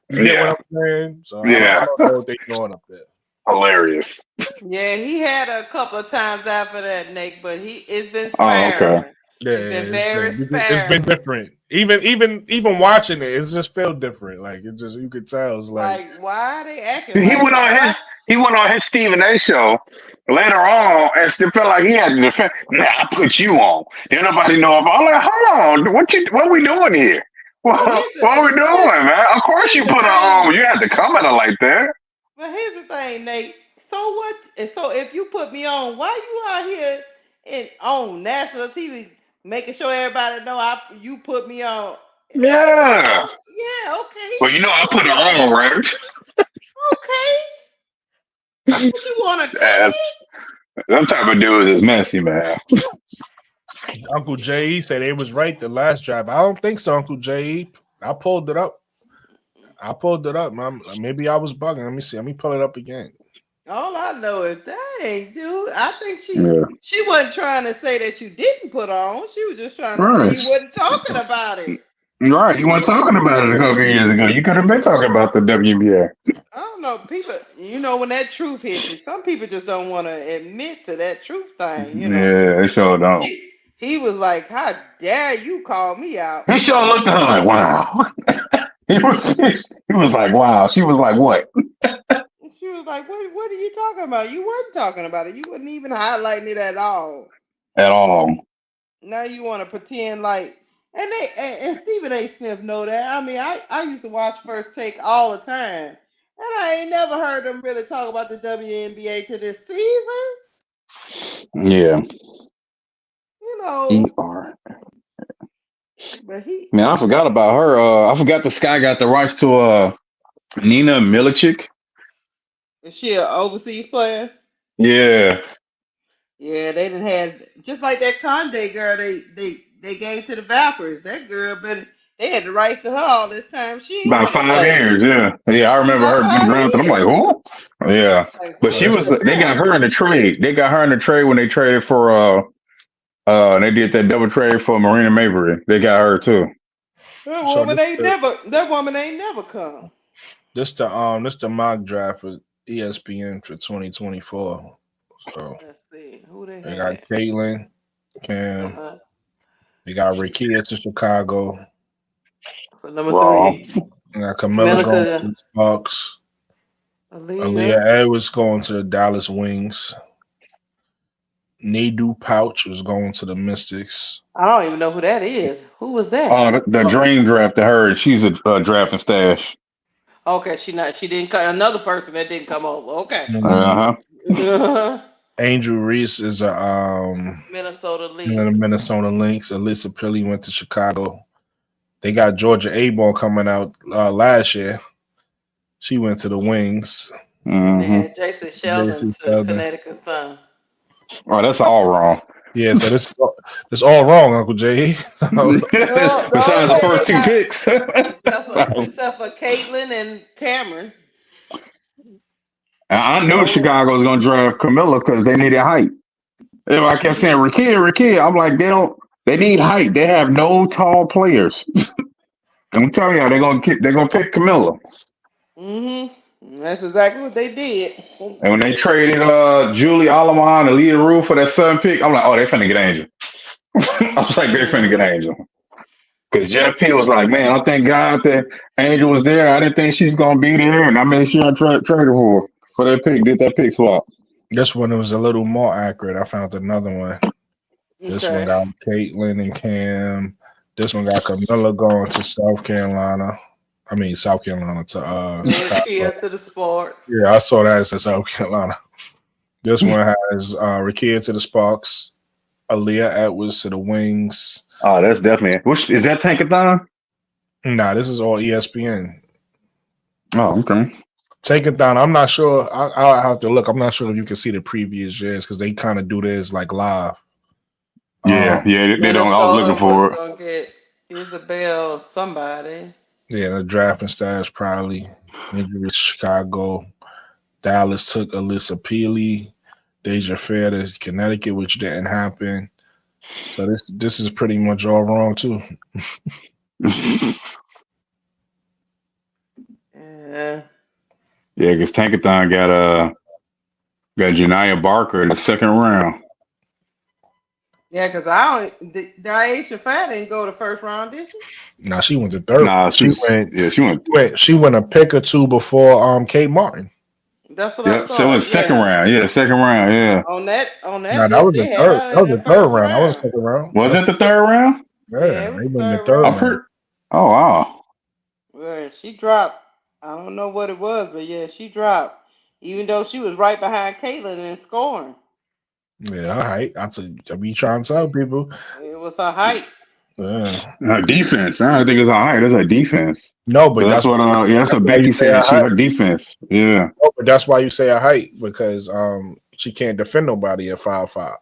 You get what I'm saying? So I don't know what they're doing up there. Hilarious. Yeah, he had a couple of times after that, Nick, but it's been sparing. Oh, okay. Yeah, it's been very sparing. It's been different. Even watching it, it's just felt different. You could tell. It's why are they acting? He went on his Stephen A. show later on and still felt like he had to defend. Nah, I put you on. Then nobody know about. I'm like, hold on, what we doing here? What are we doing, man? Of course you put her on. You had to come at her like that. But here's the thing, Nate. So what? So if you put me on, why you out here on national TV making sure everybody know you put me on? Yeah. Yeah. Okay. Well, I put her on, right? Okay. What you want to say? That type of dude is messy, man. Uncle J.E. said it was right the last drive. I don't think so, Uncle J.E. I pulled it up. Man. Maybe I was bugging. Let me see. Let me pull it up again. All I know is, dang, dude. I think she wasn't trying to say that you didn't put on. She was just trying to say you wasn't talking about it. Right, you weren't talking about it a couple of years ago. You could have been talking about the WBA. I don't know. People, when that truth hits you, some people just don't want to admit to that truth thing. Yeah, they sure don't. He was like, "How dare you call me out?" He sure looked at her like, wow. he was like, wow. She was like, what? And she was like, "What are you talking about? You wasn't talking about it. You wasn't even highlighting it at all. At all. Now you want to pretend like." And Stephen A. Smith know that. I mean, I used to watch First Take all the time, and I ain't never heard them really talk about the WNBA to this season. Yeah. You know, ER. but he Man, I forgot about her. I forgot the Sky got the rights to Nina Miličić. is she an overseas player? Yeah. Yeah, they didn't have just like that Conde girl. They gave to the Vipers. That girl, but they had the rights to her all this time. She ain't About never 5 years, played. yeah. Yeah, I remember About her being 5 drafted. I'm like, years. who? Yeah. Like But who So she this was is they got her in the trade. They got her in the trade when they traded for they did that double trade for Marina Mabrey. They got her too. that so woman ain't never. That woman ain't never come. this the mock draft for ESPN for 2024. So Let's see who they they got had. Caitlin, Cam, Uh-huh. they got Rakia to Chicago, For number Wrong. 3, they got Camilla going to Milica, the Sparks, Aaliyah. Aaliyah Edwards going to the Dallas Wings, Nadu Pouch was going to the Mystics. I don't even know who that is. Who was that? Oh, the Dream drafted her. She's a drafting stash. Okay, she not. She didn't come. Another person that didn't come over. Okay. Uh Uh-huh. Angel Reese is a Minnesota in League. the Minnesota Lynx. Alyssa Prilly went to Chicago. They got Georgia A-ball coming out last year. She went to the Wings. And they huh. had Jason Sheldon to Connecticut Sun. Oh, that's all wrong. Yeah, so this all wrong, Uncle Jay. No, the only Besides the thing first they two got, picks. except for Caitlin and Cameron. I The knew only, Chicago was gonna draft Camilla because they needed height. I kept saying Rakia. I'm like, they need height. They have no tall players. I'm telling you, they're gonna pick Camilla. That's exactly what they did. And when they traded Julie Alomar and Leah Rule for that 7th pick, I'm like, oh, they finna get Angel. I was like, they finna get Angel. Because Jeff P was like, man, I thank God that Angel was there. I didn't think she's gonna be there, and I made sure I traded for that pick. Did that pick swap? This one was a little more accurate. I found another one. This one got Caitlin and Cam. This one got Camilla going to South Carolina. I mean South Carolina to Chicago. To the Sports. Yeah, I saw that as South Carolina. This one has Rakia to the Sparks, Aaliyah Edwards to the Wings. Oh, that's definitely. Is that Tankathon? Nah, this is all ESPN. Oh, okay. Tankathon, I'm not sure. I'll have to look. I'm not sure if you can see the previous years because they kind of do this like live. Yeah, they don't. I was looking for it. Gonna get Isabel somebody. Yeah, the drafting stash probably. Injury Chicago. Dallas took Alyssa Peely. Deja Fair to Connecticut, which didn't happen. So this is pretty much all wrong too. Yeah. Yeah, because Tankathon got Janiyah Barker in the 2nd round. Yeah, because Daisha Fair didn't go to 1st round, did she? Nah, she went to 3rd. Nah, she went. She went a pick or two before Kate Martin. That's what I thought. So it was 2nd round. Yeah, 2nd round. Yeah. On that. Nah, that was the 3rd. That was the 3rd round. That was the 2nd round. Was it the 3rd round? Yeah, they went in the 3rd round. Oh wow. Well, she dropped. I don't know what it was, but yeah, she dropped. Even though she was right behind Caitlin in scoring. Yeah, her height. I be trying to tell people. It was her height. Yeah. Defense. I don't think it's her height. It's her defense. No, but that's what Becky said. She her defense. Yeah. No, but that's why you say her height because she can't defend nobody at 5'5".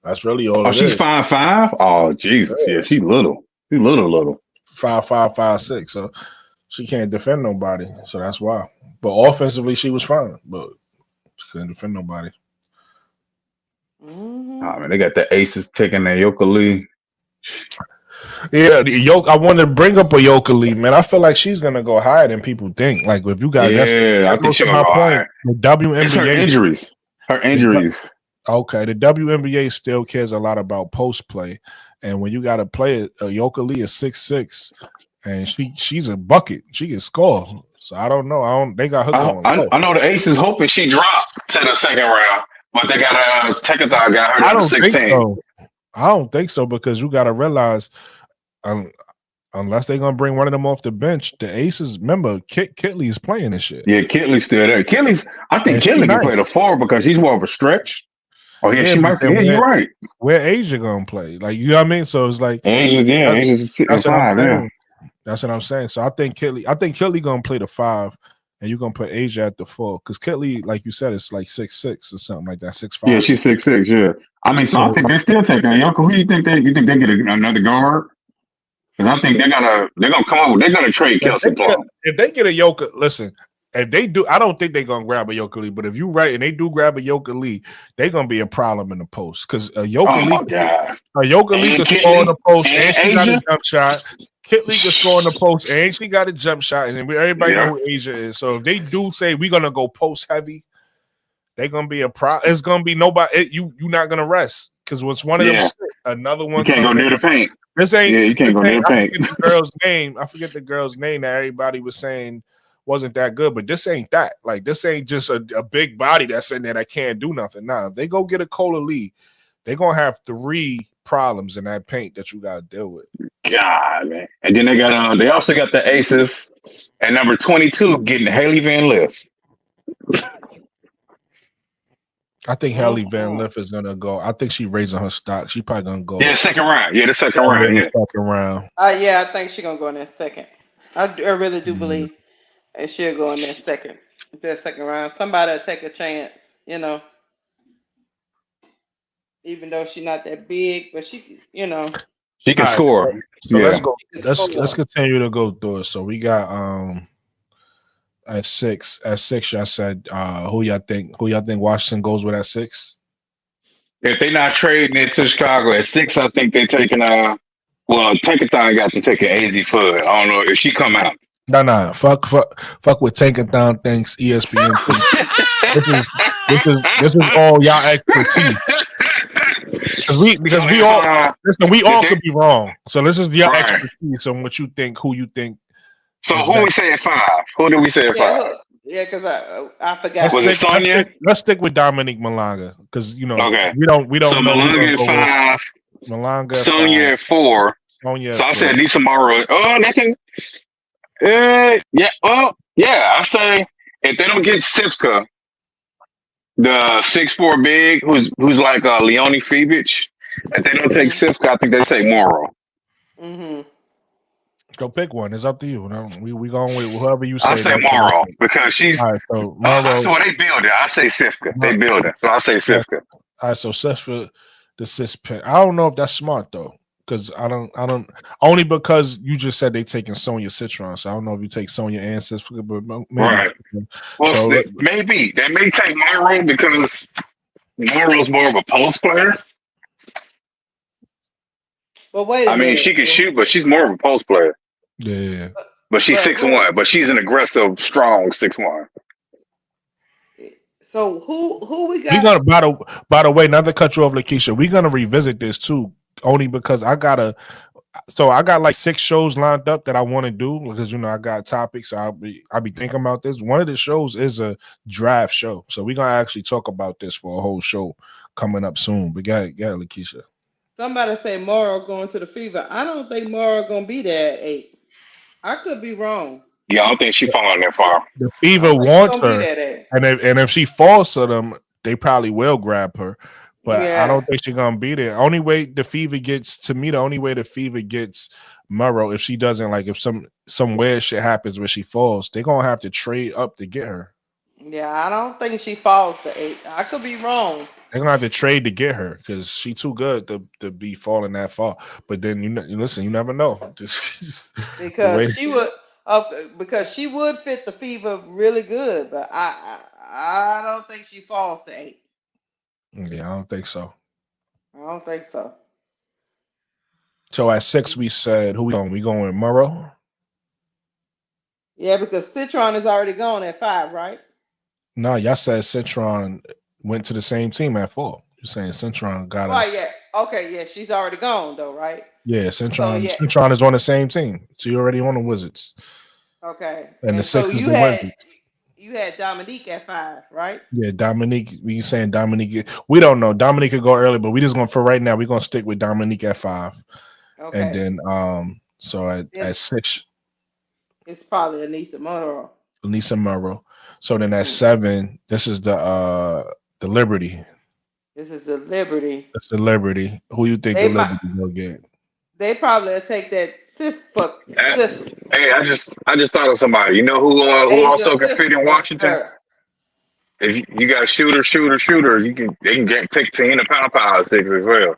That's really all. Oh, she's 5'5". Oh, Jesus. Yeah, she's little. She's little. 5'5", 5'6". So she can't defend nobody. So that's why. But offensively, she was fine, but she couldn't defend nobody. Mm-hmm. Oh man, they got the aces taking their Yoka Lee. Yeah, I want to bring up a Lee, man. I feel like she's gonna go higher than people think. Like if you got Yeah, I that think goes to she'll my go point. higher. The It's her WNBA, injuries. Her injuries. okay, the WNBA still cares a lot about post play, and when you got to play a Lee is 6'6", and she's a bucket. She can score. So I don't know. They got her going low. I know the Aces hoping she dropped to the second round, but they got Tekatha got her I to don't think 16. so. I don't think so because you got to realize, unless they're gonna bring one of them off the bench, the Aces. Remember, Kitley is playing this shit. Yeah, Kitley's still there. I think Kitley can play the 4 because he's more of a stretch. Oh yeah, she might. Yeah, you're right. Where Asia gonna play? Like you know what I mean? So it's like Asia's that's what I'm 5. saying. That's what I'm saying. So I think Kitley gonna play the 5, and you're gonna put Asia at the 4 because Kitley, like you said, it's like 6'6" or something like that. 6'5". Yeah, she's 6'6". Yeah, I mean, so I think they still take her. Yoko, who you think they get another guard? Because I think they're gonna come over. They're gonna trade Kelsey Plum. If they get a Yoka, listen. If they do, I don't think they're gonna grab a Yoka Lee. But if you right and they do grab a Yoka Lee, they're gonna be a problem in the post because a Yoka Lee could score in the post and she got a jump shot. Kitley can score in the post and she got a jump shot, and everybody know who Asia is. So if they do say we're gonna go post heavy, they're gonna be a problem. It's gonna be nobody. You're not gonna rest because once one of them, another one. You can't go near the paint. This ain't. Yeah, you can't go near the paint. I forget the girl's name that everybody was saying wasn't that good, but this ain't that. Like this ain't just a big body that's in there that can't do nothing. Nah, if they go get a Cola Lee, they're gonna have 3 problems in that paint that you gotta deal with. God, man. And then they also got the Aces at number 22 getting Haley Van Lith. I think Haley Van Lith is gonna go. I think she's raising her stock. She probably gonna go. Yeah, second round. Yeah, the second round. Yeah. Second round. Yeah, I think she's gonna go in that second. I really do believe and she'll go in that second round. Somebody will take a chance, even though she's not that big, but she, She can score. So let's go. Let's continue to go through it. So we got at 6. At 6, I said who y'all think Washington goes with at 6? If they're not trading it to Chicago at 6, I think they're taking Tankathon got to take an AZ Fudd. I don't know if she come out. Nah. Fuck with Tankathon. Thanks ESPN. this is all y'all expertise. Because we all could be wrong. So this is your expertise on what you think, who you think. So who we say at 5? Who did we say at 5? Yeah, because I forgot. Was it Sonya? Let's stick with Dominique Malanga because we don't So know. Malanga at 5. Malanga. Sonya at 4. Sonya. So I said Lisa Morrow. Oh, they can. Yeah. Oh, yeah. I say if they don't get Sivka, the 6'4" big who's like Leonie Fevich, if they don't take Sivka, I think they take Morrow. Go pick one. It's up to you. We going with whoever you say. I say Morrow because she's. All right, so Morrow. So they build it. I say Sivka. They build it. So I say Sivka. All right, so Sivka, the 6 pick. I don't know if that's smart though, because I don't. Only because you just said they taking Sonya Citron, so I don't know if you take Sonya and Sivka, but maybe. Right. Well, so, maybe they may take Morrow because Morrow's more of a post player. But wait a minute. I mean, she can shoot, but she's more of a post player. Yeah. But she's 6'1", but she's an aggressive, strong 6'1". So who we got? We gonna by the way, not to cut you off, Lakeisha. We're gonna revisit this too, only because I got like 6 shows lined up that I want to do because I got topics. I'll be thinking about this. One of the shows is a draft show, so we're gonna actually talk about this for a whole show coming up soon. But got Lakeisha. Somebody say Morrow going to the Fever. I don't think Morrow gonna be there at 8. I could be wrong. Yeah, I don't think she's falling that far. The Fever wants her, and if she falls to them, they probably will grab her. But I don't think she's gonna be there. Only way the Fever gets Morrow, if she doesn't, like if some weird shit happens where she falls, they're gonna have to trade up to get her. Yeah, I don't think she falls to 8. I could be wrong. They're gonna have to trade to get her because she's too good to be falling that far. But then you listen, you never know. Just because she would fit the Fever really good, but I don't think she falls to 8. Yeah, I don't think so. So at 6 we said who we going? We going with Murrow? Yeah, because Citron is already gone at 5, right? No, y'all said Citron went to the same team at 4. You're saying Citron got Right, yeah. Okay, yeah, she's already gone though, right? Yeah, So yeah. Citron is on the same team. She already on the Wizards. Okay. And the so 6 is you the had Wizards. Dominique at 5, right? Yeah, Dominique. We saying Dominique. We don't know. Dominique could go early, but we just going for right now. We're gonna stick with Dominique at 5. Okay. And then so at 6 it's probably Anissa Monroe. Lisa Murrow. So then at 7, this is the Liberty. This is the Liberty. That's the Liberty. Who you think the Liberty will get? They probably will take that Hey, I just thought of somebody. You know who also can fit in Washington? If you got shooter, they can get pick 10 and pow 6 as well.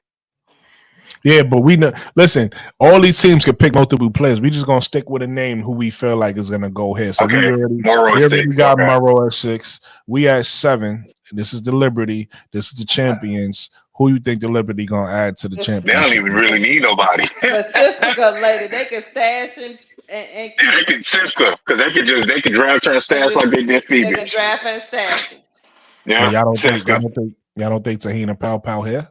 Yeah, but we know. Listen, all these teams can pick multiple players. We just gonna stick with a name who we feel like is gonna go here. So okay. we already got Murrow at 6. We at 7. This is the Liberty. This is the champions. Who you think the Liberty gonna add to the championship? They don't even really need nobody. The Siska lady, they can stash and keep. Yeah, they can Siska because they can draft her and stash like they did Phoebe. They can draft and stash. Yeah, y'all don't think Tahina Pow here?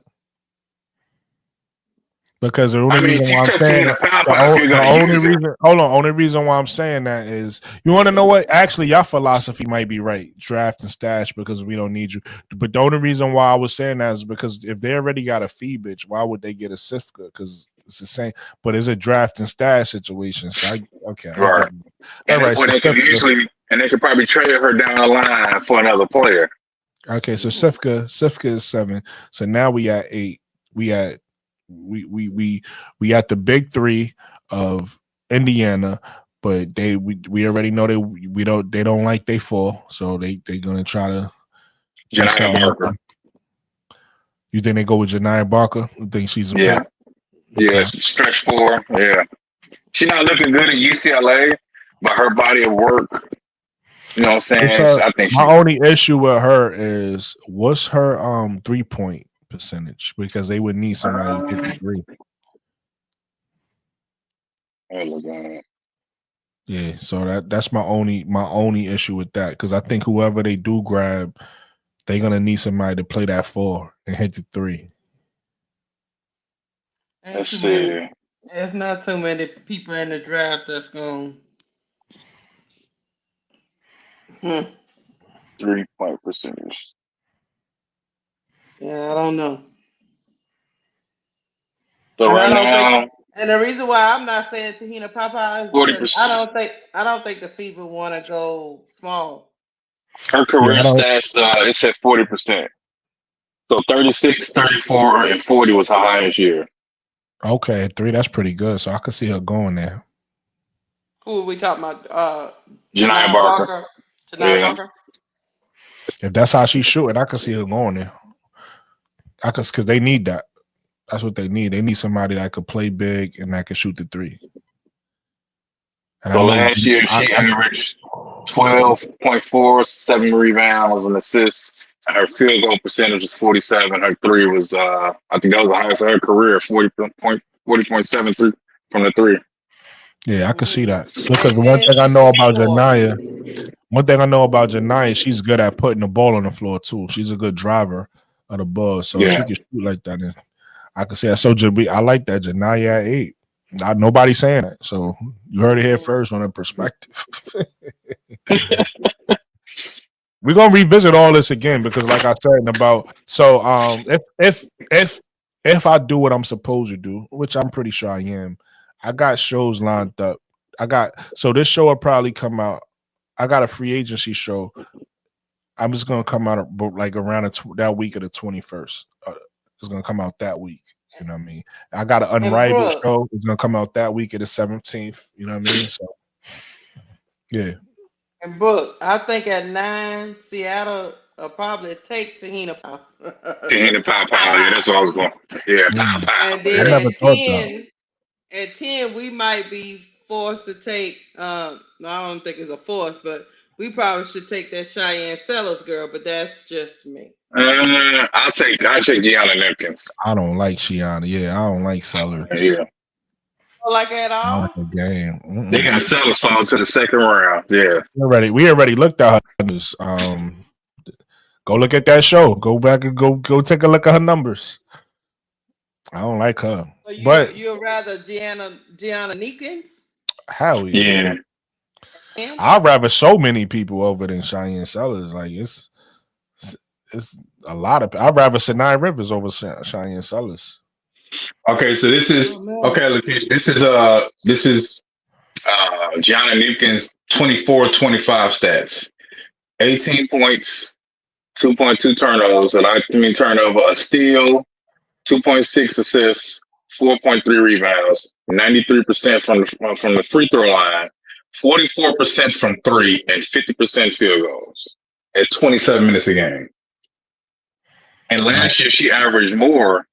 Because the only reason why I'm saying only reason why I'm saying that is you want to know what? Actually, your philosophy might be right. Draft and stash because we don't need you. But the only reason why I was saying that is because if they already got a fee bitch, why would they get a Sifka? Because it's the same, but it's a draft and stash situation. So right. All right. So they could probably trade her down the line for another player. Okay, so Sifka is 7. So now we at 8. We at the big 3 of Indiana, but we already know they don't like they 4, so they're gonna try to. Janiyah Barker. You think they go with Janiyah Barker? You think she's a pick? Yeah, stretch 4. Yeah, she's not looking good at UCLA, but her body of work. You know what I'm saying? I think my only issue with her is what's her 3-point percentage, because they would need somebody to hit the 3. Yeah, so that's my only issue with that, because I think whoever they do grab, they're gonna need somebody to play that 4 and hit the 3. Let's see. There's not too many people in the draft that's going. 3-point percentage. Yeah, I don't know. So right now, and the reason why I'm not saying Tahina Papa is because I don't think the people want to go small. Her career stats it's at 40%. So 36, 34, and 40 was her highest year. Okay, 3, that's pretty good. So I could see her going there. Who are we talking about? Janiyah Barker. Janiyah Barker. If that's how she's shooting, I could see her going there. Because they need that. That's what they need. They need somebody that could play big and that could shoot the 3. And so last year she averaged 12.4, 7 rebounds and assists, and her field goal percentage was 47. Her 3 was I think that was the highest of her career, 40.73 from the 3. Yeah, I could see that. Because one thing I know about Janiyah, she's good at putting the ball on the floor too. She's a good driver of the ball, so she can shoot like that. And I could say that. So I like that Janiyah at 8. Nobody's saying that, so you heard it here first on a perspective. We're gonna revisit all this again because, like I said, if I do what I'm supposed to do, which I'm pretty sure I am, I got shows lined up. This show will probably come out. I got a free agency show. I'm just gonna come out like around that week of the 21st. It's gonna come out that week. You know what I mean? I got an Unrivaled show. It's gonna come out that week of the 17th. You know what I mean? So yeah. And Brooke, I think at 9, Seattle will probably take Tahina Pau. Tahina Pau, yeah, that's what I was going. Yeah, and then at 10, we might be forced to take. No, I don't think it's a force, but we probably should take that Cheyenne Sellers girl. But that's just me. I'll take Gianna Nickens. I don't like Shiana. Yeah, I don't like Sellers. Yeah. like at Not all. like a game. They got Sellers fall to the second round. Yeah. We already looked at her numbers. Go look at that show. Go back and go take a look at her numbers. I don't like her. So But you'd rather Gianna Neekins? hell yeah. And I'd rather so many people over than Cheyenne Sellers. Like it's a lot of. I'd rather Sinai Rivers over Cheyenne Sellers. Okay, so this is okay. Look, this is Gianna Newkins 24-25 stats. 18 points, 2.2 turnovers, turnover, a steal, 2.6 assists, 4.3 rebounds, 93% from the free throw line, 44% from three, and 50% field goals at 27 minutes a game. And last year she averaged more.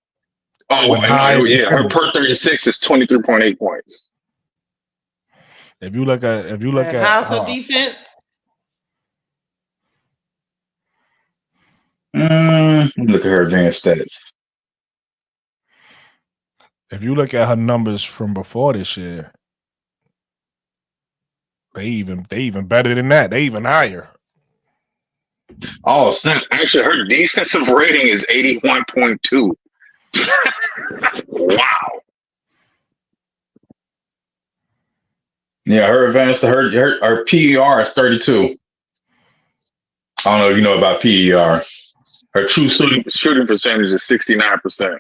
Oh, her per 36 is 23.8 points. If you look at how's her defense? Look at her advanced stats. If you look at her numbers from before this year, they even better than that. They even higher. Oh, snap. Actually, her defensive rating is 81.2. Wow. Yeah, her PER is 32. I don't know if you know about PER. Her true shooting percentage is 69%.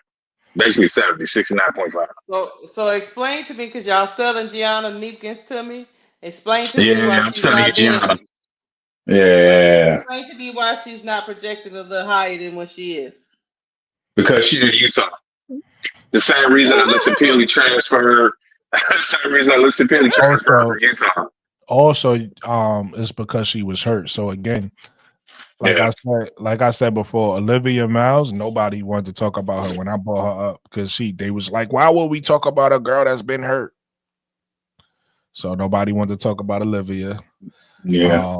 Basically 69.5. So explain to me, because y'all selling Gianna Neekins to me. Explain to me why I'm she's telling not you, being. Gianna. Yeah. Explain to me why she's not projected a little higher than what she is. Because she's in Utah. The same reason I listen Peely transfer. The same reason I listen Peely transfer from Utah. Also, it's because she was hurt. So again, like I said before, Olivia Miles, nobody wanted to talk about her when I brought her up because they was like, why would we talk about a girl that's been hurt? So nobody wanted to talk about Olivia. Yeah.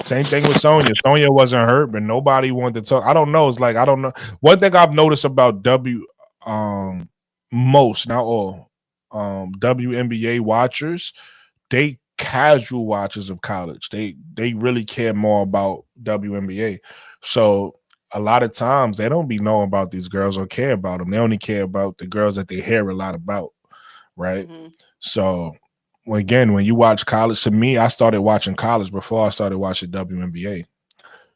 Same thing with Sonya. Sonya wasn't hurt, but nobody wanted to talk. I don't know. It's like I don't know. One thing I've noticed about most, not all, WNBA watchers, they casual watchers of college. They really care more about WNBA. So a lot of times they don't be knowing about these girls or care about them. They only care about the girls that they hear a lot about, right? Mm-hmm. So when you watch college, to me, I started watching college before I started watching WNBA.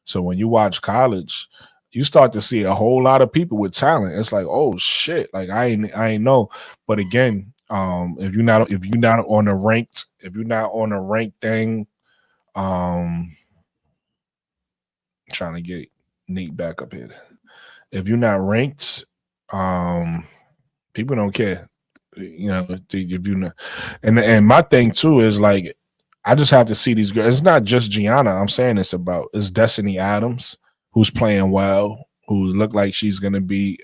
So when you watch college, you start to see a whole lot of people with talent. It's like, oh shit, like I ain't know. But again, if you're not on a ranked thing, trying to get Nate back up here. If you're not ranked, people don't care. You know, if you know, and my thing too is like, I just have to see these girls. It's not just Gianna. I'm saying it's Destiny Adams, who's playing well, who look like she's gonna be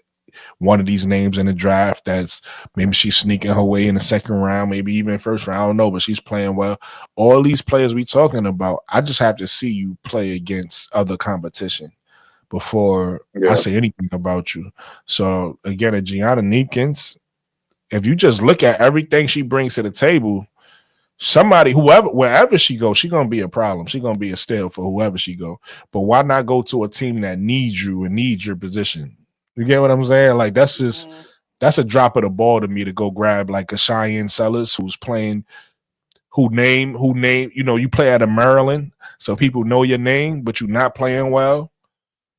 one of these names in the draft. That's maybe she's sneaking her way in the second round, maybe even first round. I don't know, but she's playing well. All these players we talking about, I just have to see you play against other competition before I say anything about you. So again, at Gianna Neekins, if you just look at everything she brings to the table, wherever she goes, she's gonna be a problem. She's gonna be a steal for whoever she go. But why not go to a team that needs you and needs your position? You get what I'm saying? Like that's a drop of the ball to me to go grab like a Cheyenne Sellers who's playing, who name, you know, you play at a Maryland, so people know your name, but you're not playing well.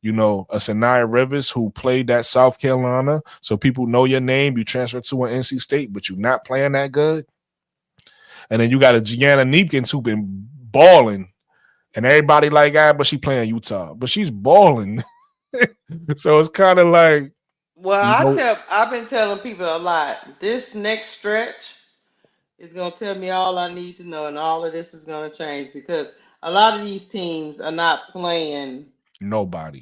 You know, a Sinai Rivers who played at South Carolina, so people know your name. You transfer to an NC State, but you're not playing that good. And then you got a Gianna Neekins who been balling, and everybody like, but she playing Utah, but she's balling. So it's kind of like, well, I've been telling people a lot. This next stretch is gonna tell me all I need to know, and all of this is gonna change because a lot of these teams are not playing nobody.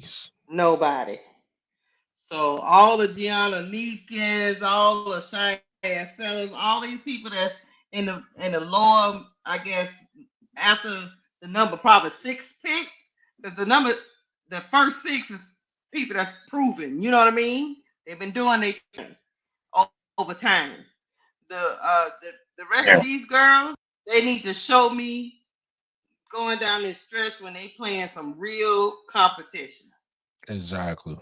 So all the Gianna Neekins, all the Cheyenne Sellers, all these people that's in the lower, I guess, after the number probably 6 pick, because the first 6 is people that's proven. You know what I mean? They've been doing it over time. the rest of these girls, they need to show me going down this stretch when they playing some real competition. Exactly.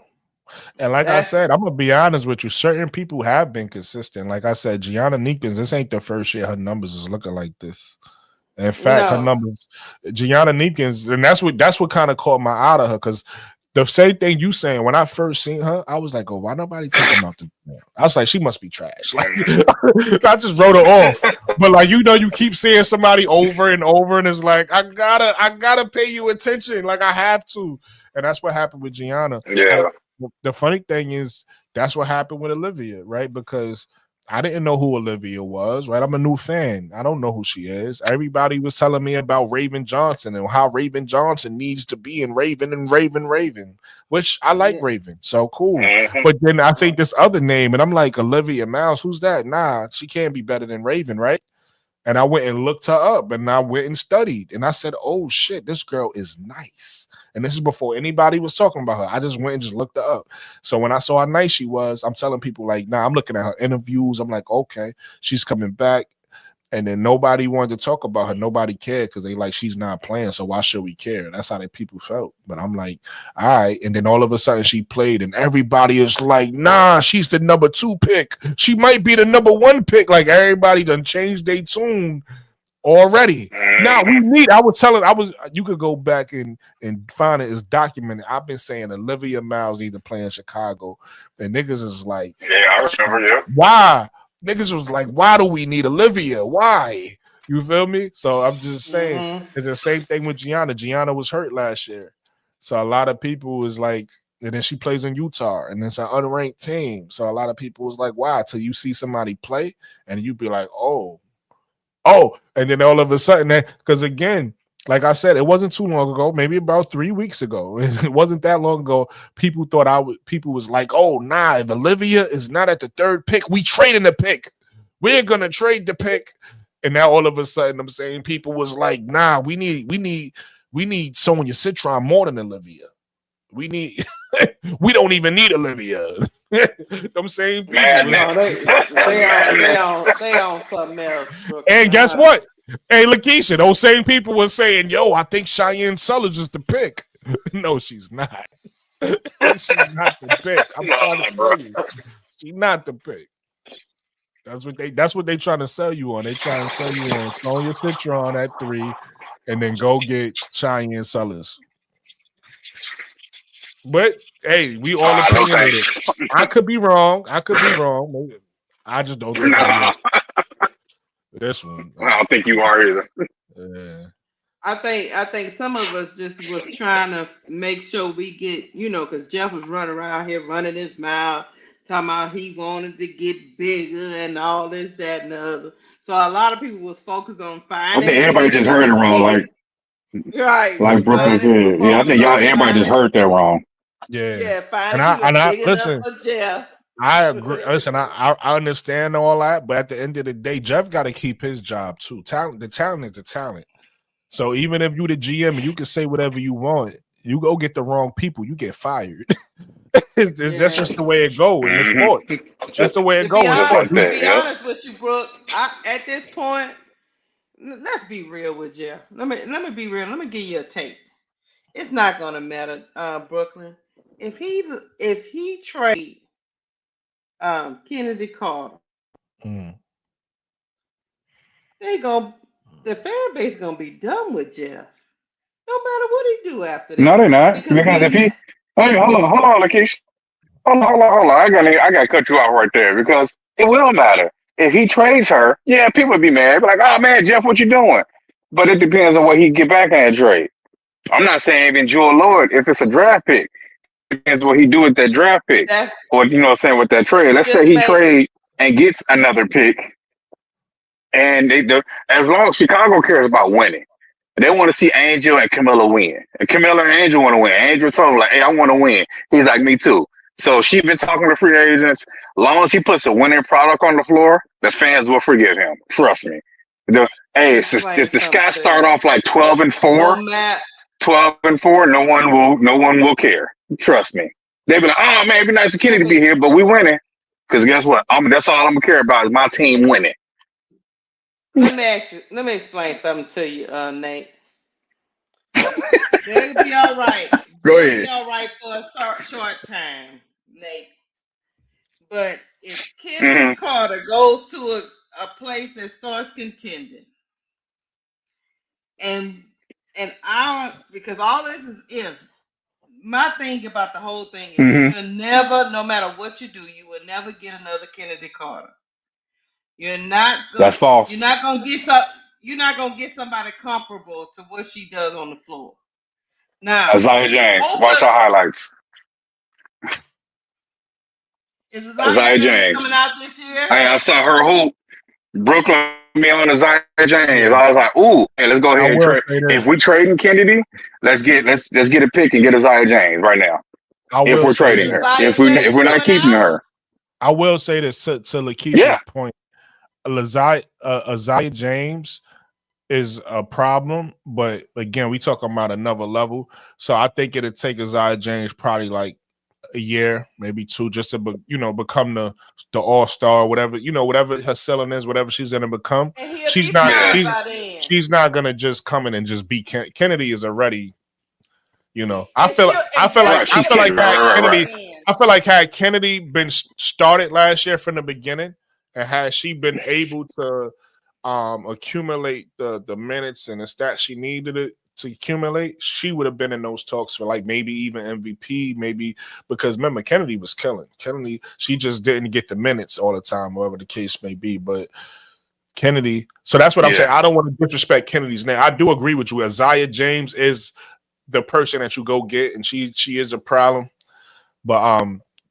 And like I said, I'm gonna be honest with you. Certain people have been consistent. Like I said, Gianna Neekins, this ain't the first year her numbers is looking like this. In fact, her numbers, Gianna Neekins, and that's what kind of caught my eye to her, because the same thing you saying, when I first seen her, I was like, oh, why nobody talking about this? I was like, she must be trash. Like, I just wrote her off. But like, you keep seeing somebody over and over, and it's like, I gotta pay you attention. Like, I have to. And that's what happened with Gianna. Yeah. Like, the funny thing is, that's what happened with Olivia, right? Because I didn't know who Olivia was, right? I'm a new fan. I don't know who she is. Everybody was telling me about Raven Johnson and how Raven Johnson needs to be in Raven and Raven, which I like Raven. So cool. But then I say this other name and I'm like, Olivia Miles, who's that? Nah, she can't be better than Raven, right? And I went and looked her up and I went and studied. And I said, oh shit, this girl is nice. And this is before anybody was talking about her. I just went and just looked her up. So when I saw how nice she was, I'm telling people like, nah, I'm looking at her interviews. I'm like, okay, she's coming back. And then nobody wanted to talk about her. Nobody cared because they like, she's not playing. So why should we care? That's how the people felt. But I'm like, all right. And then all of a sudden she played and everybody is like, nah, she's the number 2 pick. She might be the number 1 pick. Like everybody done changed their tune already. Now you could go back and find it. It's documented. I've been saying Olivia Miles need to play in Chicago. And niggas is like, yeah, I remember, yeah. Why? Niggas was like, why do we need Olivia? Why? You feel me? So I'm just saying, it's the same thing with Gianna. Gianna was hurt last year. So a lot of people was like, and then she plays in Utah, and it's an unranked team. So a lot of people was like, why? Till you see somebody play, and you be like, oh, and then all of a sudden, because again, like I said, it wasn't too long ago, maybe about 3 weeks ago. It wasn't that long ago. People thought people was like, oh, nah, if Olivia is not at the 3rd pick, we trading the pick. We're gonna trade the pick. And now all of a sudden, I'm saying people was like, nah, we need Sonya Citron more than Olivia. We don't even need Olivia. I'm saying people. No, they on something else. And guess what? Hey, Lakeisha, those same people were saying, yo, I think Cheyenne Sullers is the pick. No, she's not. She's not the pick. I'm trying to tell you. She's not the pick. That's what they trying to sell you on. They trying to sell you on Sonya Citron at 3 and then go get Cheyenne Sullers. But hey, we all opinionated. I could be wrong. I just don't think this one. I don't think you are either. Yeah. I think some of us just was trying to make sure we get, because Jeff was running around here running his mouth, talking about he wanted to get bigger and all this, that, and the other. So a lot of people was focused on finding. I think everybody just heard it wrong, like Brooklyn said. Yeah, I think everybody just heard that wrong. Yeah, finding I listen. Jeff. I agree. Listen, I understand all that, but at the end of the day, Jeff got to keep his job too. The talent is the talent. So even if you the GM and you can say whatever you want, you go get the wrong people, you get fired. That's just the way it goes in this sport. That's the way it goes. To be honest with you, Brooke, at this point, let's be real with Jeff. Let me be real. Let me give you a take. It's not gonna matter, Brooklyn. If he trade Kennedy Carter, the fan base gonna be done with Jeff. No matter what he do after that. No, they're not. Because if he hold on, Lakeisha. Hold on. I gotta cut you off right there because it will matter. If he trades her, yeah, people would be mad. Be like, oh man, Jeff, what you doing? But it depends on what he get back and trade. I'm not saying even Jewel Lord, if it's a draft pick, it depends what he do with that draft pick. Or with that trade. Let's say he trade and gets another pick. And as long as Chicago cares about winning, they want to see Angel and Camilla win. And Camilla and Angel want to win. Angel told him, like, hey, I want to win. He's like, me too. So she's been talking to free agents. As long as he puts a winning product on the floor, the fans will forgive him. Trust me. If the Scouts start off like 12-4, 12-4, no one will care. Trust me. They be like, oh man, it'd be nice for Kenny to be here, but we winning. Because guess what? That's all I'm gonna care about is my team winning. Let me explain something to you, Nate. They'll be all right. Go They'll be ahead. all right for a short time, Nate. But if Kennedy Hmm. Carter goes to a place that starts contending, and I because all this is if my thing about the whole thing is Hmm. you'll never, no matter what you do, you will never get another Kennedy Carter. You're not That's gonna false. you're not gonna get some you're not gonna get somebody comparable to what she does on the floor. Now, Isaiah James. both Watch of our highlights. is Isaiah Isaiah James James. coming out this year? Hey, I saw her hoop. Brooklyn me on Isaiah James. Yeah, I was like, ooh, hey, let's go I ahead and will trade. say If this. we trading Kennedy, let's get a pick and get Isaiah James right now. I If will we're say Is trading this. her. Isaiah If James we're not coming keeping out? her. I will say this to Lakeisha's Yeah. point. Isaiah James is a problem, but again, we talking about another level. So I think it'd take Isaiah James probably like a year, maybe two, just to become the all-star, whatever whatever her ceiling is, whatever she's gonna become. And he'll She's be not Yeah. fine she's by then. she's not gonna just come in and just beat Kennedy is already. And she'll I and feel like just Right. I She's she'll feel be like Kennedy. had Right. fine Right. Kennedy, then. I feel like had Kennedy been started last year from the beginning, and had she been able to accumulate the minutes and the stats she needed it to accumulate, she would have been in those talks for like maybe even MVP, maybe because remember Kennedy was killing. Kennedy, she just didn't get the minutes all the time, whatever the case may be. But Kennedy, so that's what I'm saying. Yeah. I don't want to disrespect Kennedy's name. I do agree with you. Isaiah James is the person that you go get, and she is a problem. But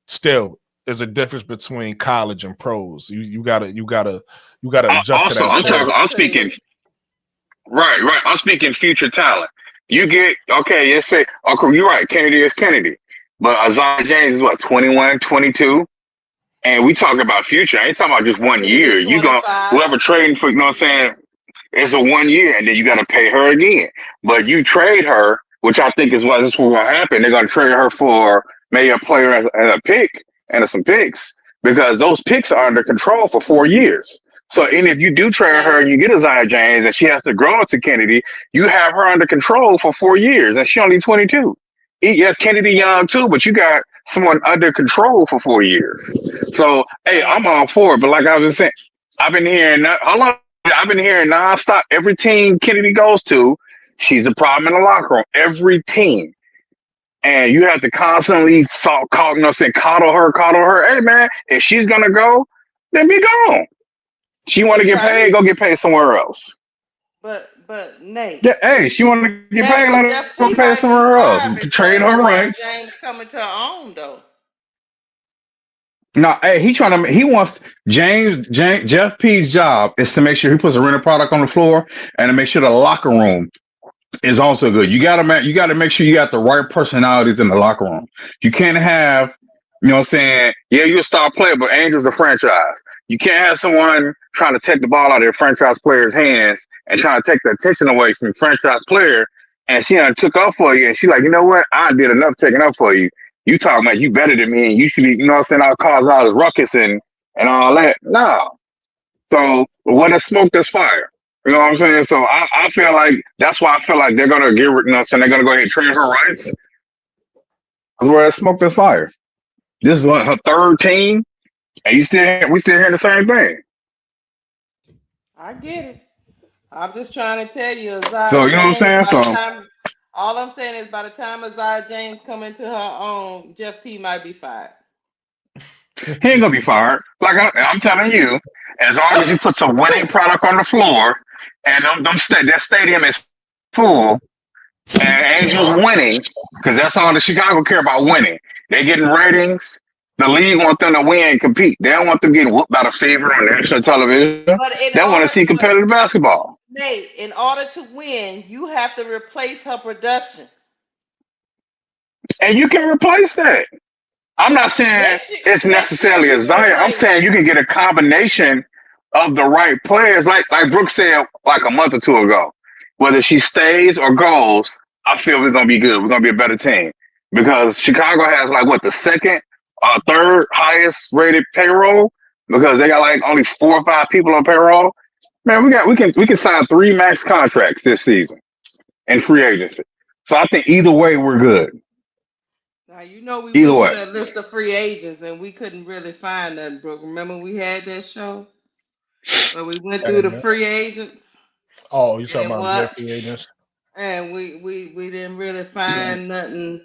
still, there's a difference between college and pros. You gotta adjust to Also, that. I'm Listen to speaking me. right. I'm speaking future talent. You get okay, let's say okay, you're right, Kennedy is Kennedy. But Isaiah James is what, 21, 22? And we talking about future. I ain't talking about just one He'll year. be You go 25. whoever trading for, you know what I'm saying? It's a 1 year, and then you got to pay her again. But you trade her, which I think is what this will happen. They're going to trade her for maybe a player as a pick and some picks because those picks are under control for 4 years. So, and if you do trade her Nate, and you get Isaiah James and she has to grow into Kennedy, you have her under control for 4 years, and she only 22. Yes, Kennedy Nate, young too, but you got someone under control for 4 years. So, hey, Nate. I'm all for it. But like I was saying, I've been hearing that. How long? I've been hearing nonstop. Every team Kennedy goes to, she's a problem in the locker room. Every team, and you have to constantly coddle her. Hey man, if she's gonna go, then be gone. She want to get Right. paid, go get paid somewhere else. But Nate. Yeah, hey, she want to get paid, let her Jeff go P pay might be somewhere else. fired Trade before her Isaiah rights. James coming to her own though. No, hey, he wants James Jeff P's job is to make sure he puts a rental product on the floor and to make sure the locker room is also good. You gotta make sure you got the right personalities in the locker room. You can't have, you know what I'm saying, yeah, you're a star player, but Angel's a franchise. You can't have someone trying to take the ball out of their franchise player's hands and trying to take the attention away from the franchise player and she done took up for you and she like, you know what, I did enough taking up for you. You talking about you better than me and you should be, you know what I'm saying, I'll cause all this ruckus and all that. No. So when there's smoke, there's fire. You know what I'm saying? So I feel like that's why I feel like they're gonna get, you know what I'm saying, they're gonna go ahead and trade her rights. That's where there's smoke, there's fire. This is like her third team, and we still hearing the same thing. I get it. I'm just trying to tell you, So Isaiah you know what James. I'm saying? By the So time, all I'm saying is, by the time Isaiah James come into her own, Jeff P might be fired. he ain't gonna be fired. Like I'm telling you, as long as you put some winning product on the floor, and that stadium is full, and Angels winning, because that's all the Chicago care about, winning. They getting ratings. The league want them to win and compete. They don't want them getting whooped by the favorite on national television. But in They want to order, see but competitive basketball. Nate, in order to win, you have to replace her production. And you can replace that. I'm not saying it's Next year necessarily you a can Zion. I'm replace her. saying you can get a combination of the right players. Like Brooke said like a month or two ago. Whether she stays or goes, I feel we're gonna be good. We're gonna be a better team. Because Chicago has like what, the second third highest rated payroll because they got like only 4 or 5 people on payroll. Man, we can sign 3 max contracts this season in free agency. So I think either way we're good. Now you know we Either went through way. that list of free agents and we couldn't really find nothing, Brooke. Remember we had that show where we went through the And, free agents oh, you and talking it about was, good free agents? and we didn't really find nothing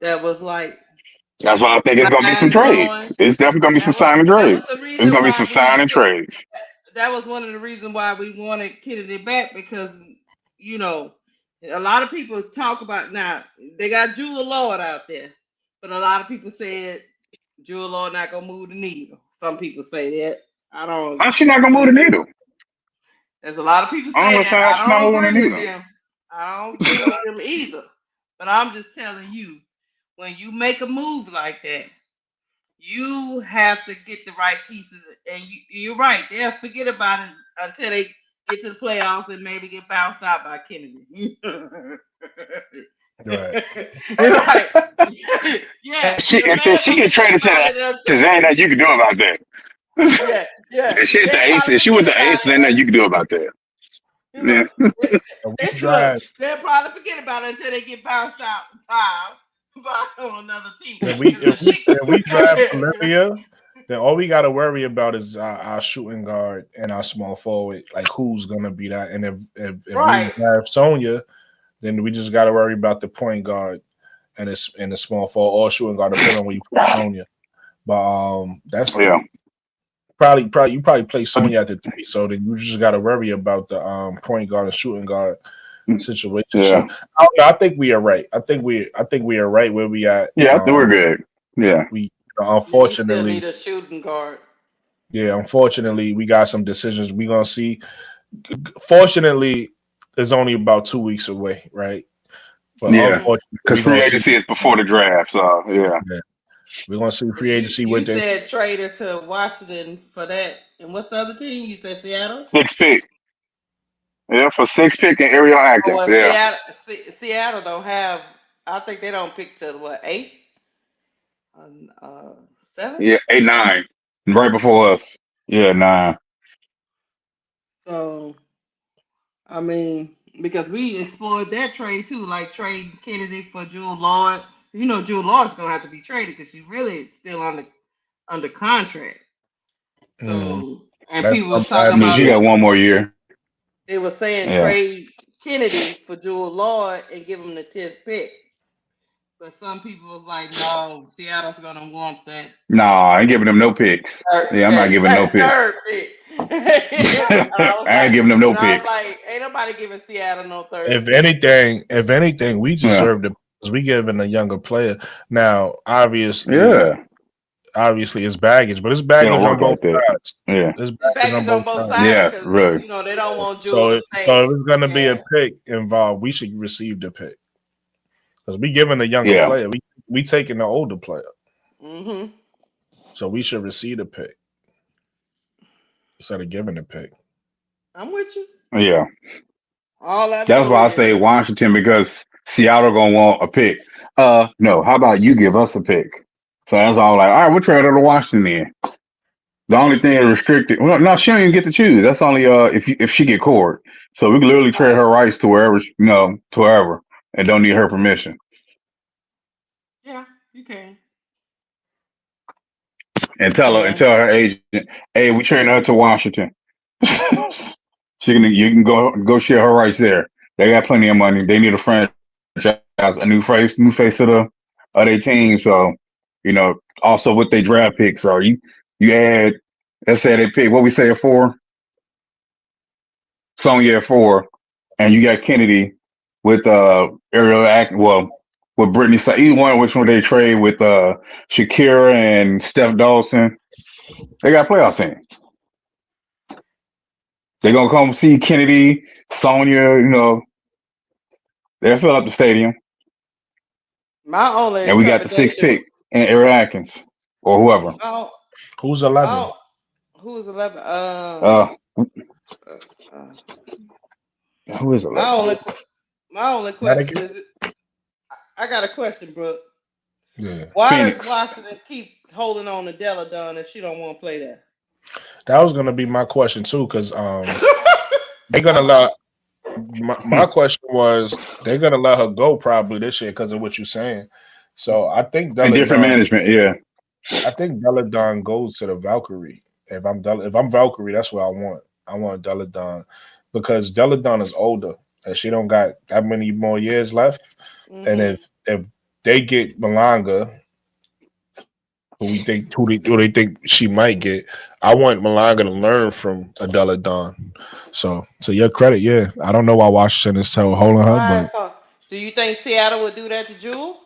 that was like That's why I think it's gonna be some mind trades. blowing. It's definitely gonna be some sign and That was trades. the It's reason gonna be why some sign and trades. that was one of the reasons why we wanted Kennedy back because you know a lot of people talk about now they got Jewel Lord out there, but a lot of people said Jewel Lord not gonna move the needle. Some people say that. I don't How's she not gonna move agree the with. needle? There's a lot of people I don't say understand that. how I she's not don't moving the agree with needle. them. I don't agree with them either. But I'm just telling you, when you make a move like that, you have to get the right pieces. And you're right. They'll forget about it until they get to the playoffs and maybe get bounced out by Kennedy. Right. Right. Yeah. The If man she will get forget traded to about the it until. Aces, ain't nothing you can do about that. Yeah. Yeah. If she hit They the probably Aces, she went forget the about Aces, it. ain't nothing you can do about that. Yeah. Look, We look, drive they'll probably forget about it until they get bounced out on another team. if we drive Olivia, then all we got to worry about is our shooting guard and our small forward. Like who's gonna be that? And if we Right. have Sonya, then we just got to worry about the point guard and the small forward or shooting guard, depending on where you put Sonya. But that's Yeah. probably you probably play Sonya at the 3, so then you just got to worry about the point guard and shooting guard situation. Yeah. So I think we are right. I think we are right where we at. Yeah, I think we're good. Yeah. We Yeah, we still unfortunately, need a shooting guard. unfortunately, we got some decisions we gonna see. Fortunately, it's only about 2 weeks away, right? But Yeah. unfortunately, Because we're free gonna see. agency is before the draft. So yeah. Yeah, we're gonna see But free agency you with the said trader to Washington for that. And what's the other team? You said Seattle? 6 pick. Yeah, for 6 pick and Ariel Oh, Atkins. well, Yeah. Seattle don't have. I think they don't pick till what 8, uh, 7. Yeah, 8-9. Right before us. Yeah, 9. So I mean, because we explored that trade too, like trading Kennedy for Jewel Lord. You know, Jewel Lord's gonna have to be traded because she's really still under contract. So, and that's people was bad talking Yeah, news. about she got one more year. they were saying Yeah. trade Kennedy for Jewel Lord and give him the 10th pick. But some people was like, no, Seattle's gonna want that Nah, I ain't giving them no picks. Yeah, I'm not giving no that picks. third pick. And I ain't giving them no I was picks. like, ain't nobody giving Seattle no third If pick. anything, we Yeah. deserve it because we giving a younger player. Now, obviously, Yeah. it's baggage, but it's It baggage don't on work both like that. sides. Yeah. It's It's baggage on baggage on both both sides. sides Yeah, because really. they don't want Jewel So, to if stay. it's gonna be a Yeah. pick involved, we should receive the pick because we giving a younger Yeah. player. We taking the older player, Mhm. so we should receive the pick instead of giving the pick. I'm with you. Yeah. All I That's know why I is say Washington because Seattle gonna want a pick. No, how about you give us a pick? So that's all like, all right, we'll trade her to Washington then. The only thing restricted well, no, she don't even get to choose. That's only if she get court. So we can literally trade her rights to wherever to wherever and don't need her permission. yeah, you can. And You tell can. her agent, hey, we trading her to Washington. You can go share her rights there. They got plenty of money. They need a franchise, a new face of their team. So, also with their draft picks. So you add, let's say they pick what we say at 4, Sonya at 4, and you got Kennedy with Ariel Act with Brittany. So either one of which one they trade with Shakira and Steph Dawson. They got a playoff team. They're gonna come see Kennedy, Sonya, they'll fill up the stadium. My only And we got the 6th interpretation. pick and Eric Atkins or whoever. My, Who's 11? my who is 11? Uh, Uh, who is my 11? only question Connecticut? is, I got a question, Brooke. Yeah, Why does Phoenix. Washington keep holding on to Della Dunn if she don't want to play there? that was gonna be my question too, because They're gonna let. My question was, they're gonna let her go probably this year because of what you're saying. So I think And different management, yeah. I think Deladon goes to the Valkyrie. If I'm Valkyrie, that's what I want. I want Deladon because Deladon is older and she don't got that many more years left. Mhm. And if they get Malanga, who they think she might get, I want Malanga to learn from Adela Dawn. So to your credit, yeah. I don't know why Washington is so holding her, but So, do you think Seattle would do that to Jewel?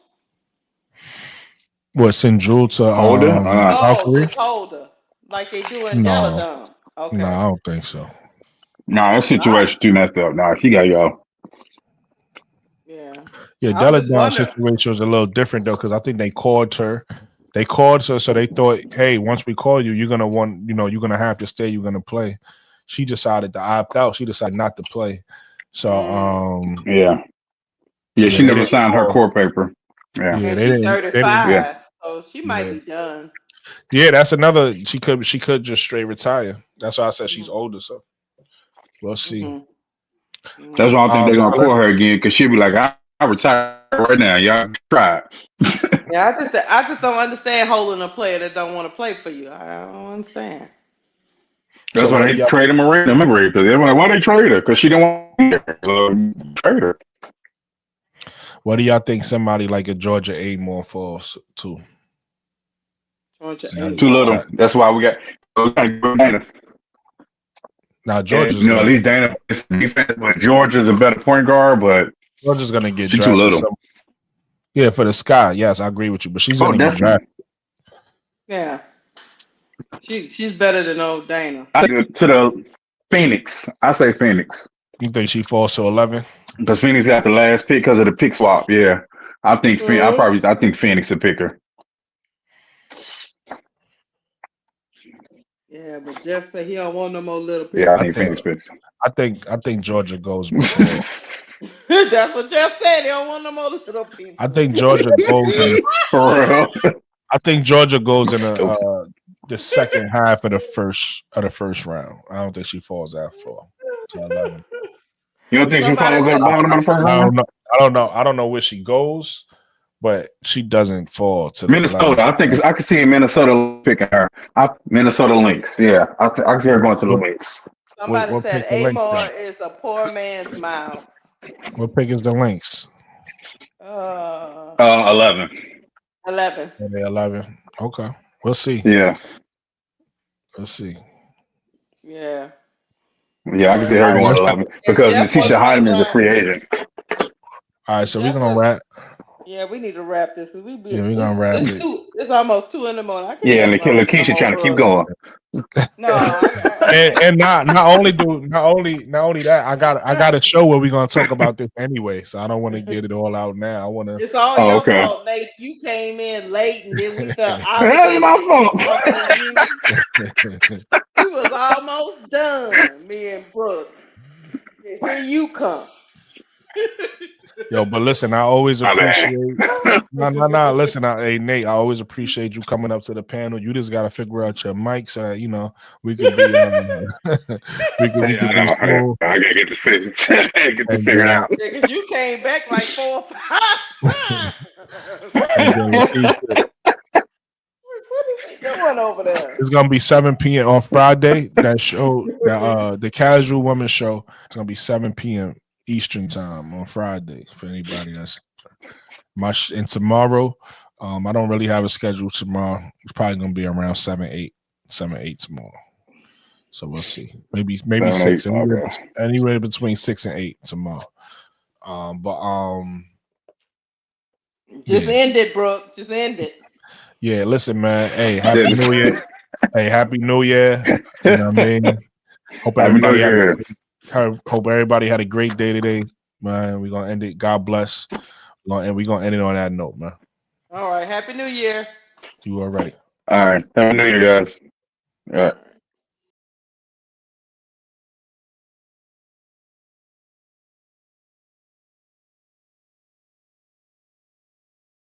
what send Jewel to Holder? No, Valkyrie? just hold her like they do in No, Deladon. Okay. no, I don't think so. Nah, that situation too messed up. Nah, she gotta go. Yeah. Yeah, I was just Deladon's wondering. situation was a little different though, because I think they called her. They called her, so they thought, hey, once we call you, you're gonna have to stay, you're gonna play. She decided to opt out. She decided not to play. So Yeah, yeah, she they never didn't signed her call. core paper. Yeah, Yeah, And they she's didn't. 35, yeah. so she might Yeah. be done. Yeah, that's another. She could just straight retire. That's why I said she's older. So we'll see. That's why I think they're gonna Tyler? call her again because she'll be like, I retire right now. Y'all try it. Yeah, I just don't understand holding a player that don't want to play for you. I don't understand. That's So why what do they y'all? trade him a memory because they're like, why they trade her? Because she didn't want to be there. So trade her. What do y'all think somebody like a Georgia A more falls to? Georgia Too little. That's why we gotta go Dana. Now And, Georgia's at least Dana is defense, but Georgia's a better point guard, but gonna get she's too drafted. little. Yeah, for the Sky. Yes, I agree with you, but she's Oh, gonna get definitely. drafted. Yeah, she's better than old Dana. I think to the Phoenix. I say Phoenix. You think she falls to 11? Because Phoenix got the last pick because of the pick swap. Yeah. I think I think Phoenix will pick her. Yeah, but Jeff said he don't want no more little people. Yeah, I think Phoenix picks. I think Georgia goes before. That's what Jeff said. He don't want no more little people. I think Georgia goes in the For real. I think Georgia goes in the second half of the first round. I don't think she falls that far to 11. You don't think she falls at the bottom of the first round? I don't know where she goes, but she doesn't fall to the Minnesota. 11th. I could see Minnesota picking her. Minnesota Lynx. Yeah, I can see her going to the Lynx. Somebody What said pick the Lynx Amor then? is a poor man's mouth. What pick is the Lynx? 11. 11. Are they 11? Okay, we'll see. Yeah. Let's see. Yeah. Yeah, I can see her going 11 because Natisha Hyman is a free agent. All right, so we're gonna wrap. Yeah, we need to wrap this. We're gonna wrap it. It's almost 2 in the morning. I can't Yeah, and Lakeisha trying to keep going. No, and not only that, I got a show where we're gonna talk about this anyway, so I don't want to get it all out now. I want to. It's all your fault, Nate. You came in late, and then we felt obligated. My fault. We was almost done, me and Brooke. Here you come. Yo, but listen, I always appreciate. No. Listen, hey Nate, I always appreciate you coming up to the panel. You just got to figure out your mic so that we could be. we could be cool. I gotta get the figure out. Yeah, because you came back like 4 or 5 times. What is he doing over there? It's gonna be 7 p.m. on Friday. That show, the Casual Woman show, it's gonna be 7 p.m. Eastern time on Friday for anybody that's and tomorrow, I don't really have a schedule tomorrow. It's probably gonna be around 7-8 tomorrow. So we'll see. Maybe 6. Anywhere between 6 and 8 tomorrow. Just end it, Brooke. Just end it. Yeah, listen, man. Hey, happy New Year. Hey, happy New Year. You know what I mean? Hope everybody had a great day today, man. We're gonna end it. God bless. We're gonna end it on that note, man. All right. Happy New Year. You all right? All right. Happy New Year, guys. All right.